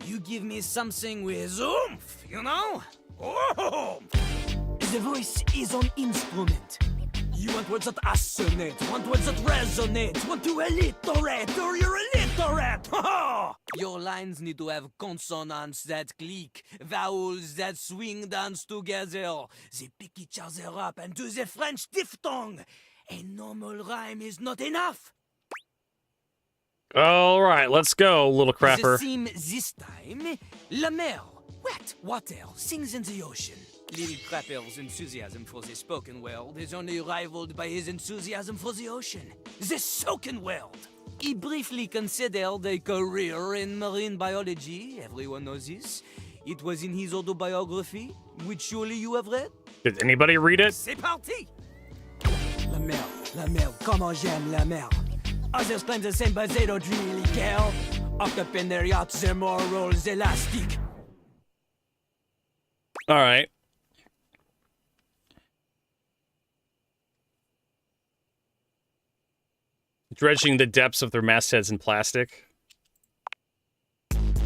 you give me something with oomph, you know? Oh! The voice is an instrument. You want words that assonate, want words that resonate, want to alliterate, or you're illiterate! Your lines need to have consonants that click, vowels that swing dance together. They pick each other up and do the French diphthong. A normal rhyme is not enough. All right, let's go, little crapper. The theme this time, La Mer, wet water, sings in the ocean. Lil Crapper's enthusiasm for the spoken world is only rivaled by his enthusiasm for the ocean, the soaking world. He briefly considered a career in marine biology. Everyone knows this. It was in his autobiography, which surely you have read. Did anybody read it? C'est parti! La mer, comment j'aime la mer. Others claim the same, but they don't really care. Up in their yachts, their morals elastic. All right. Dredging the depths of their mastheads in plastic.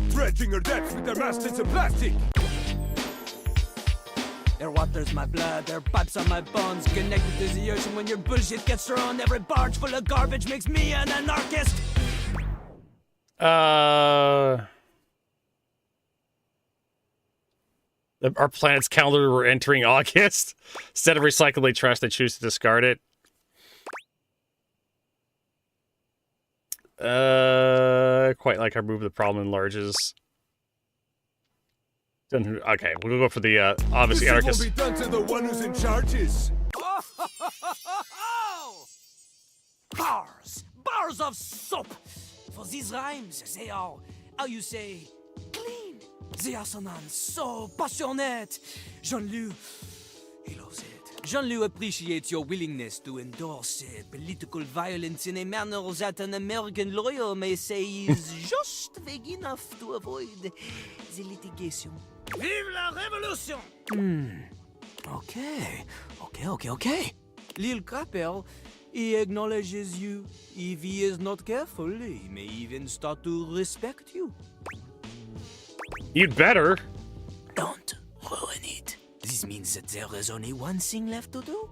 Dredging her depths with their mastheads in plastic. Their water's my blood, their pipes are my bones. Connected to the ocean when your bullshit gets thrown. Every barge full of garbage makes me an anarchist. Our planet's calendar, we're entering August. Instead of recycling trash, they choose to discard it. Quite like our move the problem enlarges. Okay, we'll go for the obviously anarchist. This won't be done to the one who's in charges. Bars of soap. For these rhymes, they are, how you say, clean. The assonance, so passionate. Jean-Loup, he loves it. Jean-Loup appreciates your willingness to endorse political violence in a manner that an American lawyer may say is just vague enough to avoid the litigation. Vive la révolution! Okay. Lil Crapper, he acknowledges you. If he is not careful, he may even start to respect you. You'd better. Don't ruin it. This means that there is only one thing left to do.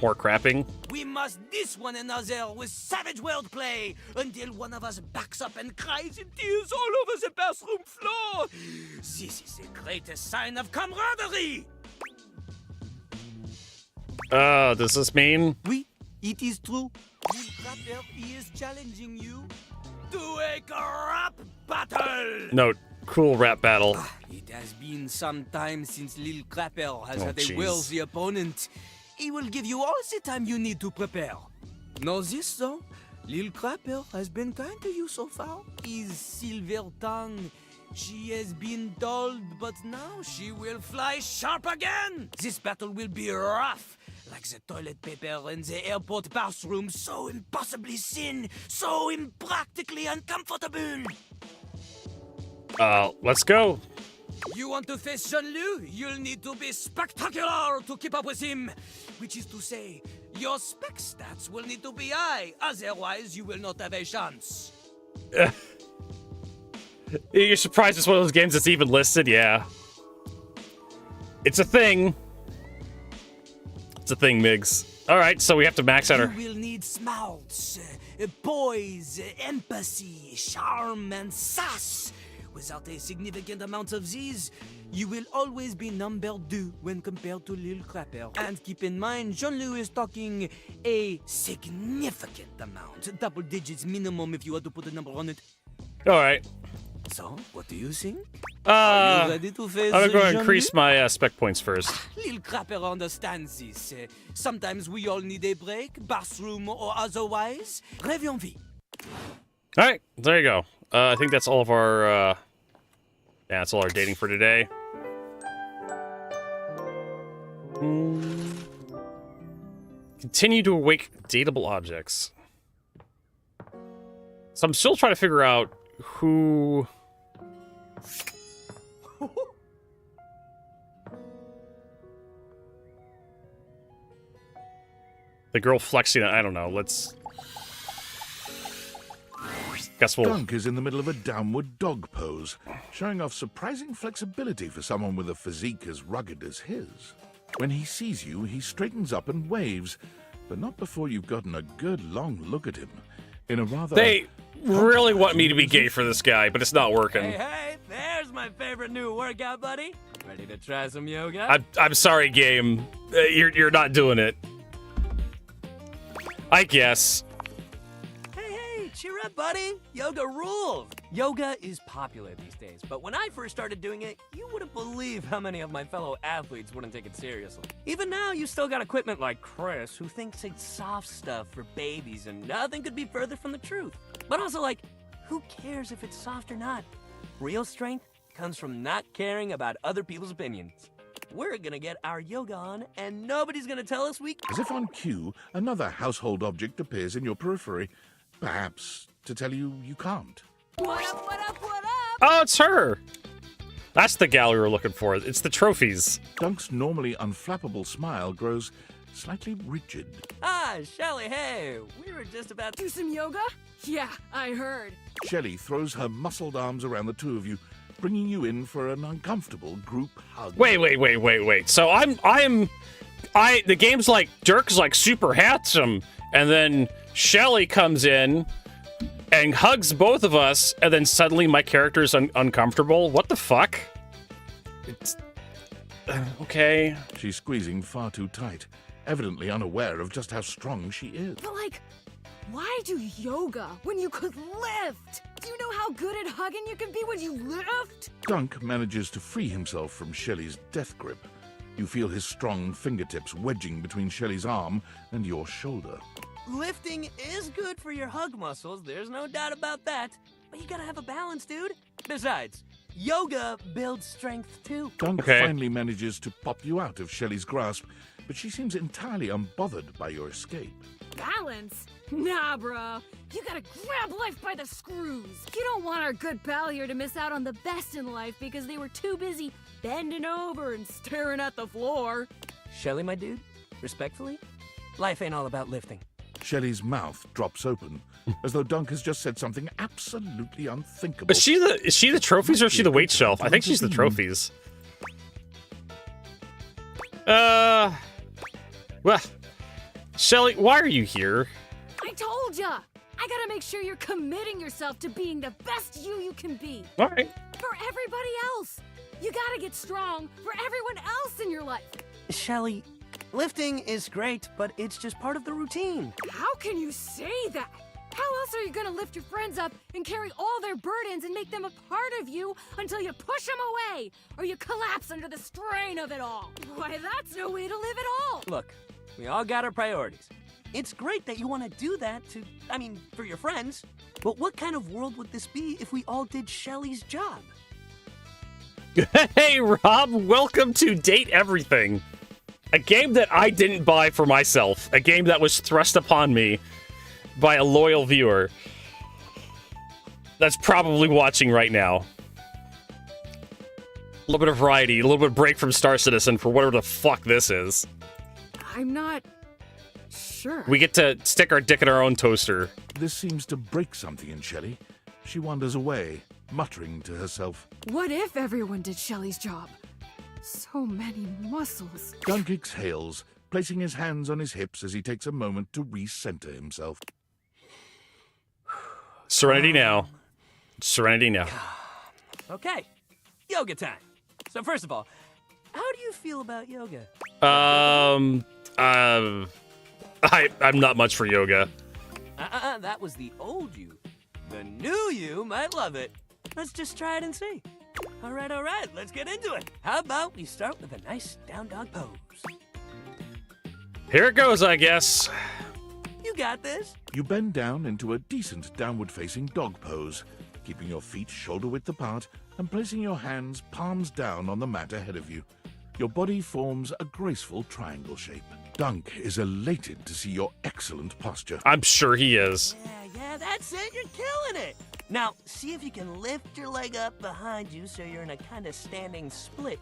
More crapping. We must diss one another with savage wordplay until one of us backs up and cries in tears all over the bathroom floor. This is the greatest sign of camaraderie. Does this mean? Oui, it is true. Lil Crapper, he is challenging you to a rap battle. No, cool rap battle. It has been some time since Lil Crapper has had jeez. a wealthy opponent. He will give you all the time you need to prepare. Know this, though? Lil Clapper has been kind to you so far. His silver tongue. She has been dulled, but now she will fly sharp again. This battle will be rough, like the toilet paper in the airport bathroom, so impossibly thin, so impractically uncomfortable. Let's go. You want to face Jean-Loup? You'll need to be spectacular to keep up with him. Which is to say, your spec stats will need to be high, otherwise you will not have a chance. You're surprised it's one of those games that's even listed? Yeah. It's a thing. It's a thing, Migs. Alright, so we have to max out our... You will need smarts, poise, empathy, charm, and sass. Without a significant amount of these, you will always be number 2 when compared to Lil Clapper. And keep in mind, Jean-Loup is talking a significant amount. Double digits minimum if you had to put a number on it. Alright. So, what do you think? Are you ready to face I'm going to Jean-Loup? increase my spec points first. Lil Clapper understands this. Sometimes we all need a break, bathroom or otherwise. Rêve en vie. Alright, there you go. I think that's all of our, yeah, that's all our dating for today. Continue to awake dateable objects. So I'm still trying to figure out who... The girl flexing, I don't know, let's... Guess we'll... Dunk is in the middle of a downward dog pose, showing off surprising flexibility for someone with a physique as rugged as his. When he sees you, he straightens up and waves, but not before you've gotten a good long look at him. In a rather... They really want me to be gay for this guy, but it's not working. Hey, there's my favorite new workout, buddy. Ready to try some yoga? I'm sorry, game. You're not doing it. I guess. Hey, cheer up, buddy. Yoga rules. Yoga is popular these days, but when I first started doing it, you wouldn't believe how many of my fellow athletes wouldn't take it seriously. Even now, you still got equipment like Chris, who thinks it's soft stuff for babies, and nothing could be further from the truth. But also, like, who cares if it's soft or not? Real strength comes from not caring about other people's opinions. We're gonna get our yoga on, and nobody's gonna tell us we... As if on cue, another household object appears in your periphery, perhaps to tell you you can't. What up, what up, what up? Oh, it's her! That's the gal we were looking for. It's the trophies. Dunk's normally unflappable smile grows slightly rigid. Ah, Shelly, hey, we were just about to... Do some yoga? Yeah, I heard. Shelley throws her muscled arms around the two of you, bringing you in for an uncomfortable group hug. Wait. So the game's like, Dirk's like super handsome, and then Shelly comes in and hugs both of us, and then suddenly my character's uncomfortable? What the fuck? It's... okay. She's squeezing far too tight, evidently unaware of just how strong she is. But like, why do yoga when you could lift? Do you know how good at hugging you can be when you lift? Dunk manages to free himself from Shelley's death grip. You feel his strong fingertips wedging between Shelley's arm and your shoulder. Lifting is good for your hug muscles, there's no doubt about that. But you gotta have a balance, dude. Besides, yoga builds strength too. Dunk finally manages to pop you out of Shelley's grasp, but she seems entirely unbothered by your escape. Balance? Nah, bro. You gotta grab life by the screws. You don't want our good pal here to miss out on the best in life because they were too busy bending over and staring at the floor. Shelly, my dude, respectfully, life ain't all about lifting. Shelley's mouth drops open, as though Dunk has just said something absolutely unthinkable. Is she the trophies or is she the weight shelf? I think she's the trophies. Well, Shelly, why are you here? I told ya! I gotta make sure you're committing yourself to being the best you can be. All right. For everybody else. You gotta get strong for everyone else in your life. Shelly, lifting is great, but it's just part of the routine. How can you say that? How else are you gonna lift your friends up and carry all their burdens and make them a part of you until you push them away or you collapse under the strain of it all? Why, that's no way to live at all. Look, we all got our priorities. It's great that you want to do that for your friends. But what kind of world would this be if we all did Shelly's job? Hey, Rob, welcome to Date Everything. A game that I didn't buy for myself. A game that was thrust upon me by a loyal viewer that's probably watching right now. A little bit of variety, a little bit of break from Star Citizen for whatever the fuck this is. I'm not sure. We get to stick our dick in our own toaster. This seems to break something in Shelley. She wanders away, muttering to herself. What if everyone did Shelly's job? So many muscles. Dunk exhales, placing his hands on his hips as he takes a moment to recenter himself. Serenity now. Serenity now. Okay, yoga time. So first of all, how do you feel about yoga? I'm not much for yoga. That was the old you. The new you might love it. Let's just try it and see. All right, let's get into it. How about we start with a nice down dog pose? Here it goes, I guess. You got this. You bend down into a decent downward-facing dog pose, keeping your feet shoulder-width apart and placing your hands palms down on the mat ahead of you. Your body forms a graceful triangle shape. Dunk is elated to see your excellent posture. I'm sure he is. Yeah, that's it. You're killing it. Now, see if you can lift your leg up behind you so you're in a kind of standing split.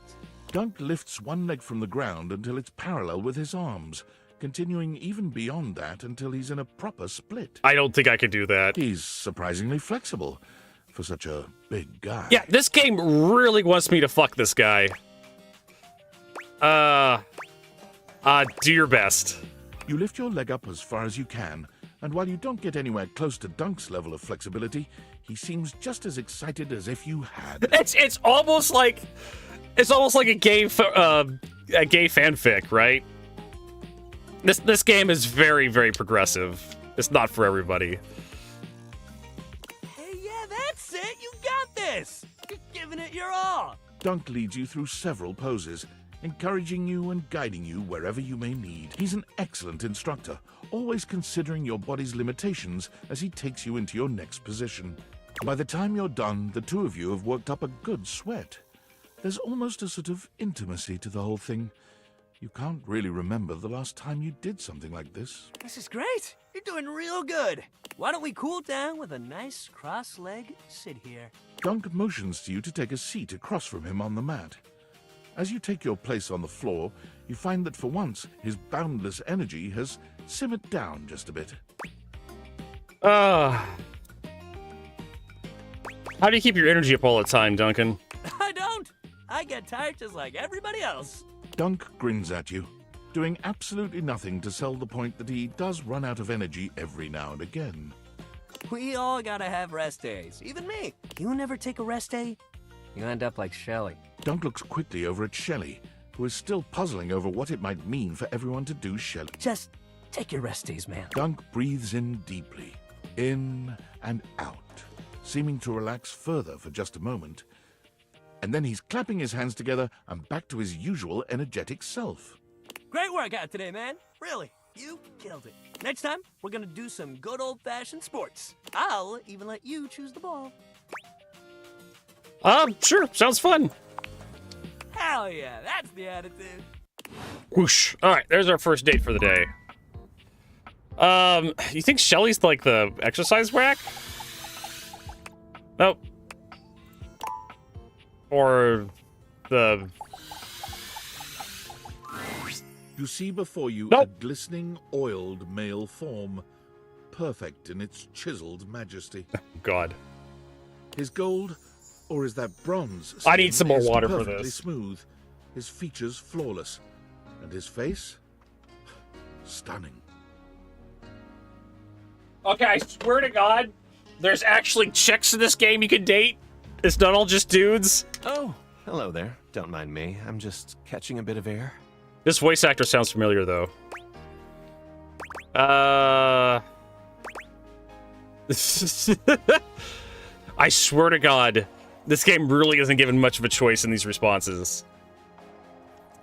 Dunk lifts one leg from the ground until it's parallel with his arms, continuing even beyond that until he's in a proper split. I don't think I could do that. He's surprisingly flexible for such a big guy. Yeah, this game really wants me to fuck this guy. Do your best. You lift your leg up as far as you can, and while you don't get anywhere close to Dunk's level of flexibility, he seems just as excited as if you had. It's almost like a gay fanfic, right? This game is very, very progressive. It's not for everybody. Hey, yeah, that's it. You got this. You're giving it your all. Dunk leads you through several poses, encouraging you and guiding you wherever you may need. He's an excellent instructor, always considering your body's limitations as he takes you into your next position. By the time you're done, the two of you have worked up a good sweat. There's almost a sort of intimacy to the whole thing. You can't really remember the last time you did something like this. This is great. You're doing real good. Why don't we cool down with a nice cross-leg sit here? Dunk motions to you to take a seat across from him on the mat. As you take your place on the floor, you find that for once, his boundless energy has simmered down just a bit. How do you keep your energy up all the time, Duncan? I don't. I get tired just like everybody else. Dunk grins at you, doing absolutely nothing to sell the point that he does run out of energy every now and again. We all gotta have rest days, even me. You never take a rest day, you end up like Shelly. Dunk looks quickly over at Shelley, who is still puzzling over what it might mean for everyone to do Shelley. Just take your rest days, man. Dunk breathes in deeply, in and out, seeming to relax further for just a moment. And then he's clapping his hands together and back to his usual energetic self. Great workout today, man. Really, you killed it. Next time, we're gonna do some good old-fashioned sports. I'll even let you choose the ball. Sure. Sounds fun. Hell yeah, that's the attitude. Whoosh. All right, there's our first date for the day. You think Shelly's like the exercise rack? Nope. Or the... You see before you Nope. a glistening, oiled male form, perfect in its chiseled majesty. God. His gold, or is that bronze? I need some more is water for perfectly this. Smooth, his features flawless, and his face stunning. Okay, I swear to God, there's actually chicks in this game you can date. It's not all just dudes. Oh, hello there. Don't mind me. I'm just catching a bit of air. This voice actor sounds familiar, though. I swear to God, this game really isn't given much of a choice in these responses.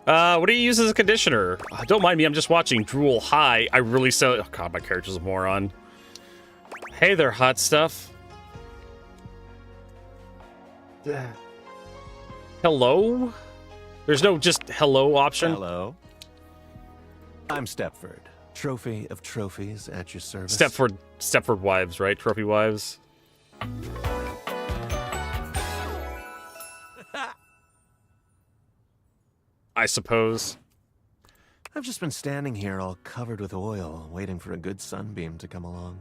What do you use as a conditioner? Don't mind me, I'm just watching Drool High. I really so. Oh god, my character's a moron. Hey there, hot stuff. Hello? There's no just hello option? Hello. I'm Stepford, trophy of trophies at your service. Stepford wives, right? Trophy wives. I suppose. I've just been standing here all covered with oil, waiting for a good sunbeam to come along.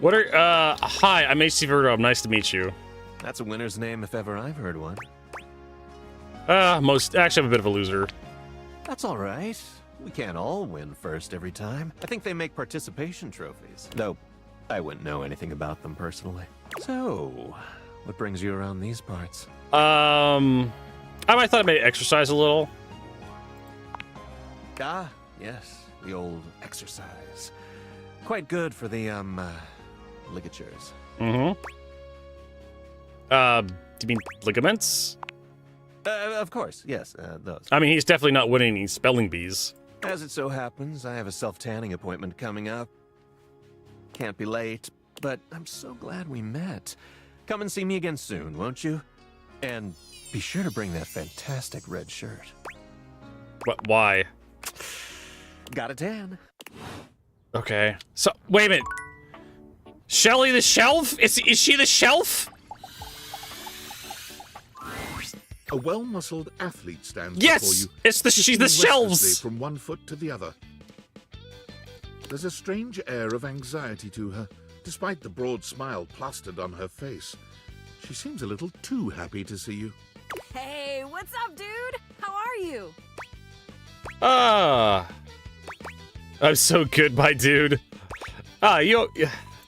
What are, hi, I'm AC Verdo. Nice to meet you. That's a winner's name if ever I've heard one. Actually, I'm a bit of a loser. That's all right. We can't all win first every time. I think they make participation trophies, though I wouldn't know anything about them personally. So, what brings you around these parts? I thought I may exercise a little. Ah, yes, the old exercise. Quite good for the, ligatures. Mm-hmm. Do you mean ligaments? Of course, yes, those. I mean, he's definitely not winning any spelling bees. As it so happens, I have a self-tanning appointment coming up. Can't be late, but I'm so glad we met. Come and see me again soon, won't you? And be sure to bring that fantastic red shirt. What? Why? Got a tan. Okay. So, wait a minute. Shelly the Shelf? Is she the Shelf? A well-muscled athlete stands yes! before you. She's the Shelves! From one foot to the other. There's a strange air of anxiety to her, despite the broad smile plastered on her face. She seems a little too happy to see you. Hey, what's up, dude? How are you? I'm so good, my dude. You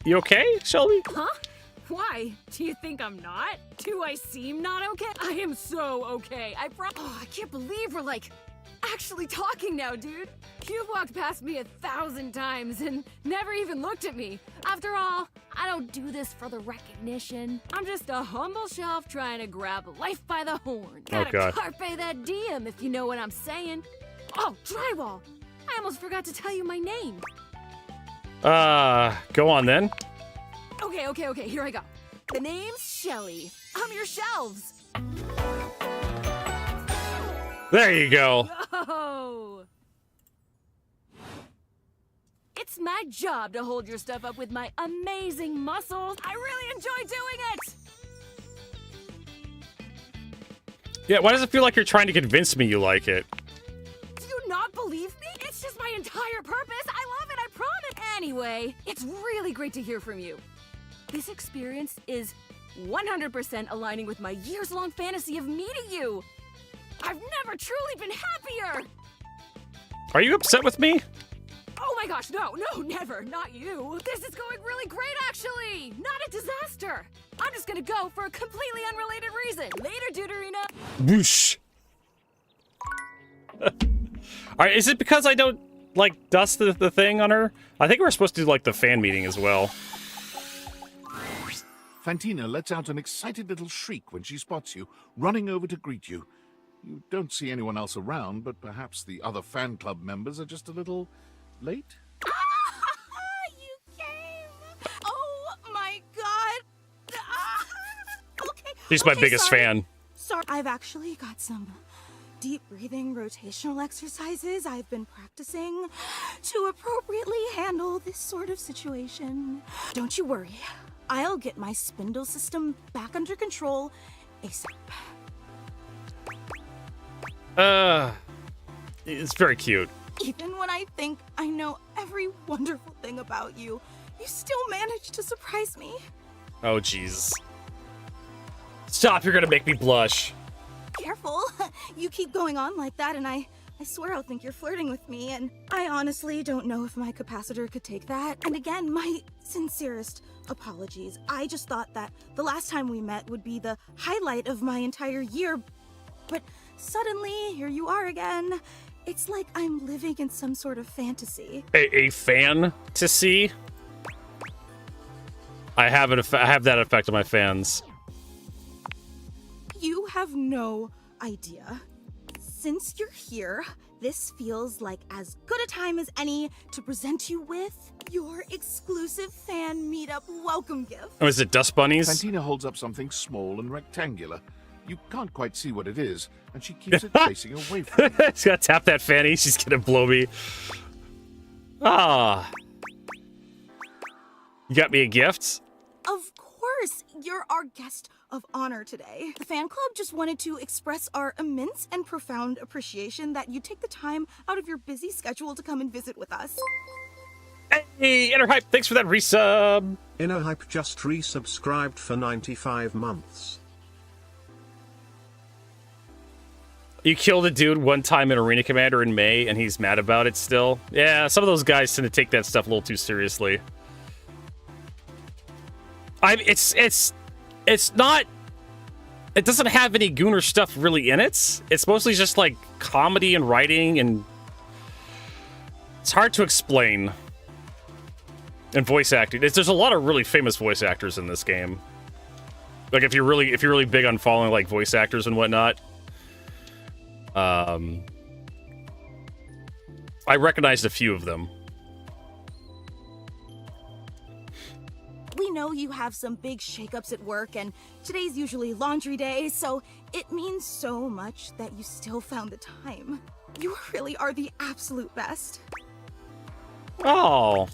okay, Shelby? Huh? Why? Do you think I'm not? Do I seem not okay? I am so okay. I can't believe we're like actually talking now, dude. You've walked past me 1,000 times and never even looked at me. After all, I don't do this for the recognition. I'm just a humble shelf trying to grab life by the horn. Gotta carpe that diem, if you know what I'm saying. Oh, drywall! I almost forgot to tell you my name. Go on then. Okay, here I go. The name's Shelly. I'm your shelves. There you go. Oh. It's my job to hold your stuff up with my amazing muscles. I really enjoy doing it. Yeah, why does it feel like you're trying to convince me you like it? Do you not believe me? It's just my entire purpose. I love it, I promise. Anyway, it's really great to hear from you. This experience is 100% aligning with my years-long fantasy of meeting you. I've never truly been happier. Are you upset with me? Oh my gosh, no, never, not you. This is going really great, actually. Not a disaster. I'm just gonna go for a completely unrelated reason. Later, Deuterina. Whoosh. Alright, is it because I don't, like, dust the thing on her? I think we're supposed to do, like, the fan meeting as well. Fantina lets out an excited little shriek when she spots you, running over to greet you. You don't see anyone else around, but perhaps the other fan club members are just a little late? You came! Oh my god! Okay. She's my biggest fan. Sorry, I've actually got some deep breathing rotational exercises I've been practicing to appropriately handle this sort of situation. Don't you worry. I'll get my spindle system back under control ASAP. It's very cute. Even when I think I know every wonderful thing about you, you still manage to surprise me. Oh, jeez. Stop, you're gonna make me blush. Careful. You keep going on like that and I swear I'll think you're flirting with me, and I honestly don't know if my capacitor could take that. And again, my sincerest apologies. I just thought that the last time we met would be the highlight of my entire year, but suddenly, here you are again. It's like I'm living in some sort of fantasy. A fan to see? I have that effect on my fans. You have no idea. since you're here, this feels like as good a time as any to present you with your exclusive fan meetup welcome gift. Oh, is it dust bunnies? Fantina holds up something small and rectangular. You can't quite see what it is, and she keeps it facing away from you. She's gotta tap that fanny. She's gonna blow me. Ah. You got me a gift? Of course, you're our guest of honor today. The fan club just wanted to express our immense and profound appreciation that you take the time out of your busy schedule to come and visit with us. Hey, Inner Hype, thanks for that resub. Inner Hype just resubscribed for 95 months. You killed a dude one time in Arena Commander in May, and he's mad about it still. Yeah, some of those guys tend to take that stuff a little too seriously. It's not. It doesn't have any Gooner stuff really in it. It's mostly just like comedy and writing, and it's hard to explain. And voice acting. There's a lot of really famous voice actors in this game. Like if you're really big on following like voice actors and whatnot. I recognized a few of them. We know you have some big shakeups at work, and today's usually laundry day, so it means so much that you still found the time. You really are the absolute best. Oh,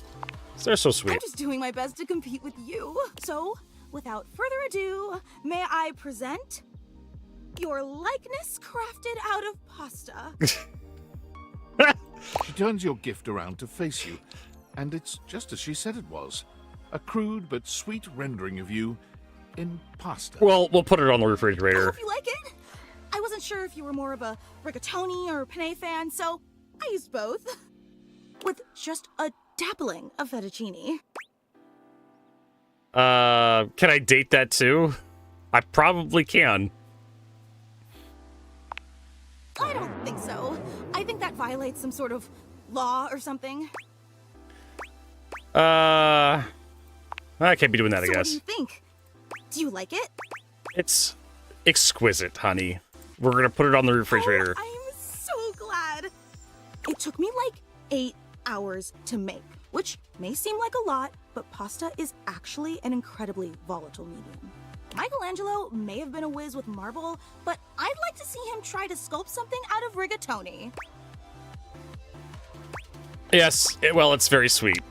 they're so sweet. I'm just doing my best to compete with you. So, without further ado, may I present your likeness crafted out of pasta. She turns your gift around to face you, and it's just as she said it was. A crude but sweet rendering of you in pasta. Well, we'll put it on the refrigerator. I hope you like it. I wasn't sure if you were more of a rigatoni or penne fan, so I used both. With just a dabbling of fettuccine. Can I date that too? I probably can. I don't think so. I think that violates some sort of law or something. I can't be doing that, I So guess. what do you think? Do you like it? It's exquisite, honey. We're gonna put it on the refrigerator. I'm so glad. It took me like 8 hours to make, which may seem like a lot, but pasta is actually an incredibly volatile medium. Michelangelo may have been a whiz with marble, but I'd like to see him try to sculpt something out of rigatoni. Yes, well, it's very sweet.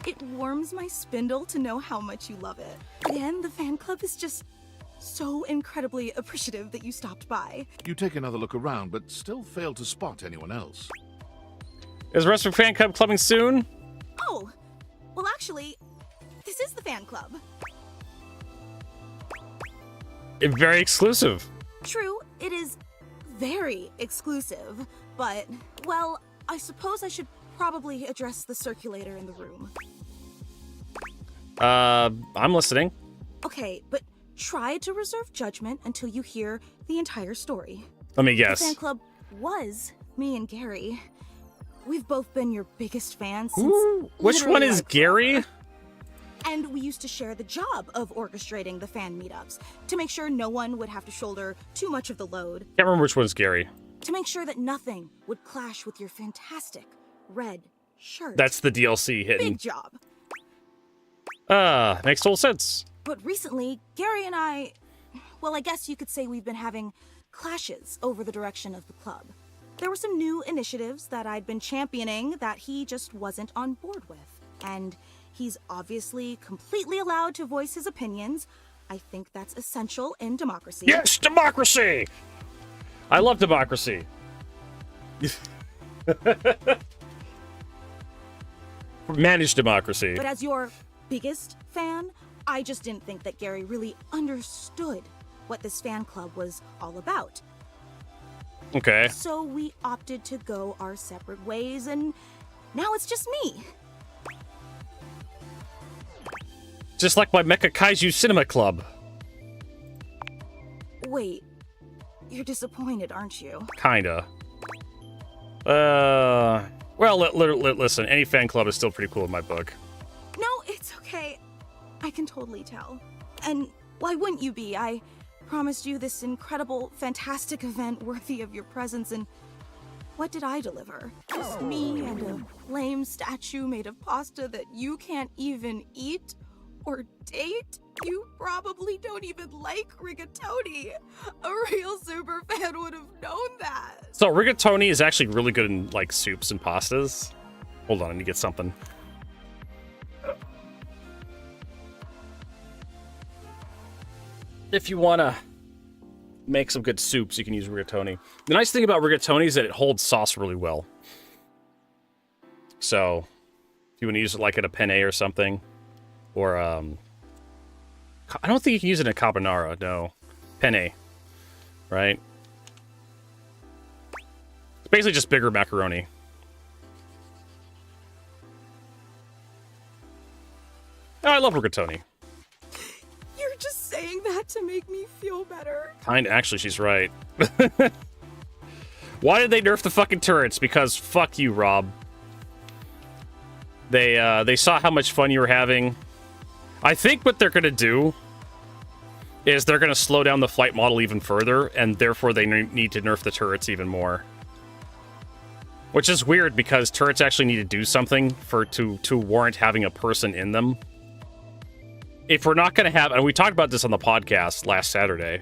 It warms my spindle to know how much you love it. Again, the fan club is just so incredibly appreciative that you stopped by. You take another look around, but still fail to spot anyone else. Is the rest of Fan Club coming soon? Oh, well actually, this is the fan club. Very exclusive. True, it is very exclusive, but, well, I suppose I should probably address the circulator in the room. I'm listening. Okay, but try to reserve judgment until you hear the entire story. Let me guess. The fan club was me and Gary. We've both been your biggest fans since Which one is Gary? And we used to share the job of orchestrating the fan meetups to make sure no one would have to shoulder too much of the load. Can't remember which one's Gary. To make sure that nothing would clash with your fantastic red shirt. That's the DLC hidden. Big job. Makes total sense. But recently, Gary and I, well, I guess you could say we've been having clashes over the direction of the club. There were some new initiatives that I'd been championing that he just wasn't on board with. And he's obviously completely allowed to voice his opinions. I think that's essential in democracy. Yes, democracy! I love democracy. Managed democracy. But as your biggest fan, I just didn't think that Gary really understood what this fan club was all about. Okay. So we opted to go our separate ways, and now it's just me. Just like my Mecha Kaiju Cinema Club. Wait, you're disappointed, aren't you? Kinda. Well, listen, any fan club is still pretty cool in my book. No, it's okay. I can totally tell. And why wouldn't you be? I promised you this incredible, fantastic event worthy of your presence, and what did I deliver? Just me and a lame statue made of pasta that you can't even eat or date? You probably don't even like rigatoni. A real super fan would have known that. So rigatoni is actually really good in like soups and pastas. Hold on, I need to get something. If you want to make some good soups, you can use rigatoni. The nice thing about rigatoni is that it holds sauce really well. So, if you want to use it like at a penne or something, or I don't think you can use it in a carbonara. No, penne, right? It's basically just bigger macaroni. Oh, I love rigatoni. You're just saying that to make me feel better. Actually, she's right. Why did they nerf the fucking turrets? Because fuck you, Rob. They saw how much fun you were having. I think what they're gonna do is they're gonna slow down the flight model even further, and therefore they need to nerf the turrets even more. Which is weird because turrets actually need to do something to warrant having a person in them. If we're not gonna have, and we talked about this on the podcast last Saturday,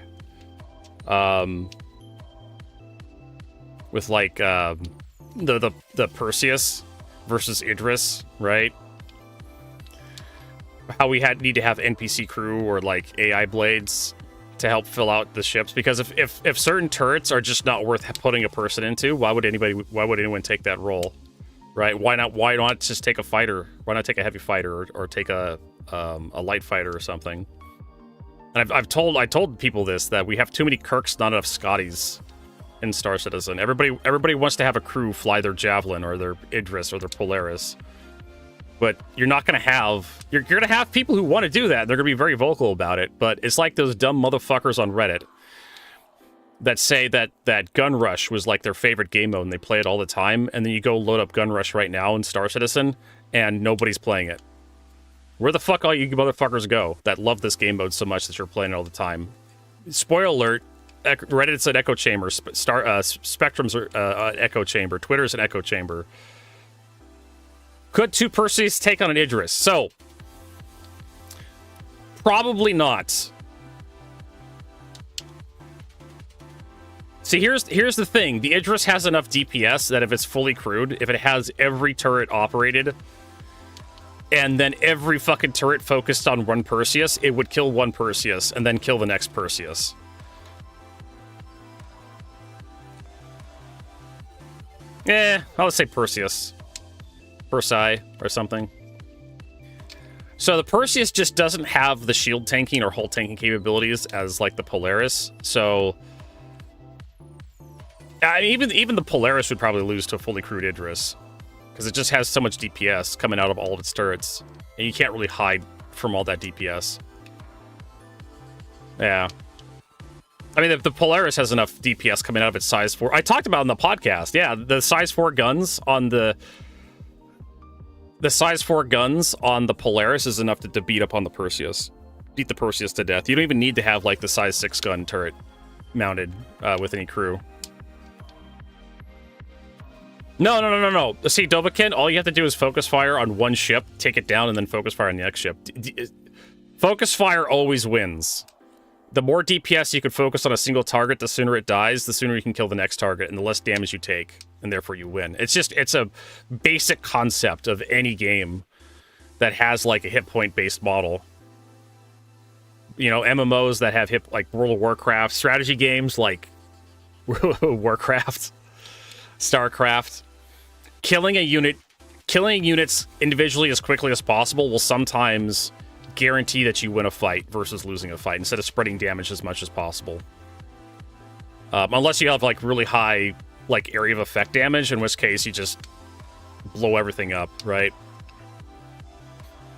with like the Perseus versus Idris, right? How we need to have NPC crew or like AI blades to help fill out the ships, because if certain turrets are just not worth putting a person into, why would anyone take that role, right? Why not just take a fighter? Why not take a heavy fighter or take a light fighter or something? And I told people this, that we have too many Kirks, not enough Scotties in Star Citizen. Everybody wants to have a crew fly their Javelin or their Idris or their Polaris, but you're not gonna have you're gonna have people who want to do that. They're gonna be very vocal about it, but it's like those dumb motherfuckers on Reddit that say that Gun Rush was like their favorite game mode and they play it all the time, and then you go load up Gun Rush right now in Star Citizen and nobody's playing it. Where the fuck all you motherfuckers go that love this game mode so much that you're playing it all the time? Spoiler alert, Reddit's an echo chamber, Spectrum's an echo chamber, Twitter's an echo chamber. Could two Perseus take on an Idris? So, probably not. See, here's the thing. The Idris has enough DPS that if it's fully crewed, if it has every turret operated, and then every fucking turret focused on one Perseus, it would kill one Perseus and then kill the next Perseus. I'll say Perseus. Persei or something. So the Perseus just doesn't have the shield tanking or hull tanking capabilities as like the Polaris. So even the Polaris would probably lose to a fully crewed Idris, because it just has so much DPS coming out of all of its turrets, and you can't really hide from all that DPS. Yeah. I mean, the Polaris has enough DPS coming out of its size 4. I talked about it in the podcast. Yeah, the size 4 guns on the size 4 guns on the Polaris is enough to beat up on the Perseus. Beat the Perseus to death. You don't even need to have like the size 6 gun turret mounted with any crew. No. See, Dovahkiin, all you have to do is focus fire on one ship, take it down, and then focus fire on the next ship. Focus fire always wins. The more DPS you can focus on a single target, the sooner it dies, the sooner you can kill the next target, and the less damage you take, and therefore you win. It's a basic concept of any game that has like a hit point based model. You know, MMOs that have like World of Warcraft, strategy games like Warcraft, StarCraft. Killing units individually as quickly as possible will sometimes guarantee that you win a fight versus losing a fight, instead of spreading damage as much as possible. Unless you have like really high like area of effect damage, in which case you just blow everything up, right?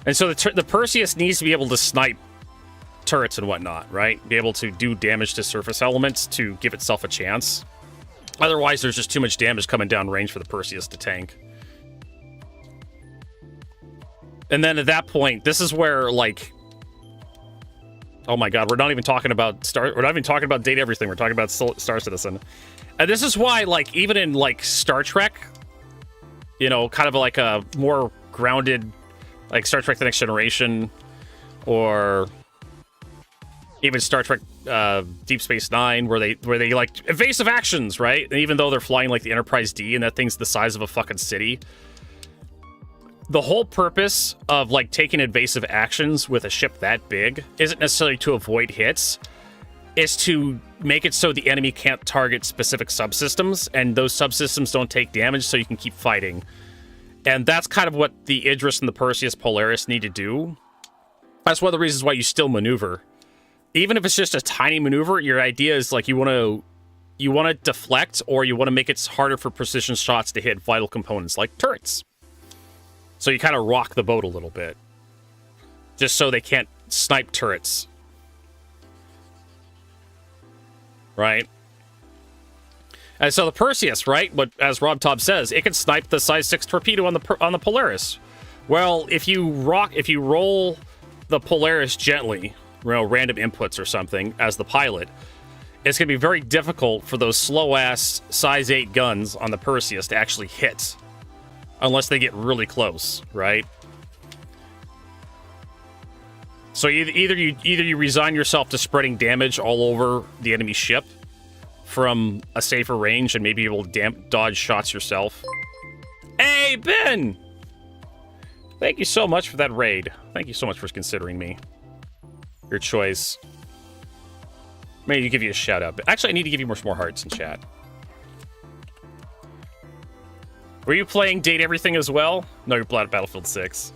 And so the Perseus needs to be able to snipe turrets and whatnot, right? Be able to do damage to surface elements to give itself a chance. Otherwise, there's just too much damage coming down range for the Perseus to tank. And then at that point, this is where, like, Oh my god, we're not even talking about Date Everything. We're talking about Star Citizen. And this is why, like, even in, like, Star Trek, you know, kind of like a more grounded, like Star Trek The Next Generation, or even Star Trek Deep Space Nine, where they like evasive actions, right? And even though they're flying like the Enterprise D and that thing's the size of a fucking city, the whole purpose of like taking evasive actions with a ship that big isn't necessarily to avoid hits, is to make it so the enemy can't target specific subsystems, and those subsystems don't take damage, so you can keep fighting. And that's kind of what the Idris and the Perseus Polaris need to do. That's one of the reasons why you still maneuver. Even if it's just a tiny maneuver, your idea is like you want to deflect, or you want to make it harder for precision shots to hit vital components like turrets. So you kind of rock the boat a little bit, just so they can't snipe turrets, right? And so the Perseus, right? But as Rob Tobb says, it can snipe the size 6 torpedo on the Polaris. Well, if you roll the Polaris gently, you know, random inputs or something as the pilot, it's going to be very difficult for those slow-ass size 8 guns on the Perseus to actually hit, unless they get really close, right? So either you resign yourself to spreading damage all over the enemy ship from a safer range and maybe able to dodge shots yourself. Hey, Ben! Thank you so much for that raid. Thank you so much for considering me. Your choice. Maybe give you a shout out. But actually, I need to give you more hearts in chat. Were you playing Date Everything as well? No, you're Battlefield 6.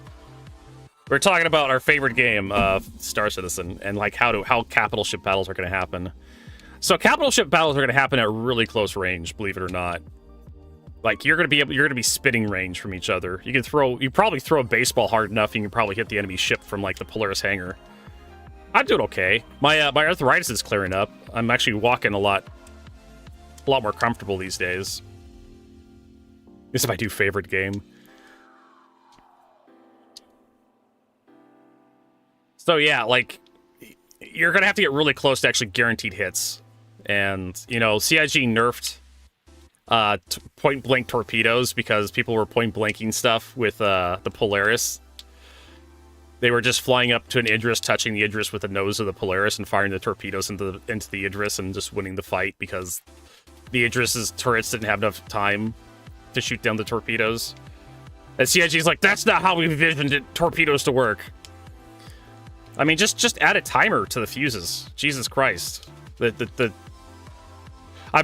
We're talking about our favorite game, Star Citizen, and like how capital ship battles are going to happen. So capital ship battles are going to happen at really close range, believe it or not. Like you're going to be spitting range from each other. You probably throw a baseball hard enough, and you can probably hit the enemy ship from like the Polaris hangar. I'm doing okay. My arthritis is clearing up. I'm actually walking a lot more comfortable these days. This is my new favorite game. So yeah, like you're gonna have to get really close to actually guaranteed hits, and you know CIG nerfed point blank torpedoes because people were point blanking stuff with the Polaris. They were just flying up to an Idris, touching the Idris with the nose of the Polaris, and firing the torpedoes into the Idris and just winning the fight because the Idris's turrets didn't have enough time to shoot down the torpedoes. And CIG's like, that's not how we envisioned torpedoes to work. I mean, just add a timer to the fuses. Jesus Christ. I'm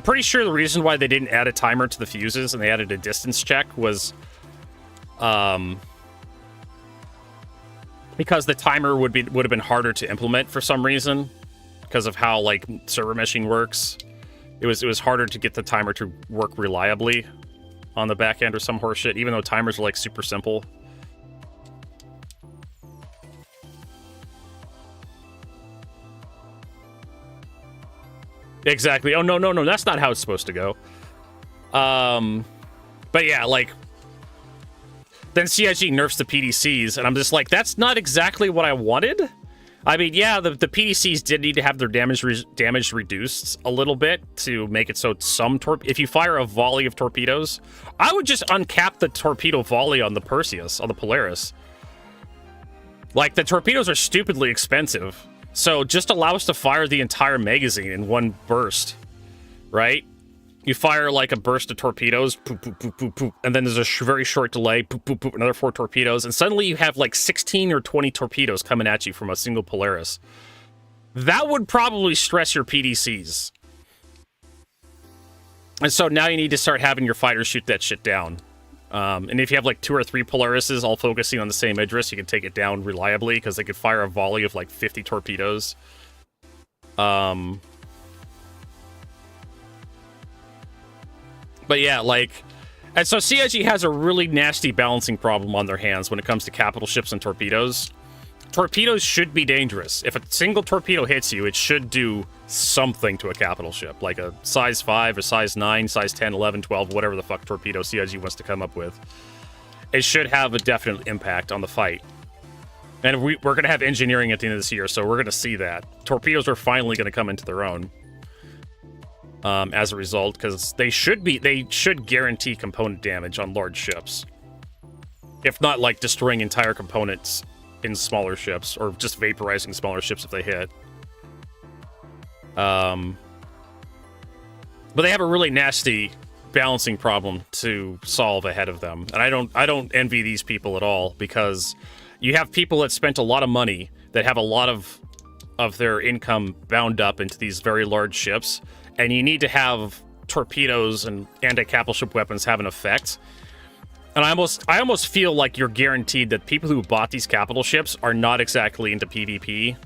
pretty sure the reason why they didn't add a timer to the fuses and they added a distance check was because the timer would have been harder to implement for some reason because of how like server meshing works. It was harder to get the timer to work reliably on the back end or some horse shit, even though timers are like super simple. Exactly. Oh no, that's not how it's supposed to go. But yeah, like then CIG nerfs the PDCs, and I'm just like, that's not exactly what I wanted. I mean, yeah, the PDCs did need to have their damage reduced a little bit to make it so if you fire a volley of torpedoes, I would just uncap the torpedo volley on the Perseus, on the Polaris. Like, the torpedoes are stupidly expensive, so just allow us to fire the entire magazine in one burst, right? You fire like a burst of torpedoes, poop, poop, poop, poop, poop, and then there's a very short delay, poop, poop, poop, another 4 torpedoes, and suddenly you have like 16 or 20 torpedoes coming at you from a single Polaris. That would probably stress your PDCs. And so now you need to start having your fighters shoot that shit down. And if you have like 2 or 3 Polarises all focusing on the same Idris, you can take it down reliably because they could fire a volley of like 50 torpedoes. But yeah, like, and so CIG has a really nasty balancing problem on their hands when it comes to capital ships and torpedoes. Torpedoes should be dangerous. If a single torpedo hits you, it should do something to a capital ship, like a size 5, a size 9, size 10, 11, 12, whatever the fuck torpedo CIG wants to come up with. It should have a definite impact on the fight. And we're going to have engineering at the end of this year, so we're going to see that. Torpedoes are finally going to come into their own as a result, because they should guarantee component damage on large ships. If not, like, destroying entire components in smaller ships, or just vaporizing smaller ships if they hit. But they have a really nasty balancing problem to solve ahead of them. And I don't envy these people at all, because you have people that spent a lot of money that have a lot of their income bound up into these very large ships, and you need to have torpedoes and anti-capital ship weapons have an effect. And I almost feel like you're guaranteed that people who bought these capital ships are not exactly into PvP.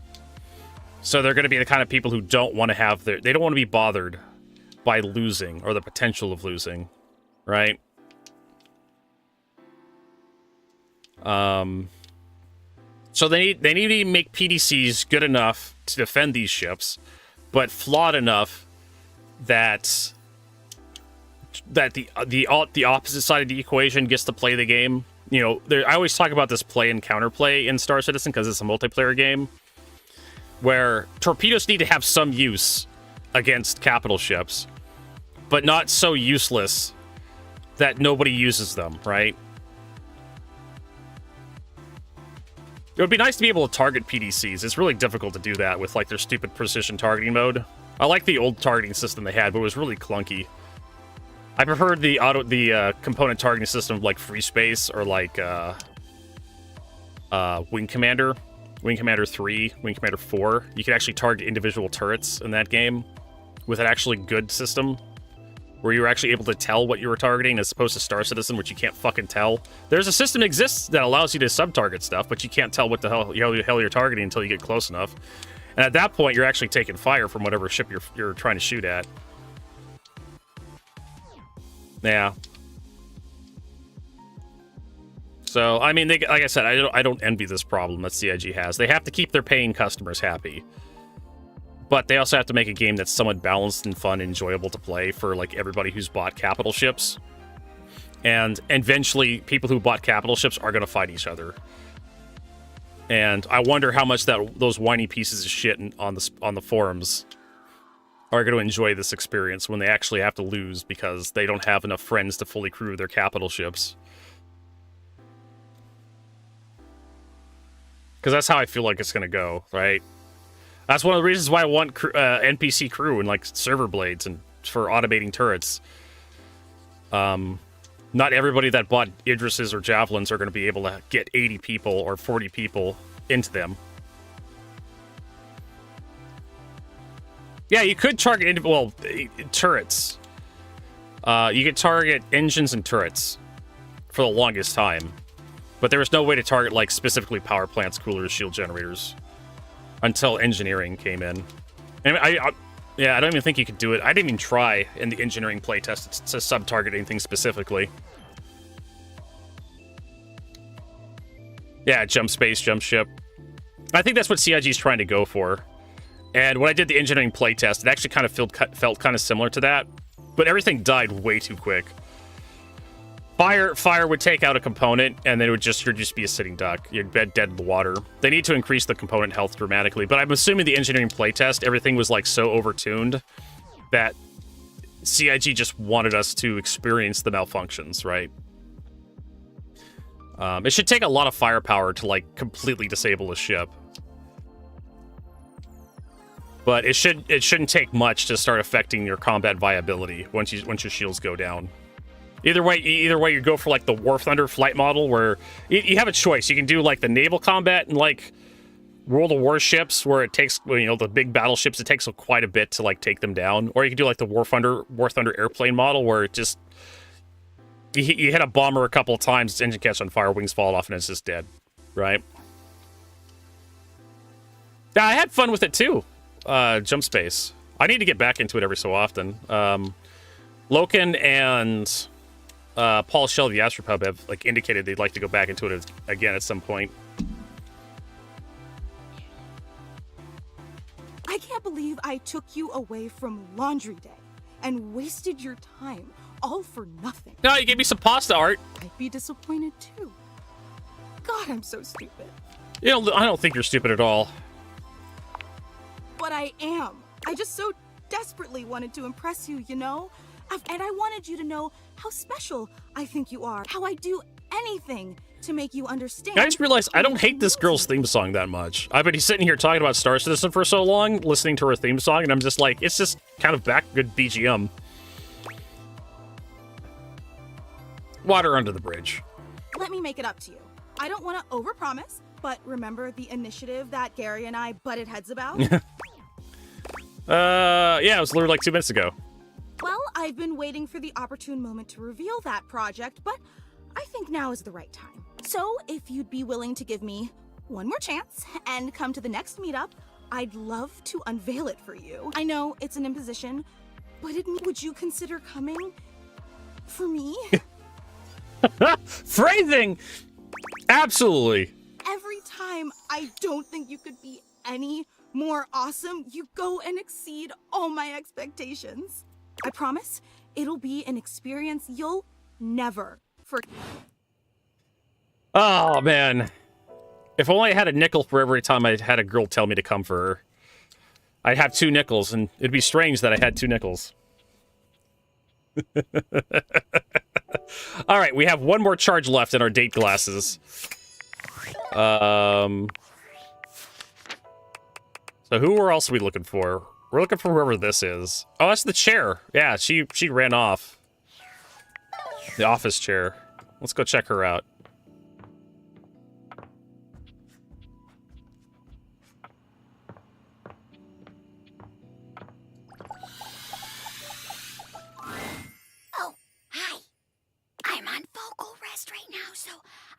So they're going to be the kind of people who don't want to have they don't want to be bothered by losing or the potential of losing, right? So they need to make PDCs good enough to defend these ships, but flawed enough that the opposite side of the equation gets to play the game. You know, I always talk about this play and counterplay in Star Citizen because it's a multiplayer game, where torpedoes need to have some use against capital ships, but not so useless that nobody uses them, right? It would be nice to be able to target PDCs. It's really difficult to do that with, like, their stupid precision targeting mode. I like the old targeting system they had, but it was really clunky. I preferred the component targeting system like Free Space or like Wing Commander 3, Wing Commander 4. You could actually target individual turrets in that game with an actually good system where you were actually able to tell what you were targeting as opposed to Star Citizen, which you can't fucking tell. There's a system that exists that allows you to sub-target stuff, but you can't tell what the hell you're targeting until you get close enough. And at that point, you're actually taking fire from whatever ship you're trying to shoot at. Yeah. So, I mean, like I said, I don't envy this problem that CIG has. They have to keep their paying customers happy. But they also have to make a game that's somewhat balanced and fun and enjoyable to play for, like, everybody who's bought capital ships. And eventually, people who bought capital ships are going to fight each other. And I wonder how much those whiny pieces of shit on the forums are going to enjoy this experience when they actually have to lose because they don't have enough friends to fully crew their capital ships. Because that's how I feel like it's going to go, right? That's one of the reasons why I want NPC crew and, like, server blades and for automating turrets. Not everybody that bought Idrises or Javelins are going to be able to get 80 people or 40 people into them. Yeah, you could target turrets. You could target engines and turrets for the longest time. But there was no way to target, like, specifically power plants, coolers, shield generators until engineering came in. And I don't even think you could do it. I didn't even try in the engineering playtest to sub-target anything specifically. Yeah, jump space, jump ship. I think that's what CIG's trying to go for. And when I did the engineering playtest, it actually kind of felt kind of similar to that. But everything died way too quick. Fire would take out a component, and then you'd just be a sitting duck. You'd dead in the water. They need to increase the component health dramatically, but I'm assuming the engineering playtest, everything was, like, so overtuned that CIG just wanted us to experience the malfunctions, right? It should take a lot of firepower to, like, completely disable a ship. But it shouldn't take much to start affecting your combat viability once your shields go down. Either way, you go for, like, the War Thunder flight model, where you have a choice. You can do, like, the naval combat and, like, World of War ships, where it takes, you know, the big battleships, it takes quite a bit to, like, take them down. Or you can do, like, the War Thunder airplane model, where it just you hit a bomber a couple of times, its engine catches on fire, wings fall off, and it's just dead, right? Yeah, I had fun with it too. Jump space. I need to get back into it every so often. Loken and Paul Shell of the Astropub have, like, indicated they'd like to go back into it again at some point. I can't believe I took you away from laundry day and wasted your time, all for nothing. No, you gave me some pasta art. I'd be disappointed too. God, I'm so stupid. You know, I don't think you're stupid at all. But I am. I just so desperately wanted to impress you, you know? And I wanted you to know how special I think you are. How I do anything to make you understand. I just realized I don't hate this girl's theme song that much. I've been sitting here talking about Star Citizen for so long, listening to her theme song, and I'm just like, it's just kind of good BGM. Water under the bridge. Let me make it up to you. I don't want to overpromise, but remember the initiative that Gary and I butted heads about? Yeah, it was literally like 2 minutes ago. Well, I've been waiting for the opportune moment to reveal that project, but I think now is the right time. So, if you'd be willing to give me one more chance and come to the next meetup, I'd love to unveil it for you. I know it's an imposition, but would you consider coming for me? Phrasing! Absolutely. Every time I don't think you could be any more awesome, you go and exceed all my expectations. I promise it'll be an experience you'll never forget. Oh, man. If only I had a nickel for every time I had a girl tell me to come for her. I'd have 2 nickels, and it'd be strange that I had 2 nickels. All right, we have one more charge left in our date glasses. So who else are we looking for? We're looking for whoever this is. Oh, that's the chair. Yeah, she ran off. The office chair. Let's go check her out. Oh, hi. I'm on vocal rest right now, so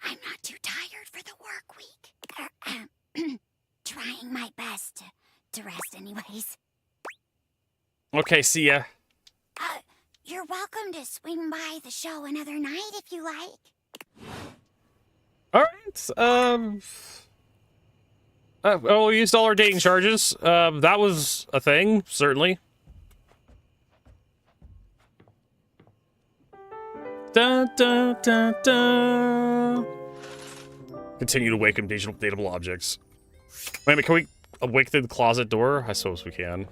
I'm not too tired for the work week. Trying my best to rest anyways. Okay, see ya. You're welcome to swing by the show another night if you like. All right. Well, we used all our dating charges. That was a thing, certainly. Dun, dun, dun, dun. Continue to awaken dateable objects. Wait a minute, can we awaken the closet door? I suppose we can.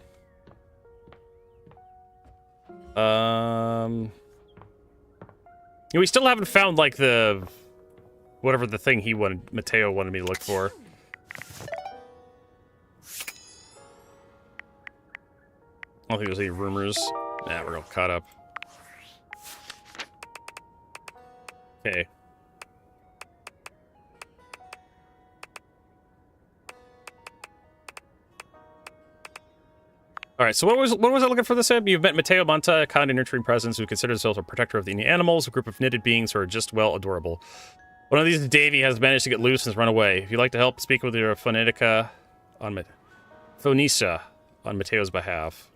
We still haven't found, like, the... whatever the thing Mateo wanted me to look for. I don't think there's any rumors. Nah, we're all caught up. Okay. All right, so what was I looking for this, Eb? You've met Mateo Monta, a kind and nurturing presence who considers himself a protector of the Indian animals, a group of knitted beings who are just, well, adorable. One of these, Davy, has managed to get loose and has run away. If you'd like to help, speak with your Phonetica on Phoenicia on Mateo's behalf.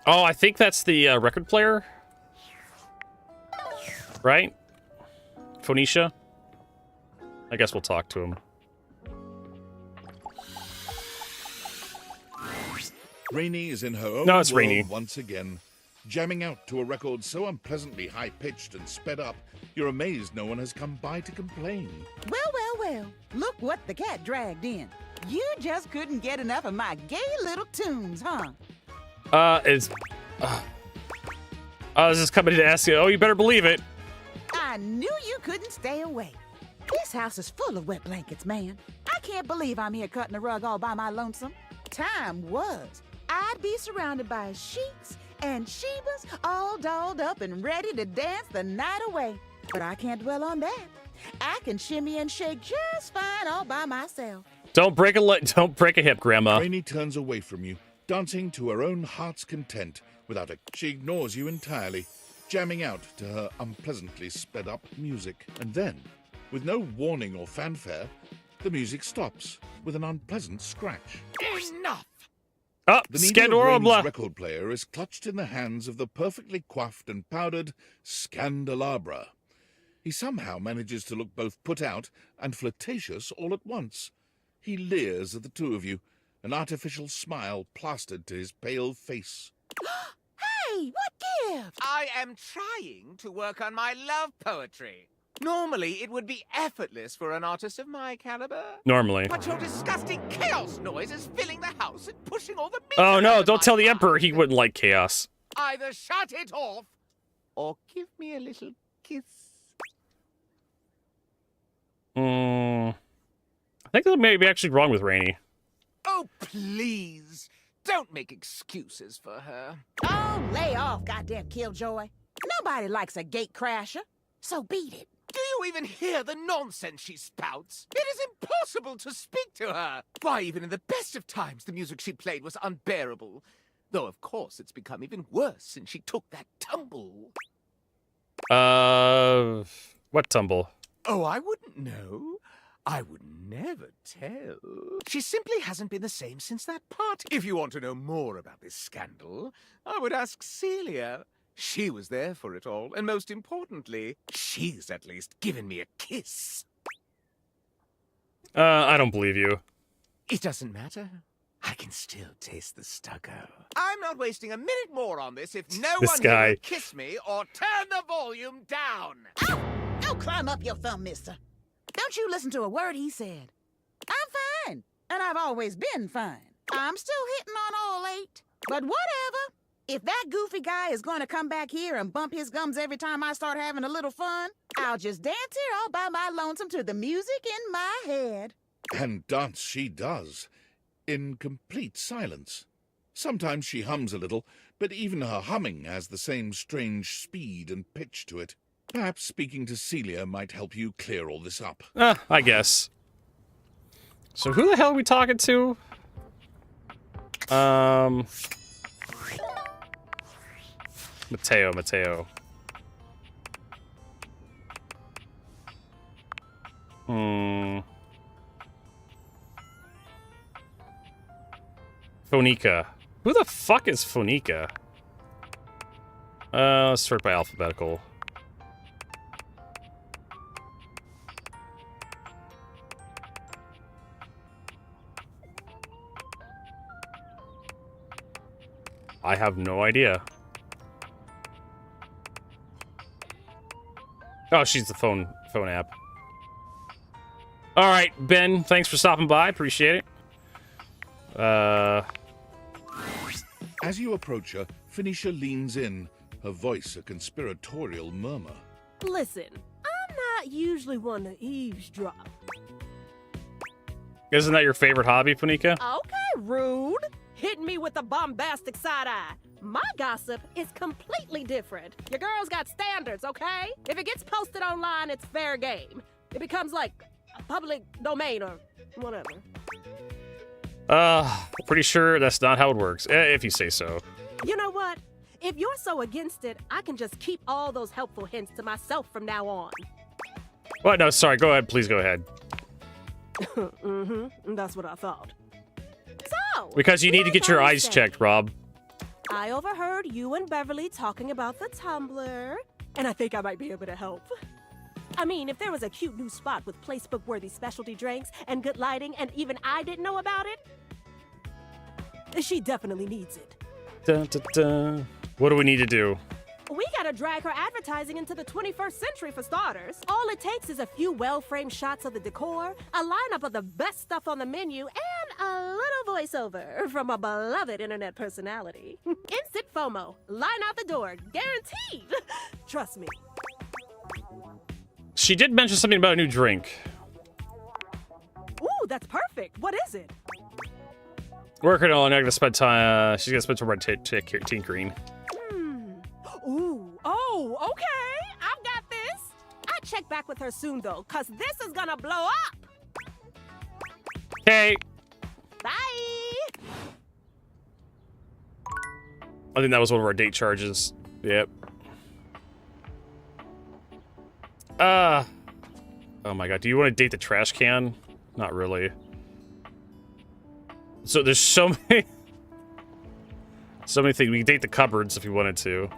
Oh, I think that's the record player. Right? Phoenicia? I guess we'll talk to him. Rainey is in her own No, it's world Rainey. once again, jamming out to a record so unpleasantly high-pitched and sped up, you're amazed no one has come by to complain. Well, look what the cat dragged in. You just couldn't get enough of my gay little tunes, huh? I was just coming to ask you. Oh, you better believe it. I knew you couldn't stay away. This house is full of wet blankets, man. I can't believe I'm here cutting the rug all by my lonesome. Time was. I'd be surrounded by sheets and Shebas all dolled up and ready to dance the night away. But I can't dwell on that. I can shimmy and shake just fine all by myself. Don't break a hip, Grandma. Rainey turns away from you, dancing to her own heart's content. Without a, she ignores you entirely, jamming out to her unpleasantly sped-up music. And then, with no warning or fanfare, the music stops with an unpleasant scratch. Enough! Oh, The needle of Rainey's Scandalabra. record player is clutched in the hands of the perfectly coiffed and powdered Scandalabra. He somehow manages to look both put out and flirtatious all at once. He leers at the two of you, an artificial smile plastered to his pale face. Hey, what gift? I am trying to work on my love poetry. Normally, it would be effortless for an artist of my caliber. Normally. But your disgusting chaos noise is filling the house and pushing all the meat Oh no, around don't my tell the eyes. Emperor he wouldn't like chaos. Either shut it off, or give me a little kiss. I think that may be actually wrong with Rainey. Oh, please. Don't make excuses for her. Oh, lay off, goddamn killjoy. Nobody likes a gate crasher, so beat it. Do you even hear the nonsense she spouts? It is impossible to speak to her. Why, even in the best of times, the music she played was unbearable. Though, of course, it's become even worse since she took that tumble. What tumble? Oh, I wouldn't know. I would never tell. She simply hasn't been the same since that party. If you want to know more about this scandal, I would ask Celia. She was there for it all, and most importantly, she's at least given me a kiss. I don't believe you. It doesn't matter. I can still taste the stucco. I'm not wasting a minute more on this if no This one guy. here will kiss me or turn the volume down. Don't climb up your thumb, mister. Don't you listen to a word he said. I'm fine, and I've always been fine. I'm still hitting on all 8. But whatever. If that goofy guy is going to come back here and bump his gums every time I start having a little fun, I'll just dance here all by my lonesome to the music in my head. And dance she does, in complete silence. Sometimes she hums a little, but even her humming has the same strange speed and pitch to it. Perhaps speaking to Celia might help you clear all this up. I guess. So who the hell are we talking to? Mateo. Phonica. Who the fuck is Phonica? Let's sort by alphabetical. I have no idea. Oh, she's the phone app. All right, Ben, thanks for stopping by. Appreciate it. As you approach her, Phoenicia leans in, her voice a conspiratorial murmur. Listen, I'm not usually one to eavesdrop. Isn't that your favorite hobby, Phonica? Okay, rude. Hitting me with a bombastic side eye. My gossip is completely different. Your girl's got standards, okay? If it gets posted online, it's fair game. It becomes like a public domain or whatever. Pretty sure that's not how it works, if you say so. You know what? If you're so against it, I can just keep all those helpful hints to myself from now on. What? No, sorry. Go ahead. Please go ahead. Mm-hmm. That's what I thought. So, Because you need to get your eyes checked, Rob. I overheard you and Beverly talking about the Tumblr, and I think I might be able to help. I mean, if there was a cute new spot with placebook-worthy specialty drinks and good lighting, and even I didn't know about it, she definitely needs it. Dun, dun, dun. What do we need to do? We gotta drag her advertising into the 21st century for starters. All it takes is a few well-framed shots of the decor, a lineup of the best stuff on the menu, and a little voiceover from a beloved internet personality. Instant FOMO. Line out the door. Guaranteed. Trust me. She did mention something about a new drink. Ooh, that's perfect. What is it? Working on it. I'm gonna spend time. She's gonna spend some time tinkering. Ooh, oh, okay. I've got this. I'll check back with her soon, though, because this is gonna blow up. Okay. Bye. I think that was one of our date charges. Yep. Oh my god. Do you want to date the trash can? Not really. So there's so many... so many things. We can date the cupboards if we wanted to.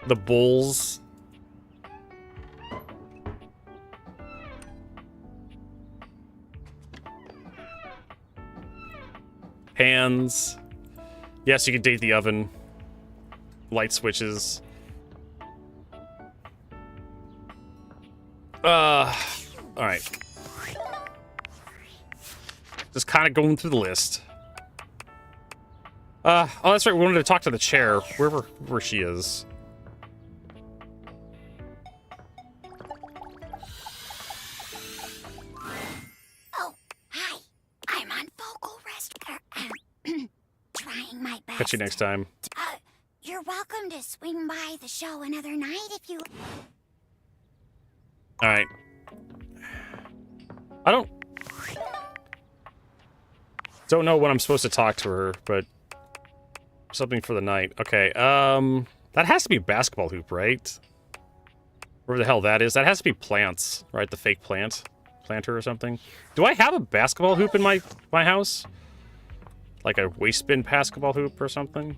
The bowls. Hands. Yes, you can date the oven. Light switches. Alright. Just kind of going through the list. Oh, that's right. We wanted to talk to the chair, where she is. Oh, hi. I'm on vocal rest. Trying my best. Catch you next time. You're welcome to swing by the show another night if you... Alright. I don't know when I'm supposed to talk to her, but something for the night. Okay, that has to be basketball hoop, right? Wherever the hell that is. That has to be plants, right? The fake planter or something. Do I have a basketball hoop in my house? Like a waste bin basketball hoop or something?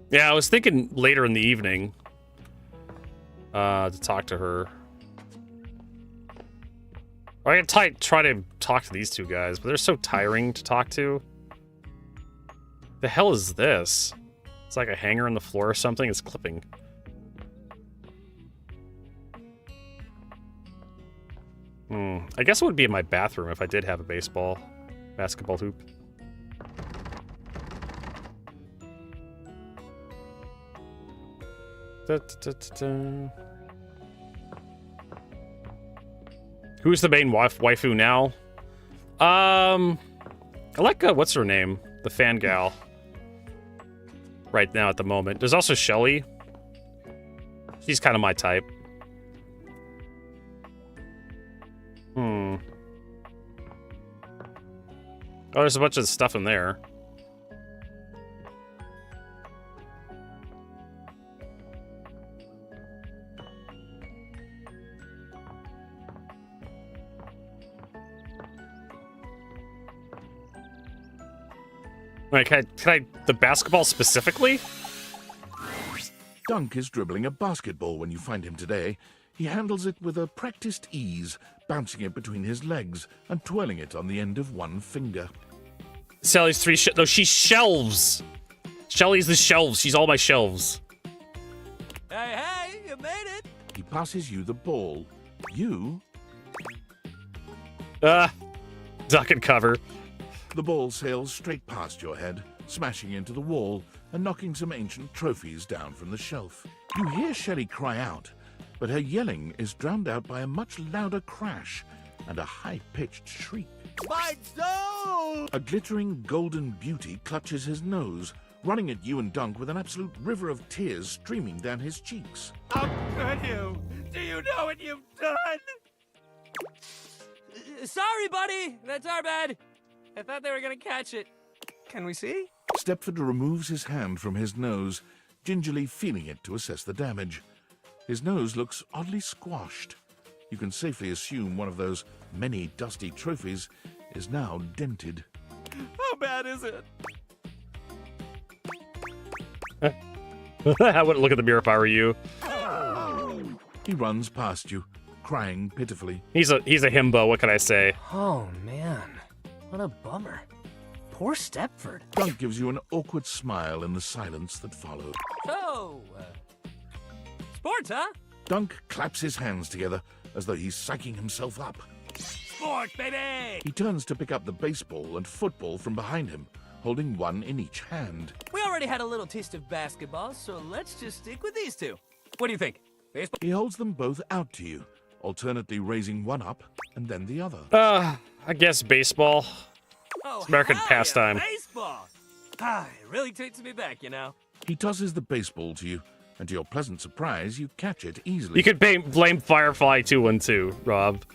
Yeah, I was thinking later in the evening to talk to her. Or I could try to talk to these two guys, but they're so tiring to talk to. The hell is this? It's like a hanger on the floor or something. It's clipping. I guess it would be in my bathroom if I did have a basketball hoop. Who's the main waifu now? I like, what's her name? The fan gal. Right now at the moment. There's also Shelly. She's kind of my type. Oh, there's a bunch of stuff in there. Wait, can I the basketball specifically? Dunk is dribbling a basketball when you find him today. He handles it with a practiced ease, bouncing it between his legs and twirling it on the end of one finger. Sally's no, she's shelves. Shelly's the shelves. She's all my shelves. Hey, you made it. He passes you the ball. You... duck and cover. The ball sails straight past your head, smashing into the wall and knocking some ancient trophies down from the shelf. You hear Shelley cry out, but her yelling is drowned out by a much louder crash and a high-pitched shriek. My dough! A glittering golden beauty clutches his nose, running at you and Dunk with an absolute river of tears streaming down his cheeks. How could you? Do you know what you've done? Sorry, buddy. That's our bad. I thought they were gonna catch it. Can we see? Stepford removes his hand from his nose, gingerly feeling it to assess the damage. His nose looks oddly squashed. You can safely assume one of those many dusty trophies is now dented. How bad is it? I wouldn't look at the mirror if I were you. He runs past you, crying pitifully. He's a himbo, what can I say? Oh, man. What a bummer. Poor Stepford. Dunk gives you an awkward smile in the silence that followed. So, sports, huh? Dunk claps his hands together as though he's psyching himself up. Sports, baby! He turns to pick up the baseball and football from behind him, holding one in each hand. We already had a little taste of basketball, so let's just stick with these two. What do you think? Baseball? He holds them both out to you, alternately raising one up and then the other. I guess baseball. Oh, It's American pastime. Yeah, baseball! It really takes me back, you know. He tosses the baseball to you, and to your pleasant surprise, you catch it easily. You could blame Firefly 212, Rob.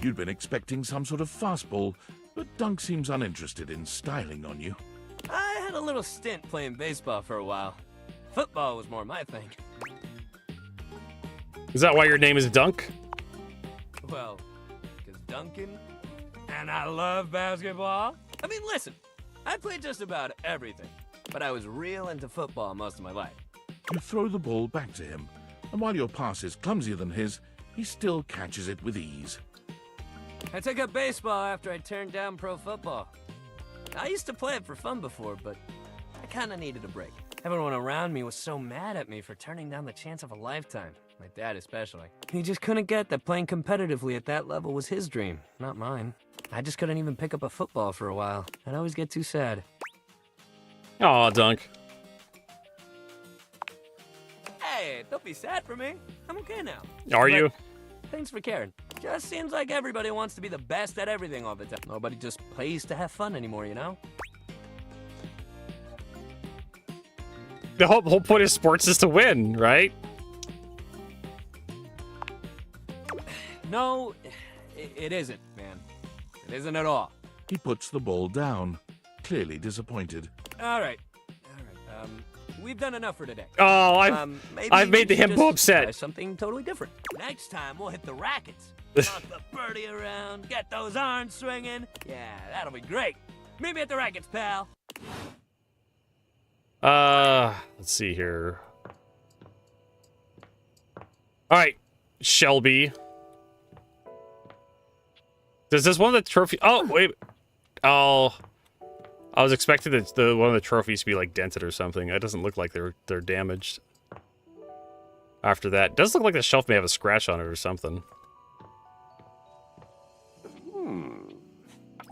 You'd been expecting some sort of fastball, but Dunk seems uninterested in styling on you. I had a little stint playing baseball for a while. Football was more my thing. Is that why your name is Dunk? Well, because Duncan, and I love basketball. I mean, listen, I played just about everything, but I was real into football most of my life. You throw the ball back to him, and while your pass is clumsier than his, he still catches it with ease. I took up baseball after I turned down pro football. I used to play it for fun before, but I kinda needed a break. Everyone around me was so mad at me for turning down the chance of a lifetime. My dad especially. He just couldn't get that playing competitively at that level was his dream, not mine. I just couldn't even pick up a football for a while. I'd always get too sad. Aw, Dunk. Hey, don't be sad for me. I'm okay now. Are you? Thanks for caring. Just seems like everybody wants to be the best at everything all the time. Nobody just plays to have fun anymore, you know? The whole point of sports is to win, right? No, it isn't, man. It isn't at all. He puts the ball down, clearly disappointed. All right. We've done enough for today. Oh, I've made the himbo upset. Try something totally different. Next time, we'll hit the rackets. Knock the birdie around, get those arms swinging. Yeah, that'll be great. Meet me at the rackets, pal. Let's see here. All right, Shelby. Does this one of the trophy? Oh, wait. Oh, I was expecting the one of the trophies to be like dented or something. It doesn't look like they're damaged. After that, it does look like the shelf may have a scratch on it or something.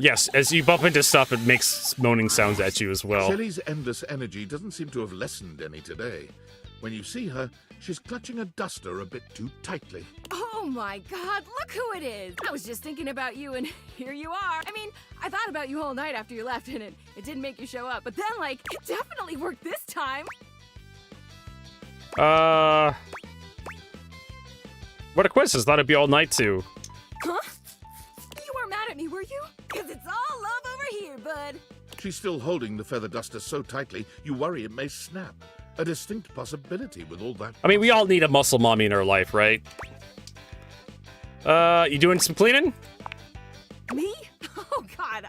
Yes, as you bump into stuff, it makes moaning sounds at you as well. Shelley's endless energy doesn't seem to have lessened any today. When you see her, she's clutching a duster a bit too tightly. Oh my god, look who it is! I was just thinking about you and here you are. I mean, I thought about you all night after you left and it didn't make you show up, but then like, it definitely worked this time! What a quiz. Thought it'd be all night too. Huh? You weren't mad at me, were you? Cause it's all love over here, bud. She's still holding the feather duster so tightly, you worry it may snap. A distinct possibility with all that. I mean, we all need a muscle mommy in our life, right? You doing some cleaning? Me? Oh god,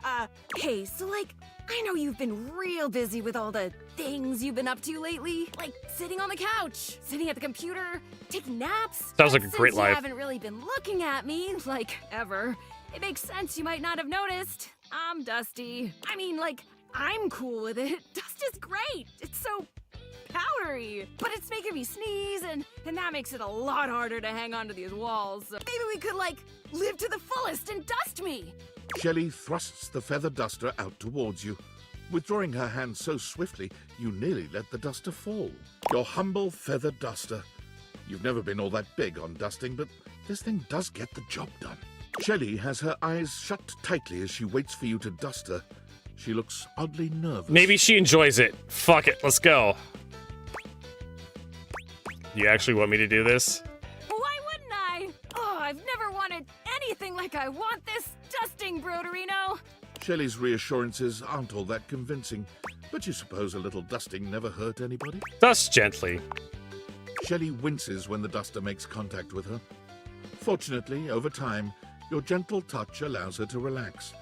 hey, so like, I know you've been real busy with all the things you've been up to lately. Like sitting on the couch, sitting at the computer, taking naps. Sounds like a great Since life. You haven't really been looking at me, like, ever. It makes sense you might not have noticed. I'm Dusty. I mean, like, I'm cool with it. Dust is great. It's so powdery. But it's making me sneeze, and that makes it a lot harder to hang onto these walls. So maybe we could, like, live to the fullest and dust me. Shelley thrusts the feather duster out towards you. Withdrawing her hand so swiftly, you nearly let the duster fall. Your humble feather duster. You've never been all that big on dusting, but this thing does get the job done. Shelley has her eyes shut tightly as she waits for you to dust her. She looks oddly nervous. Maybe she enjoys it. Fuck it, let's go. You actually want me to do this? Why wouldn't I? Oh, I've never wanted anything like I want this dusting, Broderino. Shelley's reassurances aren't all that convincing, but you suppose a little dusting never hurt anybody? Dust gently. Shelley winces when the duster makes contact with her. Fortunately, over time, your gentle touch allows her to relax.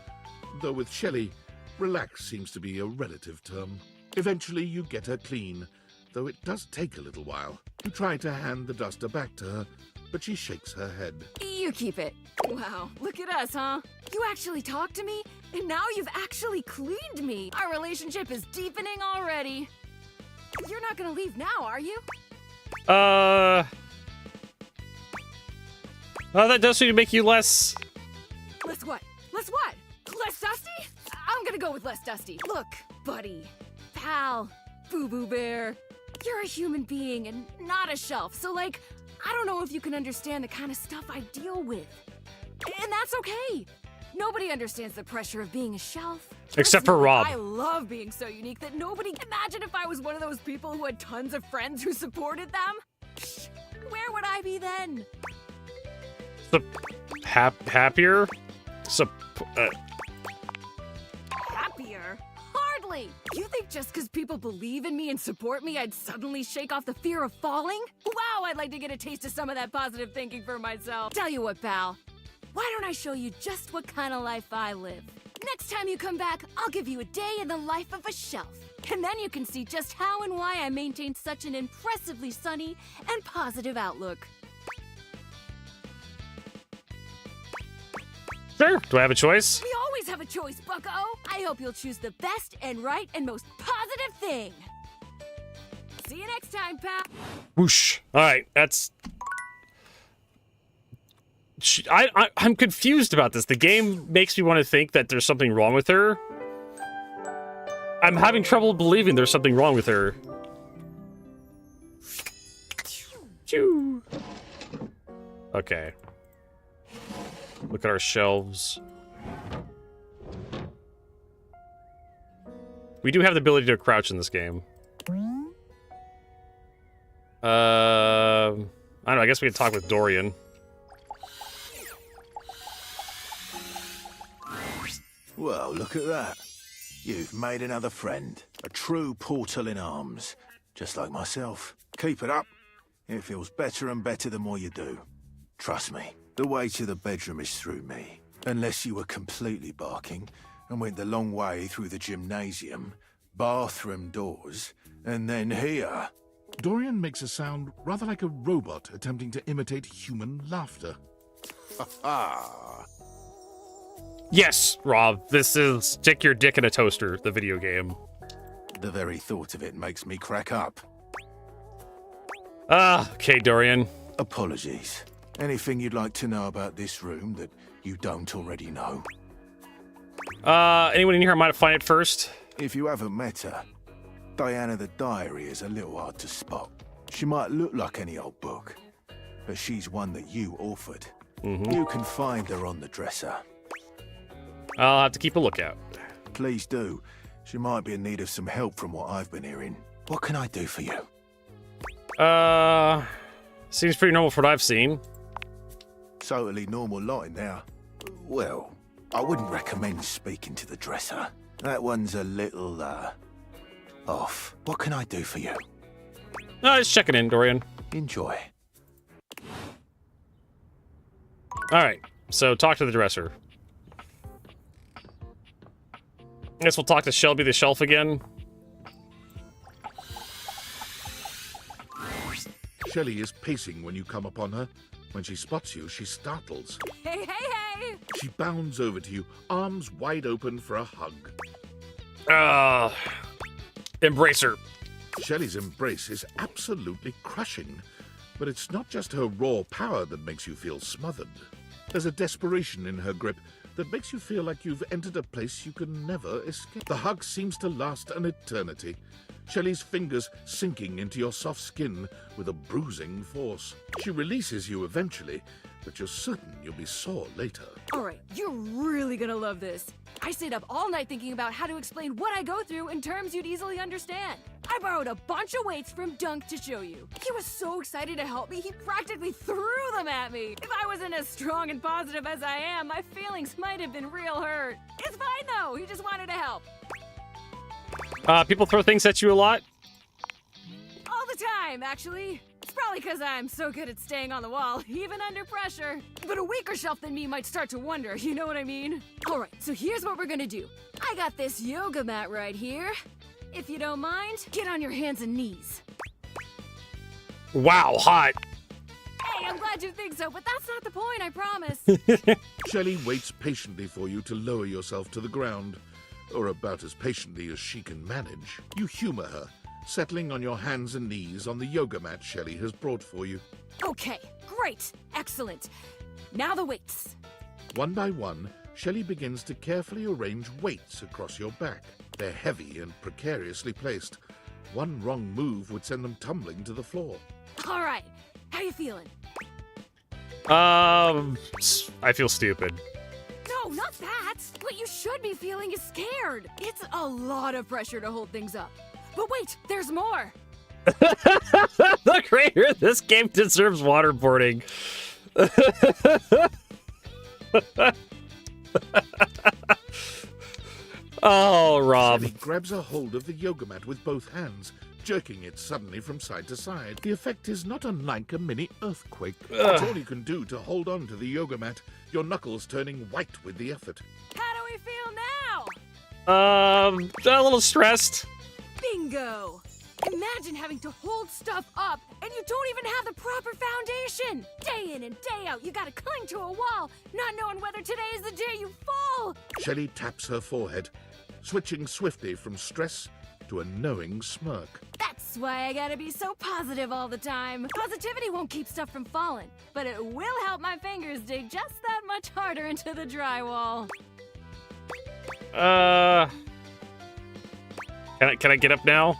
Though with Shelley, relax seems to be a relative term. Eventually, you get her clean, though it does take a little while. You try to hand the duster back to her, but she shakes her head. You keep it. Wow, look at us, huh? You actually talked to me, and now you've actually cleaned me. Our relationship is deepening already. You're not gonna leave now, are you? Oh, that does seem to make you less... Less what? Less what? Less dusty? I'm gonna go with less dusty. Look, buddy, pal, boo-boo bear, you're a human being and not a shelf, so like, I don't know if you can understand the kind of stuff I deal with. And that's okay. Nobody understands the pressure of being a shelf. Except for Rob. I love being so unique that nobody... Imagine if I was one of those people who had tons of friends who supported them. Where would I be then? Happier? Happier? Hardly! You think just because people believe in me and support me, I'd suddenly shake off the fear of falling? Wow, I'd like to get a taste of some of that positive thinking for myself. Tell you what, pal. Why don't I show you just what kind of life I live? Next time you come back, I'll give you a day in the life of a shelf. And then you can see just how and why I maintain such an impressively sunny and positive outlook. Sure. Do I have a choice? We always always have a choice, bucko! I hope you'll choose the best and right and most positive thing. See you next time, pal. Whoosh. All right, that's... I'm confused about this. The game makes me want to think that there's something wrong with her. I'm having trouble believing there's something wrong with her. Okay. Look at our shelves. We do have the ability to crouch in this game. I don't know, I guess we could talk with Dorian. Well, look at that. You've made another friend. A true portal in arms. Just like myself. Keep it up. It feels better and better the more you do. Trust me, the way to the bedroom is through me. Unless you were completely barking and went the long way through the gymnasium, bathroom doors, and then here. Dorian makes a sound rather like a robot attempting to imitate human laughter. Ha-ha! Yes, Rob, this is Stick Your Dick in a Toaster, the video game. The very thought of it makes me crack up. Okay, Dorian. Apologies. Anything you'd like to know about this room that you don't already know? Anyone in here might find it first? If you haven't met her, Diana the Diary is a little hard to spot. She might look like any old book, but she's one that you authored. You can find her on the dresser. I'll have to keep a lookout. Please do. She might be in need of some help from what I've been hearing. What can I do for you? Seems pretty normal for what I've seen. Totally normal lot in there. Well, I wouldn't recommend speaking to the dresser. That one's a little, off. What can I do for you? Just checking in, Dorian. Enjoy. Alright, so talk to the dresser. I guess we'll talk to Shelby the Shelf again. Shelley is pacing when you come upon her. When she spots you, she startles. Hey, hey, hey! She bounds over to you, arms wide open for a hug. Embrace her. Shelley's embrace is absolutely crushing, but it's not just her raw power that makes you feel smothered. There's a desperation in her grip that makes you feel like you've entered a place you can never escape. The hug seems to last an eternity. Shelley's fingers sinking into your soft skin with a bruising force. She releases you eventually, but you're certain you'll be sore later. Alright, you're really gonna love this. I stayed up all night thinking about how to explain what I go through in terms you'd easily understand. I borrowed a bunch of weights from Dunk to show you. He was so excited to help me, he practically threw them at me. If I wasn't as strong and positive as I am, my feelings might have been real hurt. It's fine though, he just wanted to help. People throw things at you a lot? All the time, actually. It's probably because I'm so good at staying on the wall, even under pressure. But a weaker shelf than me might start to wonder, you know what I mean? Alright, so here's what we're gonna do. I got this yoga mat right here. If you don't mind, get on your hands and knees. Wow, hot. Hey, I'm glad you think so, but that's not the point, I promise. Shelley waits patiently for you to lower yourself to the ground, or about as patiently as she can manage. You humor her, settling on your hands and knees on the yoga mat Shelley has brought for you. Okay, great, excellent. Now the weights. One by one, Shelley begins to carefully arrange weights across your back. They're heavy and precariously placed. One wrong move would send them tumbling to the floor. Alright, how you feeling? I feel stupid. No, not that! What you should be feeling is scared! It's a lot of pressure to hold things up. But wait, there's more! The creator of this game deserves waterboarding. Oh, Rob. Shelley grabs a hold of the yoga mat with both hands, jerking it suddenly from side to side. The effect is not unlike a mini earthquake. That's all you can do to hold on to the yoga mat, your knuckles turning white with the effort. How do we feel now? A little stressed. Bingo! Imagine having to hold stuff up and you don't even have the proper foundation. Day in and day out, you gotta cling to a wall, not knowing whether today is the day you fall. Shelley taps her forehead, switching swiftly from stress to a knowing smirk. That's why I gotta be so positive all the time. Positivity won't keep stuff from falling, but it will help my fingers dig just that much harder into the drywall. Can I get up now?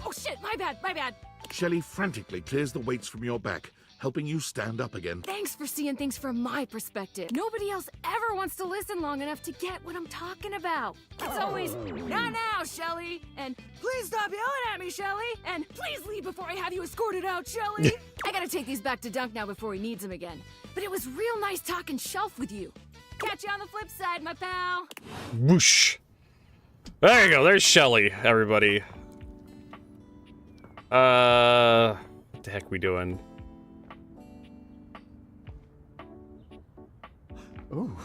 Oh shit, my bad. Shelley frantically clears the weights from your back, helping you stand up again. Thanks for seeing things from my perspective. Nobody else ever wants to listen long enough to get what I'm talking about. It's always, not now, Shelly, and please stop yelling at me, Shelly, and please leave before I have you escorted out, Shelly. I gotta take these back to Dunk now before he needs them again. But it was real nice talking shelf with you. Catch you on the flip side, my pal. Whoosh. There you go. There's Shelly, everybody. What the heck we doing? Ooh.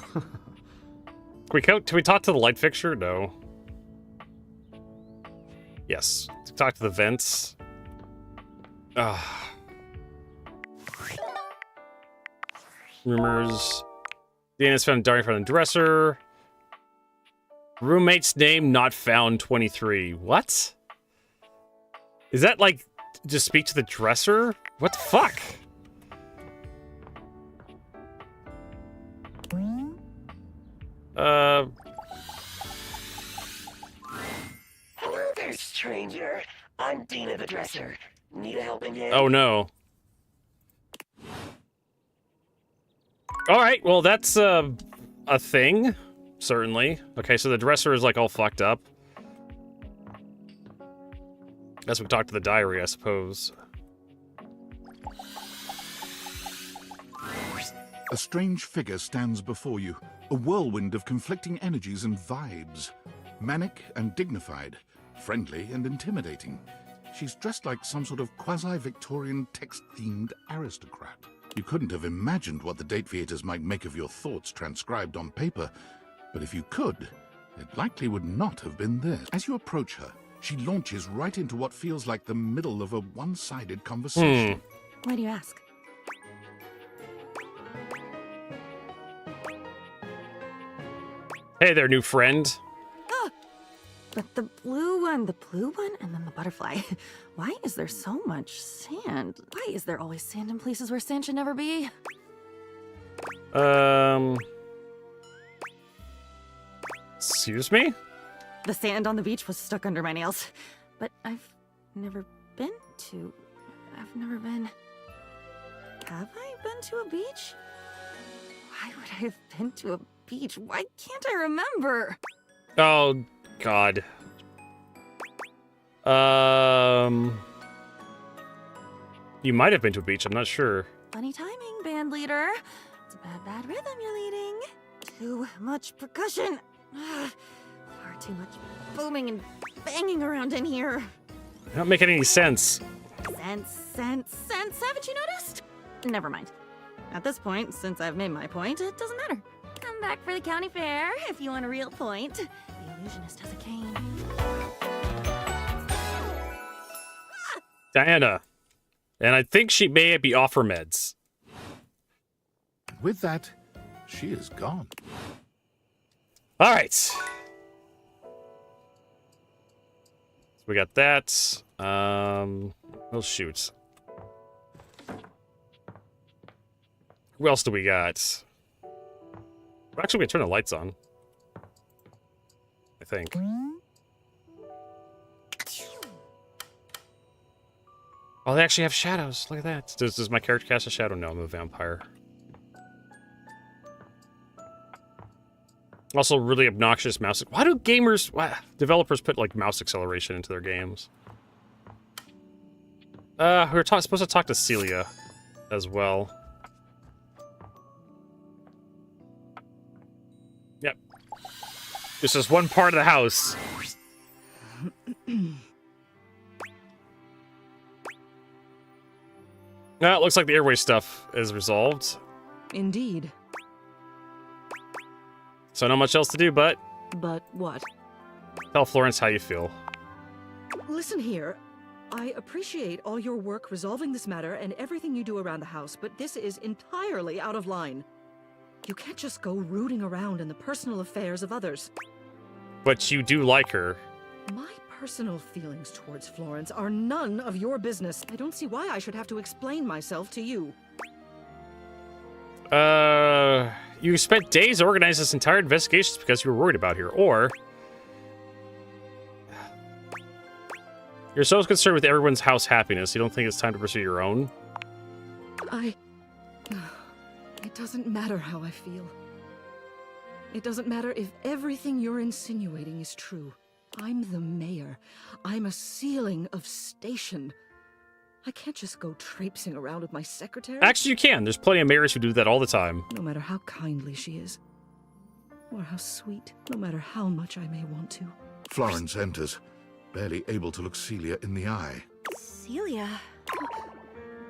Can we talk to the light fixture? No. Yes. Talk to the vents. Rumors. Dana's found dying from the dresser. Roommate's name not found 23. What? Is that like just speak to the dresser? What the fuck? Hello there, stranger. I'm Dina the Dresser. Need a helping hand? Oh no. Alright, well that's a thing. Certainly. Okay, so the dresser is like all fucked up. Guess we can talk to the diary, I suppose. A strange figure stands before you, a whirlwind of conflicting energies and vibes. Manic and dignified, friendly and intimidating. She's dressed like some sort of quasi-Victorian text-themed aristocrat. You couldn't have imagined what the Dateviators might make of your thoughts transcribed on paper, but if you could, it likely would not have been this. As you approach her, she launches right into what feels like the middle of a one-sided conversation. Why do you ask? Hey there, new friend. But the blue one, and then the butterfly. Why is there so much sand? Why is there always sand in places where sand should never be? Excuse me? The sand on the beach was stuck under my nails. But I've never been. Have I been to a beach? Why would I have been to a beach? Why can't I remember? Oh, God. You might have been to a beach, I'm not sure. Funny timing, band leader. It's a bad rhythm you're leading. Too much percussion. Far too much booming and banging around in here. Not making any sense. Sense. Haven't you noticed? Never mind. At this point, since I've made my point, it doesn't matter. Come back for the county fair if you want a real point. The illusionist has a cane. Diana. And I think she may be off her meds. With that, she is gone. All right. So we got that. Well, shoot. Who else do we got? We're actually going to turn the lights on. I think. Oh, they actually have shadows. Look at that. Does my character cast a shadow? No, I'm a vampire. Also, really obnoxious mouse. Why do developers put like mouse acceleration into their games? We're supposed to talk to Celia as well. Yep. This is one part of the house. It looks like the airway stuff is resolved. Indeed. So not much else to do, but But what? tell Florence how you feel. Listen here, I appreciate all your work resolving this matter and everything you do around the house, but this is entirely out of line. You can't just go rooting around in the personal affairs of others. But you do like her. My personal feelings towards Florence are none of your business. I don't see why I should have to explain myself to you. You spent days organizing this entire investigation because you were worried about her, or you're so concerned with everyone's house happiness, you don't think it's time to pursue your own? It doesn't matter how I feel. It doesn't matter if everything you're insinuating is true. I'm the mayor. I'm a ceiling of station. I can't just go traipsing around with my secretary. Actually, you can. There's plenty of mayors who do that all the time. No matter how kindly she is, or how sweet, no matter how much I may want to. Florence enters, barely able to look Celia in the eye. Celia?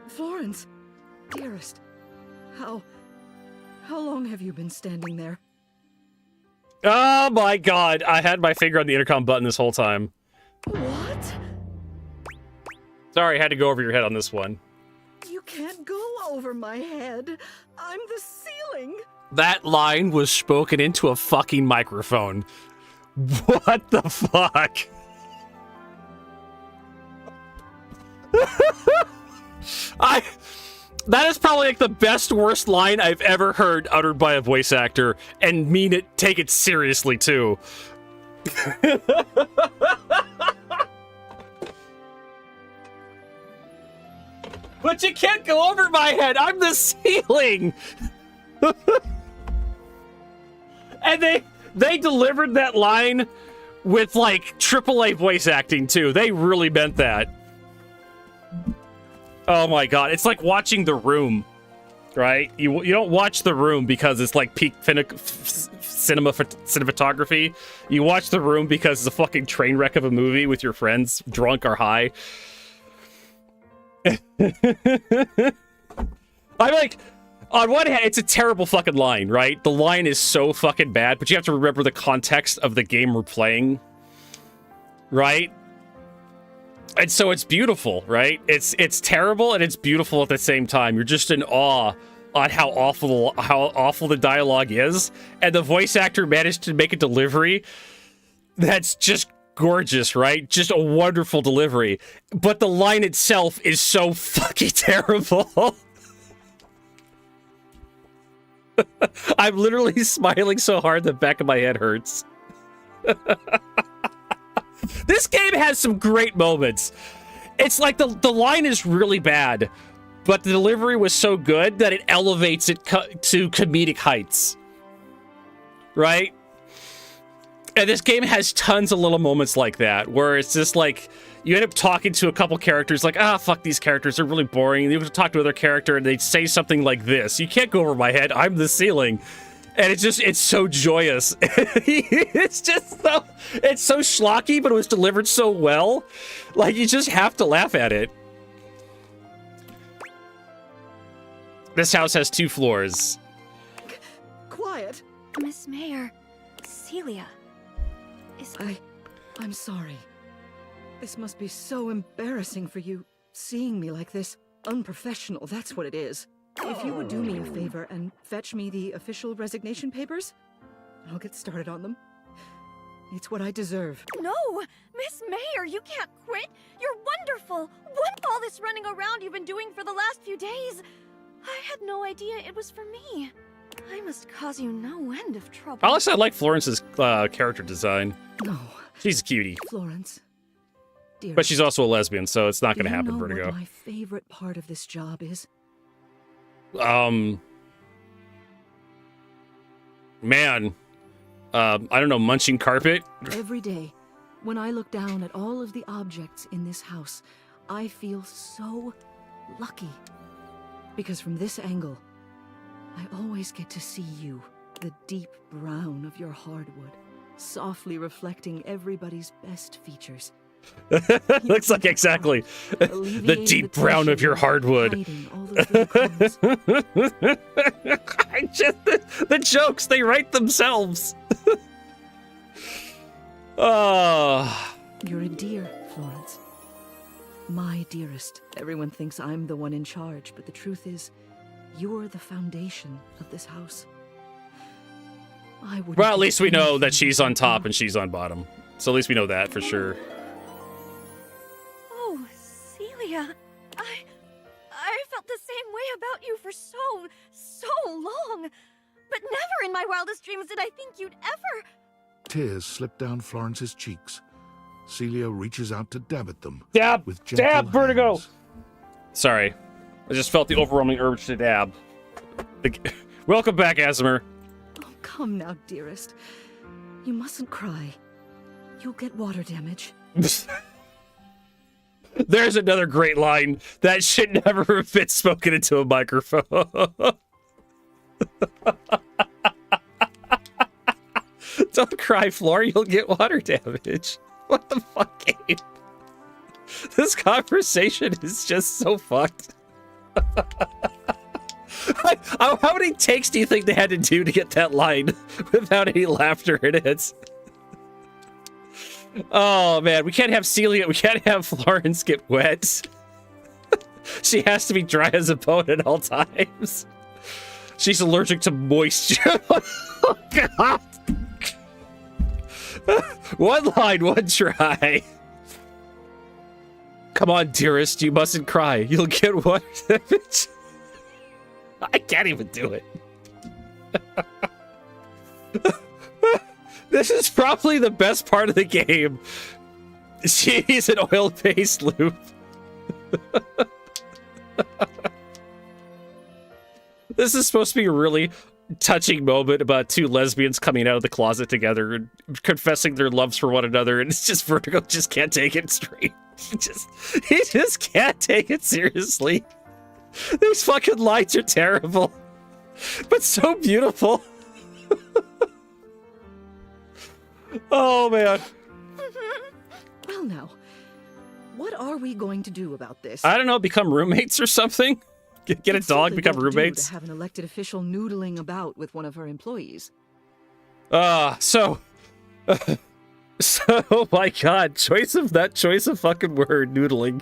Florence, dearest, how long have you been standing there? Oh my god, I had my finger on the intercom button this whole time. What? Sorry, I had to go over your head on this one. You can't go over my head. I'm the ceiling. That line was spoken into a fucking microphone. What the fuck? That is probably like the best worst line I've ever heard uttered by a voice actor, and take it seriously too. But you can't go over my head. I'm the ceiling. And they delivered that line with like AAA voice acting too. They really meant that. Oh my god, it's like watching The Room, right? You don't watch The Room because it's like peak cinematography. You watch The Room because it's a fucking train wreck of a movie with your friends, drunk or high. I'm like, on one hand, it's a terrible fucking line, right? The line is so fucking bad, but you have to remember the context of the game we're playing, right? And so it's beautiful, right? It's terrible and it's beautiful at the same time. You're just in awe on how awful the dialogue is, and the voice actor managed to make a delivery that's just gorgeous, right? Just a wonderful delivery. But the line itself is so fucking terrible. I'm literally smiling so hard the back of my head hurts. This game has some great moments. It's like the line is really bad, but the delivery was so good that it elevates it to comedic heights. Right? And this game has tons of little moments like that, where it's just like, you end up talking to a couple characters, like, fuck these characters, they're really boring. And you talk to another character, and they say something like this. You can't go over my head, I'm the ceiling. And it's so joyous. It's so schlocky, but it was delivered so well. Like, you just have to laugh at it. This house has 2 floors. Quiet. Miss Mayor, Celia. I'm sorry. This must be so embarrassing for you, seeing me like this. Unprofessional, that's what it is. If you would do me a favor and fetch me the official resignation papers, I'll get started on them. It's what I deserve. No! Miss Mayor, you can't quit! You're wonderful! What all this running around you've been doing for the last few days? I had no idea it was for me. I must cause you no end of trouble. Honestly, I like Florence's character design. No. She's a cutie. Florence. Dear. But she's also a lesbian, so it's not going to happen for her to what go. my favorite part of this job is? Man. I don't know, munching carpet? Every day, when I look down at all of the objects in this house, I feel so lucky. Because from this angle, I always get to see you, the deep brown of your hardwood, softly reflecting everybody's best features. Looks like exactly the deep brown of your hardwood. The jokes, they write themselves. You're a dear, Florence. My dearest, everyone thinks I'm the one in charge, but the truth is, you're the foundation of this house. Well, at least we know that she's on top and she's on bottom. So at least we know that for sure. Oh, Celia, I felt the same way about you for so long. But never in my wildest dreams did I think you'd ever... Tears slip down Florence's cheeks. Celia reaches out to dab at them. Dab! With gentle Dab! Vertigo! hands. Sorry. I just felt the overwhelming urge to dab. Welcome back, Asimir. Oh, come now, dearest. You mustn't cry. You'll get water damage. There's another great line. That should never have been spoken into a microphone. Don't cry, Floor. You'll get water damage. What the fuck, game? This conversation is just so fucked. How many takes do you think they had to do to get that line without any laughter in it? Oh, man. We can't have Celia. We can't have Florence get wet. She has to be dry as a bone at all times. She's allergic to moisture. Oh, God. One line, one try. Come on, dearest. You mustn't cry. You'll get water damage. I can't even do it. This is probably the best part of the game. She's an oil-based loop. This is supposed to be a really touching moment about two lesbians coming out of the closet together and confessing their loves for one another, and it's just Vertigo just can't take it straight. He just can't take it seriously. These fucking lines are terrible, but so beautiful. Oh, man. Well, now, what are we going to do about this? I don't know, become roommates or something? Get a dog, become roommates? To have an elected official noodling about with one of her employees. So, my God, choice of fucking word, noodling.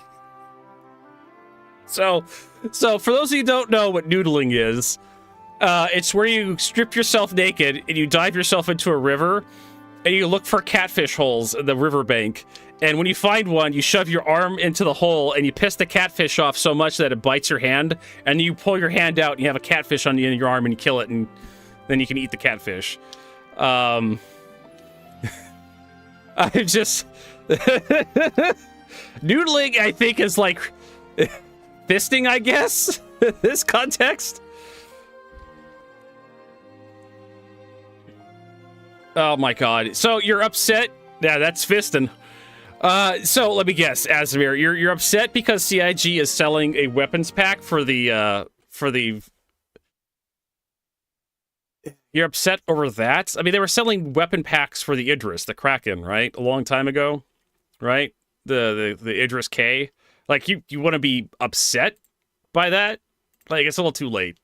So for those of you who don't know what noodling is, it's where you strip yourself naked and you dive yourself into a river and you look for catfish holes in the riverbank. And when you find one, you shove your arm into the hole and you piss the catfish off so much that it bites your hand. And you pull your hand out and you have a catfish on the end of your arm and you kill it, and then you can eat the catfish. I just... Noodling, I think, is like fisting, I guess, in this context. Oh my God. So you're upset? Yeah, that's fisting. So let me guess, Asimir, you're upset because CIG is selling a weapons pack for the You're upset over that? I mean, they were selling weapon packs for the Idris, the Kraken, right? A long time ago, right? The Idris K. Like, you want to be upset by that? Like, it's a little too late.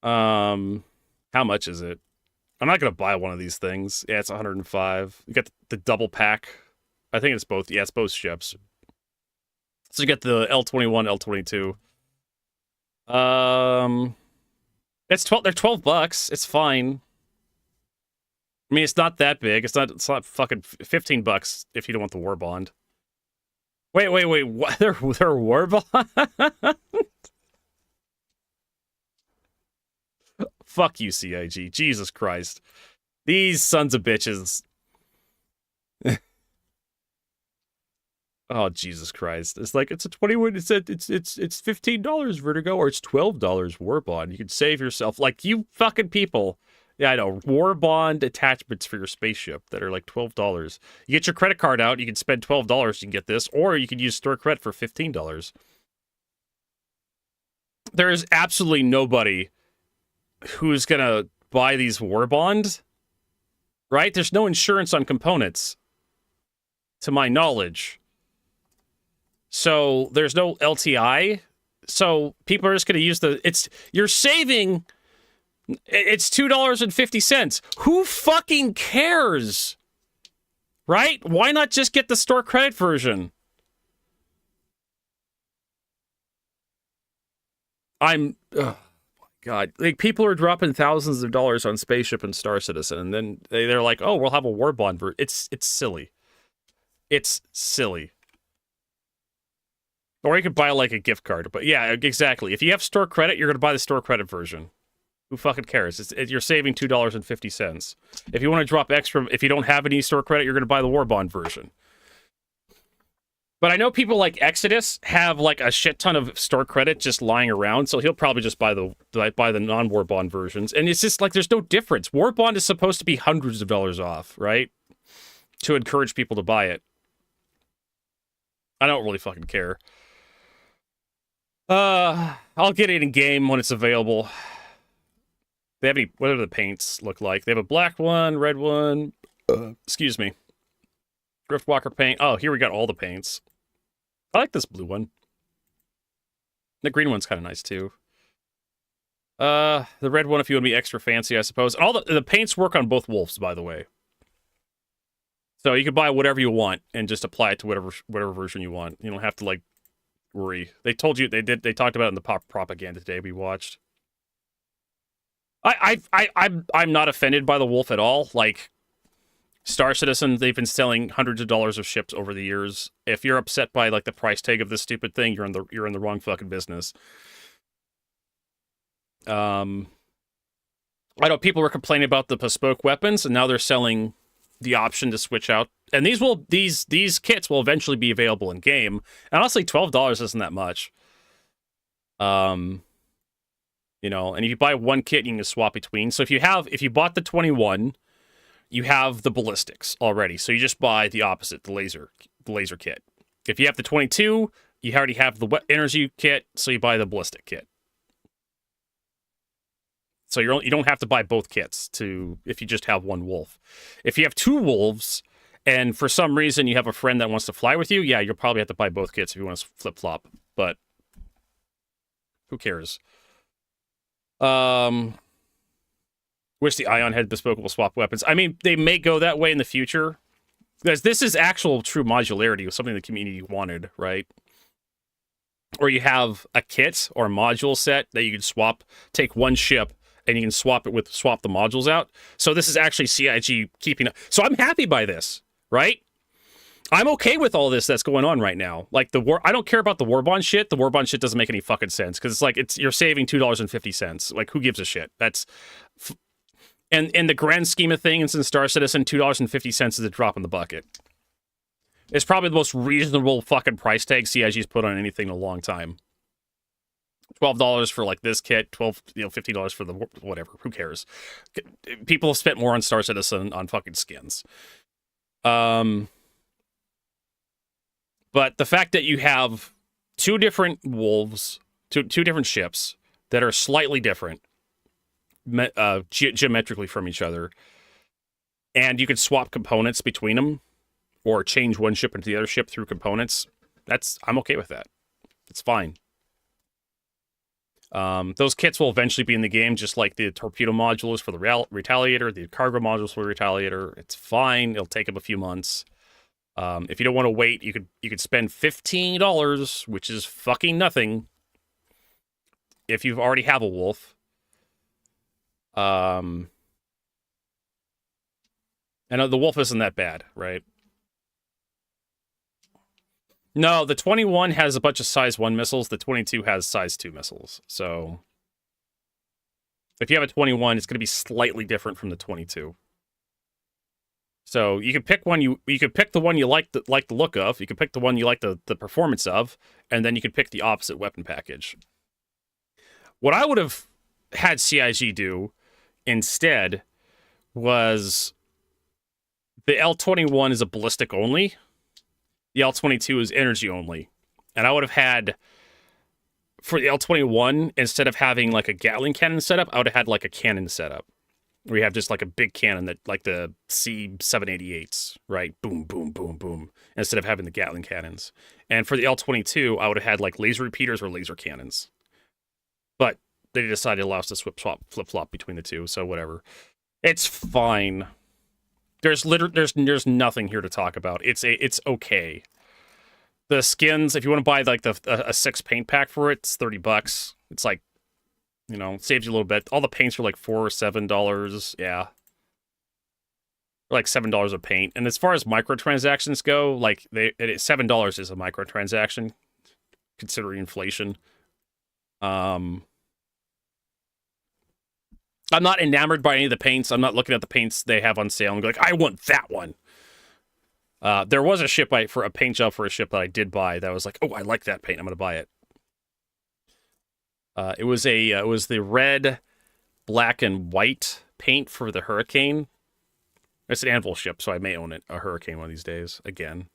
How much is it? I'm not going to buy one of these things. Yeah, it's 105. You got the double pack. I think it's both. Yeah, it's both ships. So you get the L21, L22. It's 12. They're $12. It's fine. I mean, it's not that big. It's not fucking $15 if you don't want the war bond. Wait. What? They're war bond? Fuck you, CIG. Jesus Christ. These sons of bitches. Oh, Jesus Christ. It's like, it's a 21, it's $15 Vertigo, or it's $12 war bond. You can save yourself. Like, you fucking people. Yeah, I know. War bond attachments for your spaceship that are like $12. You get your credit card out, you can spend $12, you can get this, or you can use store credit for $15. There is absolutely nobody who's gonna buy these war bonds, right? There's no insurance on components, to my knowledge. So there's no LTI. So people are just gonna use you're saving, it's $2.50. Who fucking cares? Right? Why not just get the store credit version? God, like people are dropping thousands of dollars on Spaceship and Star Citizen, and then they're like, "Oh, we'll have a war bond." It's silly. It's silly. Or you could buy like a gift card. But yeah, exactly. If you have store credit, you're gonna buy the store credit version. Who fucking cares? You're saving $2.50. If you want to drop extra, if you don't have any store credit, you're gonna buy the war bond version. But I know people like Exodus have like a shit ton of store credit just lying around, so he'll probably just buy the non-war bond versions. And it's just like there's no difference. War bond is supposed to be hundreds of dollars off, right? To encourage people to buy it. I don't really fucking care. I'll get it in game when it's available. They have any? What do the paints look like? They have a black one, red one. Excuse me. Driftwalker paint. Oh, here we got all the paints. I like this blue one. The green one's kind of nice too. The red one, if you want to be extra fancy, I suppose. All the paints work on both wolves, by the way. So you can buy whatever you want and just apply it to whatever version you want. You don't have to like worry. They told you they talked about it in the propaganda today we watched. I'm not offended by the wolf at all. Like Star Citizen, they've been selling hundreds of dollars of ships over the years. If you're upset by like the price tag of this stupid thing, you're in the wrong fucking business. I know people were complaining about the bespoke weapons, and now they're selling the option to switch out. And these kits will eventually be available in game. And honestly, $12 isn't that much. You know, and if you buy one kit, you can swap between. So if you bought the 21, you have the ballistics already. So you just buy the opposite, the laser kit. If you have the 22, you already have the energy kit, so you buy the ballistic kit. So you don't have to buy both kits if you just have one wolf. If you have two wolves, and for some reason you have a friend that wants to fly with you, yeah, you'll probably have to buy both kits if you want to flip-flop. But who cares? Wish the Ion had bespokeable swap weapons. I mean, they may go that way in the future. Because this is actual true modularity, something the community wanted, right? Or you have a kit or a module set that you can swap, take one ship, and you can swap the modules out. So this is actually CIG keeping up. So I'm happy by this, right? I'm okay with all this that's going on right now. Like I don't care about the war bond shit. The war bond shit doesn't make any fucking sense because it's like you're saving $2.50. Like who gives a shit? And in the grand scheme of things in Star Citizen, $2.50 is a drop in the bucket. It's probably the most reasonable fucking price tag CIG's put on anything in a long time. $12 for like this kit, $15 for the whatever. Who cares? People have spent more on Star Citizen on fucking skins. But the fact that you have two different wolves, two different ships that are slightly different, geometrically from each other, and you can swap components between them, or change one ship into the other ship through components. I'm okay with that. It's fine. Those kits will eventually be in the game, just like the torpedo modules for the Retaliator, the cargo modules for the Retaliator. It's fine. It'll take them a few months. If you don't want to wait, you could spend $15, which is fucking nothing, if you already have a wolf. I know the wolf isn't that bad, right? No, the 21 has a bunch of size 1 missiles. The 22 has size 2 missiles. So if you have a 21, it's going to be slightly different from the 22. So you can pick one. You could pick the one you like the look of. You can pick the one you like the performance of, and then you can pick the opposite weapon package. What I would have had CIG do instead was the L21 is a ballistic only. The L22 is energy only. And I would have had, for the L21, instead of having like a Gatling cannon setup, I would have had like a cannon setup. We have just like a big cannon that, like the C788s, right? Boom, boom, boom, boom. Instead of having the Gatling cannons. And for the L22, I would have had like laser repeaters or laser cannons. But they decided to allow us to flip-flop between the two, so whatever. It's fine. There's nothing here to talk about. It's okay. The skins, if you want to buy like a 6 paint pack for it, it's $30. It's like, saves you a little bit. All the paints are like $4 or $7. Yeah. Like $7 a paint. And as far as microtransactions go, like $7 is a microtransaction, considering inflation. I'm not enamored by any of the paints. I'm not looking at the paints they have on sale and be like, I want that one. There was a ship for a paint job for a ship that I did buy that was like, oh, I like that paint. I'm going to buy it. It was the red, black, and white paint for the Hurricane. It's an Anvil ship, so I may own a Hurricane one of these days again.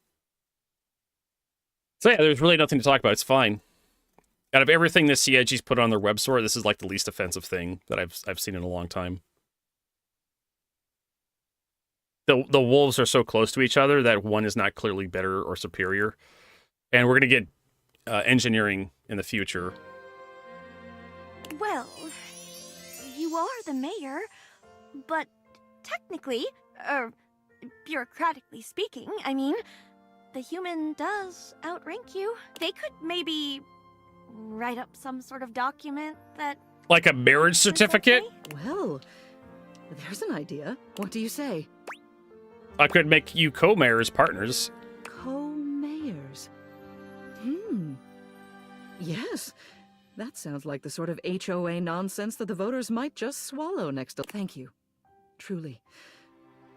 So yeah, there's really nothing to talk about. It's fine. Out of everything the CIG's put on their web store, this is like the least offensive thing that I've seen in a long time. The wolves are so close to each other that one is not clearly better or superior. And we're going to get engineering in the future. Well, you are the mayor, but technically, bureaucratically speaking, I mean, the human does outrank you. They could maybe write up some sort of document that... Like a marriage certificate? Well, there's an idea. What do you say? I could make you co-mayors partners. Co-mayors? Yes. That sounds like the sort of HOA nonsense that the voters might just swallow next to... Thank you. Truly.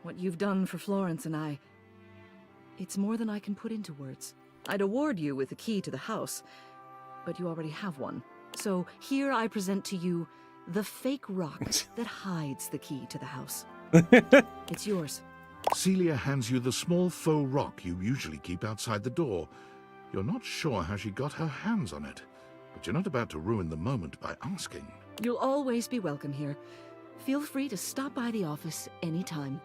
What you've done for Florence and I... It's more than I can put into words. I'd award you with the key to the house, but you already have one. So here I present to you the fake rock that hides the key to the house. It's yours. Celia hands you the small faux rock you usually keep outside the door. You're not sure how she got her hands on it, but you're not about to ruin the moment by asking. You'll always be welcome here. Feel free to stop by the office anytime.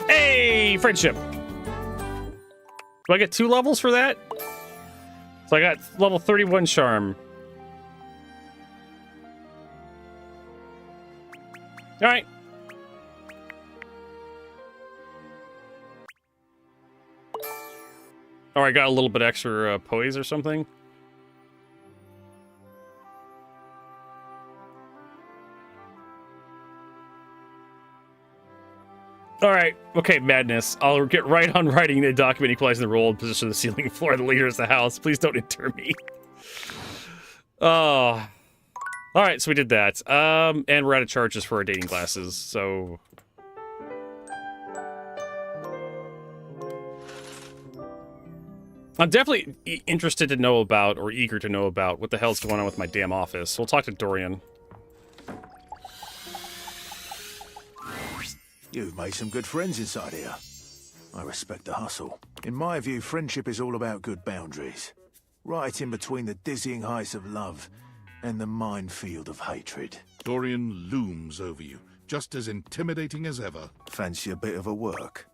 Hey, friendship. Do I get 2 levels for that? So I got level 31 charm. All right. Oh, I got a little bit extra poise or something. All right. Okay, madness. I'll get right on writing a document equalizing the role and position of the ceiling and floor of the leader of the house. Please don't inter me. Oh. All right, so we did that. And we're out of charges for our dating glasses, so... I'm definitely interested to know about, or eager to know about, what the hell's going on with my damn office. We'll talk to Dorian. You've made some good friends inside here. I respect the hustle. In my view, friendship is all about good boundaries. Right in between the dizzying heights of love and the minefield of hatred. Dorian looms over you, just as intimidating as ever. Fancy a bit of a work?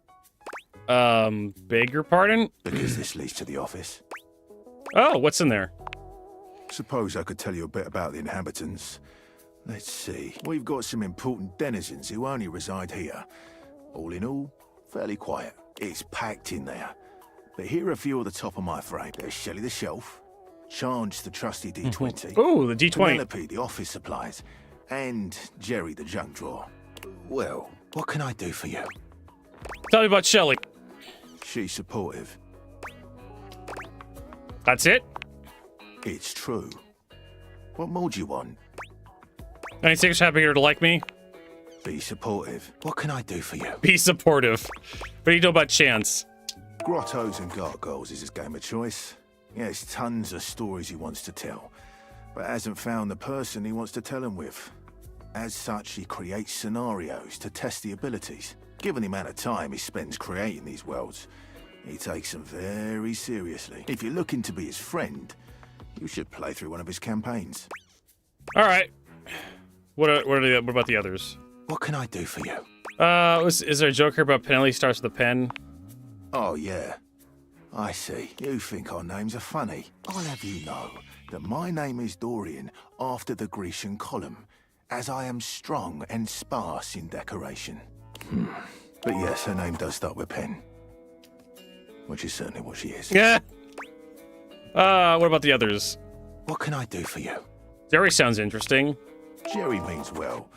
Beg your pardon? Because this leads to the office. Oh, what's in there? Suppose I could tell you a bit about the inhabitants. Let's see. We've got some important denizens who only reside here. All in all, fairly quiet. It's packed in there. But here are a few at the top of my frame. There's Shelley the Shelf, Charge the trusty D20. Ooh, the D20. Penelope, the office supplies, and Jerry the junk drawer. Well, what can I do for you? Tell me about Shelley. She's supportive. That's it? It's true. What more do you want? 96 happier to like me? Be supportive. What can I do for you? Be supportive. What do you know about Chance? Grottos and gargoyles is his game of choice. He has tons of stories he wants to tell, but hasn't found the person he wants to tell them with. As such, he creates scenarios to test the abilities. Given the amount of time he spends creating these worlds, he takes them very seriously. If you're looking to be his friend, you should play through one of his campaigns. All right. What about the others? What can I do for you? Is there a joke here about Penelope starts with a pen? Oh, yeah. I see. You think our names are funny. I'll have you know that my name is Dorian after the Grecian column, as I am strong and sparse in decoration. But yes, her name does start with Pen. Which is certainly what she is. Yeah. What about the others? What can I do for you? Jerry sounds interesting. Jerry means well,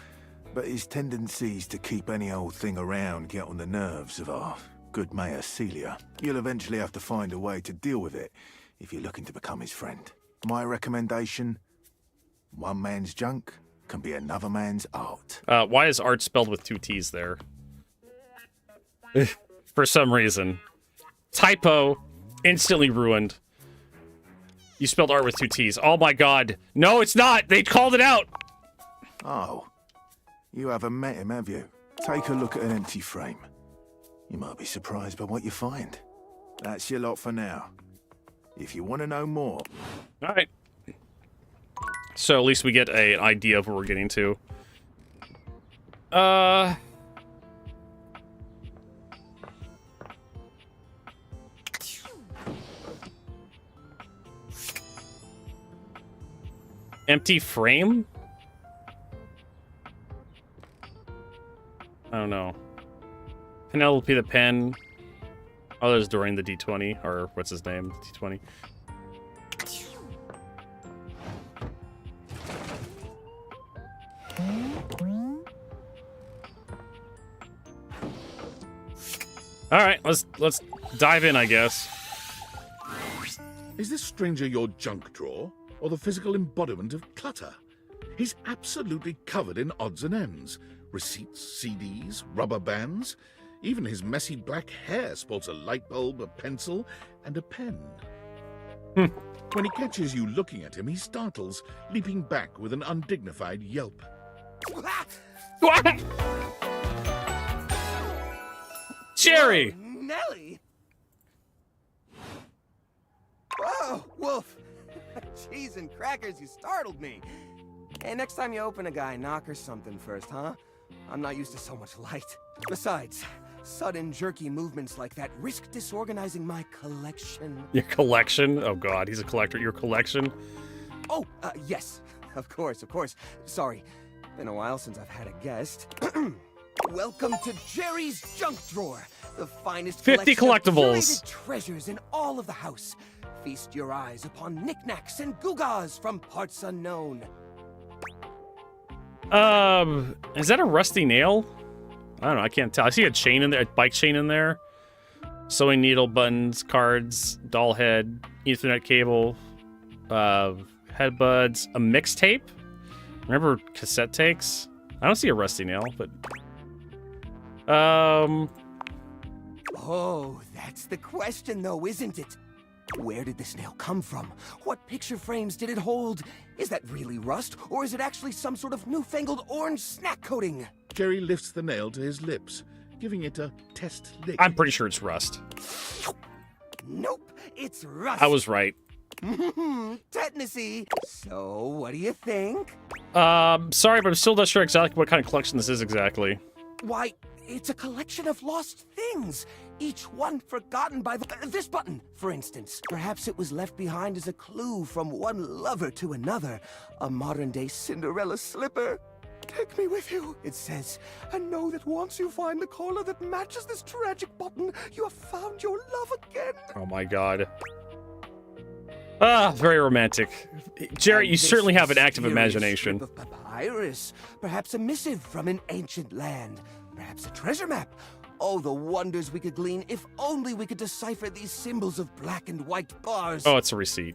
but his tendencies to keep any old thing around get on the nerves of our good Mayor Celia. You'll eventually have to find a way to deal with it if you're looking to become his friend. My recommendation, one man's junk can be another man's art. Why is art spelled with 2 T's there? For some reason. Typo. Instantly ruined. You spelled art with 2 T's. Oh my god. No, it's not! They called it out! Oh. You haven't met him, have you? Take a look at an empty frame. You might be surprised by what you find. That's your lot for now. If you want to know more... Alright. So at least we get an idea of what we're getting to. Empty frame? I don't know. Penelope the pen. Oh, there's Dorian the D20, or what's his name? D20. All right, let's dive in, I guess. Is this stranger your junk drawer, or the physical embodiment of clutter? He's absolutely covered in odds and ends. Receipts, CDs, rubber bands. Even his messy black hair sports a light bulb, a pencil, and a pen. When he catches you looking at him, he startles, leaping back with an undignified yelp. Jerry! Whoa, Nelly! Whoa, Wolf! Cheese and crackers, you startled me. Hey, next time you open a guy, knock or something first, huh? I'm not used to so much light. Besides, sudden jerky movements like that risk disorganizing my collection. Your collection? Oh god, he's a collector. Your collection? Oh, yes. Of course. Sorry. Been a while since I've had a guest. Welcome to Jerry's Junk Drawer, the finest 50 collection collectibles. of curated treasures in all of the house. Feast your eyes upon knickknacks and gewgaws from parts unknown. Is that a rusty nail? I don't know, I can't tell. I see a chain in there, a bike chain in there. Sewing needle, buttons, cards, doll head, Ethernet cable, headbuds, a mixtape. Remember cassette tapes? I don't see a rusty nail, but... Oh, that's the question though, isn't it? Where did this nail come from? What picture frames did it hold? Is that really rust, or is it actually some sort of newfangled orange snack coating? Jerry lifts the nail to his lips, giving it a test lick. I'm pretty sure it's rust. Nope, it's rust. I was right. Tetanusy. So, what do you think? Sorry, but I'm still not sure exactly what kind of collection this is exactly. Why, it's a collection of lost things. Each one forgotten by this button, for instance. Perhaps it was left behind as a clue from one lover to another. A modern-day Cinderella slipper. Take me with you, it says, and know that once you find the collar that matches this tragic button, you have found your love again. Oh my god. Very romantic. Jerry, you certainly have an active imagination. Strip of papyrus, perhaps a missive from an ancient land, perhaps a treasure map. Oh, the wonders we could glean if only we could decipher these symbols of black and white bars. Oh, it's a receipt.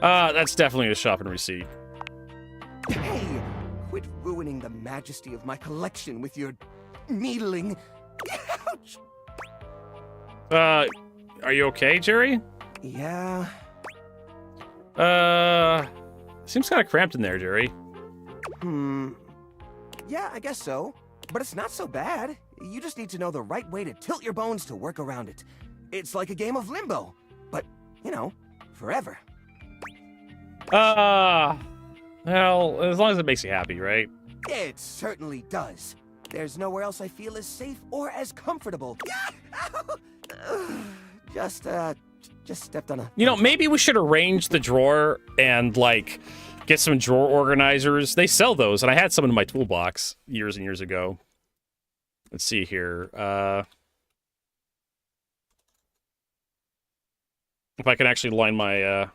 That's definitely a shopping receipt. Hey, quit ruining the majesty of my collection with your needling. Ouch! Are you okay, Jerry? Yeah. Seems kind of cramped in there, Jerry. Yeah, I guess so. But it's not so bad. You just need to know the right way to tilt your bones to work around it. It's like a game of limbo, but, you know, forever. Well, as long as it makes you happy, right? It certainly does. There's nowhere else I feel as safe or as comfortable. Just stepped on a... You know, maybe we should arrange the drawer and, like, Get some drawer organizers. They sell those, and I had some in my toolbox years and years ago. Let's see here. If I can actually line my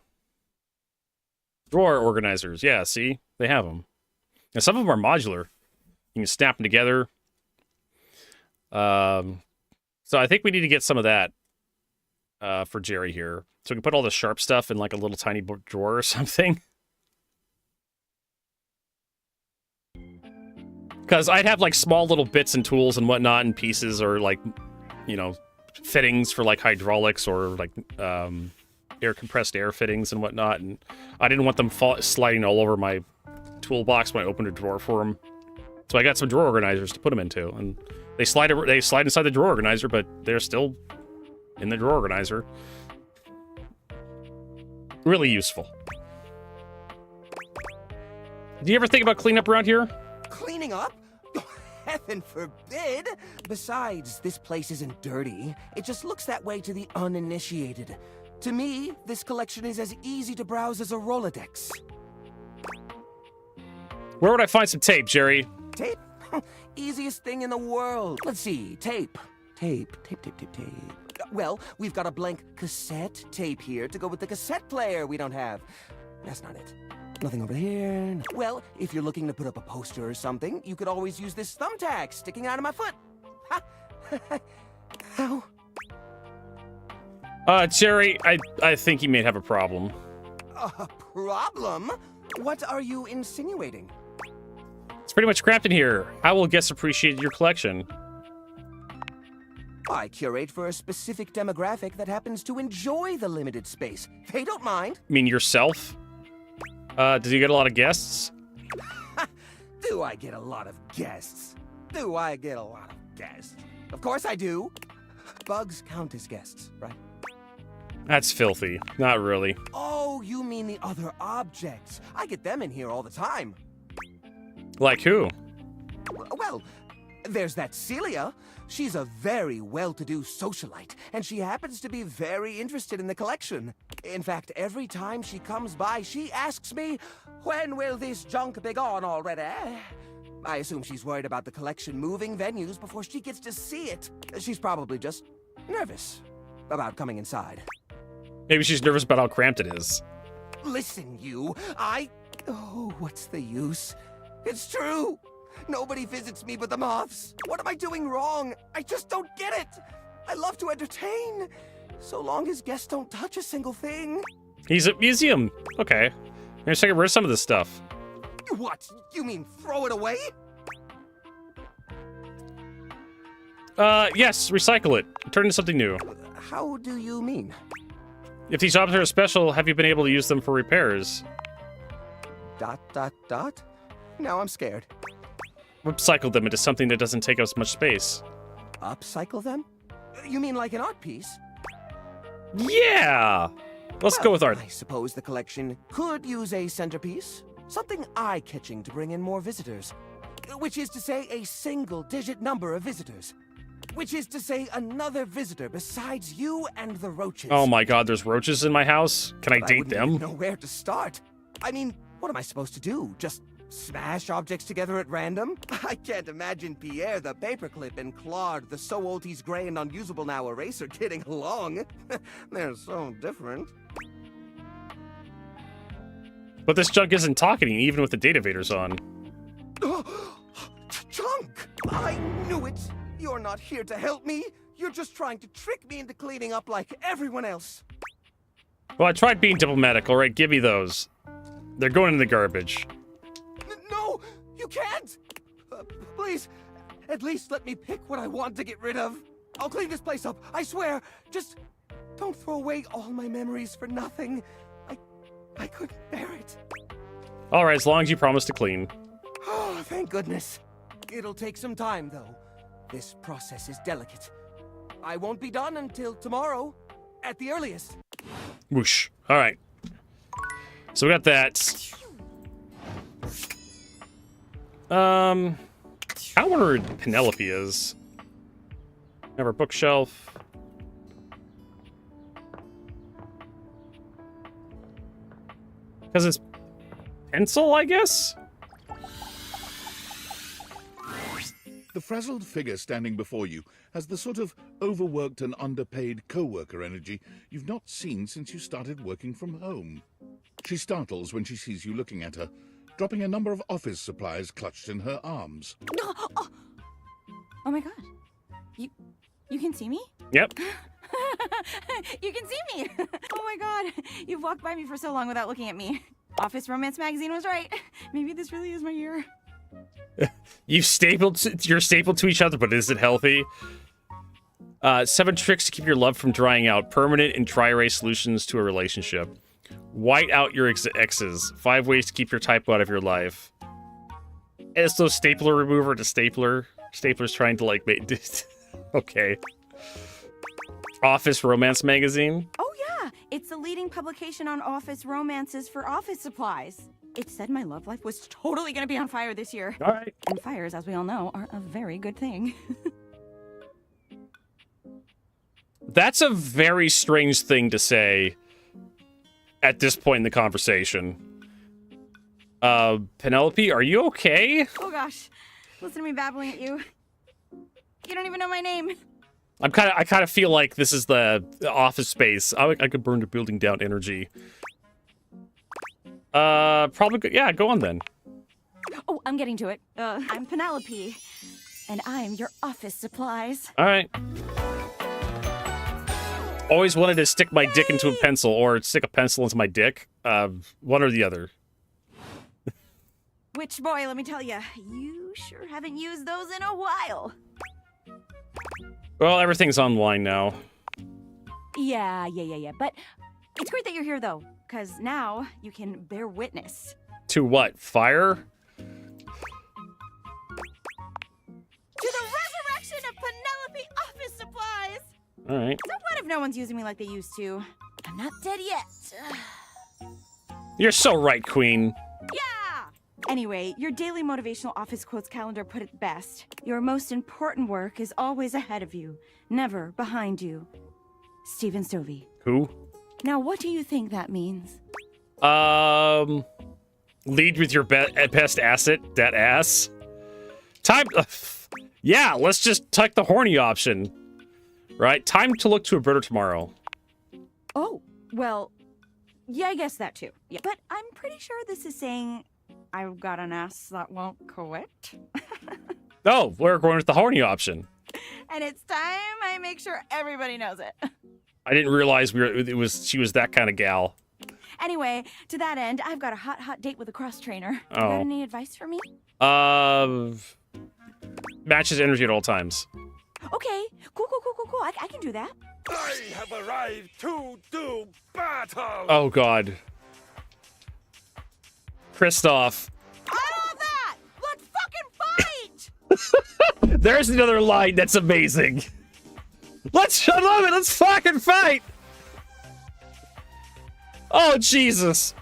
drawer organizers. Yeah, see? They have them. And some of them are modular. You can snap them together. So I think we need to get some of that for Jerry here. So we can put all the sharp stuff in like a little tiny drawer or something. Because I'd have like small little bits and tools and whatnot and pieces or like, you know, fittings for like hydraulics or like compressed air fittings and whatnot. And I didn't want them sliding all over my toolbox when I opened a drawer for them. So I got some drawer organizers to put them into. And they slide inside the drawer organizer, but they're still in the drawer organizer. Really useful. Do you ever think about cleaning up around here? Cleaning up? Oh, heaven forbid! Besides, this place isn't dirty. It just looks that way to the uninitiated. To me, this collection is as easy to browse as a Rolodex. Where would I find some tape, Jerry? Tape? Easiest thing in the world. Let's see, tape. Tape. Well, we've got a blank cassette tape here to go with the cassette player we don't have. That's not it. Nothing over here. Well, if you're looking to put up a poster or something, you could always use this thumbtack sticking out of my foot. Ha! Ow. Jerry, I think you may have a problem. A problem? What are you insinuating? It's pretty much cramped in here. How will guests appreciate your collection? I curate for a specific demographic that happens to enjoy the limited space. They don't mind. You mean yourself? Do you get a lot of guests? Do I get a lot of guests? Do I get a lot of guests? Of course I do. Bugs count as guests, right? That's filthy. Not really. Oh, you mean the other objects. I get them in here all the time. Like who? Well, there's that Celia. She's a very well-to-do socialite, and she happens to be very interested in the collection. In fact, every time she comes by, she asks me, "When will this junk be gone already?" I assume she's worried about the collection moving venues before she gets to see it. She's probably just nervous about coming inside. Maybe she's nervous about how cramped it is. Listen, you, Oh, what's the use? It's true! Nobody visits me but the moths. What am I doing wrong? I just don't get it. I love to entertain, so long as guests don't touch a single thing. He's a museum. Okay. Here's a where's some of this stuff? What? You mean throw it away? Yes, recycle it. Turn into something new. How do you mean? If these objects are special, have you been able to use them for repairs? ... Now I'm scared. Upcycle them into something that doesn't take up as much space. Upcycle them? You mean like an art piece? Yeah! Let's go with art. I suppose the collection could use a centerpiece. Something eye-catching to bring in more visitors. Which is to say a single-digit number of visitors. Which is to say another visitor besides you and the roaches. Oh my god, there's roaches in my house? Can I date them? I wouldn't even know where to start. I mean, what am I supposed to do? Just smash objects together at random? I can't imagine Pierre the paperclip and Claude the so old he's gray and unusable now eraser getting along. They're so different. But this junk isn't talking even with the datavators on. Junk! I knew it! You're not here to help me. You're just trying to trick me into cleaning up like everyone else. Well, I tried being diplomatic. All right, give me those. They're going in the garbage. No, you can't! Please, at least let me pick what I want to get rid of. I'll clean this place up, I swear. Just don't throw away all my memories for nothing. I couldn't bear it. All right, as long as you promise to clean. Oh, thank goodness. It'll take some time, though. This process is delicate. I won't be done until tomorrow, at the earliest. Whoosh. All right. So we got that. I wonder where Penelope is. Have our bookshelf. Because pencil, I guess? The frazzled figure standing before you has the sort of overworked and underpaid co-worker energy you've not seen since you started working from home. She startles when she sees you looking at her, dropping a number of office supplies clutched in her arms. Oh my god. You can see me? Yep. You can see me! Oh my god. You've walked by me for so long without looking at me. Office Romance magazine was right. Maybe this really is my year. You're stapled to each other, but is it healthy? 7 tricks to keep your love from drying out. Permanent and dry erase solutions to a relationship. White out your exes. 5 ways to keep your typo out of your life. It's those stapler remover to stapler. Stapler's trying to like make... Okay. Office Romance magazine. Oh yeah, it's the leading publication on office romances for office supplies. It said my love life was totally gonna be on fire this year. All right. And fires, as we all know, are a very good thing. That's a very strange thing to say at this point in the conversation. Penelope, are you okay? Oh gosh, listen to me babbling at you. You don't even know my name. I kind of feel like this is the office space. I could burn the building down energy. Probably good. Yeah, go on then. Oh, I'm getting to it. I'm Penelope, and I'm your office supplies. All right. Always wanted to stick my dick into a pencil or stick a pencil into my dick. One or the other. Which, boy, let me tell you, you sure haven't used those in a while. Well, everything's online now. Yeah. But it's great that you're here, though, because now you can bear witness. To what? Fire? To the resurrection of Penelope office supplies! All right. So what if no one's using me like they used to? I'm not dead yet. You're so right, Queen. Yeah! Anyway, your daily motivational office quotes calendar put it best. Your most important work is always ahead of you, never behind you. Stephen Stovey. Who? Now, what do you think that means? Lead with your best asset, that ass. Time. Yeah, let's just take the horny option. Right? Time to look to a better tomorrow. Oh, well, yeah, I guess that too. Yeah, but I'm pretty sure this is saying I've got an ass that won't quit. Oh, we're going with the horny option. And it's time I make sure everybody knows it. I didn't realize she was that kind of gal. Anyway, to that end, I've got a hot date with a cross trainer. You Oh. got any advice for me? Matches energy at all times. Okay, cool. I can do that. I have arrived to do battle! Oh, God. Kristoff. I love that! Let's fucking fight! There's another line that's amazing. I love it. Let's fucking fight. Oh, Jesus.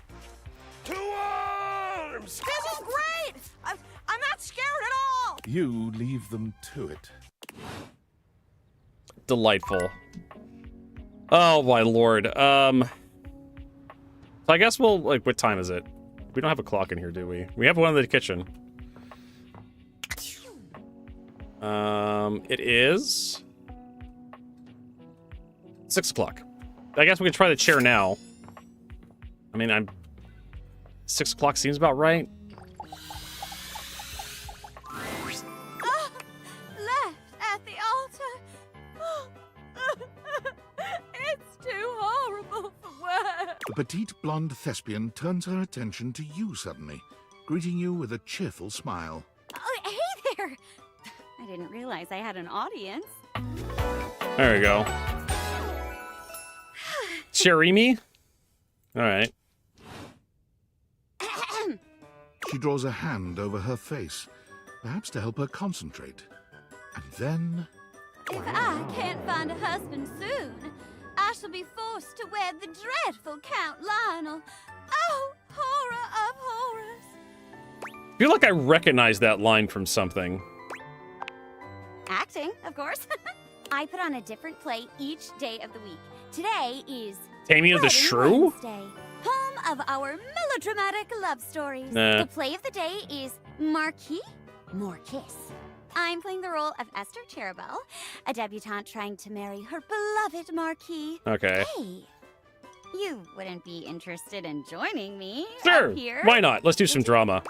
To arms! This is great! I'm not scared at all! You leave them to it. Delightful. Oh, my lord. So I guess we'll, like, what time is it? We don't have a clock in here, do we? We have one in the kitchen. It is 6 o'clock. I guess we can try the chair now. I mean, 6 o'clock seems about right. Left at the altar. It's too horrible for words. The petite blonde thespian turns her attention to you suddenly, greeting you with a cheerful smile. Oh, hey there! I didn't realize I had an audience. There we go. Cherimi? Alright. She draws a hand over her face, perhaps to help her concentrate. And then... If I can't find a husband soon, I shall be forced to wed the dreadful Count Lionel. Oh, horror of horrors! I feel like I recognize that line from something. Acting, of course. I put on a different play each day of the week. Today is Taming of the Wedding Shrew? Wednesday, home of our melodramatic love stories. Nah. The play of the day is Marquis, More Kiss. I'm playing the role of Esther Cherubel, a debutante trying to marry her beloved Marquis. Okay. Hey, you wouldn't be interested in joining me Sure. up here? Why not? Let's do some drama.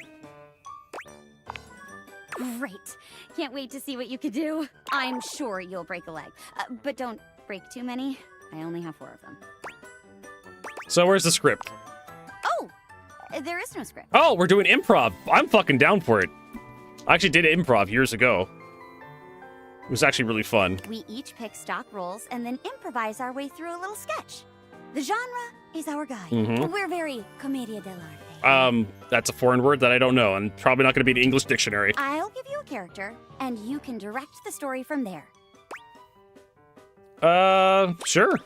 Great. Can't wait to see what you could do. I'm sure you'll break a leg. But don't break too many. I only have 4 of them. So where's the script? Oh, there is no script. Oh, we're doing improv. I'm fucking down for it. I actually did improv years ago. It was actually really fun. We each pick stock roles and then improvise our way through a little sketch. The genre is our guide. Mhm. We're very commedia dell'arte. That's a foreign word that I don't know, and probably not going to be in the English dictionary. I'll give you a character, and you can direct the story from there. Sure.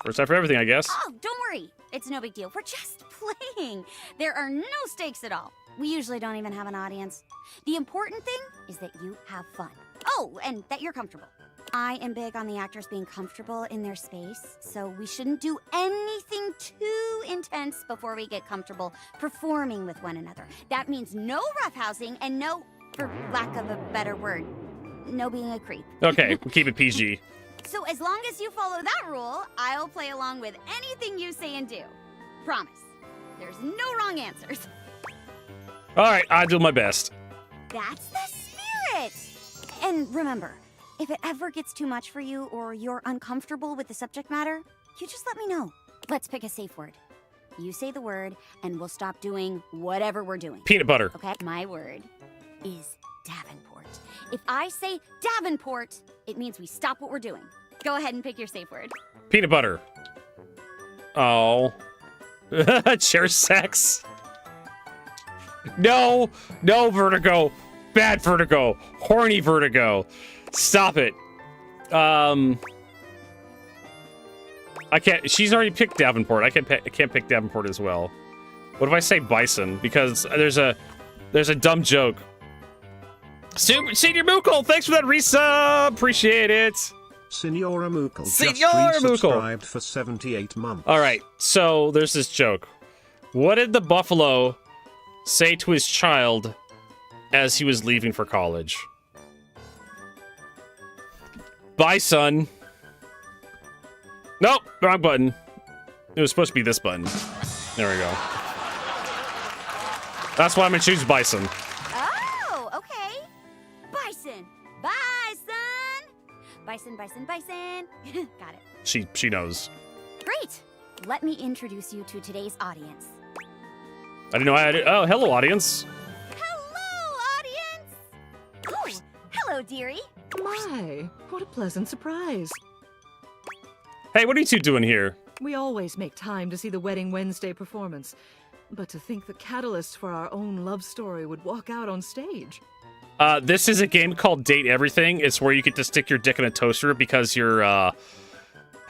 First time for everything, I guess. Oh, don't worry. It's no big deal. We're just playing. There are no stakes at all. We usually don't even have an audience. The important thing is that you have fun. Oh, and that you're comfortable. I am big on the actors being comfortable in their space, so we shouldn't do anything too intense before we get comfortable performing with one another. That means no roughhousing and no, for lack of a better word, no being a creep. Okay, we'll keep it PG. So as long as you follow that rule, I'll play along with anything you say and do. Promise. There's no wrong answers. All right, I'll do my best. That's the spirit! And remember, if it ever gets too much for you or you're uncomfortable with the subject matter, you just let me know. Let's pick a safe word. You say the word, and we'll stop doing whatever we're doing. Peanut butter. Okay? My word is Davenport. If I say Davenport, it means we stop what we're doing. Go ahead and pick your safe word. Peanut butter. Oh. Chair sex. No, Vertigo. Bad Vertigo. Horny Vertigo. Stop it. I can't. She's already picked Davenport. I can't pick Davenport as well. What if I say Bison? Because there's a dumb joke. Senior Mookle, thanks for that resub. Appreciate it. Senora Mookle Senora just Mookle. subscribed for 78 months. All right, so there's this joke. What did the buffalo say to his child as he was leaving for college? Bye, son. Nope, wrong button. It was supposed to be this button. There we go. That's why I'm gonna choose Bison. Oh, okay. Bison. Bison. Bison, bison, bison. Got it. She knows. Great. Let me introduce you to today's audience. I didn't know I had it. Oh, hello, audience. Oh, hello, dearie. My, what a pleasant surprise. Hey, what are you two doing here? We always make time to see the Wedding Wednesday performance. But to think the catalyst for our own love story would walk out on stage. This is a game called Date Everything. It's where you get to stick your dick in a toaster because you're,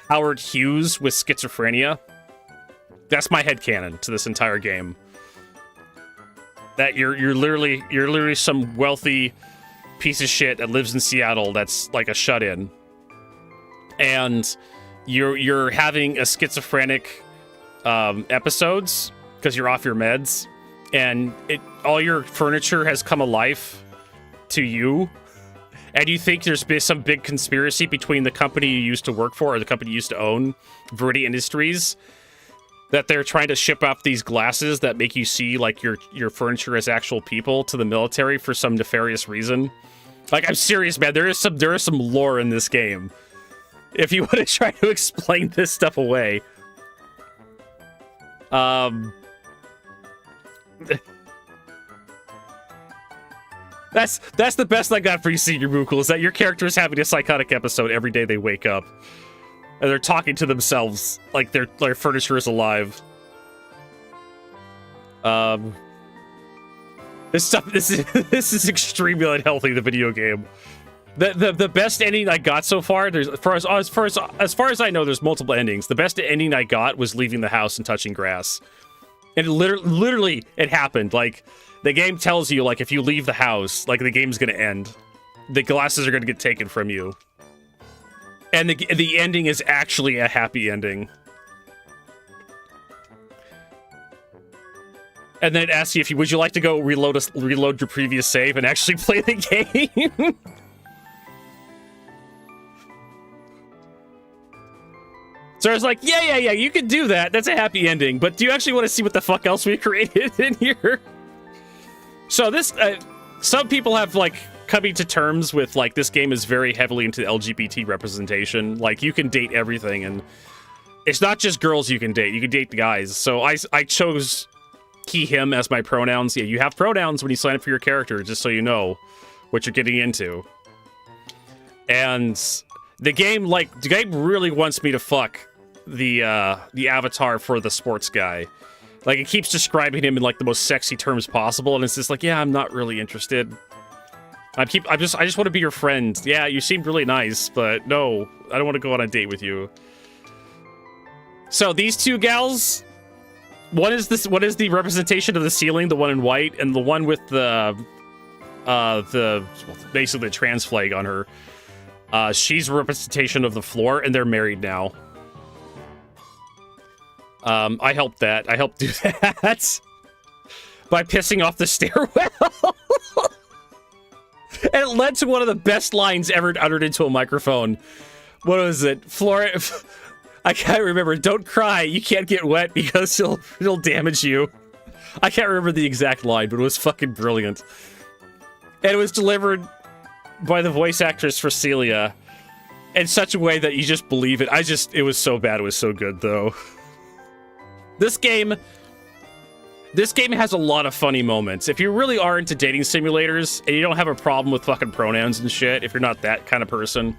Howard Hughes with schizophrenia. That's my headcanon to this entire game. That you're literally some wealthy piece of shit that lives in Seattle that's like a shut-in. And you're having a schizophrenic episodes because you're off your meds, and all your furniture has come alive to you, and you think there's been some big conspiracy between the company you used to work for or the company you used to own, Verde Industries, that they're trying to ship off these glasses that make you see like your furniture as actual people to the military for some nefarious reason. Like, I'm serious, man. There is some lore in this game. If you want to try to explain this stuff away. That's the best I got for you, Senior Mookle, is that your character is having a psychotic episode every day they wake up. And they're talking to themselves like their furniture is alive. This is extremely unhealthy, the video game. The best ending I got so far, as far as I know, there's multiple endings. The best ending I got was leaving the house and touching grass. And literally it happened. Like, the game tells you, like, if you leave the house, like, the game's gonna end. The glasses are gonna get taken from you. And the ending is actually a happy ending. And then it asks you if would you like to go reload your previous save and actually play the game? So I was like, yeah, you can do that. That's a happy ending. But do you actually want to see what the fuck else we created in here? So this, some people have like coming to terms with like this game is very heavily into LGBT representation. Like you can date everything, and it's not just girls you can date. You can date the guys. So I chose he, him as my pronouns. Yeah, you have pronouns when you sign up for your character, just so you know what you're getting into. And the game really wants me to fuck the avatar for the sports guy. Like, it keeps describing him in like the most sexy terms possible, and it's just like, yeah, I'm not really interested. I just want to be your friend. Yeah, you seemed really nice, but no, I don't want to go on a date with you. So these two gals, what is the representation of the ceiling, the one in white, and the one with basically the trans flag on her. She's a representation of the floor, and they're married now. I helped that. I helped do that by pissing off the stairwell. And it led to one of the best lines ever uttered into a microphone. What was it? Flora, I can't remember. Don't cry. You can't get wet because it'll damage you. I can't remember the exact line, but it was fucking brilliant. And it was delivered by the voice actress for Celia in such a way that you just believe it. It was so bad. It was so good, though. This game has a lot of funny moments. If you really are into dating simulators and you don't have a problem with fucking pronouns and shit, if you're not that kind of person,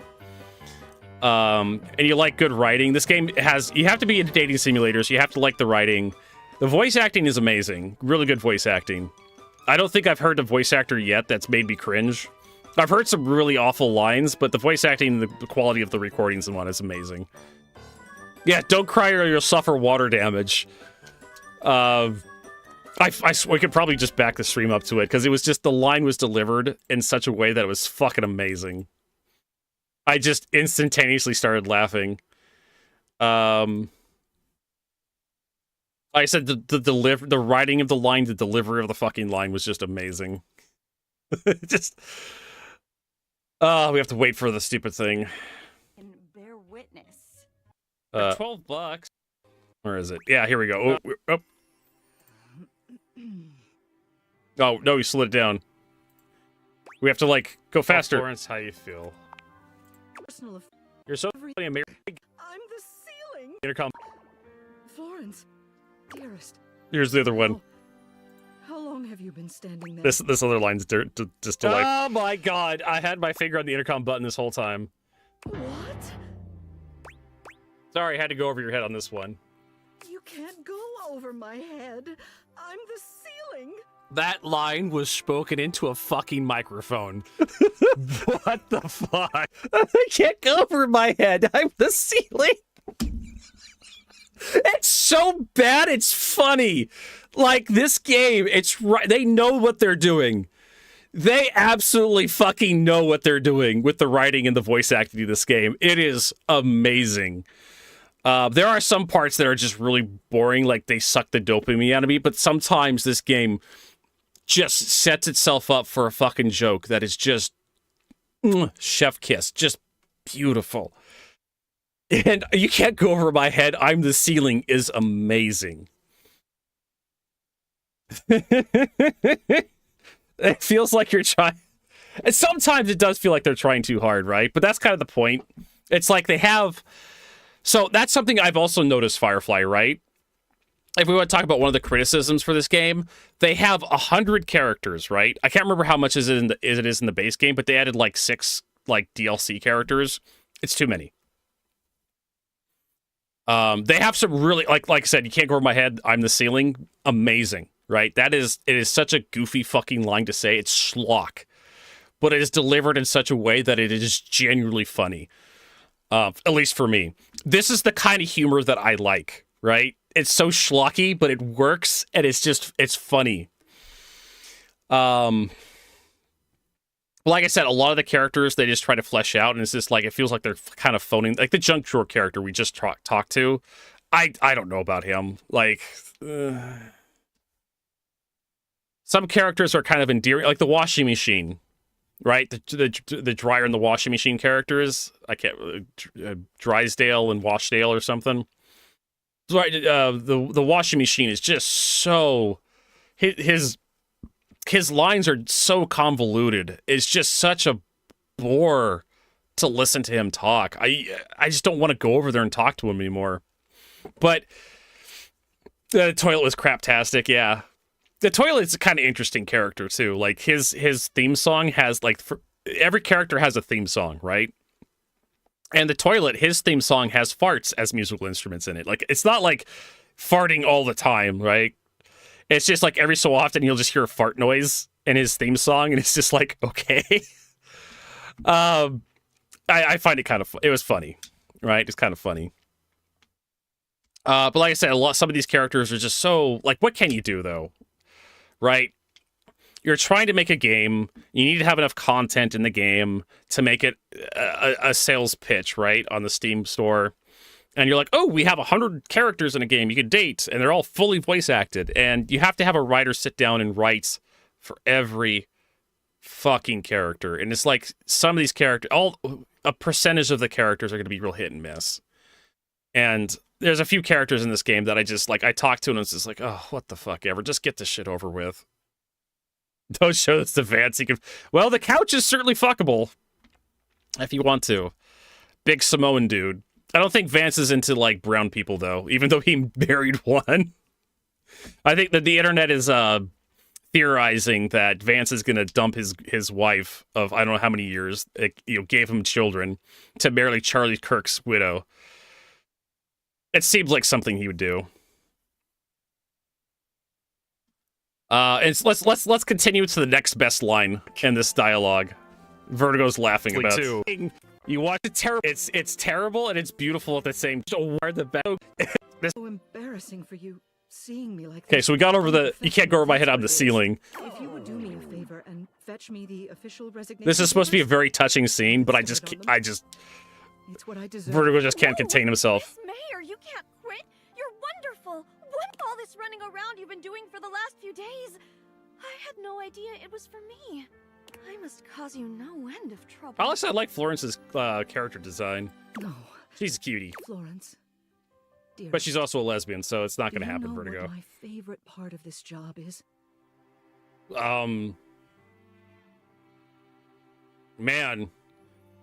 and you like good writing, this game you have to be into dating simulators. You have to like the writing. The voice acting is amazing. Really good voice acting. I don't think I've heard a voice actor yet that's made me cringe. I've heard some really awful lines, but the voice acting, the quality of the recordings and one is amazing. Yeah, don't cry or you'll suffer water damage. I could probably just back the stream up to it, because it was just, the line was delivered in such a way that it was fucking amazing. I just instantaneously started laughing. I said the writing of the line, the delivery of the fucking line was just amazing. Just... we have to wait for the stupid thing. And bear witness. For $12. Where is it? Yeah, here we go. Oh, no, you slid it down. We have to, like, go faster. Florence, how you feel? You're so funny, American. I'm the ceiling. Intercom. Florence, dearest. Here's the other one. How long have you been standing there? This other line's just to like... Oh my god, I had my finger on the intercom button this whole time. What? Sorry, I had to go over your head on this one. You can't go over my head. I'm the ceiling. That line was spoken into a fucking microphone. What the fuck? I can't go over my head. I'm the ceiling. It's so bad, it's funny. Like, this game, it's right. They know what they're doing. They absolutely fucking know what they're doing with the writing and the voice acting of this game. It is amazing. There are some parts that are just really boring, like they suck the dopamine out of me, but sometimes this game just sets itself up for a fucking joke that is just chef kiss, just beautiful. And you can't go over my head. I'm the ceiling is amazing. It feels like you're trying. And sometimes it does feel like they're trying too hard, right? But that's kind of the point. It's like they have. So that's something I've also noticed, Firefly, right? If we want to talk about one of the criticisms for this game, they have 100 characters, right? I can't remember how much it is in the base game, but they added like 6 like DLC characters. It's too many. They have some really like I said, you can't go over my head. I'm the ceiling. Amazing, right? It is such a goofy fucking line to say. It's schlock, but it is delivered in such a way that it is genuinely funny. At least for me, this is the kind of humor that I like, right? It's so schlocky, but it works, and it's funny. Like I said, a lot of the characters they just try to flesh out, and it's just like it feels like they're kind of phoning. Like the junk drawer character we just talked to, I don't know about him. Like, some characters are kind of endearing, like the washing machine, right? The dryer and the washing machine characters. I can't Drysdale and Washdale or something. Right. The washing machine is just so his lines are so convoluted. It's just such a bore to listen to him talk. I just don't want to go over there and talk to him anymore. But the toilet was craptastic, yeah. The toilet's a kind of interesting character too. Like his theme song has like every character has a theme song, right? And the toilet, his theme song has farts as musical instruments in it. Like it's not like farting all the time, right? It's just like every so often you'll just hear a fart noise in his theme song, and it's just like, okay. I find it kind of it was funny, right? It's kind of funny. But like I said, some of these characters are just so like, what can you do though, right? You're trying to make a game. You need to have enough content in the game to make it a sales pitch, right, on the Steam store. And you're like, oh, we have 100 characters in a game you can date, and they're all fully voice acted. And you have to have a writer sit down and write for every fucking character. And it's like some of these characters, a percentage of the characters are going to be real hit and miss. And there's a few characters in this game that I just like. I talk to them and it's just like, oh, what the fuck ever? Just get this shit over with. Don't show this to Vance. Well, the couch is certainly fuckable if you want to. Big Samoan dude. I don't think Vance is into like brown people though, even though he married one. I think that the internet is theorizing that Vance is going to dump his wife of I don't know how many years, gave him children, to marry Charlie Kirk's widow. It seems like something he would do. And let's continue to the next best line in this dialogue. Vertigo's laughing about too. You watch it terrible. It's terrible and it's beautiful at the same time. So the best. It's so embarrassing for you seeing me like this. Okay, so we got over the. You can't go over my head on the ceiling. If you would do me a favor and fetch me the official resignation. This is supposed to be a very touching scene, but I just. It's what I deserve. Vertigo just can't contain himself. Miss Mayor, you can't quit. You're wonderful. What all this running around you've been doing for the last few days? I had no idea it was for me. I must cause you no end of trouble. Honestly, I like Florence's character design. No. She's a cutie. Florence. Dearest, But she's also a lesbian, so it's not going to happen, know Vertigo. What my favorite part of this job is? Man.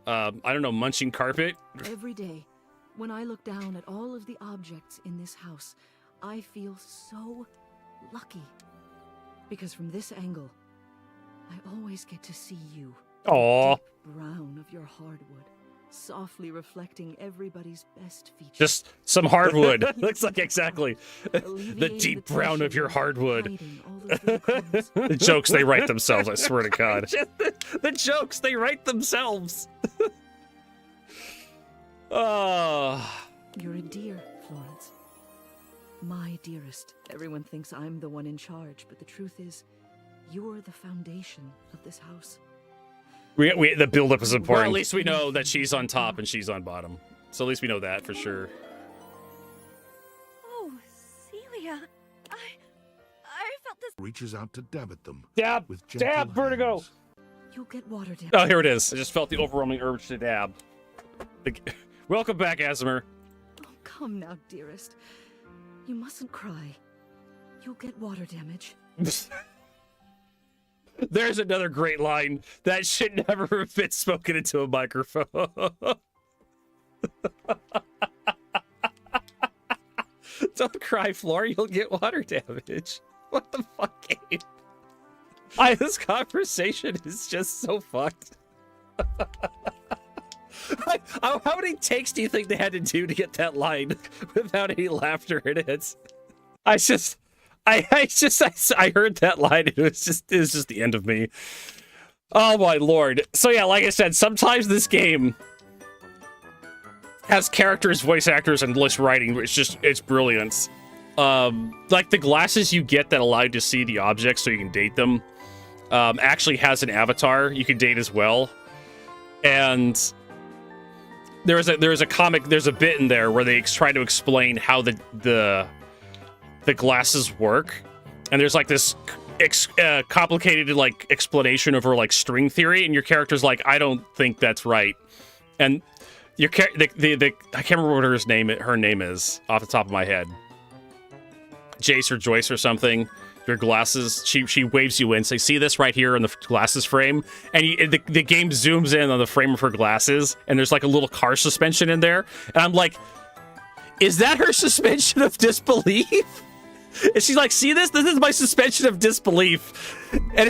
I don't know, munching carpet? Every day, when I look down at all of the objects in this house, I feel so lucky. Because from this angle, I always get to see you. Aww. Deep brown of your hardwood, softly reflecting everybody's best features. Just some hardwood. Looks like exactly the deep brown of your hardwood. The jokes they write themselves, I swear to God. The jokes they write themselves. Oh. You're a dear, Florence. My dearest. Everyone thinks I'm the one in charge, but the truth is, you're the foundation of this house. The build-up is important. Well, at least we know that she's on top and she's on bottom. So at least we know that for sure. Oh, Celia. I felt this. Reaches out to dab at them. Dab! With gentle Dab, Vertigo! hands. You'll get water damage. Oh, here it is. I just felt the overwhelming urge to dab. Welcome back, Asimer. Oh, come now, dearest. You mustn't cry. You'll get water damage. There's another great line that should never have been spoken into a microphone. Don't cry, Floor. You'll get water damage. What the fuck, Gabe? This conversation is just so fucked. How many takes do you think they had to do to get that line without any laughter in it? I heard that line and it was just the end of me. Oh my lord. So yeah, like I said, sometimes this game has characters, voice actors, and list writing. It's brilliant. Like the glasses you get that allow you to see the objects so you can date them, actually has an avatar you can date as well. And there's a comic, there's a bit in there where they try to explain how the glasses work, and there's like this complicated like explanation over like string theory, and your character's like, I don't think that's right, and your the I can't remember what her name is off the top of my head, Jace or Joyce or something. Your glasses, she waves you in, say, see this right here in the glasses frame, and the game zooms in on the frame of her glasses, and there's like a little car suspension in there, and I'm like, is that her suspension of disbelief? And she's like, see this? This is my suspension of disbelief, and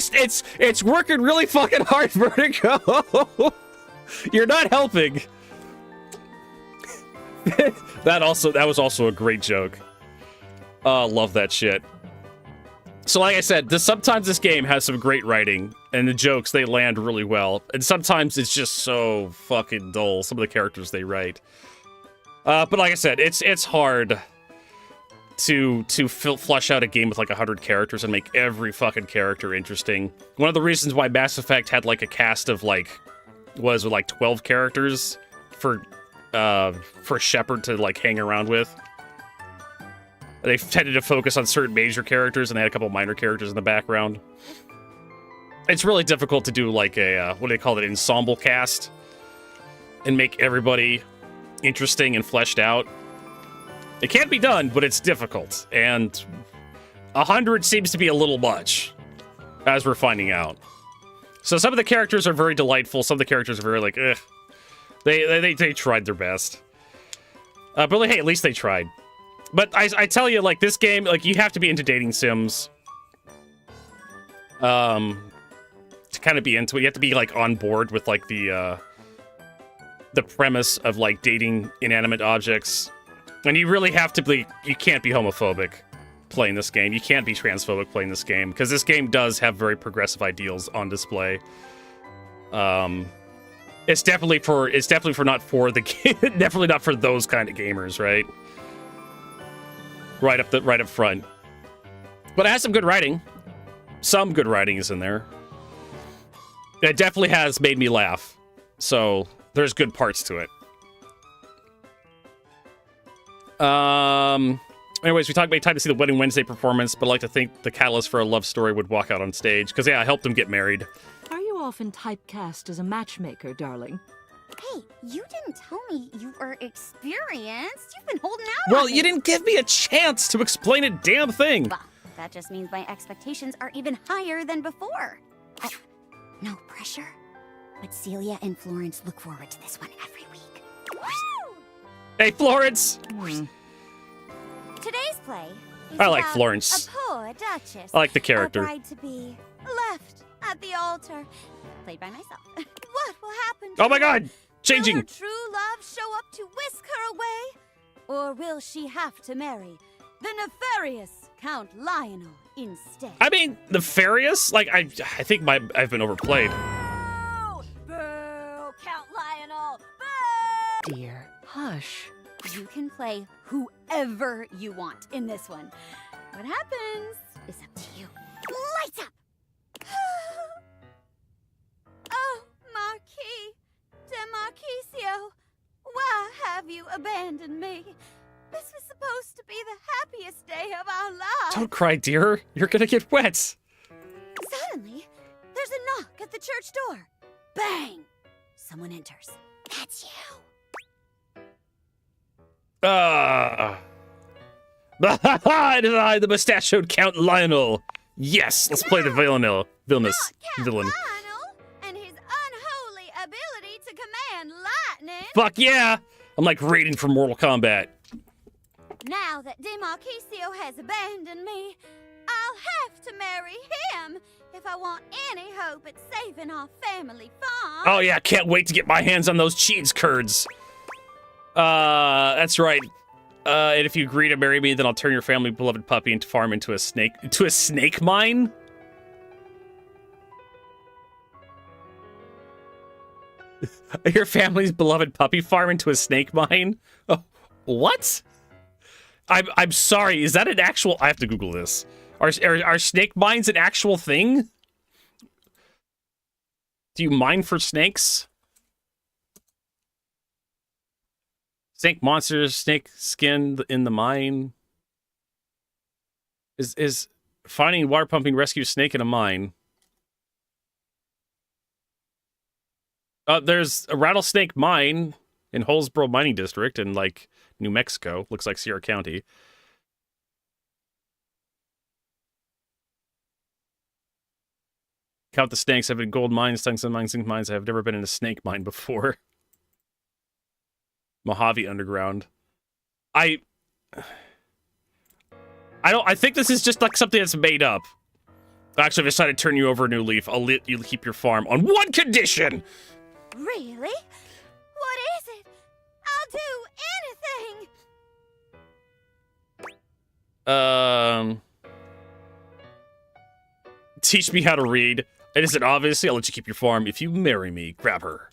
it's working really fucking hard, Vertigo. You're not helping. That was also a great joke. Love that shit. So like I said, sometimes this game has some great writing, and the jokes, they land really well. And sometimes it's just so fucking dull, some of the characters they write. But like I said, it's hard to flush out a game with like 100 characters and make every fucking character interesting. One of the reasons why Mass Effect had like a cast of like 12 characters for Shepard to like hang around with. They tended to focus on certain major characters, and they had a couple minor characters in the background. It's really difficult to do like a, what do they call it, ensemble cast, and make everybody interesting and fleshed out. It can be done, but it's difficult, and 100 seems to be a little much, as we're finding out. So some of the characters are very delightful, some of the characters are very like, ugh. They tried their best. But like, hey, at least they tried. But I tell you, like, this game, like, you have to be into dating sims. To kind of be into it. You have to be, like, on board with, like, the premise of, like, dating inanimate objects. And you really have to be, you can't be homophobic playing this game. You can't be transphobic playing this game. Because this game does have very progressive ideals on display. It's definitely not for the definitely not for those kind of gamers, right? Right up front. But it has some good writing. Some good writing is in there. It definitely has made me laugh. So there's good parts to it. Anyways, we talked about time to see the Wedding Wednesday performance, but I'd like to think the catalyst for a love story would walk out on stage. Because, yeah, I helped them get married. Are you often typecast as a matchmaker, darling? Hey, you didn't tell me you were experienced. You've been holding out Well, on me. you didn't give me a chance to explain a damn thing. Well, that just means my expectations are even higher than before. No pressure. But Celia and Florence look forward to this one every week. Woo! Hey, Florence! Today's play is I like about Florence. a poor duchess. I like the character. A bride-to-be left at the altar. Played by myself. What will happen to Oh my her? god! Changing! Will her true love show up to whisk her away? Or will she have to marry the nefarious Count Lionel instead? I mean, nefarious? Like, I think I've been overplayed. Boo! Count Lionel! Boo! Dear, hush. You can play whoever you want in this one. What happens is up to you. Lights up! Oh, Marquis de Marquisio, why have you abandoned me? This was supposed to be the happiest day of our lives. Don't cry, dear. You're gonna get wet. Suddenly, there's a knock at the church door. Bang! Someone enters. That's you. It is I, the mustachioed Count Lionel. Yes, let's play the villainous villain. And his unholy ability to command lightning. Fuck yeah! I'm like raiding for Mortal Kombat. Now that De Marquisio has abandoned me, I'll have to marry him if I want any hope at saving our family farm. Oh yeah, can't wait to get my hands on those cheese curds. That's right. And if you agree to marry me, then I'll turn your family beloved puppy into farm into a snake mine? Your family's beloved puppy farm into a snake mine? Oh, what? I'm sorry, is that an actual... I have to Google this. Are snake mines an actual thing? Do you mine for snakes? Snake monsters, snake skin in the mine. Is Finding water pumping rescue snake in a mine. There's a rattlesnake mine in Holsboro Mining District in, like, New Mexico. Looks like Sierra County. Count the snakes. I've been gold mines, tungsten mines, zinc mines. I've never been in a snake mine before. Mojave Underground. I think this is just like something that's made up. Actually, I've decided to turn you over a new leaf. I'll let you keep your farm on one condition. Really? What is it? I'll do anything! Teach me how to read. It isn't obviously. I'll let you keep your farm. If you marry me, grab her.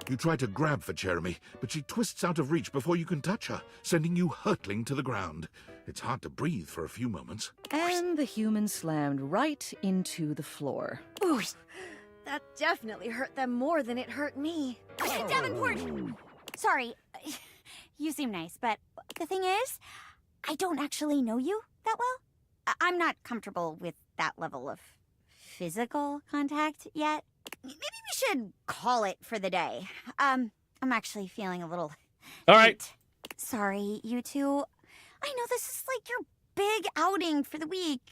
You try to grab for Jeremy, but she twists out of reach before you can touch her, sending you hurtling to the ground. It's hard to breathe for a few moments. And the human slammed right into the floor. Ooh, that definitely hurt them more than it hurt me. Davenport! Sorry, you seem nice, but the thing is, I don't actually know you that well. I'm not comfortable with that level of physical contact yet. Maybe we should call it for the day. I'm actually feeling a little... All right. Sorry, you two. I know this is like your big outing for the week.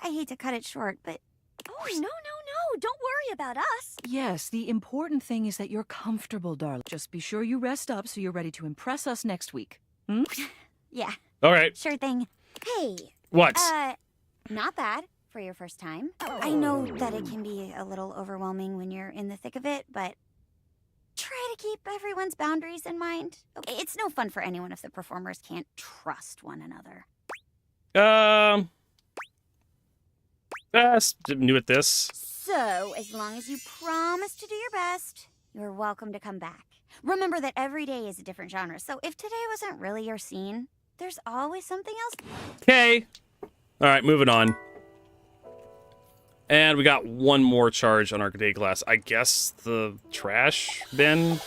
I hate to cut it short, but... Oh, no. Don't worry about us. Yes, the important thing is that you're comfortable, darling. Just be sure you rest up so you're ready to impress us next week. Hmm? Yeah. All right. Sure thing. Hey. What? Not bad for your first time. I know that it can be a little overwhelming when you're in the thick of it, but try to keep everyone's boundaries in mind. Okay, it's no fun for anyone if the performers can't trust one another. New at this. So, as long as you promise to do your best, you're welcome to come back. Remember that every day is a different genre, so if today wasn't really your scene, there's always something else. Okay. All right, moving on. And we got one more charge on our day glass. I guess the trash bin?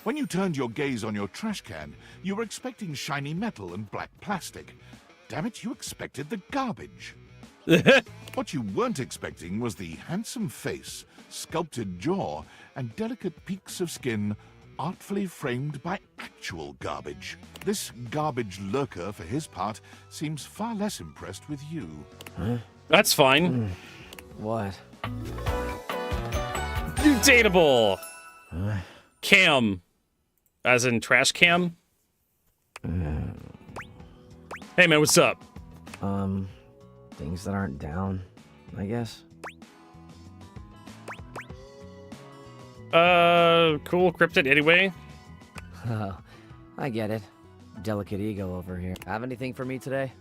When you turned your gaze on your trash can, you were expecting shiny metal and black plastic. Damn it, you expected the garbage. What you weren't expecting was the handsome face, sculpted jaw, and delicate peaks of skin artfully framed by actual garbage. This garbage lurker, for his part, seems far less impressed with you. Huh? That's fine. What? You dateable. Huh? Cam. As in trash cam? Hey man, what's up? Things that aren't down, I guess. Cool, cryptid anyway. Oh, I get it. Delicate ego over here. Have anything for me today?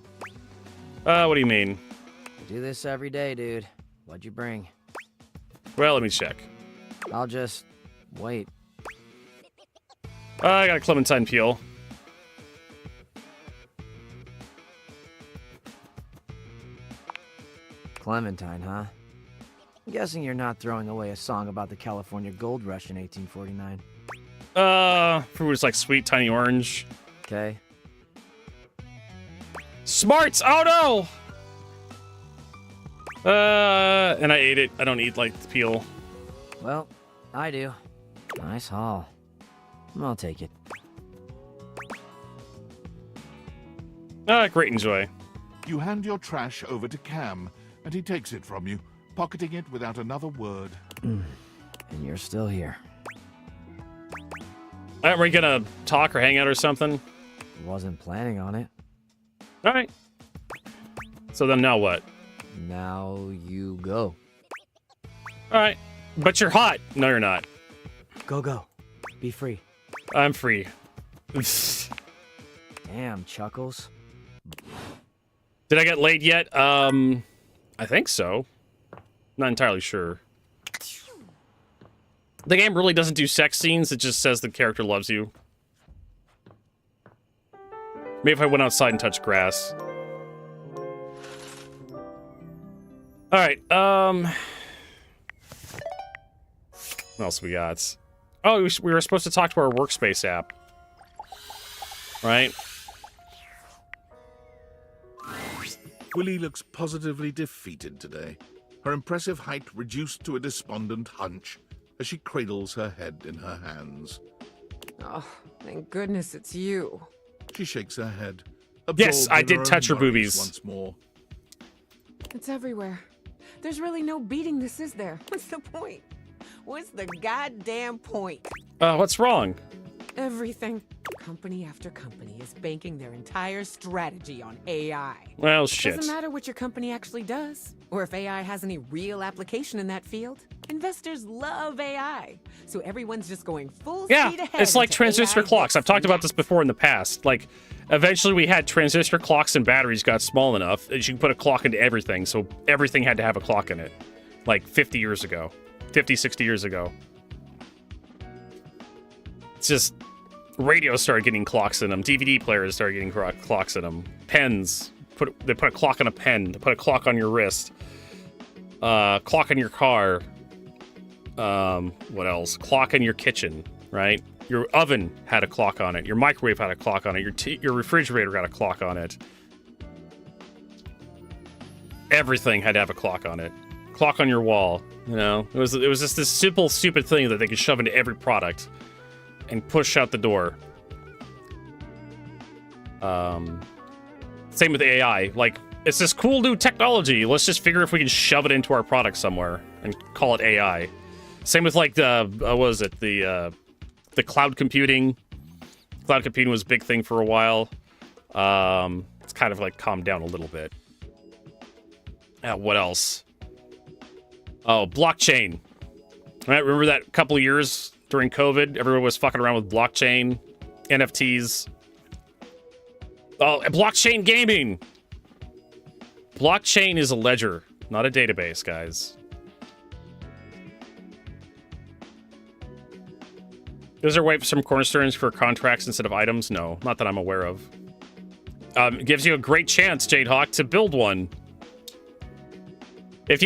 What do you mean? Do this every day, dude. What'd you bring? Well, let me check. I'll just wait. I got a clementine peel. Clementine, huh? I'm guessing you're not throwing away a song about the California Gold Rush in 1849. Fruit is like sweet, tiny orange. Okay. Smarts! Oh no! And I ate it. I don't eat, like, the peel. Well, I do. Nice haul. I'll take it. Great enjoy. You hand your trash over to Cam, and he takes it from you, pocketing it without another word. And you're still here. Aren't we gonna talk or hang out or something? Wasn't planning on it. Alright. So then now what? Now you go. Alright. But you're hot. No, you're not. Go. Be free. I'm free. Damn, Chuckles. Did I get laid yet? I think so. Not entirely sure. The game really doesn't do sex scenes, it just says the character loves you. Maybe if I went outside and touched grass. Alright, what else we got? Oh, we were supposed to talk to our workspace app. Right? Willie looks positively defeated today, her impressive height reduced to a despondent hunch as she cradles her head in her hands. Oh, thank goodness it's you. She shakes her head. Yes, I absorbed in did touch her own worries boobies. Once more. It's everywhere. There's really no beating this, is there? What's the point? What's the goddamn point? What's wrong? Everything. Company after company is banking their entire strategy on AI. Well, shit. Doesn't matter what your company actually does, or if AI has any real application in that field. Investors love AI, so everyone's just going full speed ahead. It's like into transistor AI clocks. I've talked about this before in the past. Like, eventually we had transistor clocks and batteries got small enough that you could put a clock into everything, so everything had to have a clock in it. Like 50 years ago. 50, 60 years ago. It's just... radios started getting clocks in them. DVD players started getting clocks in them. Pens. They put a clock on a pen. They put a clock on your wrist. Clock in your car. What else? Clock in your kitchen, right? Your oven had a clock on it. Your microwave had a clock on it. Your refrigerator had a clock on it. Everything had to have a clock on it. Clock on your wall, you know? It was just this simple, stupid thing that they could shove into every product and push out the door. Same with AI. Like, it's this cool new technology. Let's just figure if we can shove it into our product somewhere and call it AI. Same with like the what was it? The cloud computing. Cloud computing was a big thing for a while. It's kind of like calmed down a little bit. What else? Oh, blockchain. Right? Remember that couple of years during COVID? Everyone was fucking around with blockchain, NFTs. Oh, blockchain gaming. Blockchain is a ledger, not a database, guys. Is there a way for some cornerstones for contracts instead of items? No, not that I'm aware of. It gives you a great chance, Jadehawk, to build one. If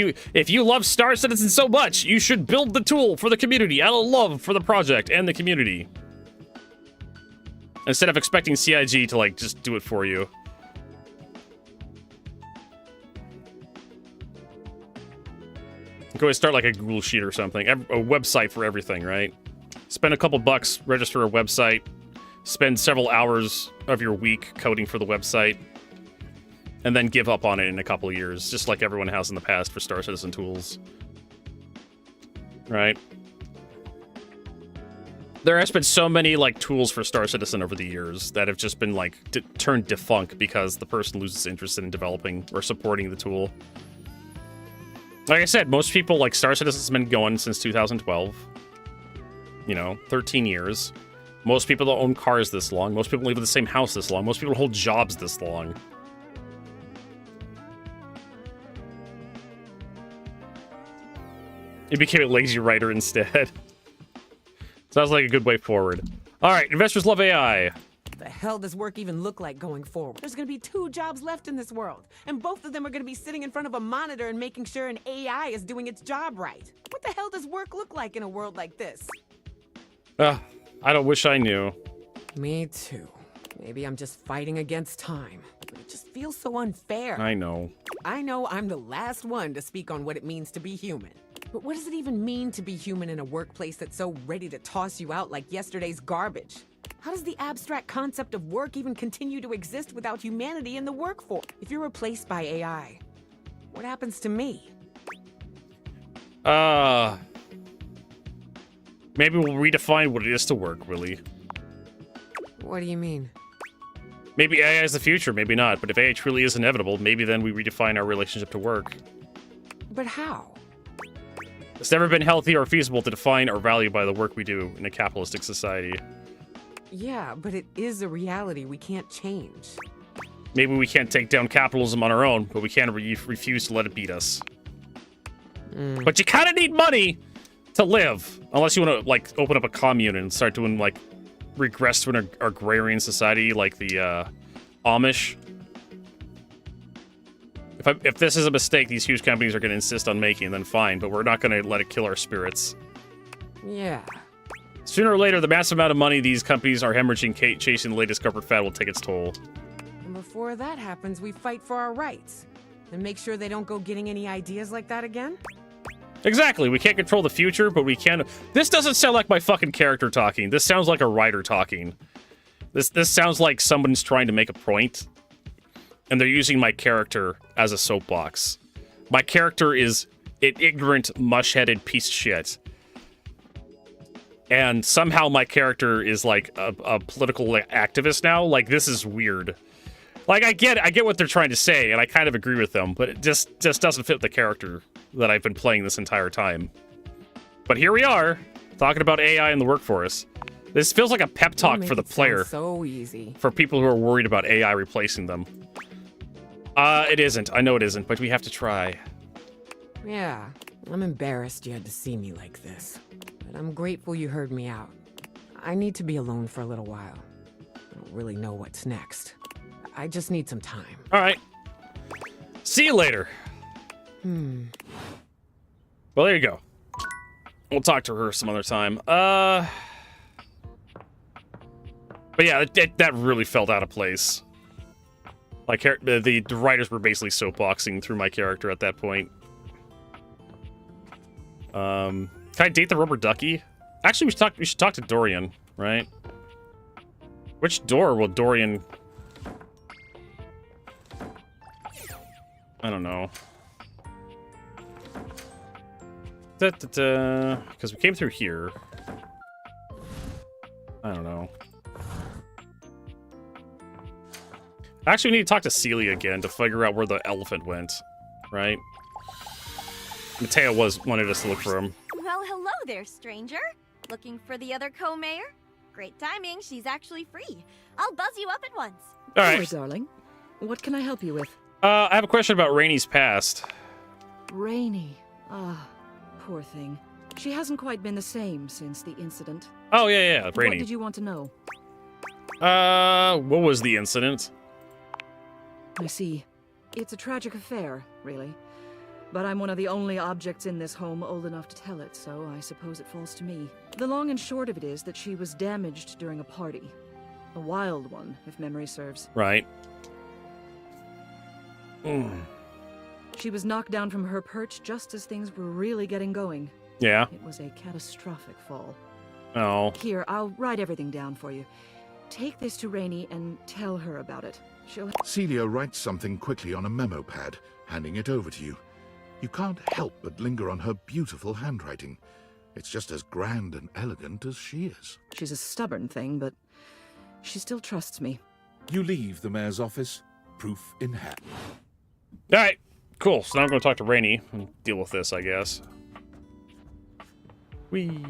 you love Star Citizen so much, you should build the tool for the community out of love for the project and the community. Instead of expecting CIG to, like, just do it for you. You can always start, like, a Google Sheet or something. A website for everything, right? Spend a couple bucks, register a website. Spend several hours of your week coding for the website. And then give up on it in a couple of years, just like everyone has in the past for Star Citizen tools. Right? There has been so many, like, tools for Star Citizen over the years that have just been, like, turned defunct because the person loses interest in developing or supporting the tool. Like I said, most people, like, Star Citizen's been going since 2012. You know, 13 years. Most people don't own cars this long. Most people live in the same house this long. Most people hold jobs this long. You became a lazy writer instead. Sounds like a good way forward. All right, investors love AI. What the hell does work even look like going forward? There's gonna be 2 jobs left in this world, and both of them are gonna be sitting in front of a monitor and making sure an AI is doing its job right. What the hell does work look like in a world like this? I don't wish I knew. Me too. Maybe I'm just fighting against time. But it just feels so unfair. I know. I know I'm the last one to speak on what it means to be human. But what does it even mean to be human in a workplace that's so ready to toss you out like yesterday's garbage? How does the abstract concept of work even continue to exist without humanity in the workforce? If you're replaced by AI, what happens to me? Maybe we'll redefine what it is to work, Willie. What do you mean? Maybe AI is the future, maybe not. But if AI truly is inevitable, maybe then we redefine our relationship to work. But how? It's never been healthy or feasible to define our value by the work we do in a capitalistic society. Yeah, but it is a reality we can't change. Maybe we can't take down capitalism on our own, but we can't refuse to let it beat us. But you kind of need money to live, unless you want to, like, open up a commune and start doing, like, regress to an agrarian society like the Amish. If this is a mistake these huge companies are going to insist on making, then fine, but we're not going to let it kill our spirits. Yeah. Sooner or later, the massive amount of money these companies are hemorrhaging chasing the latest corporate fad will take its toll. And before that happens, we fight for our rights. And make sure they don't go getting any ideas like that again? Exactly. We can't control the future, but we can. This doesn't sound like my fucking character talking. This sounds like a writer talking. This sounds like someone's trying to make a point, and they're using my character as a soapbox. My character is an ignorant, mush-headed piece of shit. And somehow my character is like a political activist now. Like, this is weird. Like, I get what they're trying to say, and I kind of agree with them, but it just doesn't fit the character that I've been playing this entire time. But here we are, talking about AI in the workforce. This feels like a pep talk for the player. So easy. For people who are worried about AI replacing them. It isn't. I know it isn't, but we have to try. Yeah, I'm embarrassed you had to see me like this. But I'm grateful you heard me out. I need to be alone for a little while. I don't really know what's next. I just need some time. All right. See you later. Well, there you go. We'll talk to her some other time. But yeah, that really felt out of place. Like, the writers were basically soapboxing through my character at that point. Can I date the rubber ducky? Actually, we should talk to Dorian, right? Which door will Dorian... I don't know. Because we came through here. I don't know. Actually, we need to talk to Celia again to figure out where the elephant went, right? Mateo wanted us to look for him. Well, hello there, stranger. Looking for the other co-mayor? Great timing, she's actually free. I'll buzz you up at once. All right. Hello, darling. What can I help you with? I have a question about Rainey's past. Rainey. Ah, poor thing. She hasn't quite been the same since the incident. Oh, yeah, Rainey. What did you want to know? What was the incident? I see. It's a tragic affair, really. But I'm one of the only objects in this home old enough to tell it, so I suppose it falls to me. The long and short of it is that she was damaged during a party. A wild one, if memory serves. Right. She was knocked down from her perch just as things were really getting going. Yeah. It was a catastrophic fall. Oh. Here, I'll write everything down for you. Take this to Rainey and tell her about it. She'll... Celia writes something quickly on a memo pad, handing it over to you. You can't help but linger on her beautiful handwriting. It's just as grand and elegant as she is. She's a stubborn thing, but she still trusts me. You leave the mayor's office, proof in hand. All right, cool. So now I'm going to talk to Rainey and deal with this, I guess. Whee.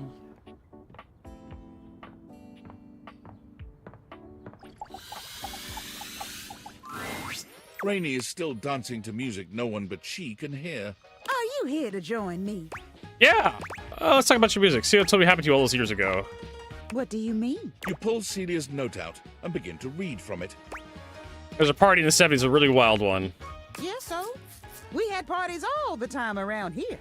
Rainey is still dancing to music no one but she can hear. Are you here to join me? Yeah. Let's talk about your music. See what happened to you all those years ago. What do you mean? You pull Celia's note out and begin to read from it. There's a party in the 70s, a really wild one. Yeah, so? We had parties all the time around here.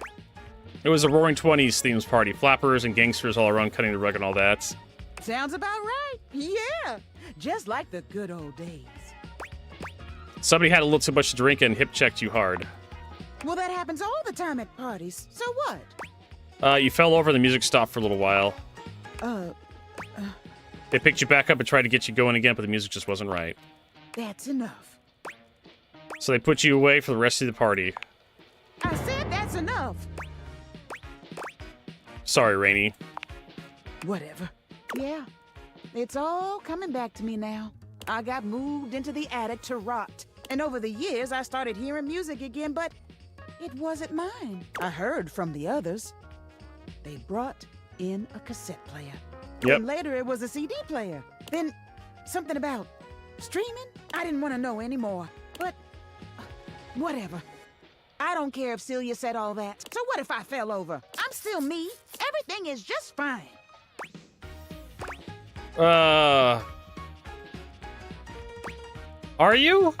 It was a Roaring 20s themes party. Flappers and gangsters all around cutting the rug and all that. Sounds about right. Yeah. Just like the good old days. Somebody had a little too much to drink and hip-checked you hard. Well, that happens all the time at parties. So what? You fell over and the music stopped for a little while. They picked you back up and tried to get you going again, but the music just wasn't right. That's enough. So they put you away for the rest of the party. I said that's enough. Sorry, Rainey. Whatever. Yeah. It's all coming back to me now. I got moved into the attic to rot. And over the years, I started hearing music again, but it wasn't mine. I heard from the others. They brought in a cassette player. Yep. And later it was a CD player. Then something about streaming? I didn't want to know anymore. But whatever. I don't care if Celia said all that. So what if I fell over? I'm still me. Everything is just fine. Are you?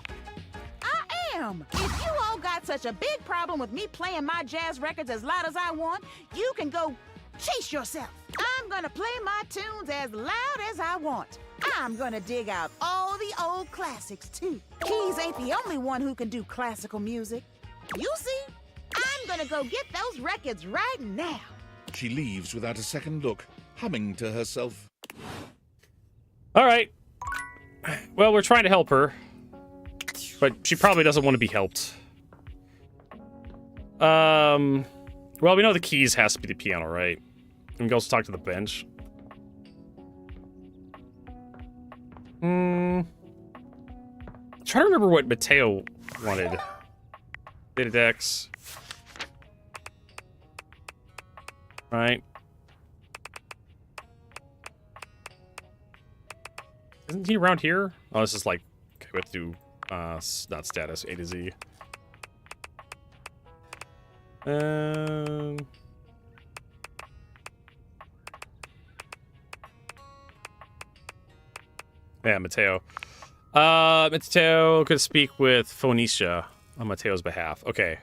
I am. If you all got such a big problem with me playing my jazz records as loud as I want, you can go chase yourself. I'm gonna play my tunes as loud as I want. I'm gonna dig out all the old classics, too. Keys ain't the only one who can do classical music. You see, I'm gonna go get those records right now. She leaves without a second look, humming to herself. All right. Well, we're trying to help her, but she probably doesn't want to be helped. Well, we know the keys has to be the piano, right? And we can also talk to the bench. Trying to remember what Mateo wanted. Data decks. Right. Isn't he around here? Oh, this is like, okay, we have to do, not status, A to Z. Yeah, Mateo. Mateo could speak with Phoenicia on Mateo's behalf. Okay,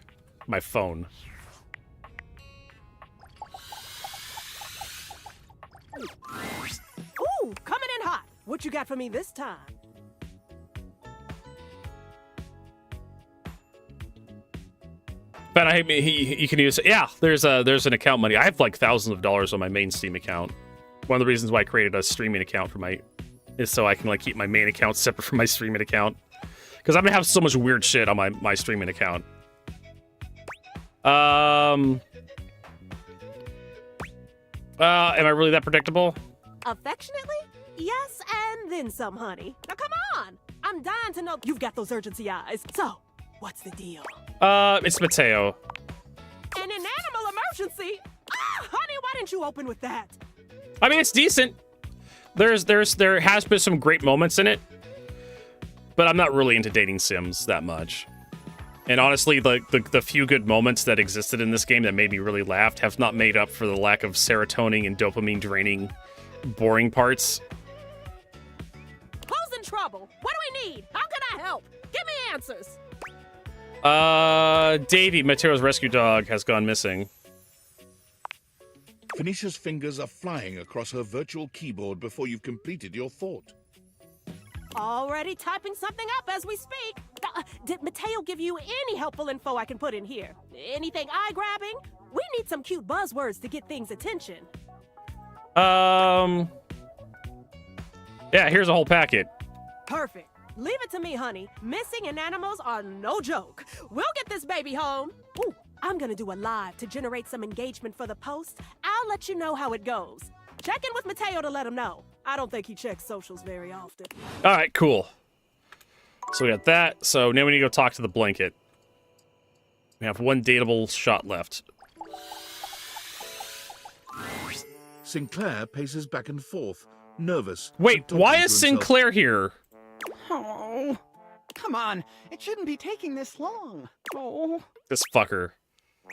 my phone. Ooh, coming in hot. What you got for me this time? But he can use. Yeah, there's an account money. I have like thousands of dollars on my main Steam account. One of the reasons why I created a streaming account for my is so I can like keep my main account separate from my streaming account, because I'm gonna have so much weird shit on my streaming account. Am I really that predictable? Affectionately? Yes, and then some, honey. Now come on! I'm dying to know you've got those urgency eyes. So, what's the deal? It's Mateo. An animal emergency? Ah, honey, why didn't you open with that? I mean, it's decent. There has been some great moments in it, but I'm not really into dating sims that much. And honestly, the few good moments that existed in this game that made me really laugh have not made up for the lack of serotonin and dopamine draining, boring parts. Who's in trouble? What do we need? How can I help? Give me answers. Davey, Mateo's rescue dog, has gone missing. Phoenicia's fingers are flying across her virtual keyboard before you've completed your thought. Already typing something up as we speak. Did Mateo give you any helpful info I can put in here? Anything eye-grabbing? We need some cute buzzwords to get things attention. Yeah, here's a whole packet. Perfect. Leave it to me, honey. Missing and animals are no joke. We'll get this baby home. Ooh, I'm gonna do a live to generate some engagement for the post. I'll let you know how it goes. Check in with Mateo to let him know. I don't think he checks socials very often. All right, cool. So we got that. So now we need to go talk to the blanket. We have one dateable shot left. Sinclair paces back and forth, nervous. Wait, why is Sinclair here? Oh, come on. It shouldn't be taking this long. Oh. This fucker.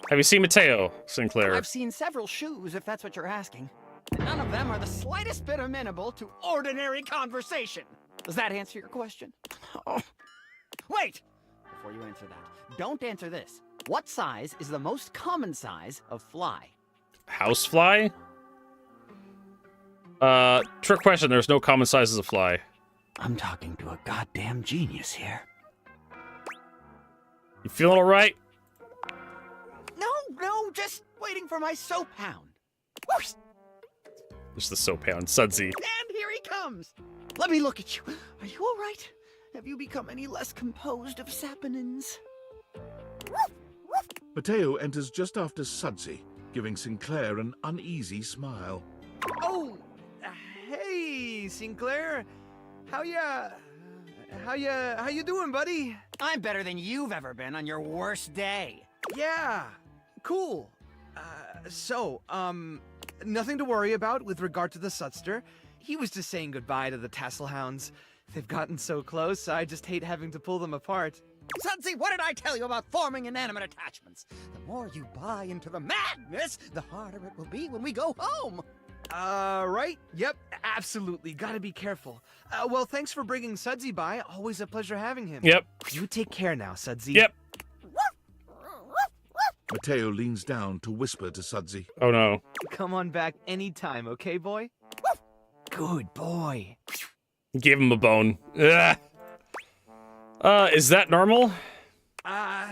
Have you seen Mateo, Sinclair? I've seen several shoes, if that's what you're asking. None of them are the slightest bit amenable to ordinary conversation. Does that answer your question? Oh. Wait! Before you answer that, don't answer this. What size is the most common size of fly? Housefly? Trick question. There's no common sizes of fly. I'm talking to a goddamn genius here. You feeling all right? No, just waiting for my soap hound. There's the soap hound, Sudsy. And here he comes. Let me look at you. Are you all right? Have you become any less composed of saponins? Mateo enters just after Sudsy, giving Sinclair an uneasy smile. Oh, hey, Sinclair. How you doing, buddy? I'm better than you've ever been on your worst day. Yeah, cool. Nothing to worry about with regard to the Sudster. He was just saying goodbye to the Tasselhounds. They've gotten so close, I just hate having to pull them apart. Sudsy, what did I tell you about forming inanimate attachments? The more you buy into the madness, the harder it will be when we go home. Right? Yep, absolutely. Gotta be careful. Well, thanks for bringing Sudsy by. Always a pleasure having him. Yep. You take care now, Sudsy. Yep. Mateo leans down to whisper to Sudsy. Oh no. Come on back anytime, okay, boy? Good boy. Gave him a bone. Ugh. Is that normal?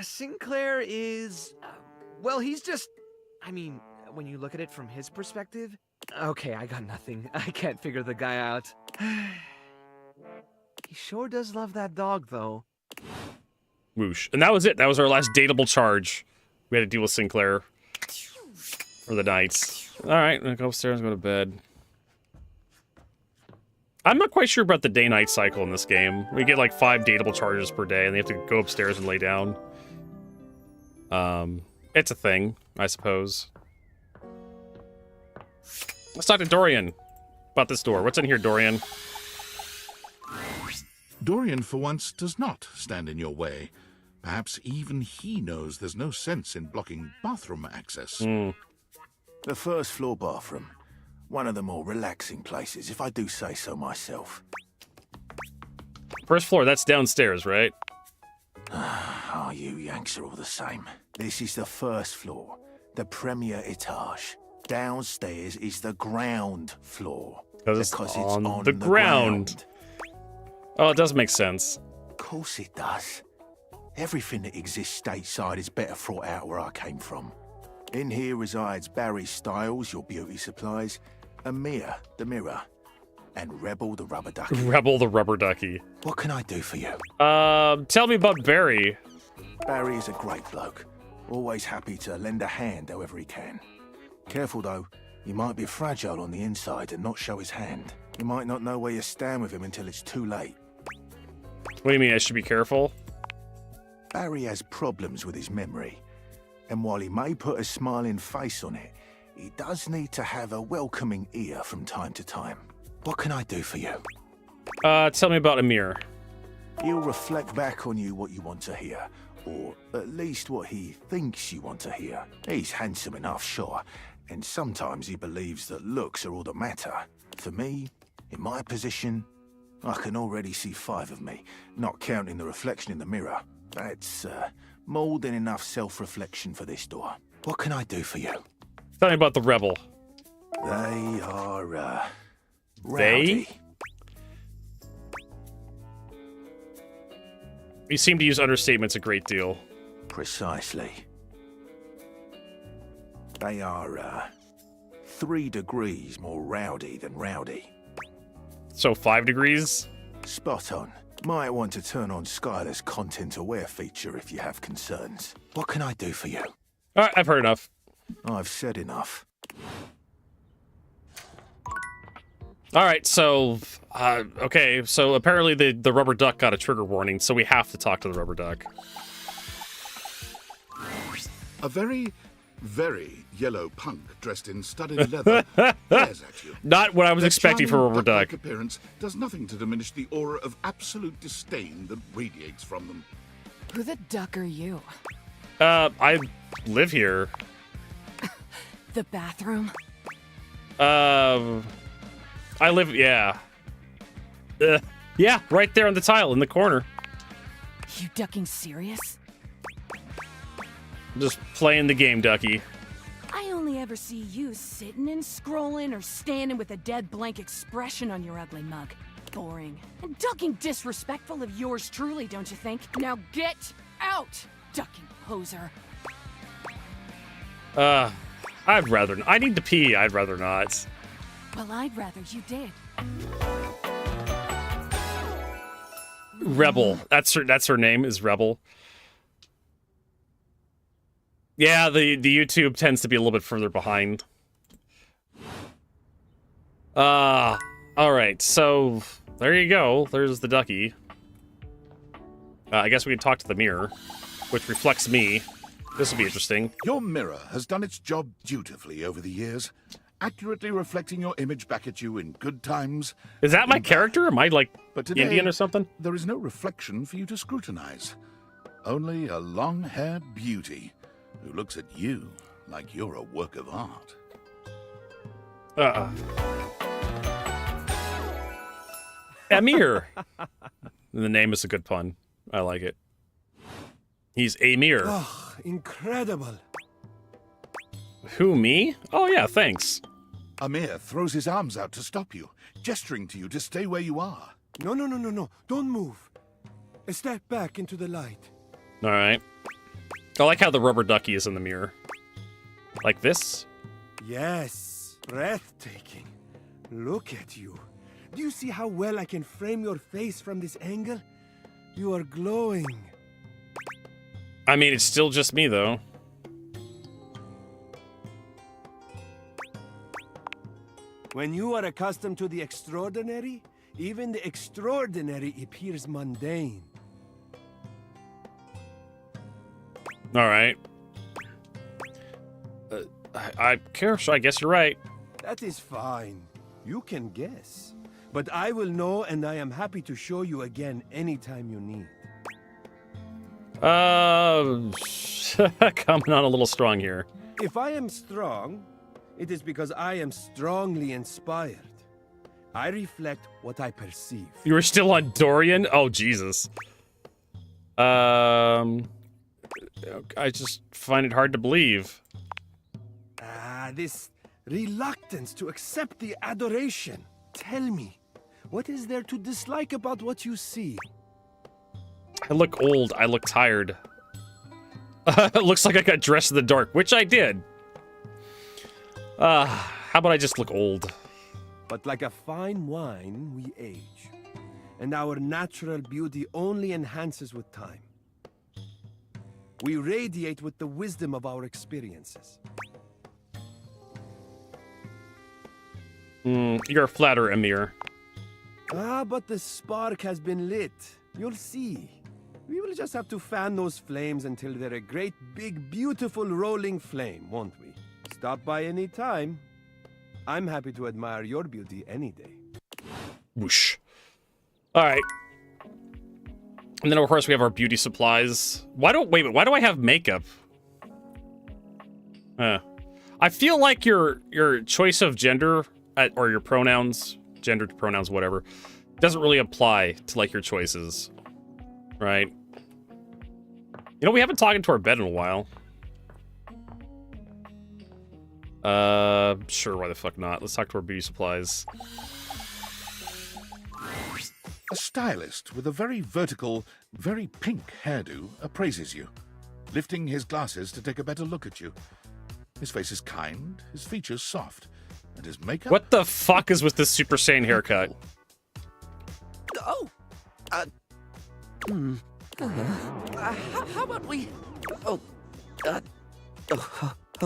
Sinclair is... well, he's just... I mean, when you look at it from his perspective... Okay, I got nothing. I can't figure the guy out. He sure does love that dog, though. Whoosh. And that was it. That was our last dateable charge. We had to deal with Sinclair for the night. Alright, go upstairs and go to bed. I'm not quite sure about the day-night cycle in this game. We get like 5 dateable charges per day, and they have to go upstairs and lay down. It's a thing, I suppose. Let's talk to Dorian about this door. What's in here, Dorian? Dorian, for once, does not stand in your way. Perhaps even he knows there's no sense in blocking bathroom access. The first floor bathroom. One of the more relaxing places, if I do say so myself. First floor, that's downstairs, right? Oh, you Yanks are all the same. This is the first floor, the premier etage. Downstairs is the ground floor. Because it's on the ground. Oh, it does make sense. Of course it does. Everything that exists stateside is better thought out where I came from. In here resides Barry Styles, your beauty supplies, Amir, the mirror, and Rebel, the rubber ducky. Rebel, the rubber ducky. What can I do for you? Tell me about Barry. Barry is a great bloke. Always happy to lend a hand however he can. Careful though, he might be fragile on the inside and not show his hand. You might not know where you stand with him until it's too late. What do you mean I should be careful? Barry has problems with his memory. And while he may put a smiling face on it, he does need to have a welcoming ear from time to time. What can I do for you? Tell me about Amir. He'll reflect back on you what you want to hear, or at least what he thinks you want to hear. He's handsome enough, sure, and sometimes he believes that looks are all that matter. For me, in my position, I can already see 5 of me, not counting the reflection in the mirror. That's, more than enough self-reflection for this door. What can I do for you? Tell me about the Rebel. They are, They? rowdy. You seem to use understatements a great deal. Precisely. They are, 3 degrees more rowdy than rowdy. So 5 degrees? Spot on. Might want to turn on Skylar's content aware feature if you have concerns. What can I do for you? Alright, I've heard enough. I've said enough. Alright, so... okay, so apparently the rubber duck got a trigger warning, so we have to talk to the rubber duck. A very, very yellow punk dressed in studded leather glares at you. Not what I was expecting for a rubber duck. Appearance does nothing to diminish the aura of absolute disdain that radiates from them. Who the duck are you? I live here. The bathroom? I live, yeah. Yeah, right there on the tile in the corner. You ducking serious? Just playing the game, ducky. I only ever see you sitting and scrolling or standing with a dead blank expression on your ugly mug. Boring. And ducking disrespectful of yours truly, don't you think? Now get out, ducking poser. I'd rather... I need to pee. I'd rather not. Well, I'd rather you did. Rebel. That's her name, is Rebel. Yeah, the YouTube tends to be a little bit further behind. Alright, so there you go. There's the ducky. I guess we can talk to the mirror, which reflects me. This will be interesting. Your mirror has done its job dutifully over the years, accurately reflecting your image back at you in good times. Is that my character? Am I, like, but today, Indian or something? There is no reflection for you to scrutinize. Only a long-haired beauty who looks at you like you're a work of art. Amir. The name is a good pun. I like it. He's Amir. Oh, incredible. Who, me? Oh, yeah, thanks. Amir throws his arms out to stop you, gesturing to you to stay where you are. No. Don't move. Step back into the light. All right. I like how the rubber ducky is in the mirror. Like this? Yes, breathtaking. Look at you. Do you see how well I can frame your face from this angle? You are glowing. I mean, it's still just me, though. When you are accustomed to the extraordinary, even the extraordinary appears mundane. All right. I guess you're right. That is fine. You can guess. But I will know, and I am happy to show you again anytime you need. Coming on a little strong here. If I am strong, it is because I am strongly inspired. I reflect what I perceive. You were still on Dorian? Oh, Jesus. I just find it hard to believe. This reluctance to accept the adoration. Tell me, what is there to dislike about what you see? I look old. I look tired. It looks like I got dressed in the dark, which I did. How about I just look old? But like a fine wine, we age. And our natural beauty only enhances with time. We radiate with the wisdom of our experiences. You're a flatterer, Amir. But the spark has been lit. You'll see. We will just have to fan those flames until they're a great, big, beautiful rolling flame, won't we? Stop by any time. I'm happy to admire your beauty any day. Whoosh. All right. And then, of course, we have our beauty supplies. Why do I have makeup? I feel like your choice of gender or your pronouns, gendered pronouns, whatever, doesn't really apply to like your choices, right? You know, we haven't talked to our bed in a while. Sure, why the fuck not? Let's talk to our beauty supplies. A stylist with a very vertical, very pink hairdo appraises you, lifting his glasses to take a better look at you. His face is kind, his features soft, and his makeup... What the fuck is with this Super Saiyan haircut? How about we... Oh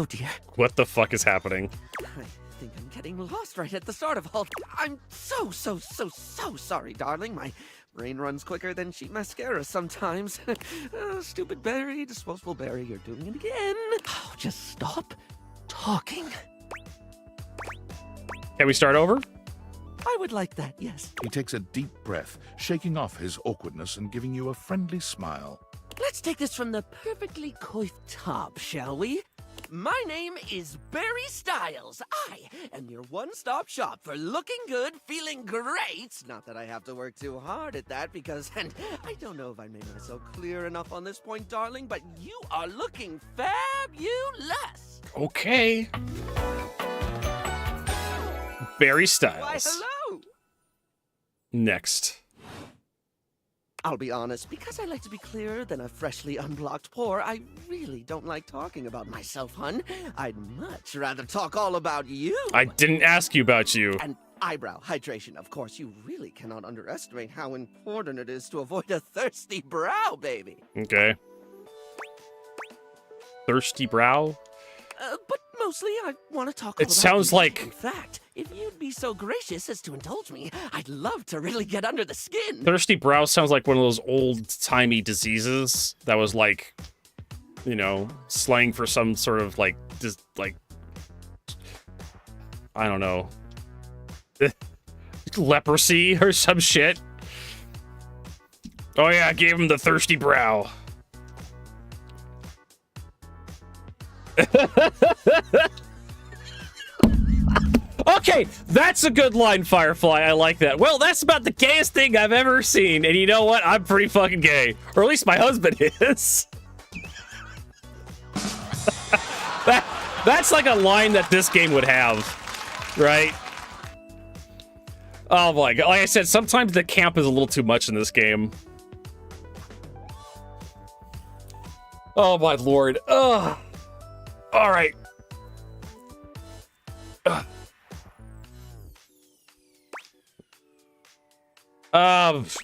dear. What the fuck is happening? I think I'm getting lost right at the start of all... I'm so sorry, darling. My brain runs quicker than cheap mascara sometimes. Stupid Barry, disposable Barry, you're doing it again. Oh, just stop talking. Can we start over? I would like that, yes. He takes a deep breath, shaking off his awkwardness and giving you a friendly smile. Let's take this from the perfectly coiffed top, shall we? My name is Barry Styles. I am your one-stop shop for looking good, feeling great. Not that I have to work too hard at that because, and I don't know if I made myself clear enough on this point, darling, but you are looking fabulous. Okay. Barry Styles. Why, hello. Next. I'll be honest, because I like to be clearer than a freshly unblocked pore, I really don't like talking about myself, hun. I'd much rather talk all about you. I didn't ask you about you. And eyebrow hydration, of course. You really cannot underestimate how important it is to avoid a thirsty brow, baby. Okay. Thirsty brow? But mostly I want to talk all It sounds you. like... In fact, if you'd be so gracious as to indulge me, I'd love to really get under the skin. Thirsty brow sounds like one of those old-timey diseases that was like, you know, slang for some sort of like, I don't know, leprosy or some shit. Oh yeah, I gave him the thirsty brow. Okay, that's a good line, Firefly. I like that. Well, that's about the gayest thing I've ever seen. And you know what? I'm pretty fucking gay. Or at least my husband is. That's like a line that this game would have, right? Oh my god. Like I said, sometimes the camp is a little too much in this game. Oh my lord. Ugh. Alright.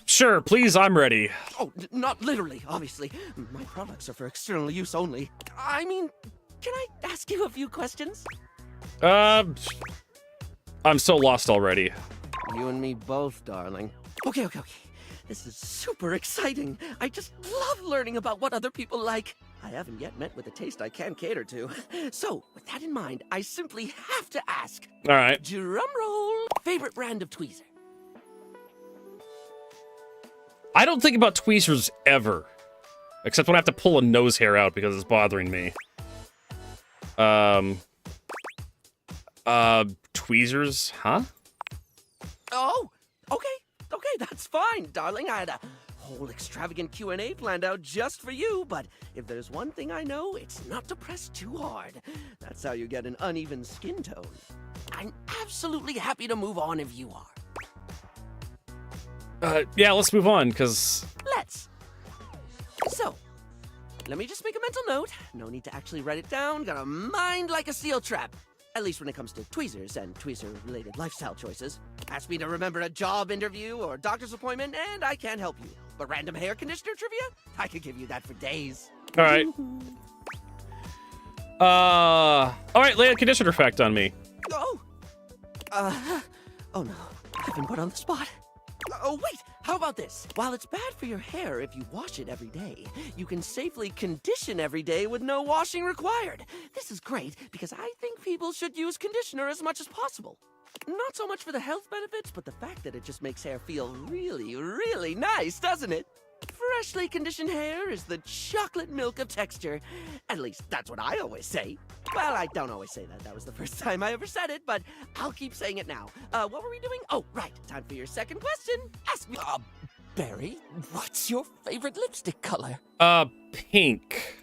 Sure, please, I'm ready. Oh, not literally, obviously. My products are for external use only. I mean, can I ask you a few questions? I'm so lost already. You and me both, darling. Okay. This is super exciting. I just love learning about what other people like. I haven't yet met with a taste I can cater to. So, with that in mind, I simply have to ask. All right. Drum roll. Favorite brand of tweezer? I don't think about tweezers ever. Except when I have to pull a nose hair out because it's bothering me. Tweezers, huh? Oh, okay, that's fine, darling. I had a whole extravagant Q&A planned out just for you, but if there's one thing I know, it's not to press too hard. That's how you get an uneven skin tone. I'm absolutely happy to move on if you are. Yeah, let's move on, because... Let's. So, let me just make a mental note. No need to actually write it down. Got a mind like a steel trap. At least when it comes to tweezers and tweezer-related lifestyle choices. Ask me to remember a job interview or doctor's appointment, and I can't help you. But random hair conditioner trivia? I could give you that for days. All right. All right, lay a conditioner fact on me. Oh. Oh no. I've been put on the spot. Oh, wait! How about this? While it's bad for your hair if you wash it every day, you can safely condition every day with no washing required. This is great because I think people should use conditioner as much as possible. Not so much for the health benefits, but the fact that it just makes hair feel really, really nice, doesn't it? Freshly conditioned hair is the chocolate milk of texture. At least that's what I always say. Well, I don't always say that. That was the first time I ever said it, but I'll keep saying it now. What were we doing? Oh, right. Time for your second question. Ask me. Barry, what's your favorite lipstick color? Pink.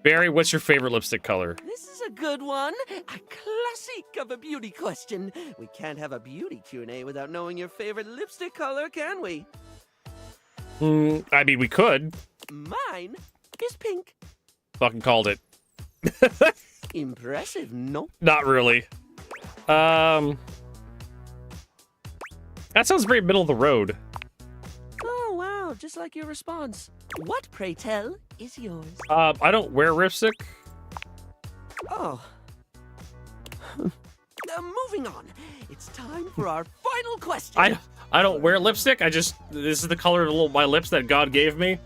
Barry, what's your favorite lipstick color? This is a good one. A classic of a beauty question. We can't have a beauty Q&A without knowing your favorite lipstick color, can we? I mean, we could. Mine is pink. Fucking called it. Impressive, no? Not really. That sounds very middle of the road. Oh, wow, just like your response. What, pray tell, is yours? I don't wear lipstick. Oh. Moving on. It's time for our final question. I don't wear lipstick. This is the color of my lips that God gave me.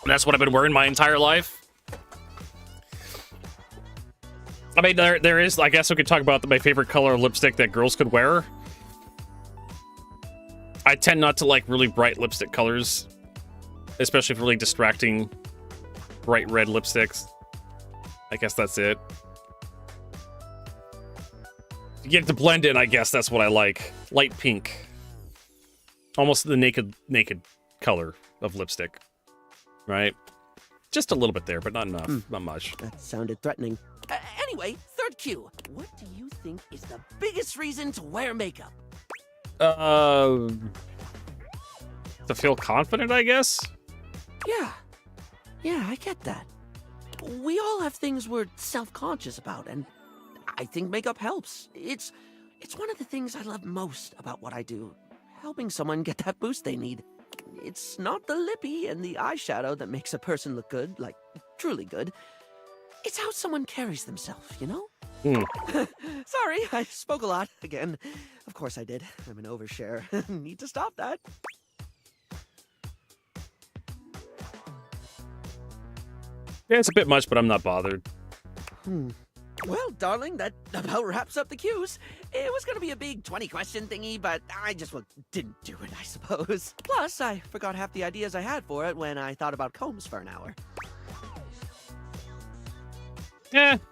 That's what I've been wearing my entire life. I mean, there is, I guess we could talk about my favorite color of lipstick that girls could wear. I tend not to like really bright lipstick colors, especially for really distracting bright red lipsticks. I guess that's it. To get it to blend in, I guess that's what I like. Light pink. Almost the naked color of lipstick. Right? Just a little bit there, but not enough. Not much. That sounded threatening. Anyway, third cue. What do you think is the biggest reason to wear makeup? To feel confident, I guess? Yeah, I get that. We all have things we're self-conscious about, and I think makeup helps. It's one of the things I love most about what I do. Helping someone get that boost they need. It's not the lippy and the eyeshadow that makes a person look good, like, truly good. It's how someone carries themselves, you know? Sorry, I spoke a lot again. Of course I did. I'm an overshare. Need to stop that. Yeah, it's a bit much, but I'm not bothered. Well, darling, that about wraps up the cues. It was gonna be a big 20-question thingy, but I just didn't do it, I suppose. Plus, I forgot half the ideas I had for it when I thought about combs for an hour.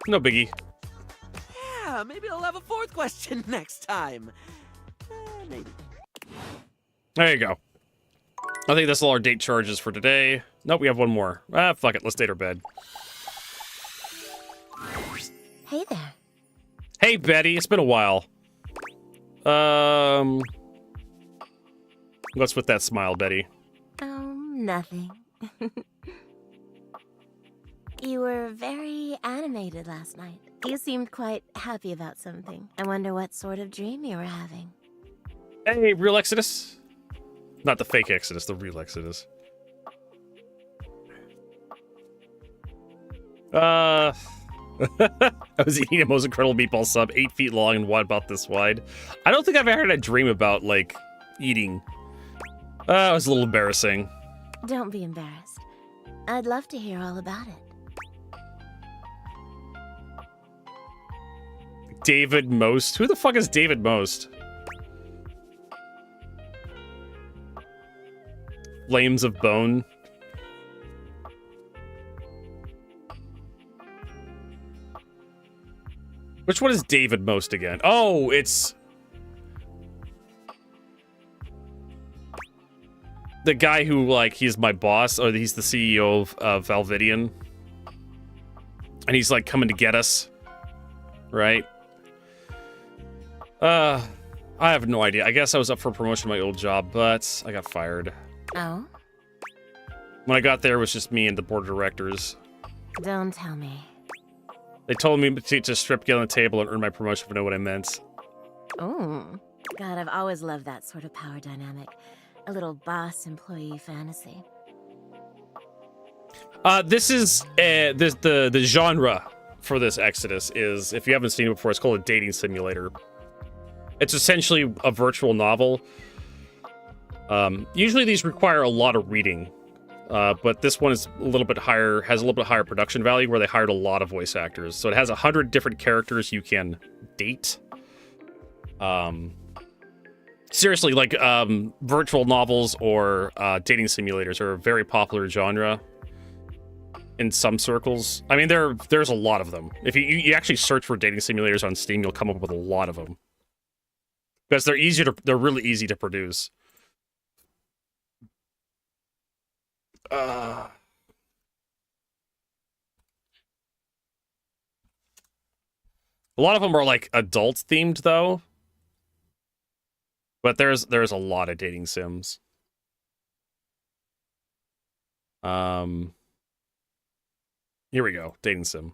No biggie. Yeah, maybe I'll have a fourth question next time. Maybe. There you go. I think that's all our date charges for today. Nope, we have one more. Fuck it, let's date our bed. Hey there. Hey, Betty, it's been a while. What's with that smile, Betty? Oh, nothing. You were very animated last night. You seemed quite happy about something. I wonder what sort of dream you were having. Hey, real Exodus. Not the fake Exodus, the real Exodus. I was eating a most incredible meatball sub, 8 feet long and about this wide. I don't think I've ever had a dream about, like, eating. It was a little embarrassing. Don't be embarrassed. I'd love to hear all about it. David Most? Who the fuck is David Most? Flames of Bone. Which one is David Most again? Oh, it's the guy who, like, he's my boss, or he's the CEO of Valvidian. And he's, like, coming to get us. Right? I have no idea. I guess I was up for promotion in my old job, but I got fired. Oh? When I got there, it was just me and the board of directors. Don't tell me. They told me to strip, get on the table, and earn my promotion if you know what I meant. Oh. God, I've always loved that sort of power dynamic. A little boss-employee fantasy. This is the genre for this Exodus is, if you haven't seen it before, it's called a dating simulator. It's essentially a virtual novel. Usually these require a lot of reading, but this one is a little bit higher, has a little bit higher production value where they hired a lot of voice actors. So it has 100 different characters you can date. Seriously, like virtual novels or dating simulators are a very popular genre in some circles. I mean, there's a lot of them. If you actually search for dating simulators on Steam, you'll come up with a lot of them. Because they're really easy to produce. A lot of them are like adult themed though. But there's a lot of dating sims. Here we go, dating sim.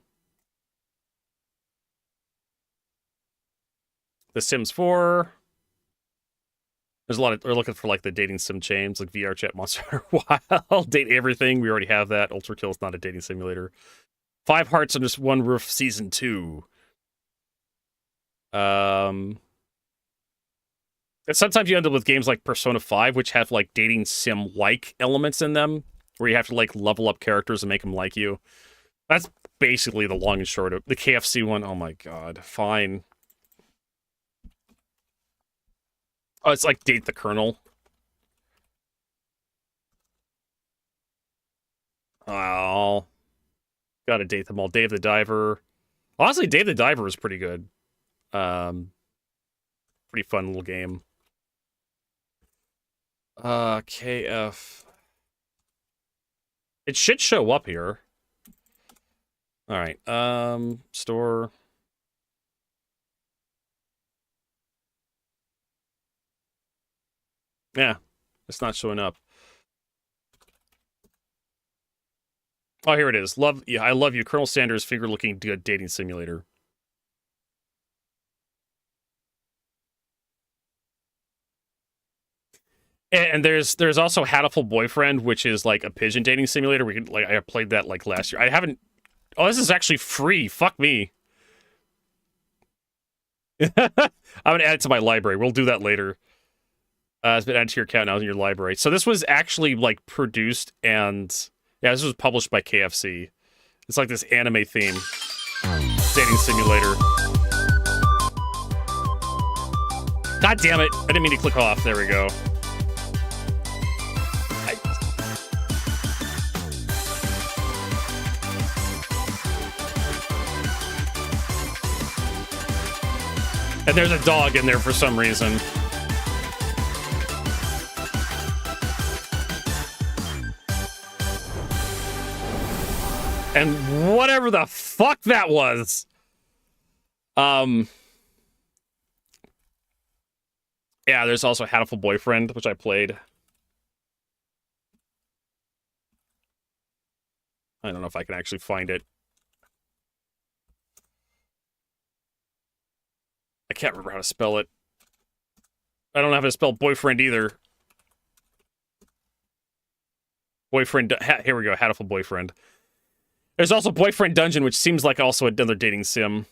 The Sims 4. There's a lot of, we're looking for like the dating sim chains, like VR Chat Monster Wild, Date Everything. We already have that. Ultra Kill is not a dating simulator. 5 Hearts Under One Roof Season 2. And sometimes you end up with games like Persona 5, which have like dating sim-like elements in them, where you have to like level up characters and make them like you. That's basically the long and short of the KFC one. Oh my god, fine. Oh, it's like Date the Colonel. Oh, gotta date them all. Dave the Diver. Honestly, Dave the Diver is pretty good. Pretty fun little game. KF. It should show up here. All right. Store. Yeah, it's not showing up. Oh, here it is. Love, yeah, I love you, Colonel Sanders. Finger-looking good dating simulator. And there's also Hatful Boyfriend, which is like a pigeon dating simulator. We could like I played that like last year. I haven't. Oh, this is actually free. Fuck me. I'm gonna add it to my library. We'll do that later. It's been added to your account now in your library. So this was actually like produced and yeah, this was published by KFC. It's like this anime theme dating simulator. God damn it! I didn't mean to click off. There we go. And there's a dog in there for some reason. And whatever the fuck that was. Yeah, there's also Hatful Boyfriend, which I played. I don't know if I can actually find it. I can't remember how to spell it. I don't know how to spell boyfriend either. Boyfriend, here we go, Hatful Boyfriend. There's also Boyfriend Dungeon, which seems like also another dating sim.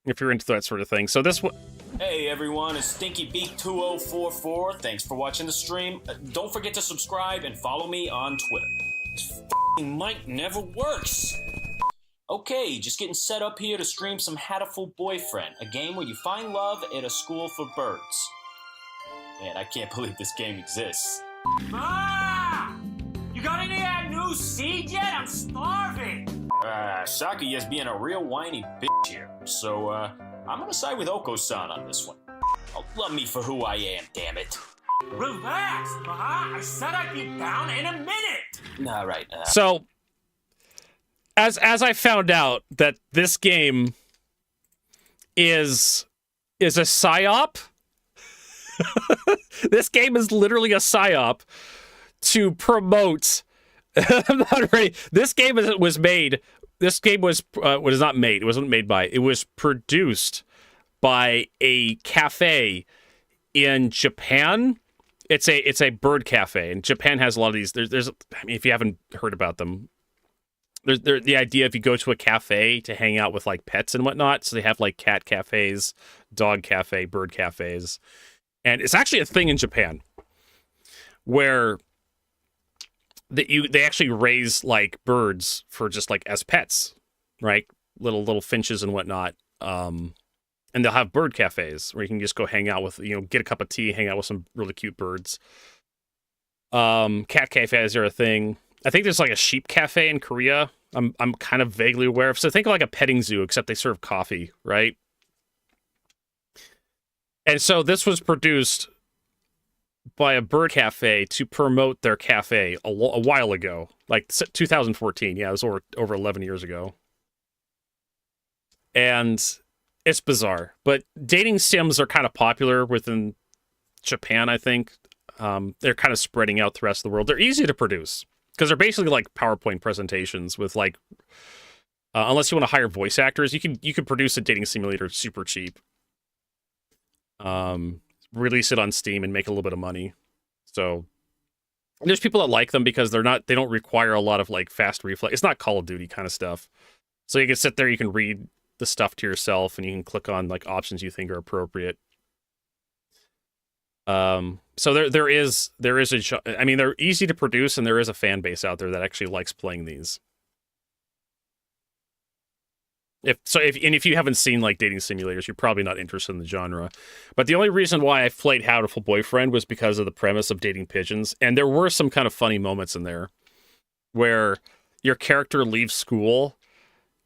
If you're into that sort of thing. So this one... Hey everyone, it's StinkyBeak2044. Thanks for watching the stream. Don't forget to subscribe and follow me on Twitter. This f***ing mic never works. Okay, just getting set up here to stream some Hatful Boyfriend, a game where you find love at a school for birds. Man, I can't believe this game exists. Ah! You got any of that new seed yet? I'm starving. Saki is being a real whiny bitch here, so I'm gonna side with Oko-san on this one. Love me for who I am, damn it. Relax, I said I'd be down in a minute. All right. So, as I found out that this game is a psyop. This game is literally a psyop to promote. I'm not ready. This game was made. This game was not made. It wasn't made by. It was produced by a cafe in Japan. It's a bird cafe, and Japan has a lot of these. There's I mean, if you haven't heard about them, there's the idea if you go to a cafe to hang out with like pets and whatnot. So they have like cat cafes, dog cafe, bird cafes, and it's actually a thing in Japan where they actually raise like birds for just like as pets, right? Little finches and whatnot. And they'll have bird cafes where you can just go hang out with, get a cup of tea, hang out with some really cute birds. Cat cafes are a thing. I think there's like a sheep cafe in Korea. I'm kind of vaguely aware of. So think of like a petting zoo, except they serve coffee, right? And so this was produced by a bird cafe to promote their cafe a while ago, like 2014. Yeah, it was over 11 years ago. And it's bizarre, but dating sims are kind of popular within Japan, I think. They're kind of spreading out the rest of the world. They're easy to produce because they're basically like PowerPoint presentations with like, unless you want to hire voice actors, you can produce a dating simulator super cheap. Release it on Steam and make a little bit of money. So there's people that like them because they don't require a lot of like fast reflex. It's not Call of Duty kind of stuff. So you can sit there, you can read the stuff to yourself, and you can click on like options you think are appropriate. So there is I mean, they're easy to produce, and there is a fan base out there that actually likes playing these. If you haven't seen like dating simulators, you're probably not interested in the genre. But the only reason why I played Hatful Boyfriend was because of the premise of dating pigeons, and there were some kind of funny moments in there where your character leaves school,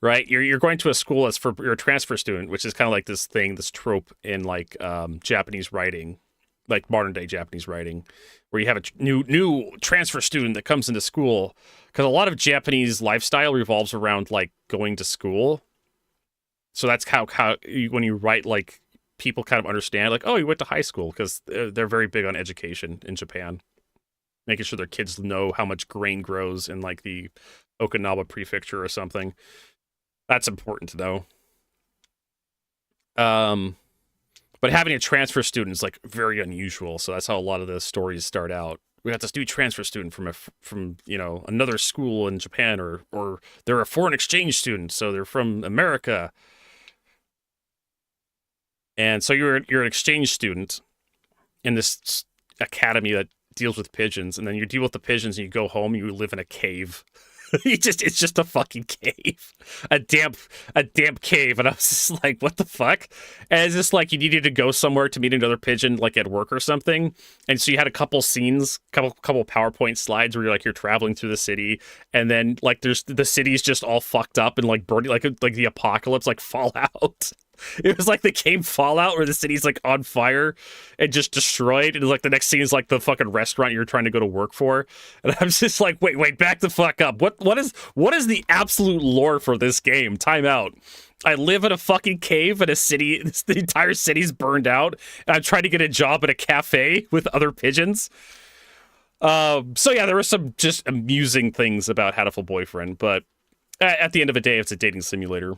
right? You're going to a school you're a transfer student, which is kind of like this trope in like Japanese writing, like modern day Japanese writing, where you have a new transfer student that comes into school, because a lot of Japanese lifestyle revolves around like going to school. So that's how when you write, like, people kind of understand, like, oh, you went to high school, because they're very big on education in Japan, making sure their kids know how much grain grows in like the Okinawa prefecture or something. That's important to know. But having a transfer student is like very unusual, so that's how a lot of the stories start out. We got this new transfer student from another school in Japan, or they're a foreign exchange student, so they're from America. And so you're an exchange student in this academy that deals with pigeons, and then you deal with the pigeons and you go home and you live in a cave. It's just a fucking cave. A damp cave. And I was just like, what the fuck? And it's just like you needed to go somewhere to meet another pigeon, like at work or something. And so you had a couple scenes, couple PowerPoint slides where you're traveling through the city, and then like the city's just all fucked up and like burning, like the apocalypse, like Fallout. It was like the game Fallout where the city's like on fire and just destroyed, and like the next scene is like the fucking restaurant you're trying to go to work for. And I'm just like, wait, back the fuck up. What is the absolute lore for this game? Time out. I live in a fucking cave in a city. The entire city's burned out, and I'm trying to get a job at a cafe with other pigeons. So yeah, there were some just amusing things about Hatoful Boyfriend, but at the end of the day, it's a dating simulator.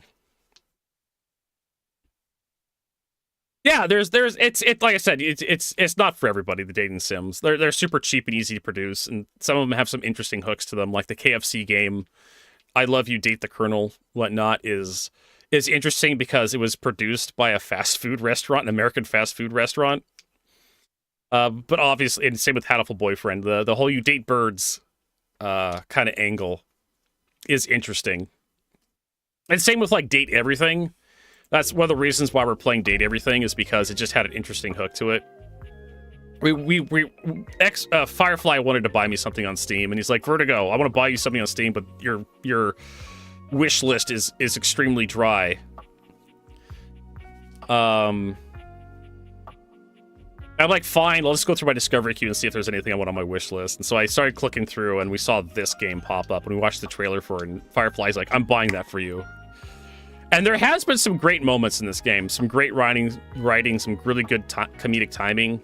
Yeah, it's like I said, it's not for everybody. The dating sims, they're super cheap and easy to produce, and some of them have some interesting hooks to them, like the KFC game. I Love You, Date the Colonel, whatnot is interesting because it was produced by a fast food restaurant, an American fast food restaurant. But obviously, and same with Hatoful Boyfriend, the whole you date birds kind of angle is interesting. And same with like Date Everything. That's one of the reasons why we're playing Date Everything, is because it just had an interesting hook to it. Firefly wanted to buy me something on Steam, and he's like, Vertigo, I want to buy you something on Steam, but your wish list is extremely dry. I'm like, fine, let's go through my discovery queue and see if there's anything I want on my wish list. And so I started clicking through, and we saw this game pop up, and we watched the trailer for it, and Firefly's like, I'm buying that for you. And there has been some great moments in this game, some great writing, some really good comedic timing.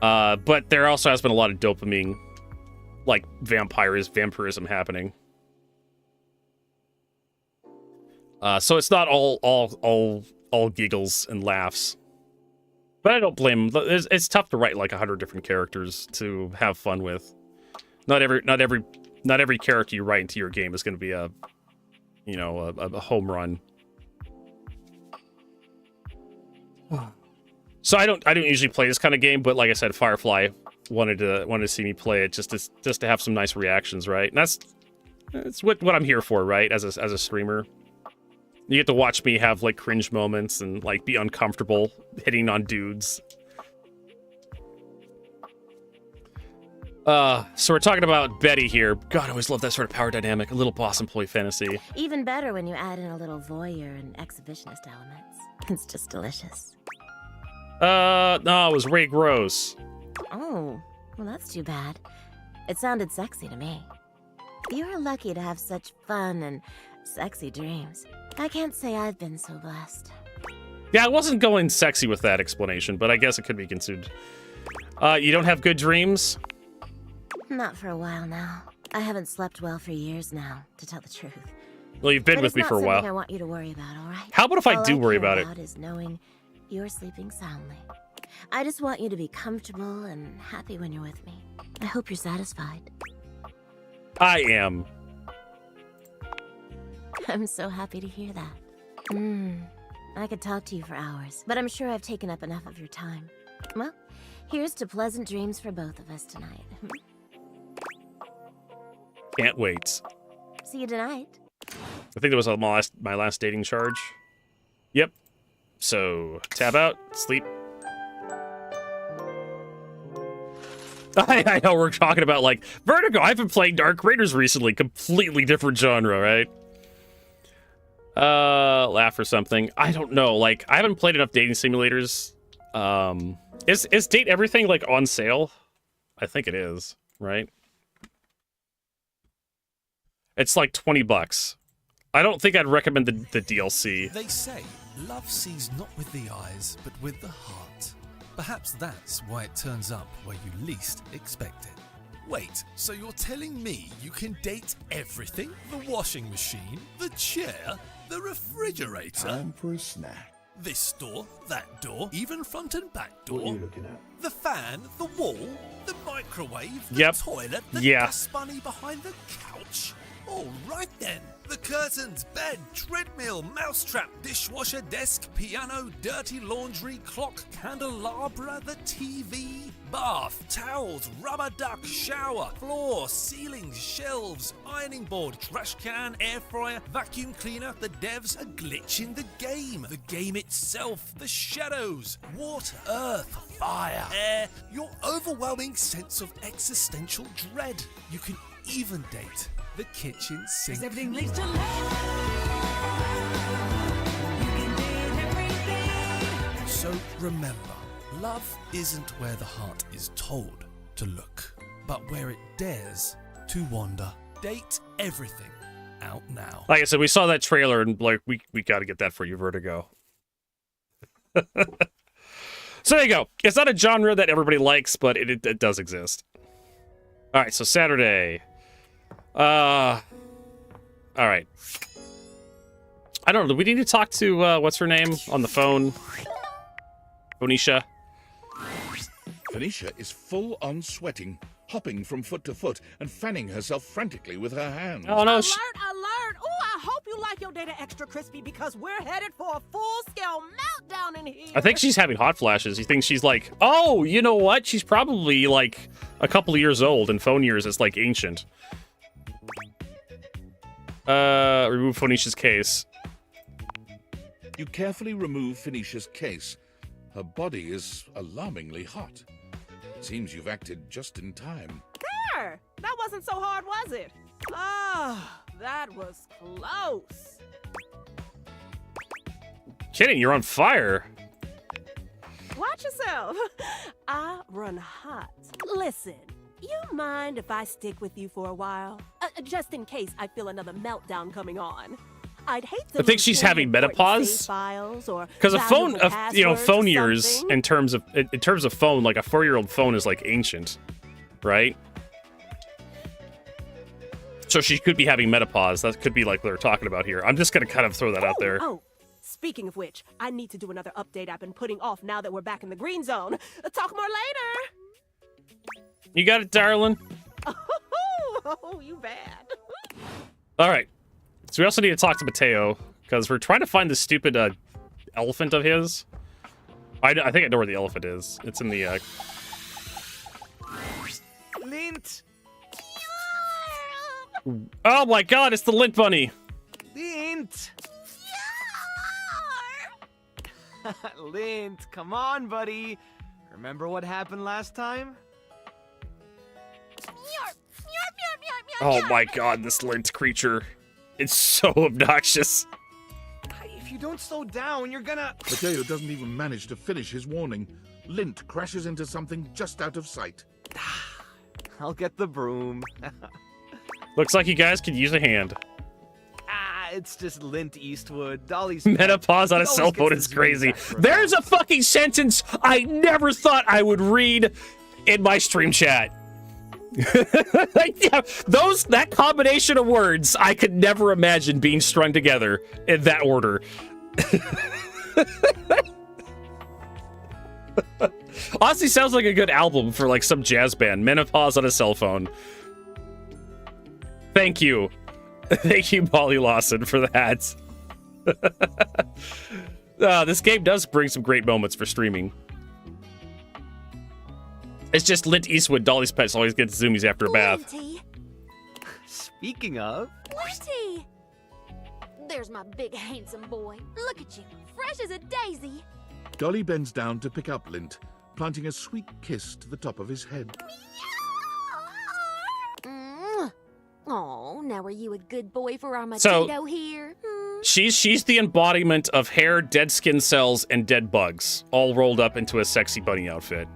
But there also has been a lot of dopamine, like vampirism happening. So it's not all giggles and laughs. But I don't blame them. It's tough to write like 100 different characters to have fun with. Not every character you write into your game is going to be a home run. So I don't usually play this kind of game, but like I said, Firefly wanted to see me play it just to have some nice reactions, right? And that's what I'm here for, right? As a streamer. You get to watch me have like cringe moments and like be uncomfortable hitting on dudes. So we're talking about Betty here. God, I always love that sort of power dynamic, a little boss employee fantasy. Even better when you add in a little voyeur and exhibitionist elements. It's just delicious. No, it was way gross. Oh, well that's too bad. It sounded sexy to me. You're lucky to have such fun and sexy dreams. I can't say I've been so blessed. Yeah, I wasn't going sexy with that explanation, but I guess it could be considered. You don't have good dreams? Not for a while now. I haven't slept well for years now, to tell the truth. Well, you've been with me for a while. I want you to worry about, all right? How about if I do worry about it? All I care about is knowing you're sleeping soundly. I just want you to be comfortable and happy when you're with me. I hope you're satisfied. I am. I'm so happy to hear that. I could talk to you for hours, but I'm sure I've taken up enough of your time. Well, here's to pleasant dreams for both of us tonight. Can't wait. See you tonight. I think that was my last dating charge. Yep. So, tab out, sleep. I know we're talking about, like, Vertigo. I've been playing Dark Raiders recently. Completely different genre, right? Laugh or something. I don't know. Like, I haven't played enough dating simulators. Is Date Everything, like, on sale? I think it is, right? It's like $20. I don't think I'd recommend the DLC. They say love sees not with the eyes, but with the heart. Perhaps that's why it turns up where you least expect it. Wait, so you're telling me you can date everything? The washing machine, the chair, the refrigerator? Time for a snack. This door, that door, even front and back door. What are you looking at? The fan, the wall, the microwave, the Yep. toilet, the Yeah. dust bunny behind the couch. All right then. The curtains, bed, treadmill, mousetrap, dishwasher, desk, piano, dirty laundry, clock, candelabra, the TV, bath, towels, rubber duck, shower, floor, ceilings, shelves, ironing board, trash can, air fryer, vacuum cleaner, the devs, a glitch in the game itself, the shadows, water, earth, fire, air, your overwhelming sense of existential dread. You can even date the kitchen sink. Everything leads to love. You can date So remember, love isn't where the heart is told to look, but where it dares to wander. Date everything. Out now. Like I said, we saw that trailer and like we got to get that for you, Vertigo. So there you go. It's not a genre that everybody likes, but it does exist. All right, so Saturday. All right. I don't know. Do we need to talk to what's her name on the phone? Phoenicia. Phoenicia is full on sweating, hopping from foot to foot and fanning herself frantically with her hands. Oh no! Alert! Ooh, I hope you like your data extra crispy because we're headed for a full-scale meltdown in here. I think she's having hot flashes. He thinks she's like, oh, you know what? She's probably like a couple of years old. In phone years, it's like ancient. Remove Phoenicia's case. You carefully remove Phoenicia's case. Her body is alarmingly hot. Seems you've acted just in time. There! That wasn't so hard, was it? Ah, that was close. Kidding, you're on fire. Watch yourself. I run hot. Listen, you mind if I stick with you for a while? Just in case I feel another meltdown coming on. I'd hate to I think she's having menopause. Because a phone, phone years in terms of phone, like a 4-year-old phone is like ancient, right? So she could be having menopause. That could be like what they're talking about here. I'm just gonna kind of throw that out there. Oh, speaking of which, I need to do another update I've been putting off now that we're back in the green zone. Talk more later. You got it, darling. Oh, you bad. All right. So we also need to talk to Mateo because we're trying to find the stupid elephant of his. I think I know where the elephant is. It's in the Lint! Oh my god, it's the Lint Bunny. Lint! Lint, come on, buddy. Remember what happened last time? Oh my god, this Lint creature. It's so obnoxious. If you don't slow down, you're gonna... Mateo doesn't even manage to finish his warning. Lint crashes into something just out of sight. I'll get the broom. Looks like you guys could use a hand. It's just Lint Eastwood. Dolly's menopause on a cell phone is crazy. There's a fucking sentence I never thought I would read in my stream chat. Yeah, that combination of words I could never imagine being strung together in that order. Honestly, sounds like a good album for like some jazz band. Menopause on a cell phone. Thank you. Thank you, Molly Lawson, for that. This game does bring some great moments for streaming. It's just Lint Eastwood, Dolly's pets, always gets zoomies after a bath. Speaking of... Linty! There's my big handsome boy. Look at you, fresh as a daisy. Dolly bends down to pick up Lint, planting a sweet kiss to the top of his head. Oh, now are you a good boy for our So- Mateo here? She's the embodiment of hair, dead skin cells, and dead bugs, all rolled up into a sexy bunny outfit.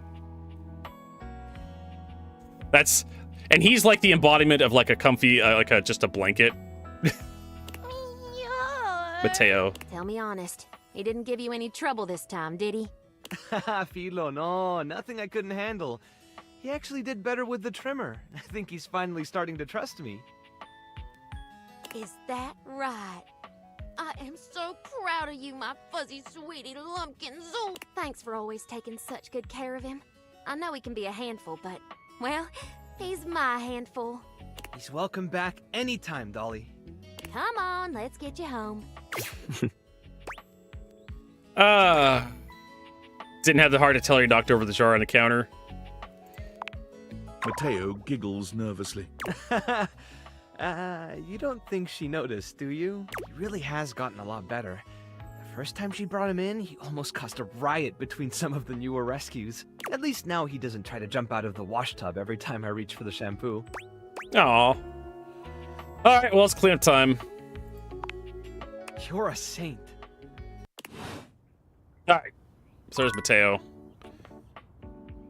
And he's like the embodiment of like a comfy, just a blanket. Mateo. Tell me honest, he didn't give you any trouble this time, did he? Philo, no, nothing I couldn't handle. He actually did better with the trimmer. I think he's finally starting to trust me. Is that right? I am so proud of you, my fuzzy sweetie lumpkins. Oh, thanks for always taking such good care of him. I know he can be a handful, but, well, he's my handful. He's welcome back anytime, Dolly. Come on, let's get you home. Didn't have the heart to tell her you knocked over the jar on the counter. Mateo giggles nervously. You don't think she noticed, do you? He really has gotten a lot better. The first time she brought him in, he almost caused a riot between some of the newer rescues. At least now he doesn't try to jump out of the wash tub every time I reach for the shampoo. Aw. Alright, well, it's cleanup time. You're a saint. Alright. So there's Mateo.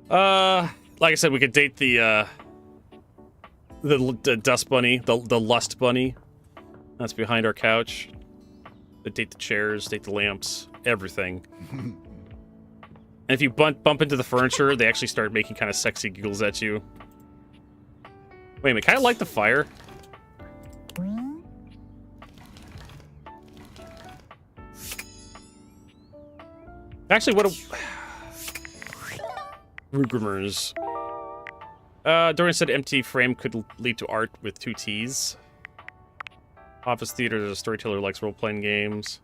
Like I said, we could date the dust bunny, the lust bunny. That's behind our couch. Date the chairs, date the lamps, everything. And if you bump into the furniture, they actually start making kind of sexy giggles at you. Wait a minute, can I light the fire? Actually, what a... Rumors. Dorian said empty frame could lead to art with 2 T's. Office theater, the storyteller likes role-playing games.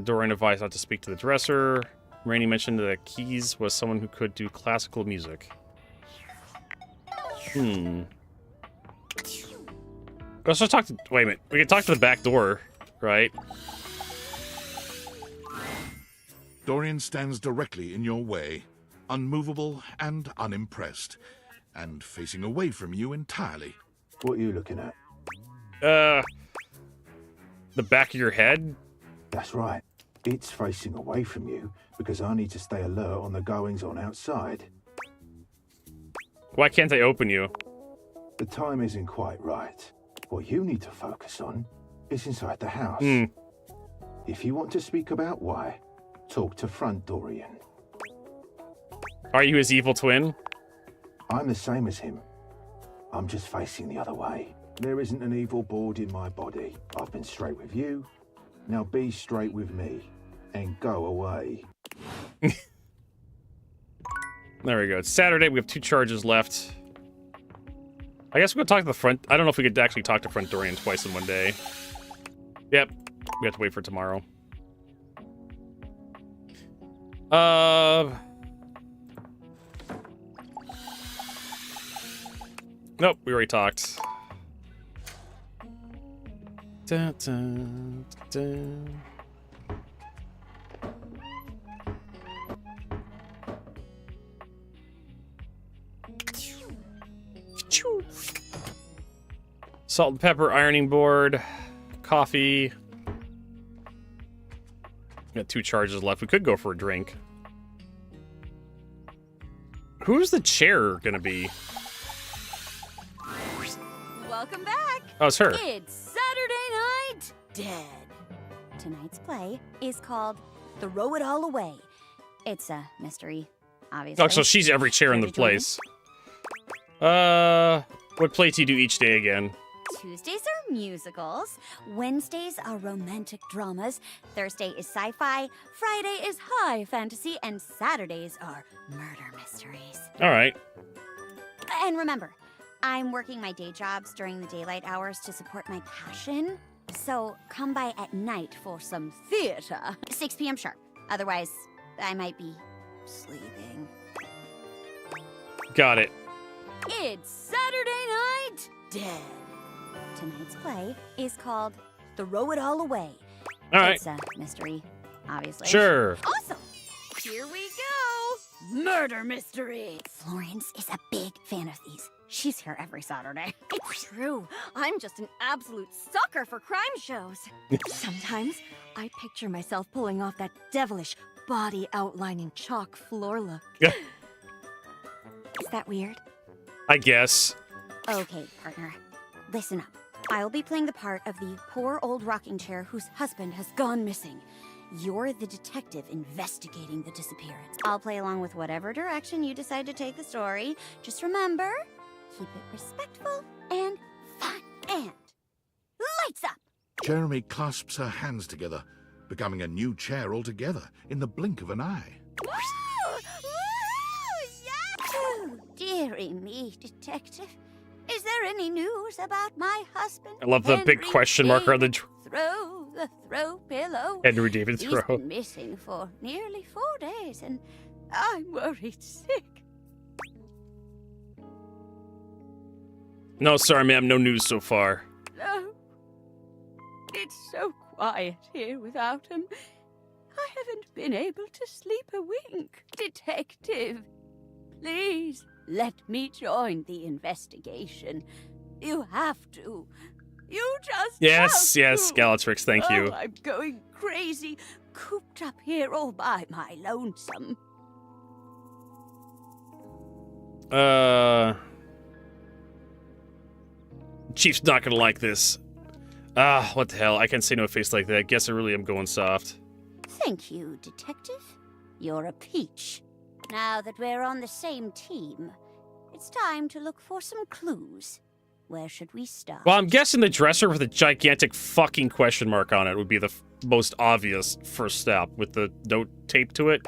Dorian advised not to speak to the dresser. Rainey mentioned that Keys was someone who could do classical music. We also talk to... Wait a minute. We can talk to the back door, right? Dorian stands directly in your way, unmovable and unimpressed, and facing away from you entirely. What are you looking at? The back of your head? That's right. It's facing away from you because I need to stay alert on the goings-on outside. Why can't I open you? The time isn't quite right. What you need to focus on is inside the house. If you want to speak about why, talk to front Dorian. Are you his evil twin? I'm the same as him. I'm just facing the other way. There isn't an evil board in my body. I've been straight with you. Now be straight with me. And go away. There we go. It's Saturday. We have 2 charges left. I guess we'll talk to the front. I don't know if we could actually talk to front Dorian twice in one day. Yep. We have to wait for tomorrow. Nope, we already talked. Dun, dun, dun. Salt and pepper ironing board, coffee. Got 2 charges left. We could go for a drink. Who's the chair gonna be? Welcome back. Oh, it's her. It's Saturday Night Dead. Tonight's play is called Throw It All Away. It's a mystery, obviously. Oh, so she's every chair in the place. What play do you do each day again? Tuesdays are musicals, Wednesdays are romantic dramas, Thursday is sci-fi, Friday is high fantasy, and Saturdays are murder mysteries. All right. And remember, I'm working my day jobs during the daylight hours to support my passion, so come by at night for some theater. 6 p.m. sharp. Otherwise, I might be sleeping. Got it. It's Saturday Night Dead. Tonight's play is called Throw It All Away. All right. It's a mystery, obviously. Sure. Awesome. Here we go. Murder mystery. Florence is a big fan of these. She's here every Saturday. It's true. I'm just an absolute sucker for crime shows. Sometimes I picture myself pulling off that devilish body outlining chalk floor look. Yeah. Is that weird? I guess. Okay, partner. Listen up. I'll be playing the part of the poor old rocking chair whose husband has gone missing. You're the detective investigating the disappearance. I'll play along with whatever direction you decide to take the story. Just remember, keep it respectful and fun. And lights up! Jeremy clasps her hands together, becoming a new chair altogether in the blink of an eye. Oh, dearie me, detective. Is there any news about my husband? I love the big question mark on the throw pillow. Henry David He's Thoreau. been missing for nearly 4 days, and I'm worried sick. No, sorry, ma'am. No news so far. No. It's so quiet here without him. I haven't been able to sleep a wink. Detective, please let me join the investigation. You have to. You just Yes, have yes, to. Galatrix, thank you. Oh, I'm going crazy. cooped up here all by my lonesome. Chief's not gonna like this. Ah, what the hell? I can't say no face like that. Guess I really am going soft. Thank you, Detective. You're a peach. Now that we're on the same team, it's time to look for some clues. Where should we start? Well, I'm guessing the dresser with a gigantic fucking question mark on it would be the most obvious first step with the note taped to it.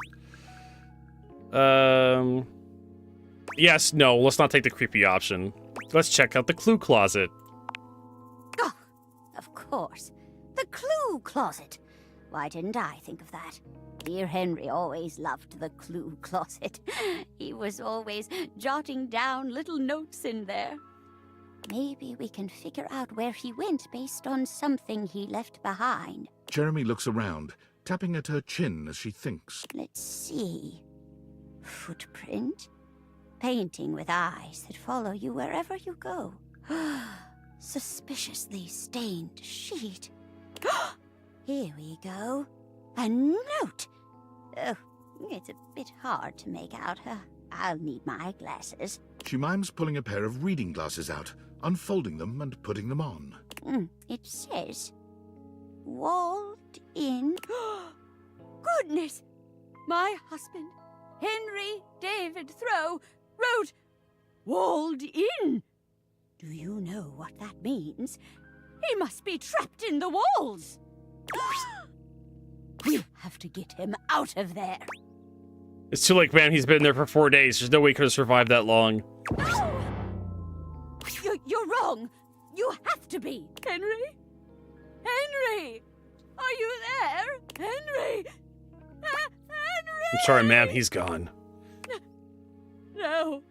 Yes, no, let's not take the creepy option. Let's check out the clue closet. Oh, of course. The clue closet. Why didn't I think of that? Dear Henry always loved the clue closet. He was always jotting down little notes in there. Maybe we can figure out where he went based on something he left behind. Jeremy looks around, tapping at her chin as she thinks. Let's see. Footprint? Painting with eyes that follow you wherever you go. Suspiciously stained sheet. Here we go. A note. Oh, it's a bit hard to make out. I'll need my glasses. She mimes pulling a pair of reading glasses out, unfolding them and putting them on. It says, walled in. Goodness! My husband, Henry David Thoreau, wrote, walled in. Do you know what that means? He must be trapped in the walls. We have to get him out of there. It's too late, man. He's been there for 4 days. There's no way he could have survived that long. You're wrong. You have to be. Henry? Henry! Are you there? Henry! Henry! I'm sorry, ma'am. He's gone. No.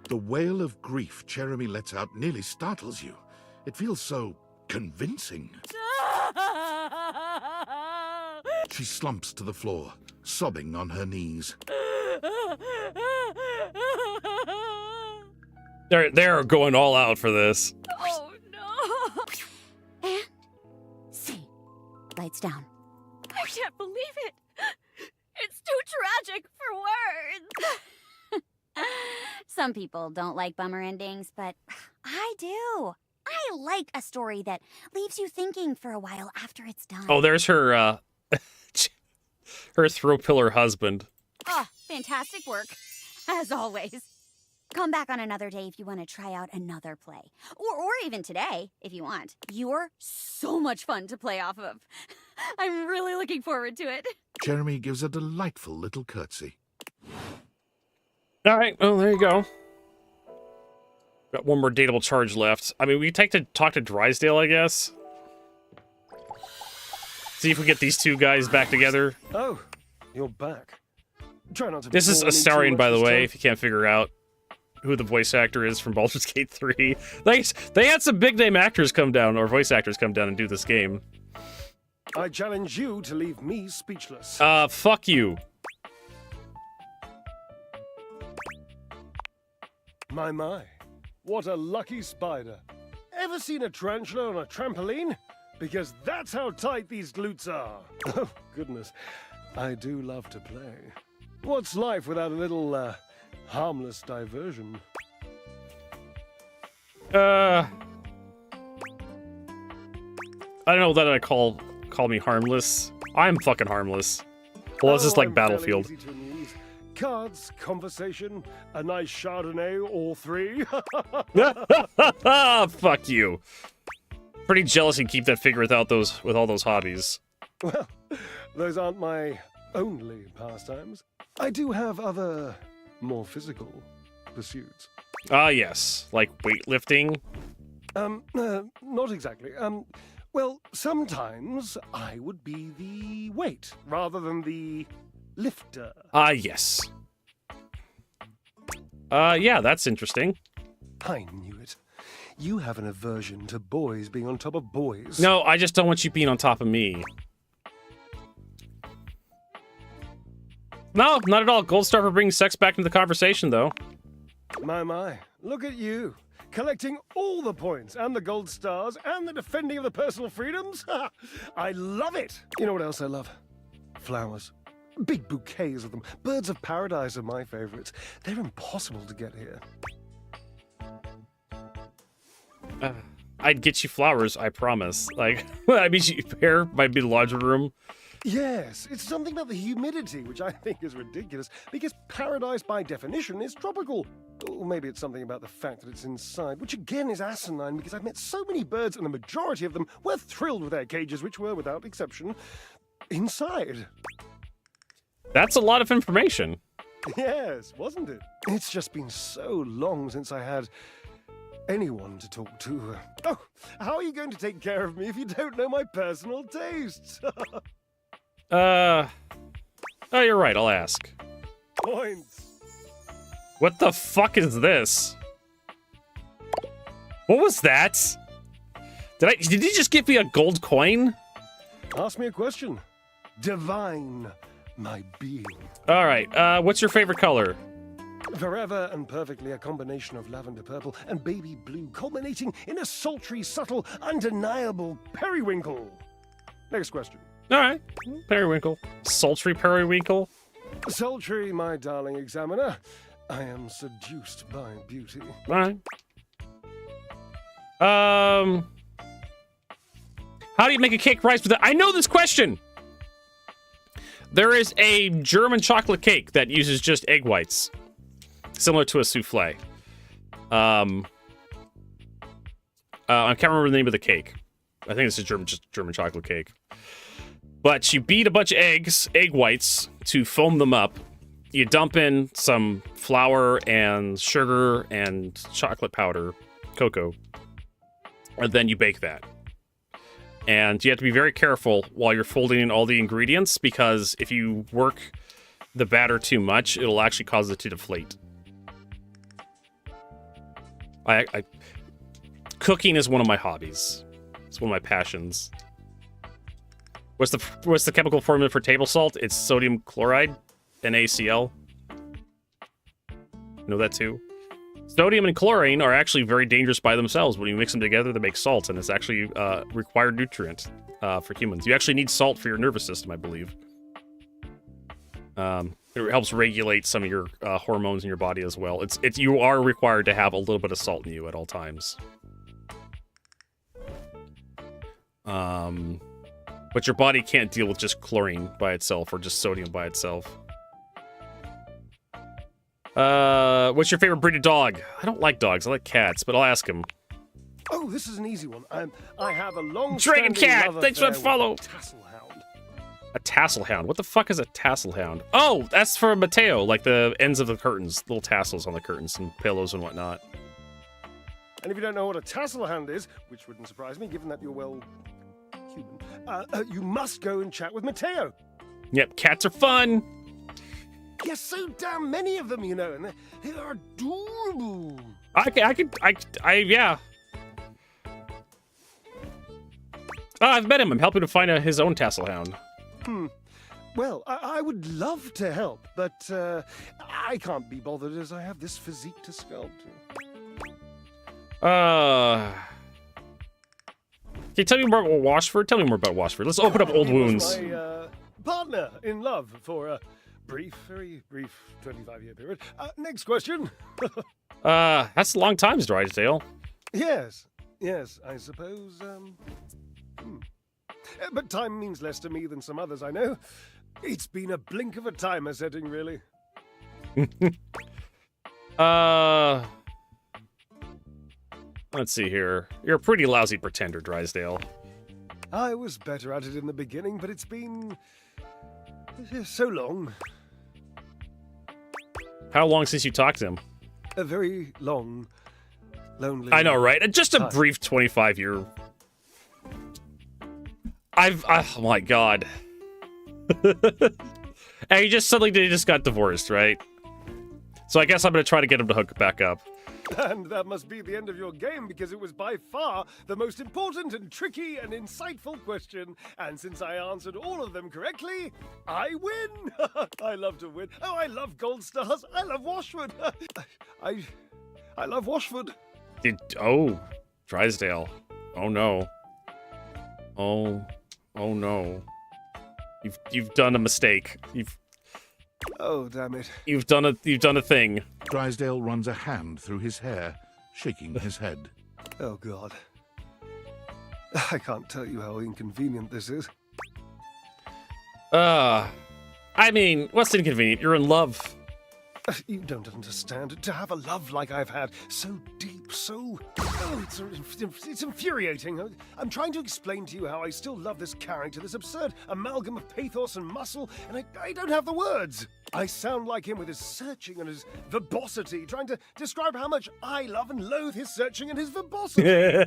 The wail of grief Jeremy lets out nearly startles you. It feels so convincing. She slumps to the floor, sobbing on her knees. They're going all out for this. Oh, no. And see. Lights down. I can't believe it. It's too tragic for words. Some people don't like bummer endings, but I do. I like a story that leaves you thinking for a while after it's done. Oh, there's her, her throw pillar husband. Oh, fantastic work. As always. Come back on another day if you want to try out another play. Or even today, if you want. You're so much fun to play off of. I'm really looking forward to it. Jeremy gives a delightful little curtsy. All right, well, there you go. Got one more dateable charge left. I mean, we take to talk to Drysdale, I guess. See if we get these two guys back together. Oh, you're back. Try not to. This is Astarion, by the way, if you can't figure out who the voice actor is from Baldur's Gate 3. They had some big name actors come down, or voice actors come down and do this game. I challenge you to leave me speechless. Fuck you. My. What a lucky spider. Ever seen a tarantula on a trampoline? Because that's how tight these glutes are. Oh, goodness. I do love to play. What's life without a little, harmless diversion? I don't know that I call me harmless. I'm fucking harmless. Well, it's just like I'm Battlefield. fairly easy to amuse. Cards, conversation, a nice Chardonnay, all three. Fuck you. Pretty jealous you keep that figure with all those hobbies. Well, those aren't my only pastimes. I do have other, more physical pursuits. Ah, yes. Like weightlifting? Not exactly. Well, sometimes I would be the weight rather than the lifter. Ah, yes. Yeah, that's interesting. I knew it. You have an aversion to boys being on top of boys. No, I just don't want you being on top of me. No, not at all. Gold Star for bringing sex back into the conversation, though. My. Look at you. collecting all the points and the gold stars and the defending of the personal freedoms. I love it. You know what else I love? Flowers. Big bouquets of them. Birds of paradise are my favorites. They're impossible to get here. I'd get you flowers, I promise. Like, I mean, here might be the laundry room. Yes, it's something about the humidity, which I think is ridiculous, because paradise by definition is tropical. Or maybe it's something about the fact that it's inside, which again is asinine, because I've met so many birds and the majority of them were thrilled with their cages, which were, without exception, inside. That's a lot of information. Yes, wasn't it? It's just been so long since I had anyone to talk to. Oh, how are you going to take care of me if you don't know my personal tastes? Oh, you're right. I'll ask. Points. What the fuck is this? What was that? Did he just give me a gold coin? Ask me a question. Divine my being. All right. What's your favorite color? Forever and perfectly a combination of lavender purple and baby blue, culminating in a sultry, subtle, undeniable periwinkle. Next question. All right. Periwinkle. Sultry periwinkle. Sultry, my darling examiner. I am seduced by beauty. All right. How do you make a cake rice with it? I know this question. There is a German chocolate cake that uses just egg whites, similar to a souffle. I can't remember the name of the cake. I think it's a German chocolate cake. But you beat a bunch of egg whites, to foam them up. You dump in some flour and sugar and chocolate powder, cocoa, and then you bake that. And you have to be very careful while you're folding in all the ingredients, because if you work the batter too much, it'll actually cause it to deflate. Cooking is one of my hobbies. It's one of my passions. What's the chemical formula for table salt? It's sodium chloride, NaCl. Know that too? Sodium and chlorine are actually very dangerous by themselves. When you mix them together, they make salt, and it's actually a required nutrient for humans. You actually need salt for your nervous system, I believe. It helps regulate some of your hormones in your body as well. You are required to have a little bit of salt in you at all times. But your body can't deal with just chlorine by itself or just sodium by itself. What's your favorite breed of dog? I don't like dogs. I like cats, but I'll ask him. Oh, this is an easy one. I have a long Dragon Cat! Thanks for the follow! Tassel hound. A tassel hound? What the fuck is a tassel hound? Oh, that's for Mateo, like the ends of the curtains. Little tassels on the curtains and pillows and whatnot. And if you don't know what a tassel hound is, which wouldn't surprise me, given that you're, well, human, you must go and chat with Mateo. Yep, cats are fun. Yes, so damn many of them, you know, and they are adorable. Yeah. Oh, I've met him. I'm helping to find his own tassel hound. Well, I would love to help, but I can't be bothered as I have this physique to sculpt. Can you tell me more about Washford? Tell me more about Washford. Let's open up old wounds. My partner in love for a very brief 25-year period. Next question. That's a long time, Drysdale. Yes, I suppose, But time means less to me than some others I know. It's been a blink of a timer setting, really. Let's see here. You're a pretty lousy pretender, Drysdale. I was better at it in the beginning, but it's been so long. How long since you talked to him? A very long, lonely... I know, right? Just a brief 25-year... oh my god. And he just got divorced, right? So I guess I'm gonna try to get him to hook back up. And that must be the end of your game, because it was by far the most important and tricky and insightful question. And since I answered all of them correctly, I win! I love to win. Oh, I love gold stars. I love Washford. I love Washford. Oh, Drysdale. Oh no. Oh no. You've done a mistake. Oh, damn it. You've done a thing. Drysdale runs a hand through his hair, shaking his head. Oh, God. I can't tell you how inconvenient this is. I mean, what's inconvenient? You're in love. You don't understand. To have a love like I've had, so deep, so... Oh, it's infuriating. I'm trying to explain to you how I still love this character, this absurd amalgam of pathos and muscle, and I don't have the words. I sound like him with his searching and his verbosity, trying to describe how much I love and loathe his searching and his verbosity.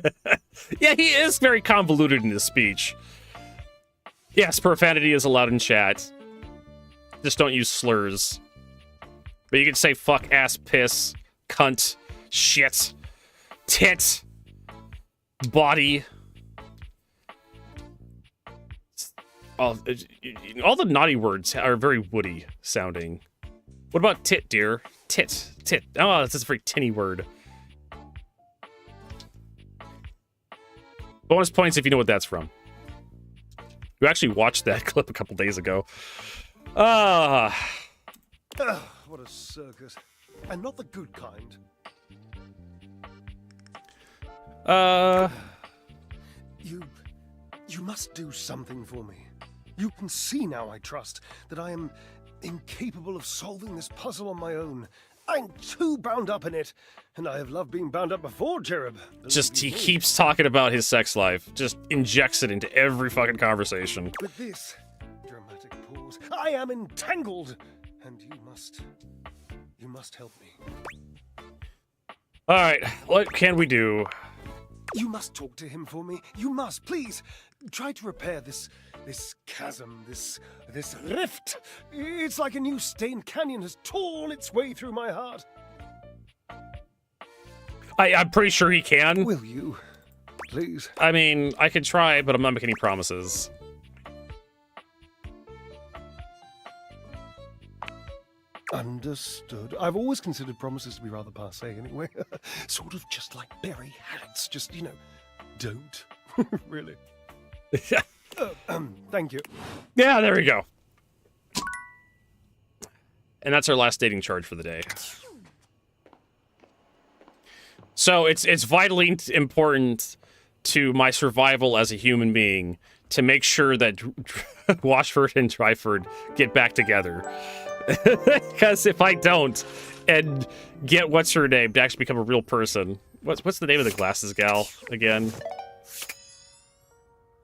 Yeah, he is very convoluted in his speech. Yes, profanity is allowed in chat. Just don't use slurs. But you can say fuck, ass, piss, cunt, shit, tit, body. All the naughty words are very woody sounding. What about tit, dear? Tit. Oh, that's a very tinny word. Bonus points if you know what that's from. You actually watched that clip a couple days ago. What a circus. And not the good kind. You must do something for me. You can see now, I trust, that I am incapable of solving this puzzle on my own. I'm too bound up in it, and I have loved being bound up before, Cherub. Just, he keeps talking about his sex life. Just injects it into every fucking conversation. With this dramatic pause, I am entangled, and you must help me. All right, what can we do? You must talk to him for me. You must, please. Try to repair this chasm, this rift. It's like a new stained canyon has torn its way through my heart. I'm pretty sure he can. Will you? Please. I mean, I could try, but I'm not making any promises. Understood. I've always considered promises to be rather passé anyway. Sort of just like berry hats. Just, don't. Really. Thank you. Yeah, there we go. And that's our last dating charge for the day. So it's vitally important to my survival as a human being to make sure that Washford and Twyford get back together. Because if I don't, and get what's her name to actually become a real person. What's the name of the glasses gal again?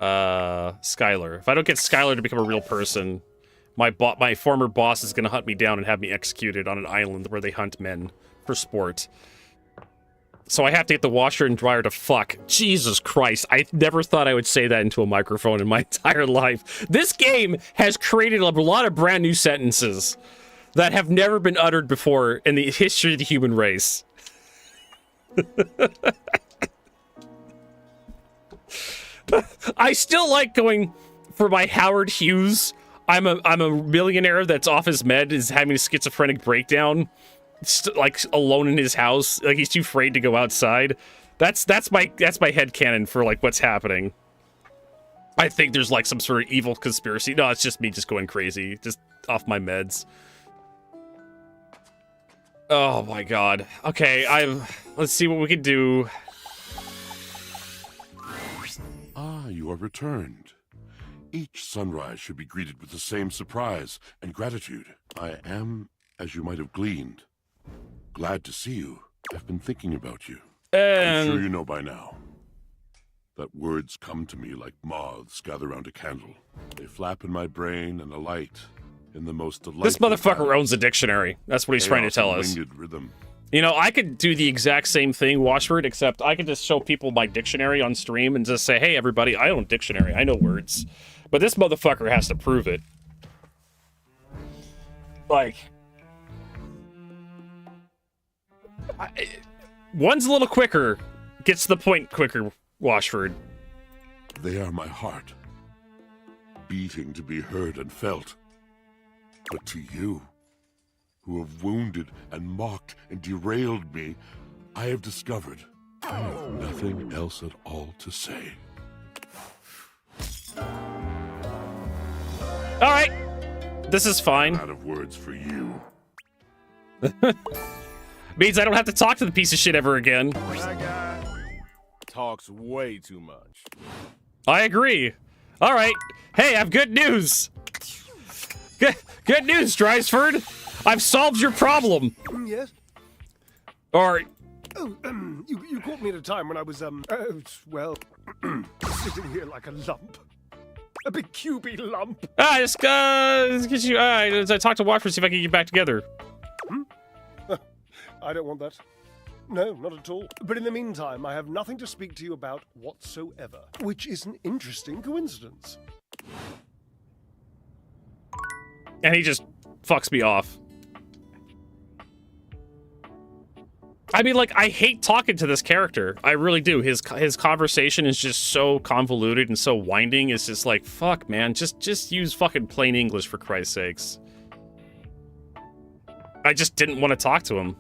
Skylar. If I don't get Skylar to become a real person, my former boss is gonna hunt me down and have me executed on an island where they hunt men for sport. So I have to get the washer and dryer to fuck. Jesus Christ, I never thought I would say that into a microphone in my entire life. This game has created a lot of brand new sentences that have never been uttered before in the history of the human race. I still like going for my Howard Hughes. I'm a millionaire that's off his med, is having a schizophrenic breakdown. Like alone in his house, like he's too afraid to go outside. That's my headcanon for like what's happening. I think there's like some sort of evil conspiracy. No, it's just me just going crazy, just off my meds. Oh my god. Okay, let's see what we can do. Ah, you are returned. Each sunrise should be greeted with the same surprise and gratitude. I am, as you might have gleaned, glad to see you. I've been thinking about you. I'm sure you know by now that words come to me like moths gather round a candle. They flap in my brain and alight in the most delightful... This motherfucker owns a dictionary. That's what he's trying to tell us. Rhythm. You know, I could do the exact same thing, Washford, except I could just show people my dictionary on stream and just say, hey, everybody, I own a dictionary. I know words. But this motherfucker has to prove it. Like... one's a little quicker, gets to the point quicker, Washford. They are my heart, beating to be heard and felt. But to you, who have wounded and mocked and derailed me, I have discovered Nothing else at all to say. All right, this is fine. Out of words for you. Means I don't have to talk to the piece of shit ever again. That guy talks way too much. I agree. All right. Hey, I've good news. Good news, Drysford. I've solved your problem. Yes? Or... Oh, you caught me at a time when I was, well, sitting here like a lump. A big QB lump. Just get you, I talked to Watford, see if I can get you back together. I don't want that. No, not at all. But in the meantime, I have nothing to speak to you about whatsoever, which is an interesting coincidence. And he just fucks me off. I mean, like, I hate talking to this character. I really do. His conversation is just so convoluted and so winding. It's just like, fuck, man. Just use fucking plain English, for Christ's sakes. I just didn't want to talk to him.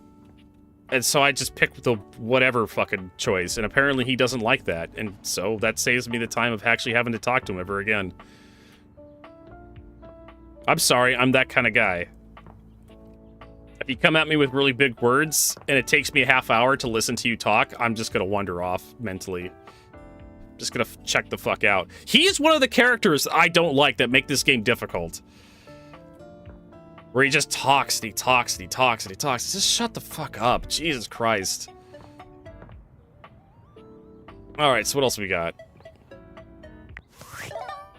And so I just picked the whatever fucking choice. And apparently he doesn't like that. And so that saves me the time of actually having to talk to him ever again. I'm sorry, I'm that kind of guy. If you come at me with really big words and it takes me a half hour to listen to you talk, I'm just gonna wander off mentally. Just gonna check the fuck out. He's one of the characters I don't like that make this game difficult. Where he just talks and he talks and he talks and he talks. Just shut the fuck up. Jesus Christ. Alright, so what else we got?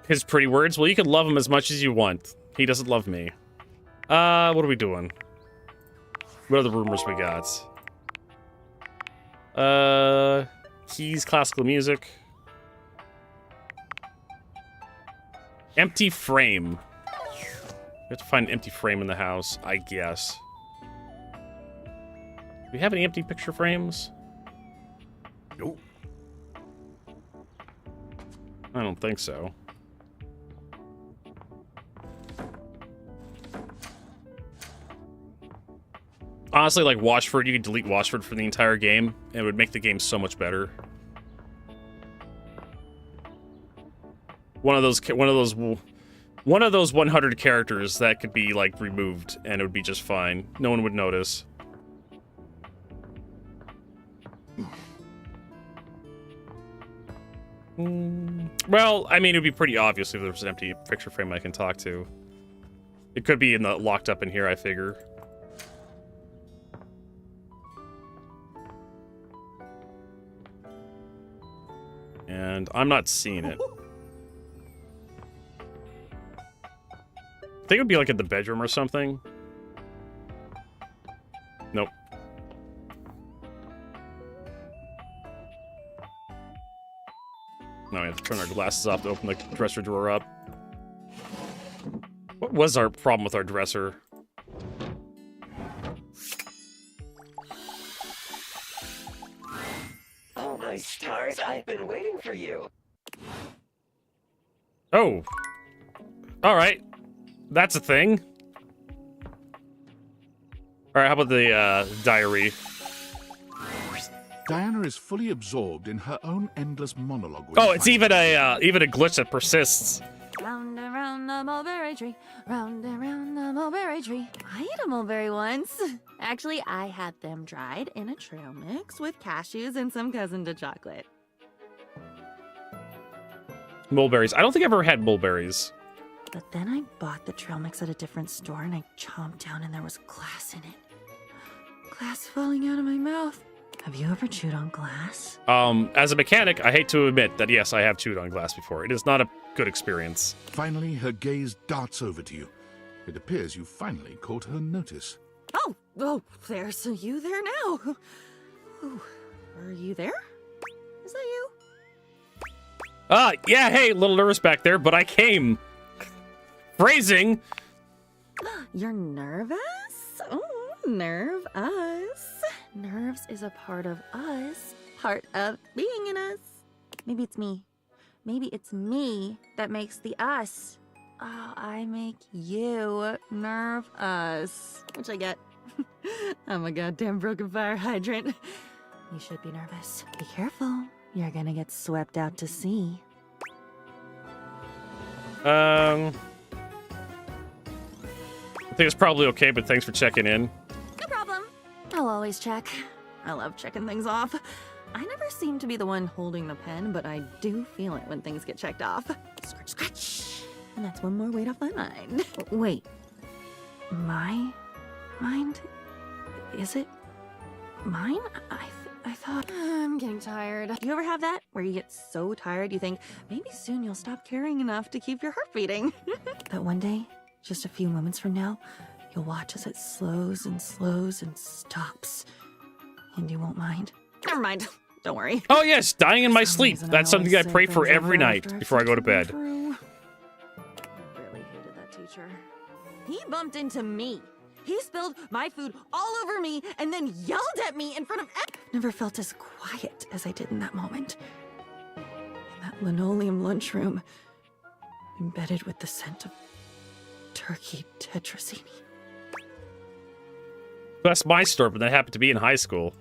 His pretty words? Well, you can love him as much as you want. He doesn't love me. What are we doing? What other rumors we got? Keys, classical music. Empty frame. We have to find an empty frame in the house, I guess. Do we have any empty picture frames? Nope. I don't think so. Honestly, like Washford, you could delete Washford for the entire game, and it would make the game so much better. One of those 100 characters that could be like removed, and it would be just fine. No one would notice. Well, I mean, it would be pretty obvious if there was an empty picture frame I can talk to. It could be in the locked up in here, I figure. And I'm not seeing it. I think it would be like in the bedroom or something. Nope. Now we have to turn our glasses off to open the dresser drawer up. What was our problem with our dresser? Oh my stars, I've been waiting for you. Oh. Alright. That's a thing. Alright, how about the diary? Diana is fully absorbed in her own endless monologue. Oh, it's even a glitch that persists. Round and round the mulberry tree, round and round the mulberry tree. I ate a mulberry once. Actually, I had them dried in a trail mix with cashews and some cousin to chocolate. Mulberries. I don't think I've ever had mulberries. But then I bought the trail mix at a different store and I chomped down and there was glass in it. Glass falling out of my mouth. Have you ever chewed on glass? As a mechanic, I hate to admit that yes, I have chewed on glass before. It is not a good experience. Finally, her gaze darts over to you. It appears you finally caught her notice. Oh, there's you there now. Ooh, are you there? Is that you? Yeah, hey, a little nervous back there, but I came. Phrasing. You're nervous? Oh, nerve us. Nerves is a part of us. Part of being in us. Maybe it's me. Maybe it's me that makes the us. Oh, I make you nerve us. Which I get. I'm a goddamn broken fire hydrant. You should be nervous. Be careful. You're gonna get swept out to sea. I think it's probably okay, but thanks for checking in. No problem. I'll always check. I love checking things off. I never seem to be the one holding the pen, but I do feel it when things get checked off. Scratch, scratch. And that's one more weight off my mind. Wait. My mind? Is it mine? I thought... I'm getting tired. Do you ever have that? Where you get so tired you think, maybe soon you'll stop caring enough to keep your heart beating. That one day, just a few moments from now, you'll watch as it slows and stops. And you won't mind. Never mind. Don't worry. Oh yes, dying in my sleep. That's something I pray for every night before I go to bed. I really hated that teacher. He bumped into me. He spilled my food all over me and then yelled at me in front of Never felt as quiet as I did in that moment. In that linoleum lunchroom, embedded with the scent of turkey tetrazzini. That's my story, but that happened to be in high school.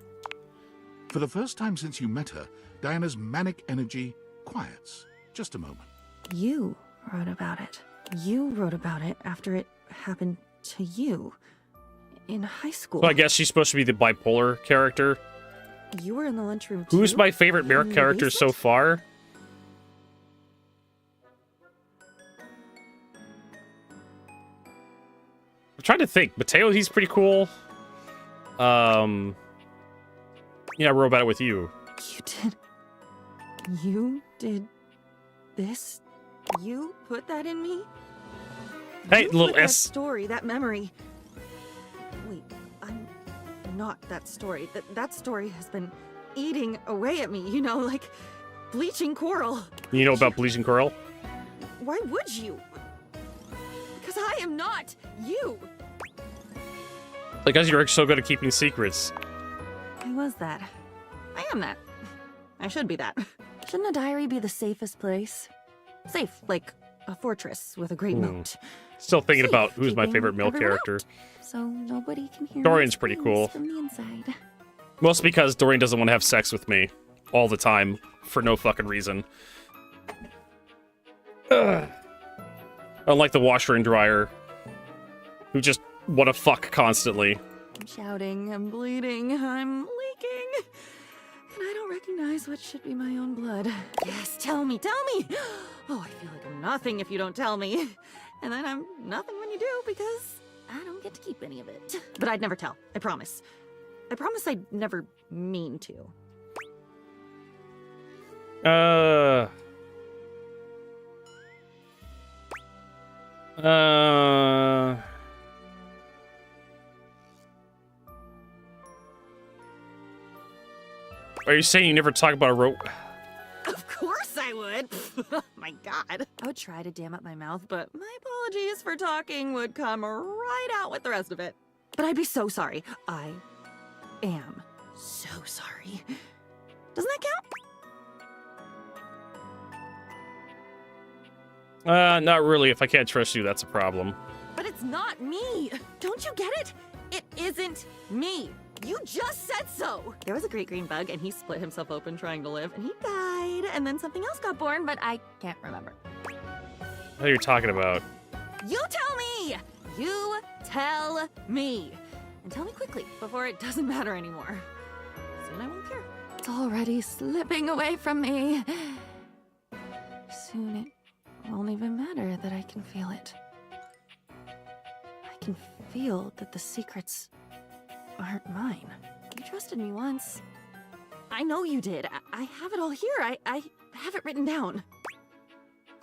For the first time since you met her, Diana's manic energy quiets. Just a moment. You wrote about it. You wrote about it after it happened to you in high school. So I guess she's supposed to be the bipolar character. You were in the lunchroom too? Who's my favorite male character so far? I'm trying to think. Mateo, he's pretty cool. Yeah, I wrote about it with you. You did this? You put that in me? Hey, You little put that S. story, that memory. Wait, I'm not that story. That story has been eating away at me, you know, like bleaching coral. You know about bleaching coral? Why would you? Because I am not you. Because you're so good at keeping secrets. I was that. I am that. I should be that. Shouldn't a diary be the safest place? Safe, like a fortress with a great moat. Still thinking Safe, about who's my keeping favorite male everyone character. out, so nobody can hear Dorian's my pretty screams cool. from the inside. Mostly because Dorian doesn't want to have sex with me all the time for no fucking reason. Ugh. Unlike the washer and dryer, who just want to fuck constantly. I'm shouting, I'm bleeding, I'm leaking. And I don't recognize what should be my own blood. Yes, tell me, tell me! Oh, I feel like I'm nothing if you don't tell me. And then I'm nothing when you do because I don't get to keep any of it. But I'd never tell, I promise. I promise I'd never mean to. Are you saying you never talk about a rope? Of course I would. Oh my god. I would try to dam up my mouth, but my apologies for talking would come right out with the rest of it. But I'd be so sorry. I am so sorry. Doesn't that count? Not really. If I can't trust you, that's a problem. But it's not me. Don't you get it? It isn't me. You just said so. There was a great green bug, and he split himself open trying to live, and he died, and then something else got born, but I can't remember. What are you talking about? You tell me! You tell me! And tell me quickly, before it doesn't matter anymore. Soon I won't care. It's already slipping away from me. Soon it won't even matter that I can feel it. I can feel that the secrets aren't mine. You trusted me once. I know you did. I have it all here. I have it written down.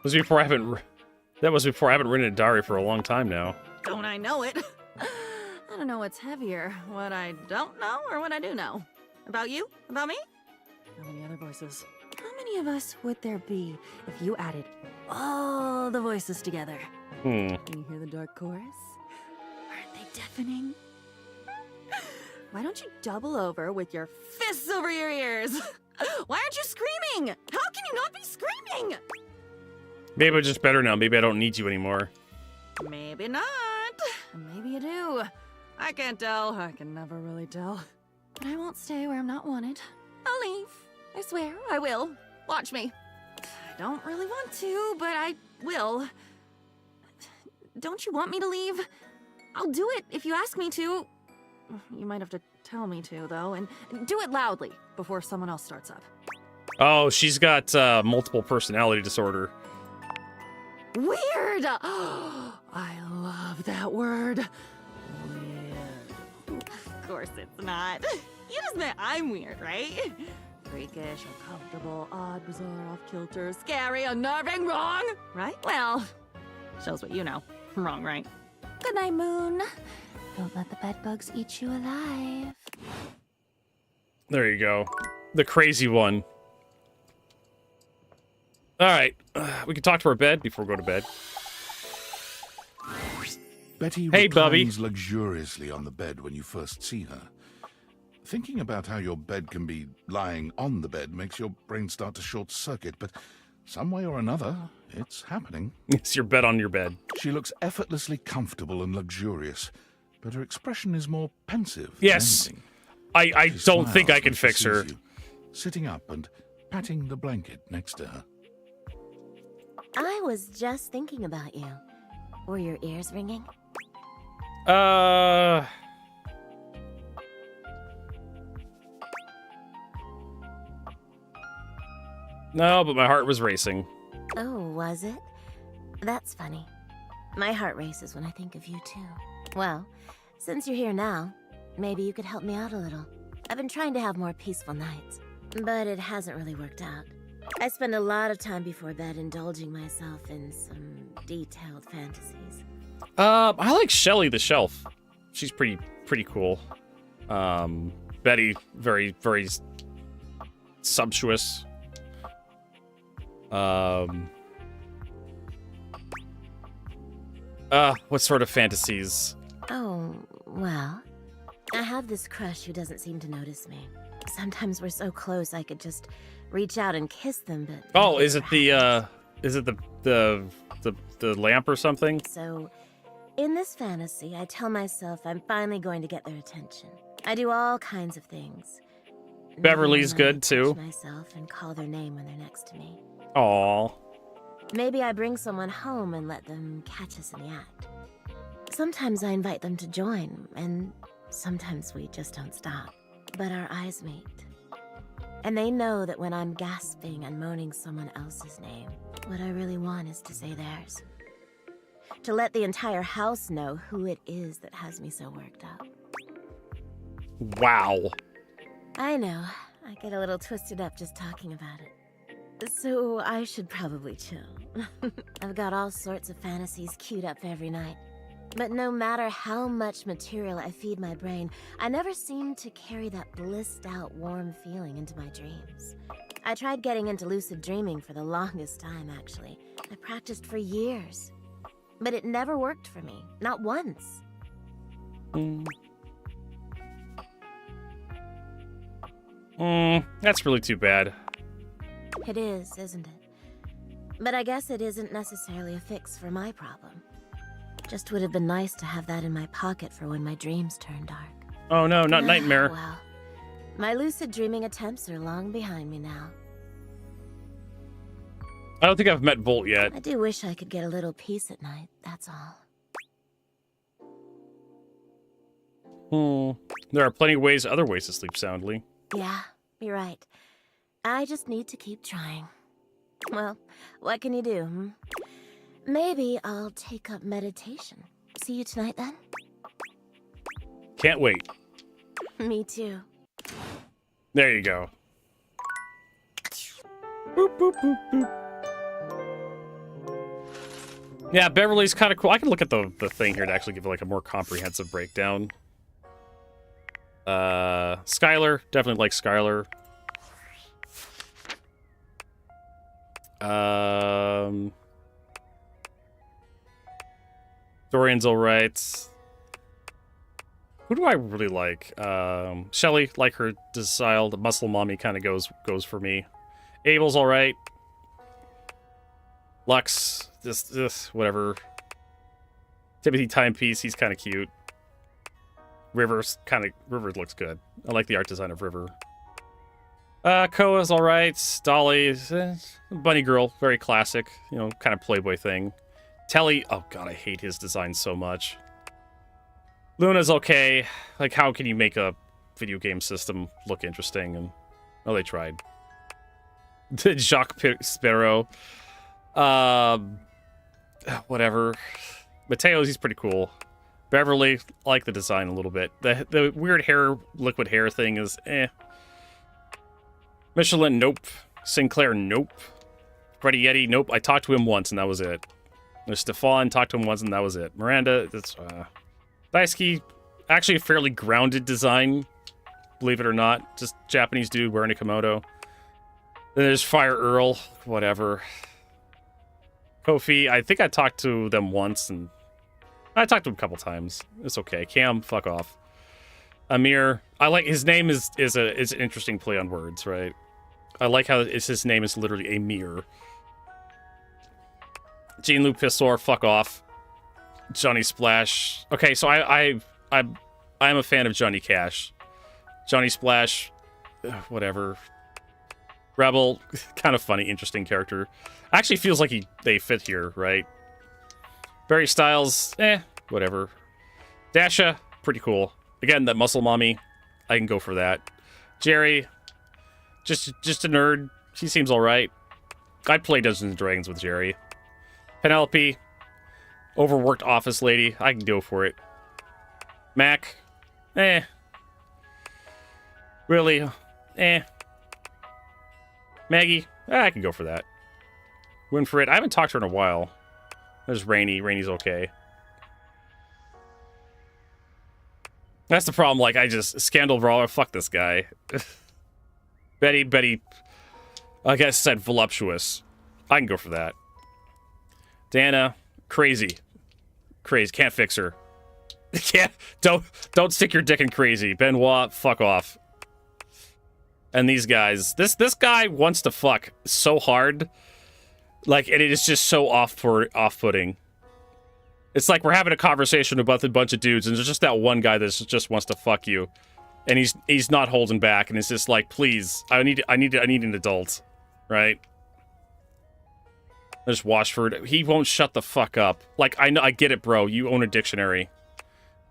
Was before I haven't. That was before I haven't written a diary for a long time now. Don't I know it? I don't know what's heavier, what I don't know or what I do know. About you? About me? How many other voices? How many of us would there be if you added all the voices together? Can you hear the dark chorus? Aren't they deafening? Why don't you double over with your fists over your ears? Why aren't you screaming? How can you not be screaming? Maybe I'm just better now. Maybe I don't need you anymore. Maybe not. Maybe you do. I can't tell. I can never really tell. But I won't stay where I'm not wanted. I'll leave. I swear, I will. Watch me. I don't really want to, but I will. Don't you want me to leave? I'll do it if you ask me to. You might have to tell me to, though, and do it loudly before someone else starts up. Oh, she's got multiple personality disorder. Weird! I love that word. Weird. Of course it's not. You just meant I'm weird, right? Freakish, uncomfortable, odd, bizarre, off-kilter, scary, unnerving, wrong, right? Well, shows what you know. Wrong, right? Good night, Moon. Don't let the bedbugs eat you alive. There you go. The crazy one. All right. We can talk to our bed before we go to bed. Betty Hey, Bubby. reclines luxuriously on the bed when you first see her. Thinking about how your bed can be lying on the bed makes your brain start to short-circuit, but some way or another, it's happening. It's your bed on your bed. She looks effortlessly comfortable and luxurious, but her expression is more pensive. Yes. than anything. I She don't think I smiles can when she fix her. sees you, sitting up and patting the blanket next to her. I was just thinking about you. Were your ears ringing? No, but my heart was racing. Oh, was it? That's funny. My heart races when I think of you, too. Well, since you're here now, maybe you could help me out a little. I've been trying to have more peaceful nights, but it hasn't really worked out. I spend a lot of time before bed indulging myself in some detailed fantasies. I like Shelly the Shelf. She's pretty cool. Betty, very sumptuous. What sort of fantasies? Oh, well, I have this crush who doesn't seem to notice me. Sometimes we're so close I could just reach out and kiss them, but... Oh, is it the lamp or something? So, in this fantasy, I tell myself I'm finally going to get their attention. I do all kinds of things. Beverly's Then I good, too. touch myself and call their name when they're next to me. Aww. Maybe I bring someone home and let them catch us in the act. Sometimes I invite them to join, and sometimes we just don't stop. But our eyes meet. And they know that when I'm gasping and moaning someone else's name, what I really want is to say theirs. To let the entire house know who it is that has me so worked up. Wow. I know. I get a little twisted up just talking about it. So I should probably chill. I've got all sorts of fantasies queued up for every night. But no matter how much material I feed my brain, I never seem to carry that blissed out warm feeling into my dreams. I tried getting into lucid dreaming for the longest time, actually. I practiced for years. But it never worked for me. Not once. That's really too bad. It is, isn't it? But I guess it isn't necessarily a fix for my problem. Just would have been nice to have that in my pocket for when my dreams turn dark. Oh no, not nightmare. Well, my lucid dreaming attempts are long behind me now. I don't think I've met Volt yet. I do wish I could get a little peace at night, that's all. There are plenty of other ways to sleep soundly. Yeah, you're right. I just need to keep trying. Well, what can you do, hmm? Maybe I'll take up meditation. See you tonight, then? Can't wait. Me too. There you go. Boop, boop, boop, boop. Yeah, Beverly's kind of cool. I can look at the thing here to actually give like a more comprehensive breakdown. Skylar, definitely like Skylar. Dorian's alright. Who do I really like? Shelly, like her style. The muscle mommy kind of goes for me. Abel's alright. Lux, this whatever. Timothy Timepiece, he's kind of cute. River looks good. I like the art design of River. Koa's alright. Dolly's bunny girl, very classic, you know, kind of Playboy thing. Telly, oh god, I hate his design so much. Luna's okay. Like, how can you make a video game system look interesting? And oh, they tried. Jacques Sparrow. Whatever. Mateo's, he's pretty cool. Beverly, I like the design a little bit. The weird hair, liquid hair thing is eh. Michelin, nope. Sinclair, nope. Freddy Yeti, nope. I talked to him once and that was it. There's Stefan, talked to him once and that was it. Miranda, that's Daisuke, actually a fairly grounded design, believe it or not. Just Japanese dude wearing a kimono. Then there's Fire Earl, whatever. Kofi, I think I talked to them once, and I talked to him a couple times. It's okay. Cam, fuck off. Amir, I like his name is an interesting play on words, right? I like how his name is literally a mirror. Jean-Luc Pissor, fuck off. Johnny Splash. Okay, so I'm a fan of Johnny Cash. Johnny Splash, whatever. Rebel, kind of funny, interesting character. Actually feels like they fit here, right? Barry Styles, whatever. Dasha, pretty cool. Again, that muscle mommy, I can go for that. Jerry, just a nerd. She seems all right. I'd play Dungeons and Dragons with Jerry. Penelope, overworked office lady. I can go for it. Mac, Really, Maggie, I can go for that. Winfred, I haven't talked to her in a while. There's Rainy. Rainy's okay. That's the problem. Like, Scandal Brawler, fuck this guy. Betty, I guess said voluptuous. I can go for that. Dana, crazy. Can't fix her. Don't stick your dick in crazy. Benoit, fuck off. And these guys, this guy wants to fuck so hard. Like, and it is just so off-putting. It's like we're having a conversation about a bunch of dudes, and there's just that one guy that just wants to fuck you, and he's not holding back, and it's just like, please, I need an adult, right? There's Washford. He won't shut the fuck up. Like, I get it, bro. You own a dictionary.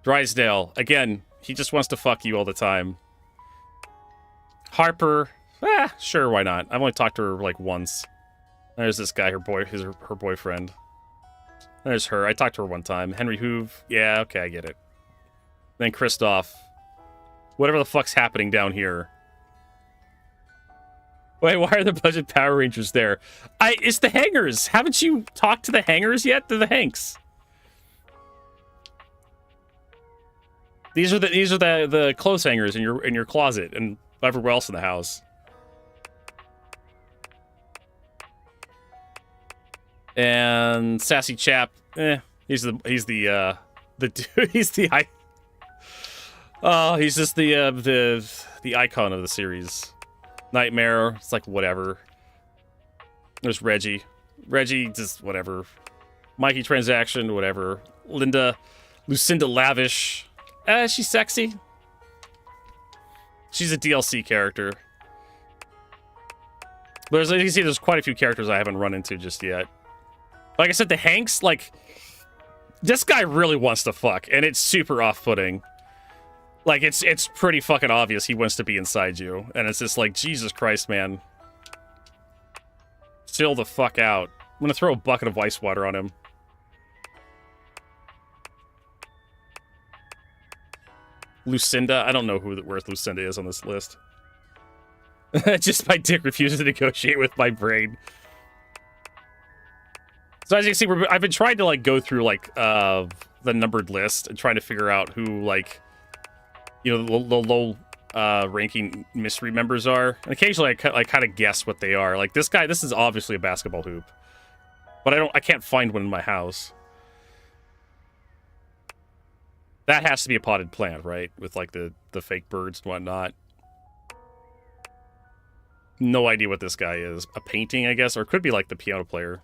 Drysdale, again, he just wants to fuck you all the time. Harper, sure, why not? I've only talked to her like once. There's this guy, her boyfriend. There's her. I talked to her one time. Henry Hoove. Yeah, okay, I get it. Then Kristoff. Whatever the fuck's happening down here. Wait, why are the budget Power Rangers there? It's the hangers. Haven't you talked to the hangers yet? They're the Hanks. These are the clothes hangers in your closet and everywhere else in the house. And Sassy Chap, he's just the icon of the series. Nightmare, it's like whatever. There's Reggie, just whatever. Mikey Transaction, whatever. Lucinda Lavish, she's sexy. She's a DLC character. But as you can see, there's quite a few characters I haven't run into just yet. Like I said, the Hanks, like, this guy really wants to fuck, and it's super off-putting. Like, it's pretty fucking obvious he wants to be inside you, and it's just like, Jesus Christ, man. Chill the fuck out. I'm gonna throw a bucket of ice water on him. Lucinda, I don't know where Lucinda is on this list. Just my dick refuses to negotiate with my brain. So as you can see, I've been trying to like go through like the numbered list and trying to figure out who like, you know, the low ranking mystery members are. And occasionally I kind of guess what they are. Like this guy, this is obviously a basketball hoop, but I can't find one in my house. That has to be a potted plant, right? With like the fake birds and whatnot. No idea what this guy is. A painting, I guess, or it could be like the piano player.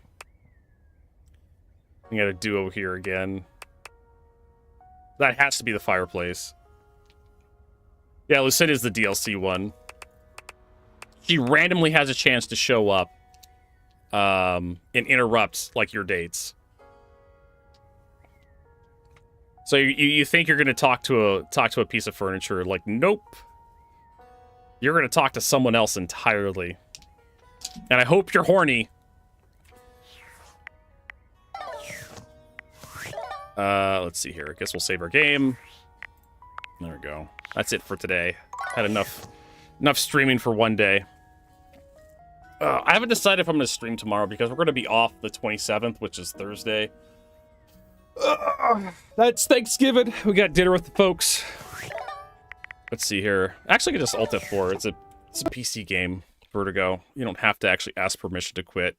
We got a duo here again. That has to be the fireplace. Yeah, Lucinda is the DLC one. she randomly has a chance to show up and interrupt like your dates. So you think you're gonna talk to a piece of furniture, like nope. You're gonna talk to someone else entirely. And I hope you're horny. Let's see here. I guess we'll save our game. There we go. That's it for today. Had enough streaming for one day. I haven't decided if I'm going to stream tomorrow because we're going to be off the 27th, which is Thursday. That's Thanksgiving. We got dinner with the folks. Let's see here. Actually, I can just Alt F4. It's a PC game, Vertigo. You don't have to actually ask permission to quit.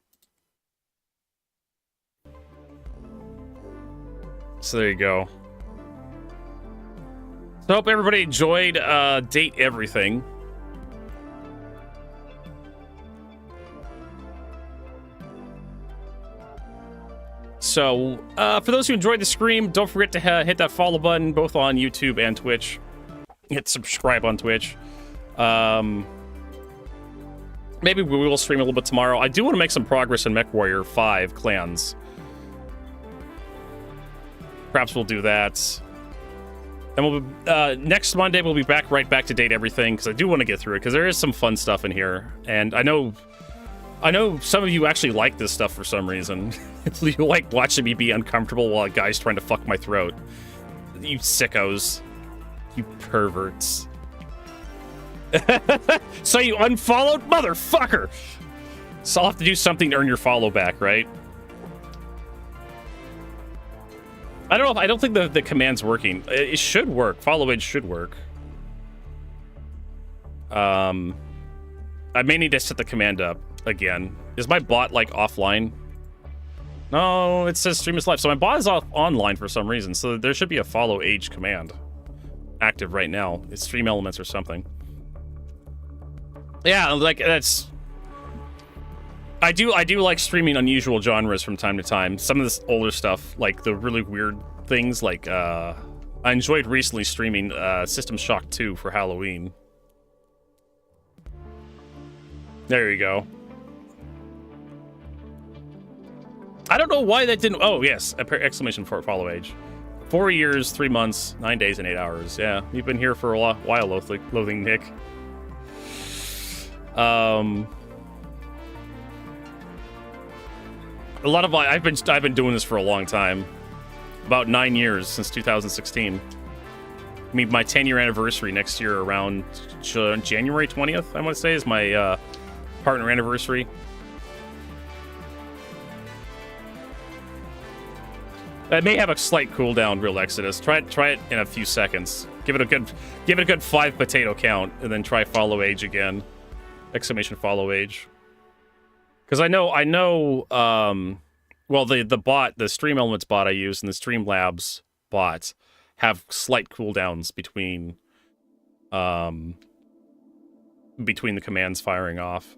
So there you go. So I hope everybody enjoyed Date Everything. So, for those who enjoyed the stream, don't forget to hit that follow button, both on YouTube and Twitch. Hit subscribe on Twitch. Maybe we will stream a little bit tomorrow. I do want to make some progress in MechWarrior 5 Clans. Perhaps we'll do that. And we'll next Monday we'll be right back to Date Everything, because I do want to get through it, because there is some fun stuff in here. And I know some of you actually like this stuff for some reason. You like watching me be uncomfortable while a guy's trying to fuck my throat. You sickos. You perverts. So you unfollowed? Motherfucker! So I'll have to do something to earn your follow back, right? I don't know. I don't think the command's working. It should work. Follow age should work. I may need to set the command up again. Is my bot like offline? No, it says stream is live. So my bot is online for some reason. So there should be a follow age command active right now. It's stream elements or something. Yeah, like that's. I do like streaming unusual genres from time to time. Some of this older stuff, like the really weird things, like I enjoyed recently streaming System Shock 2 for Halloween. There you go. I don't know why that didn't. Oh yes, exclamation for follow age. 4 years, 3 months, 9 days, and 8 hours. Yeah, you've been here for a while, Loathing Nick. A lot of I've been doing this for a long time, about 9 years, since 2016. I mean, my 10-year anniversary next year, around January 20th, I want to say, is my partner anniversary. I may have a slight cooldown, Real Exodus. Try it in a few seconds. Give it a good 5 potato count, and then try follow age again. Exclamation follow age. Because I know, well, the bot, the Stream Elements bot I use, and the Streamlabs bot have slight cooldowns between the commands firing off.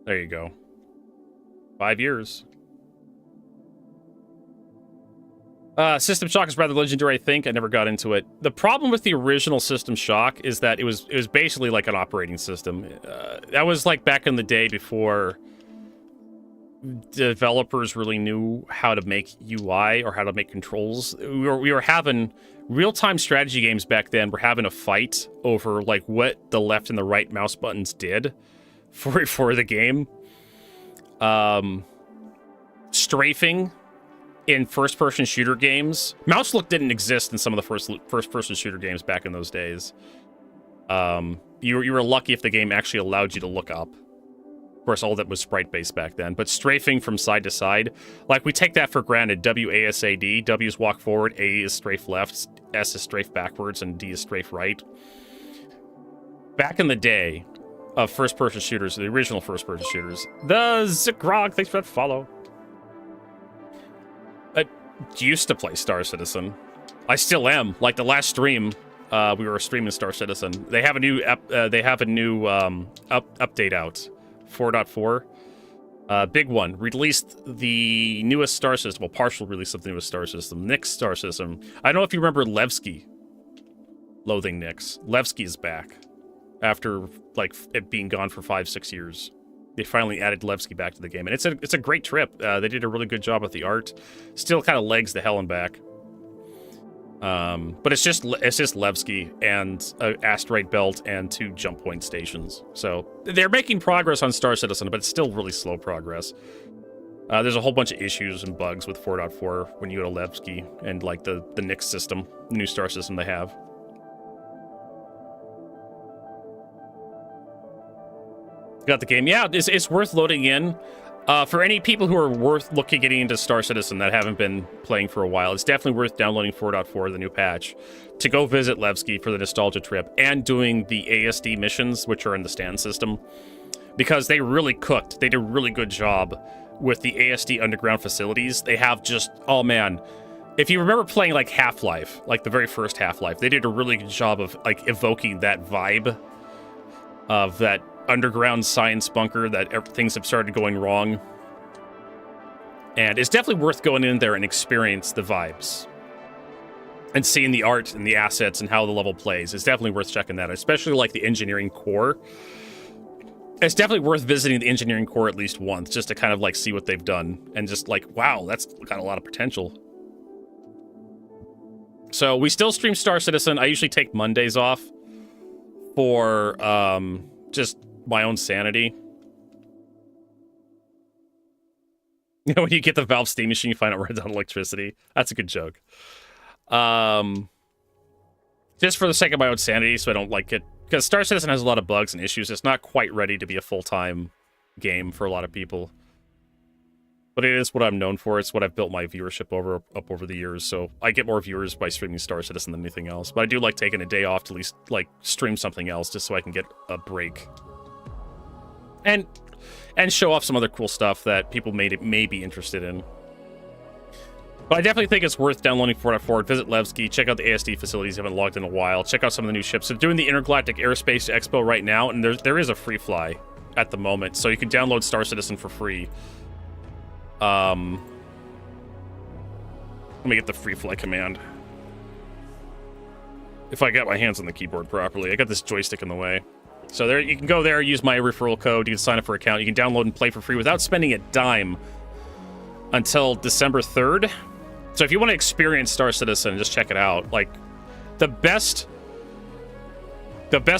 There you go. 5 years. System Shock is rather legendary, I think. I never got into it. The problem with the original System Shock is that it was basically like an operating system. That was like back in the day before developers really knew how to make UI or how to make controls. We were having real-time strategy games back then. We're having a fight over like what the left and the right mouse buttons did for the game. Strafing in first-person shooter games. Mouse look didn't exist in some of the first-person shooter games back in those days. You were lucky if the game actually allowed you to look up. Of course, all that was sprite-based back then. But strafing from side to side, like, we take that for granted. WASAD, W is walk forward, A is strafe left, S is strafe backwards, and D is strafe right. Back in the day of first-person shooters, the original first-person shooters, the Zigrog, thanks for that follow. I used to play Star Citizen. I still am. Like the last stream, we were streaming Star Citizen. They have a new update out, 4.4. Big one. Released the newest Star System, well, partial release of the newest Star System, Nick's Star System. I don't know if you remember Levski. Loathing Nick's. Levski is back. after like it being gone for 5-6 years. They finally added Levski back to the game, and it's a great trip. They did a really good job with the art. Still kind of legs the hell and back. But it's just Levski and an asteroid belt and 2 jump point stations. So they're making progress on Star Citizen, but it's still really slow progress. There's a whole bunch of issues and bugs with 4.4 when you go to Levski and like the Nix system, the new star system they have. Got the game. Yeah, it's worth loading in. For any people who are worth getting into Star Citizen that haven't been playing for a while, it's definitely worth downloading 4.4, the new patch, to go visit Levski for the nostalgia trip and doing the ASD missions, which are in the stand system, because they really cooked. They did a really good job with the ASD underground facilities. They have just, oh man, if you remember playing like Half-Life, like the very first Half-Life, they did a really good job of like evoking that vibe of that underground science bunker that things have started going wrong. And it's definitely worth going in there and experience the vibes and seeing the art and the assets and how the level plays. It's definitely worth checking that, especially like the engineering core. It's definitely worth visiting the engineering core at least once just to kind of like see what they've done and just like, wow, that's got a lot of potential. So we still stream Star Citizen. I usually take Mondays off for just my own sanity. You know, when you get the Valve Steam machine, you find out runs on electricity. That's a good joke. Just for the sake of my own sanity, so I don't like it. Because Star Citizen has a lot of bugs and issues. It's not quite ready to be a full-time game for a lot of people. But it is what I'm known for. It's what I've built my viewership up over the years. So I get more viewers by streaming Star Citizen than anything else. But I do like taking a day off to at least like stream something else just so I can get a break. And show off some other cool stuff that people may be interested in. But I definitely think it's worth downloading 4.4. Visit Levski, check out the ASD facilities you haven't logged in a while, check out some of the new ships. They're doing the Intergalactic Aerospace Expo right now, and there is a free fly at the moment, so you can download Star Citizen for free. Let me get the free fly command. If I got my hands on the keyboard properly. I got this joystick in the way. So there, you can go there, use my referral code, you can sign up for an account, you can download and play for free without spending a dime until December 3rd. So if you want to experience Star Citizen, just check it out. Like, the best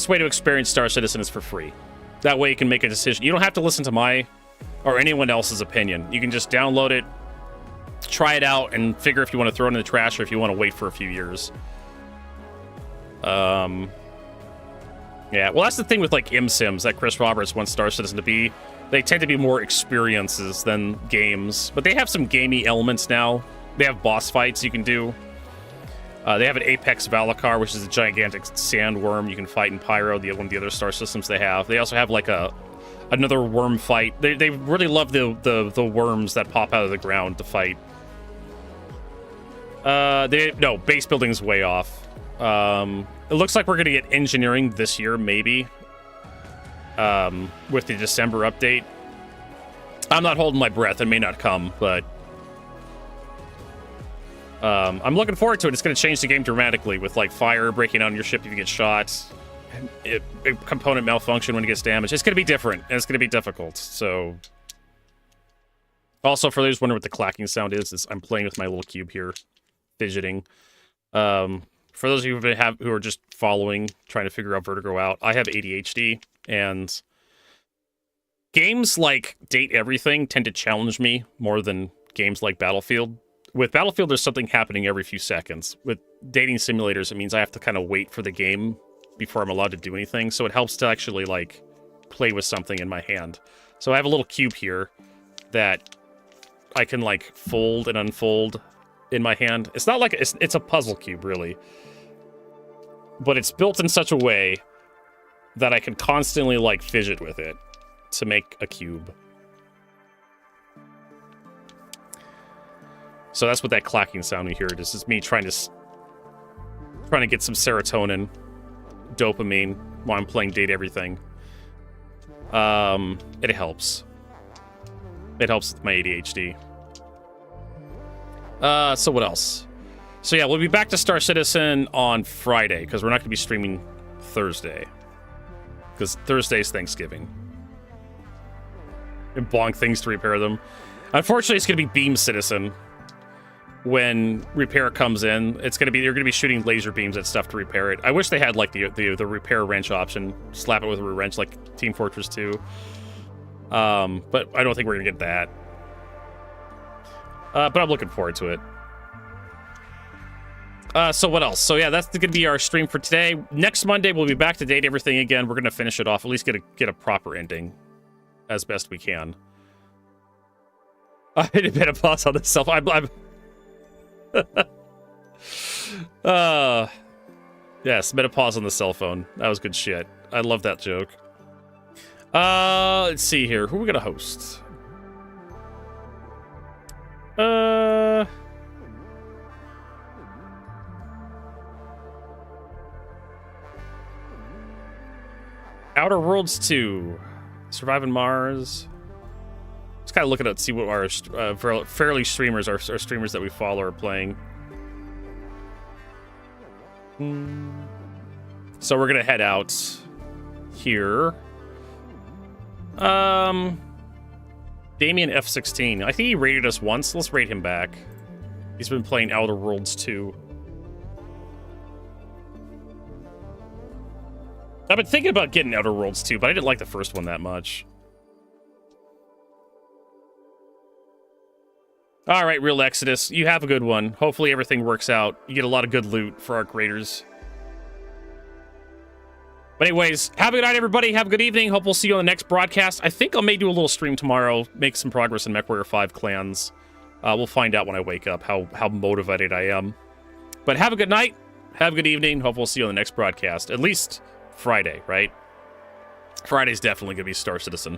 way to experience Star Citizen is for free. That way you can make a decision. You don't have to listen to my or anyone else's opinion. You can just download it, try it out, and figure if you want to throw it in the trash or if you want to wait for a few years. Yeah, well, that's the thing with, like, ImSims that Chris Roberts wants Star Citizen to be. They tend to be more experiences than games, but they have some gamey elements now. They have boss fights you can do. They have an Apex Valakar, which is a gigantic sandworm you can fight in Pyro, one of the other star systems they have. They also have, like, another worm fight. They really love the worms that pop out of the ground to fight. No, base building's way off. It looks like we're going to get engineering this year, maybe. With the December update. I'm not holding my breath. It may not come, but... I'm looking forward to it. It's going to change the game dramatically with, like, fire breaking out on your ship if you get shot. And component malfunction when it gets damaged. It's going to be different, and it's going to be difficult, so... Also, for those wondering what the clacking sound is I'm playing with my little cube here, fidgeting. For those of you who are just following, trying to figure out Vertigo out, I have ADHD, and games like Date Everything tend to challenge me more than games like Battlefield. With Battlefield, there's something happening every few seconds. With dating simulators, it means I have to kind of wait for the game before I'm allowed to do anything, so it helps to actually, like, play with something in my hand. So I have a little cube here that I can, like, fold and unfold in my hand. It's not like it's a puzzle cube, really. But it's built in such a way that I can constantly, like, fidget with it to make a cube. So that's what that clacking sound we hear. This is me trying to get some serotonin, dopamine while I'm playing Date Everything. It helps. It helps with my ADHD. So what else? So yeah, we'll be back to Star Citizen on Friday, because we're not going to be streaming Thursday. because Thursday's Thanksgiving. And bonk things to repair them. Unfortunately, it's going to be Beam Citizen when repair comes in. It's going to be you're going to be shooting laser beams at stuff to repair it. I wish they had like the repair wrench option. Slap it with a wrench like Team Fortress 2. But I don't think we're going to get that. But I'm looking forward to it. So what else? So yeah, that's going to be our stream for today. Next Monday, we'll be back to date everything again. We're going to finish it off, at least get a proper ending as best we can. I hit a bit of pause on this self. Yes, menopause on the cell phone. That was good shit. I love that joke. Let's see here. Who are we gonna host? Outer Worlds 2. Surviving Mars. Just kind of looking at see what our fairly streamers, our streamers that we follow are playing. So we're gonna head out here. Damien F16. I think he raided us once. Let's raid him back. He's been playing Outer Worlds 2. I've been thinking about getting Outer Worlds 2, but I didn't like the first one that much. All right, Real Exodus, you have a good one. Hopefully everything works out. You get a lot of good loot for our creators. But anyways, have a good night, everybody. Have a good evening. Hope we'll see you on the next broadcast. I think I may do a little stream tomorrow, make some progress in MechWarrior 5 clans. We'll find out when I wake up how motivated I am. But have a good night. Have a good evening. Hope we'll see you on the next broadcast. At least Friday, right? Friday's definitely going to be Star Citizen.